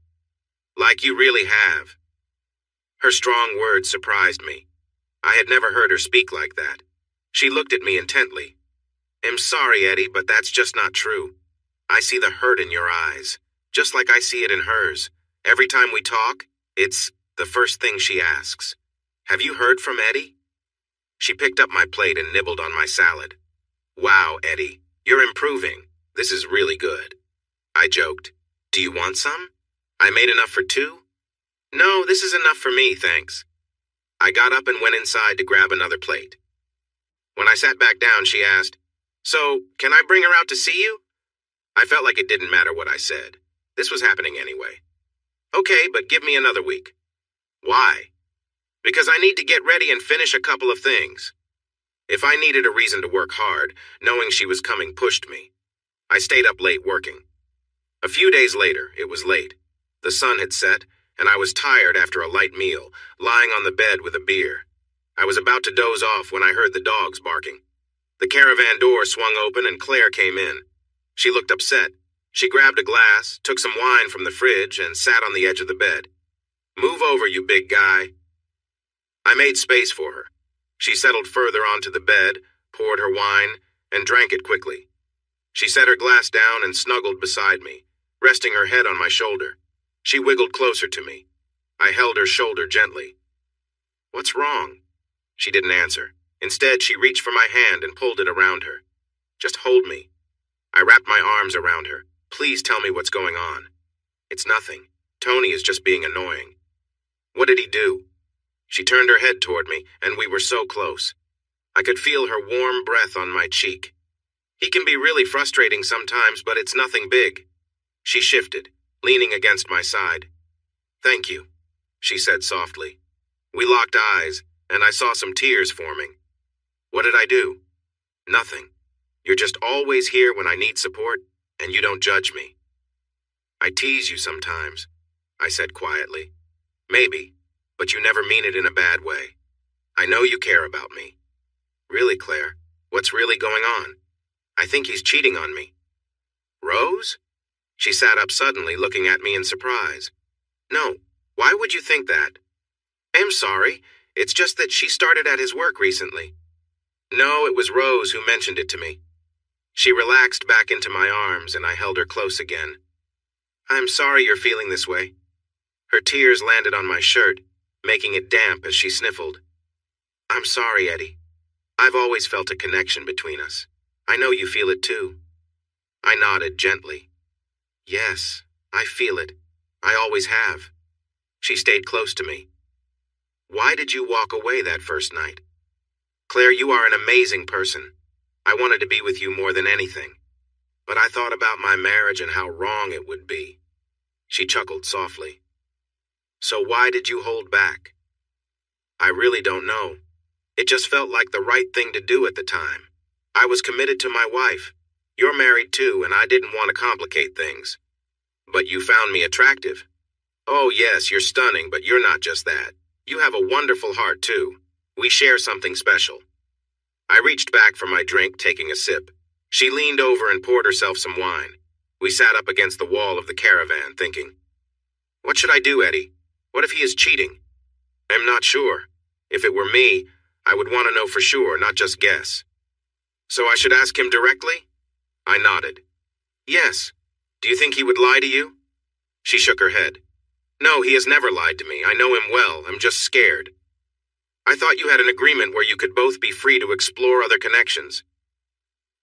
"Like you really have." Her strong words surprised me. I had never heard her speak like that. She looked at me intently. "I'm sorry, Eddie, but that's just not true. I see the hurt in your eyes, just like I see it in hers. Every time we talk, it's the first thing she asks. Have you heard from Eddie?" She picked up my plate and nibbled on my salad. "Wow, Eddie, you're improving. This is really good." I joked. "Do you want some? I made enough for two?" "No, this is enough for me, thanks." I got up and went inside to grab another plate. When I sat back down, she asked, "So, can I bring her out to see you?" I felt like it didn't matter what I said. This was happening anyway. "Okay, but give me another week." "Why?" "Because I need to get ready and finish a couple of things." If I needed a reason to work hard, knowing she was coming pushed me. I stayed up late working. A few days later, it was late. The sun had set, and I was tired after a light meal, lying on the bed with a beer. I was about to doze off when I heard the dogs barking. The caravan door swung open and Claire came in. She looked upset. She grabbed a glass, took some wine from the fridge, and sat on the edge of the bed. Move over, you big guy. I made space for her. She settled further onto the bed, poured her wine, and drank it quickly. She set her glass down and snuggled beside me, resting her head on my shoulder. She wiggled closer to me. I held her shoulder gently. "What's wrong?" She didn't answer. Instead, she reached for my hand and pulled it around her. "Just hold me." I wrapped my arms around her. "Please tell me what's going on." "It's nothing. Tony is just being annoying." "What did he do?" She turned her head toward me, and we were so close. I could feel her warm breath on my cheek. "He can be really frustrating sometimes, but it's nothing big." She shifted, leaning against my side. "Thank you," she said softly. We locked eyes, and I saw some tears forming. "What did I do?" "Nothing. You're just always here when I need support, and you don't judge me." "I tease you sometimes," I said quietly. "Maybe, but you never mean it in a bad way. I know you care about me." "Really, Claire? What's really going on?" "I think he's cheating on me." "Rose?" She sat up suddenly, looking at me in surprise. "No, why would you think that?" "I'm sorry, it's just that she started at his work recently." "No, it was Rose who mentioned it to me." She relaxed back into my arms, and I held her close again. "I'm sorry you're feeling this way." Her tears landed on my shirt, making it damp as she sniffled. "I'm sorry, Eddie. I've always felt a connection between us. I know you feel it too." I nodded gently. "Yes, I feel it. I always have." She stayed close to me. "Why did you walk away that first night?" "Claire, you are an amazing person. I wanted to be with you more than anything. But I thought about my marriage and how wrong it would be." She chuckled softly. "So why did you hold back?" "I really don't know. It just felt like the right thing to do at the time. I was committed to my wife. You're married too, and I didn't want to complicate things." "But you found me attractive." "Oh yes, you're stunning, but you're not just that. You have a wonderful heart too. We share something special." I reached back for my drink, taking a sip. She leaned over and poured herself some wine. We sat up against the wall of the caravan, thinking. "What should I do, Eddie? What if he is cheating?" "I'm not sure. If it were me, I would want to know for sure, not just guess." "So I should ask him directly?" I nodded. "Yes. Do you think he would lie to you?" She shook her head. "No, he has never lied to me. I know him well. I'm just scared." "I thought you had an agreement where you could both be free to explore other connections."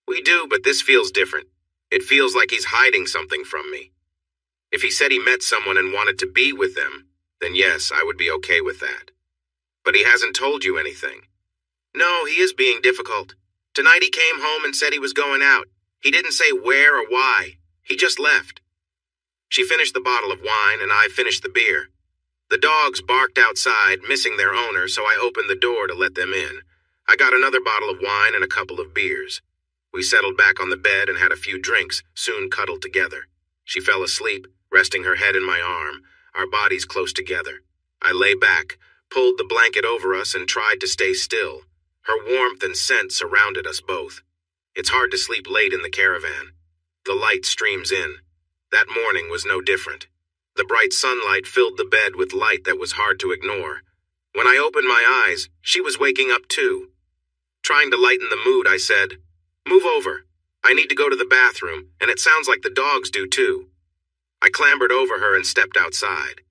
"We do, but this feels different. It feels like he's hiding something from me. If he said he met someone and wanted to be with them, then yes, I would be okay with that. But he hasn't told you anything." "No, he is being difficult. Tonight he came home and said he was going out. He didn't say where or why. He just left." She finished the bottle of wine, and I finished the beer. The dogs barked outside, missing their owner, so I opened the door to let them in. I got another bottle of wine and a couple of beers. We settled back on the bed and had a few drinks, soon cuddled together. She fell asleep, resting her head in my arm, our bodies close together. I lay back, pulled the blanket over us, and tried to stay still. Her warmth and scent surrounded us both. It's hard to sleep late in the caravan. The light streams in. That morning was no different. The bright sunlight filled the bed with light that was hard to ignore. When I opened my eyes, she was waking up too. Trying to lighten the mood, I said, "Move over. I need to go to the bathroom, and it sounds like the dogs do too." I clambered over her and stepped outside.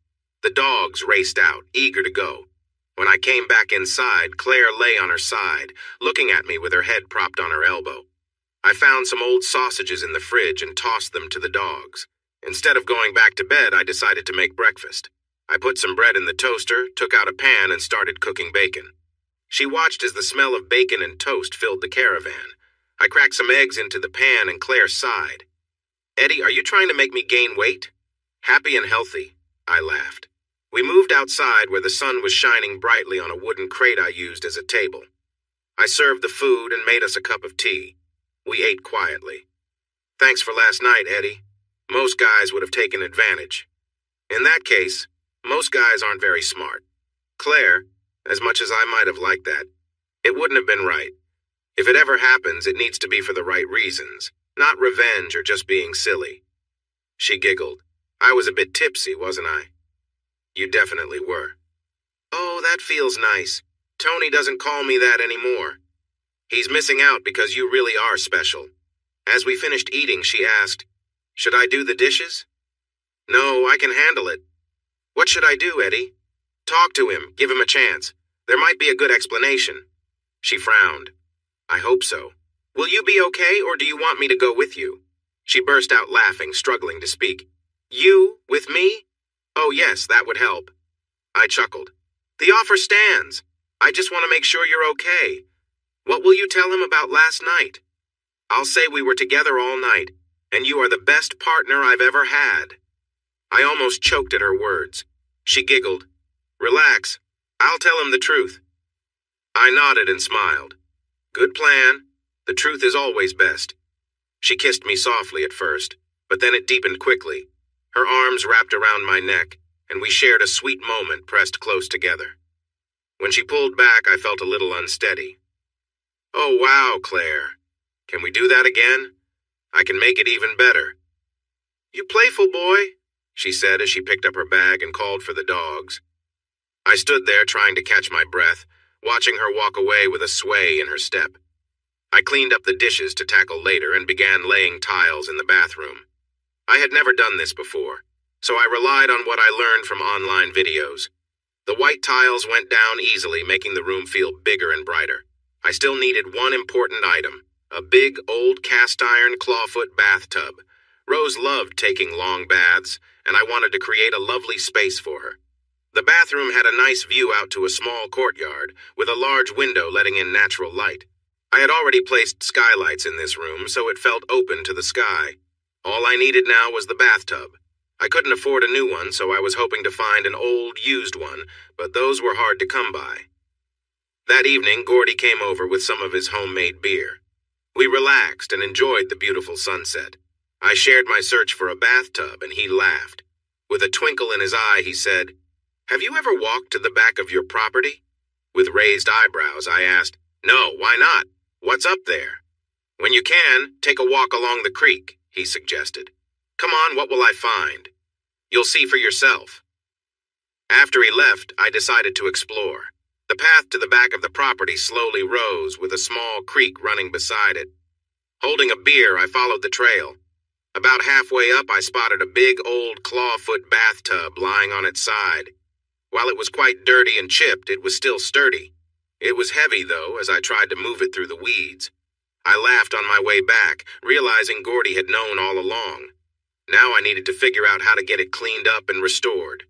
The dogs raced out, eager to go. When I came back inside, Claire lay on her side, looking at me with her head propped on her elbow. I found some old sausages in the fridge and tossed them to the dogs. Instead of going back to bed, I decided to make breakfast. I put some bread in the toaster, took out a pan, and started cooking bacon. She watched as the smell of bacon and toast filled the caravan. I cracked some eggs into the pan, and Claire sighed. "Eddie, are you trying to make me gain weight?" "Happy and healthy," I laughed. We moved outside where the sun was shining brightly on a wooden crate I used as a table. I served the food and made us a cup of tea. We ate quietly. "Thanks for last night, Eddie. Most guys would have taken advantage." "In that case, most guys aren't very smart. Claire, as much as I might have liked that, it wouldn't have been right. If it ever happens, it needs to be for the right reasons, not revenge or just being silly." She giggled. "I was a bit tipsy, wasn't I?" You definitely were. Oh, that feels nice. Tony doesn't call me that anymore. He's missing out because you really are special. As we finished eating, she asked, "Should I do the dishes?" "No, I can handle it." "What should I do, Eddie?" "Talk to him, give him a chance. There might be a good explanation." She frowned. "I hope so. Will you be okay, or do you want me to go with you?" She burst out laughing, struggling to speak. "You? With me? Oh yes, that would help." I chuckled. "The offer stands. I just want to make sure you're okay. What will you tell him about last night?" "I'll say we were together all night, and you are the best partner I've ever had." I almost choked at her words. She giggled. "Relax. I'll tell him the truth." I nodded and smiled. "Good plan. The truth is always best." She kissed me softly at first, but then it deepened quickly. Her arms wrapped around my neck, and we shared a sweet moment pressed close together. When she pulled back, I felt a little unsteady. "Oh, wow, Claire. Can we do that again? I can make it even better." "You playful boy," she said as she picked up her bag and called for the dogs. I stood there trying to catch my breath, watching her walk away with a sway in her step. I cleaned up the dishes to tackle later and began laying tiles in the bathroom. I had never done this before, so I relied on what I learned from online videos. The white tiles went down easily, making the room feel bigger and brighter. I still needed one important item, a big old cast-iron clawfoot bathtub. Rose loved taking long baths, and I wanted to create a lovely space for her. The bathroom had a nice view out to a small courtyard, with a large window letting in natural light. I had already placed skylights in this room, so it felt open to the sky. All I needed now was the bathtub. I couldn't afford a new one, so I was hoping to find an old, used one, but those were hard to come by. That evening, Gordy came over with some of his homemade beer. We relaxed and enjoyed the beautiful sunset. I shared my search for a bathtub, and he laughed. With a twinkle in his eye, he said, "Have you ever walked to the back of your property?" With raised eyebrows, I asked, "No, why not? What's up there?" "When you can, take a walk along the creek," he suggested. "Come on, what will I find?" "You'll see for yourself." After he left, I decided to explore. The path to the back of the property slowly rose, with a small creek running beside it. Holding a beer, I followed the trail. About halfway up, I spotted a big old clawfoot bathtub lying on its side. While it was quite dirty and chipped, it was still sturdy. It was heavy, though, as I tried to move it through the weeds. I laughed on my way back, realizing Gordy had known all along. Now I needed to figure out how to get it cleaned up and restored.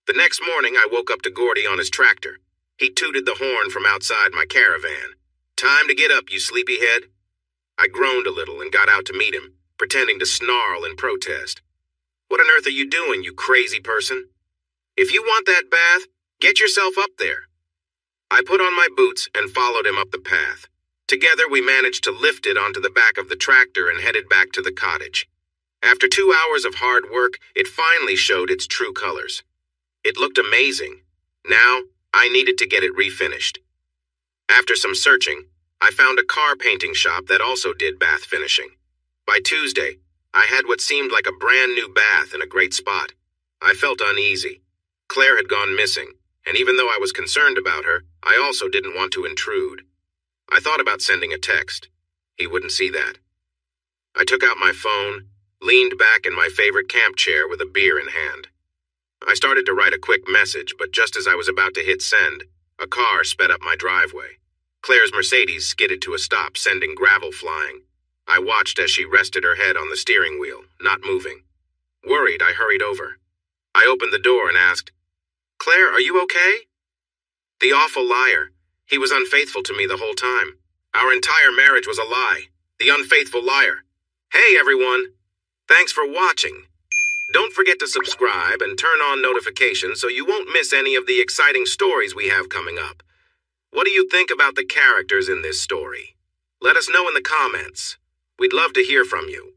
The next morning, I woke up to Gordy on his tractor. He tooted the horn from outside my caravan. "Time to get up, you sleepyhead." I groaned a little and got out to meet him, pretending to snarl in protest. "What on earth are you doing, you crazy person? If you want that bath, get yourself up there." I put on my boots and followed him up the path. Together, we managed to lift it onto the back of the tractor and headed back to the cottage. After 2 hours of hard work, it finally showed its true colors. It looked amazing. Now, I needed to get it refinished. After some searching, I found a car painting shop that also did bath finishing. By Tuesday, I had what seemed like a brand new bath in a great spot. I felt uneasy. Claire had gone missing, and even though I was concerned about her, I also didn't want to intrude. I thought about sending a text. He wouldn't see that. I took out my phone, leaned back in my favorite camp chair with a beer in hand. I started to write a quick message, but just as I was about to hit send, a car sped up my driveway. Claire's Mercedes skidded to a stop, sending gravel flying. I watched as she rested her head on the steering wheel, not moving. Worried, I hurried over. I opened the door and asked, "Claire, are you okay?" The awful liar. He was unfaithful to me the whole time. Our entire marriage was a lie. The unfaithful liar. Hey, everyone. Thanks for watching. Don't forget to subscribe and turn on notifications so you won't miss any of the exciting stories we have coming up. What do you think about the characters in this story? Let us know in the comments. We'd love to hear from you.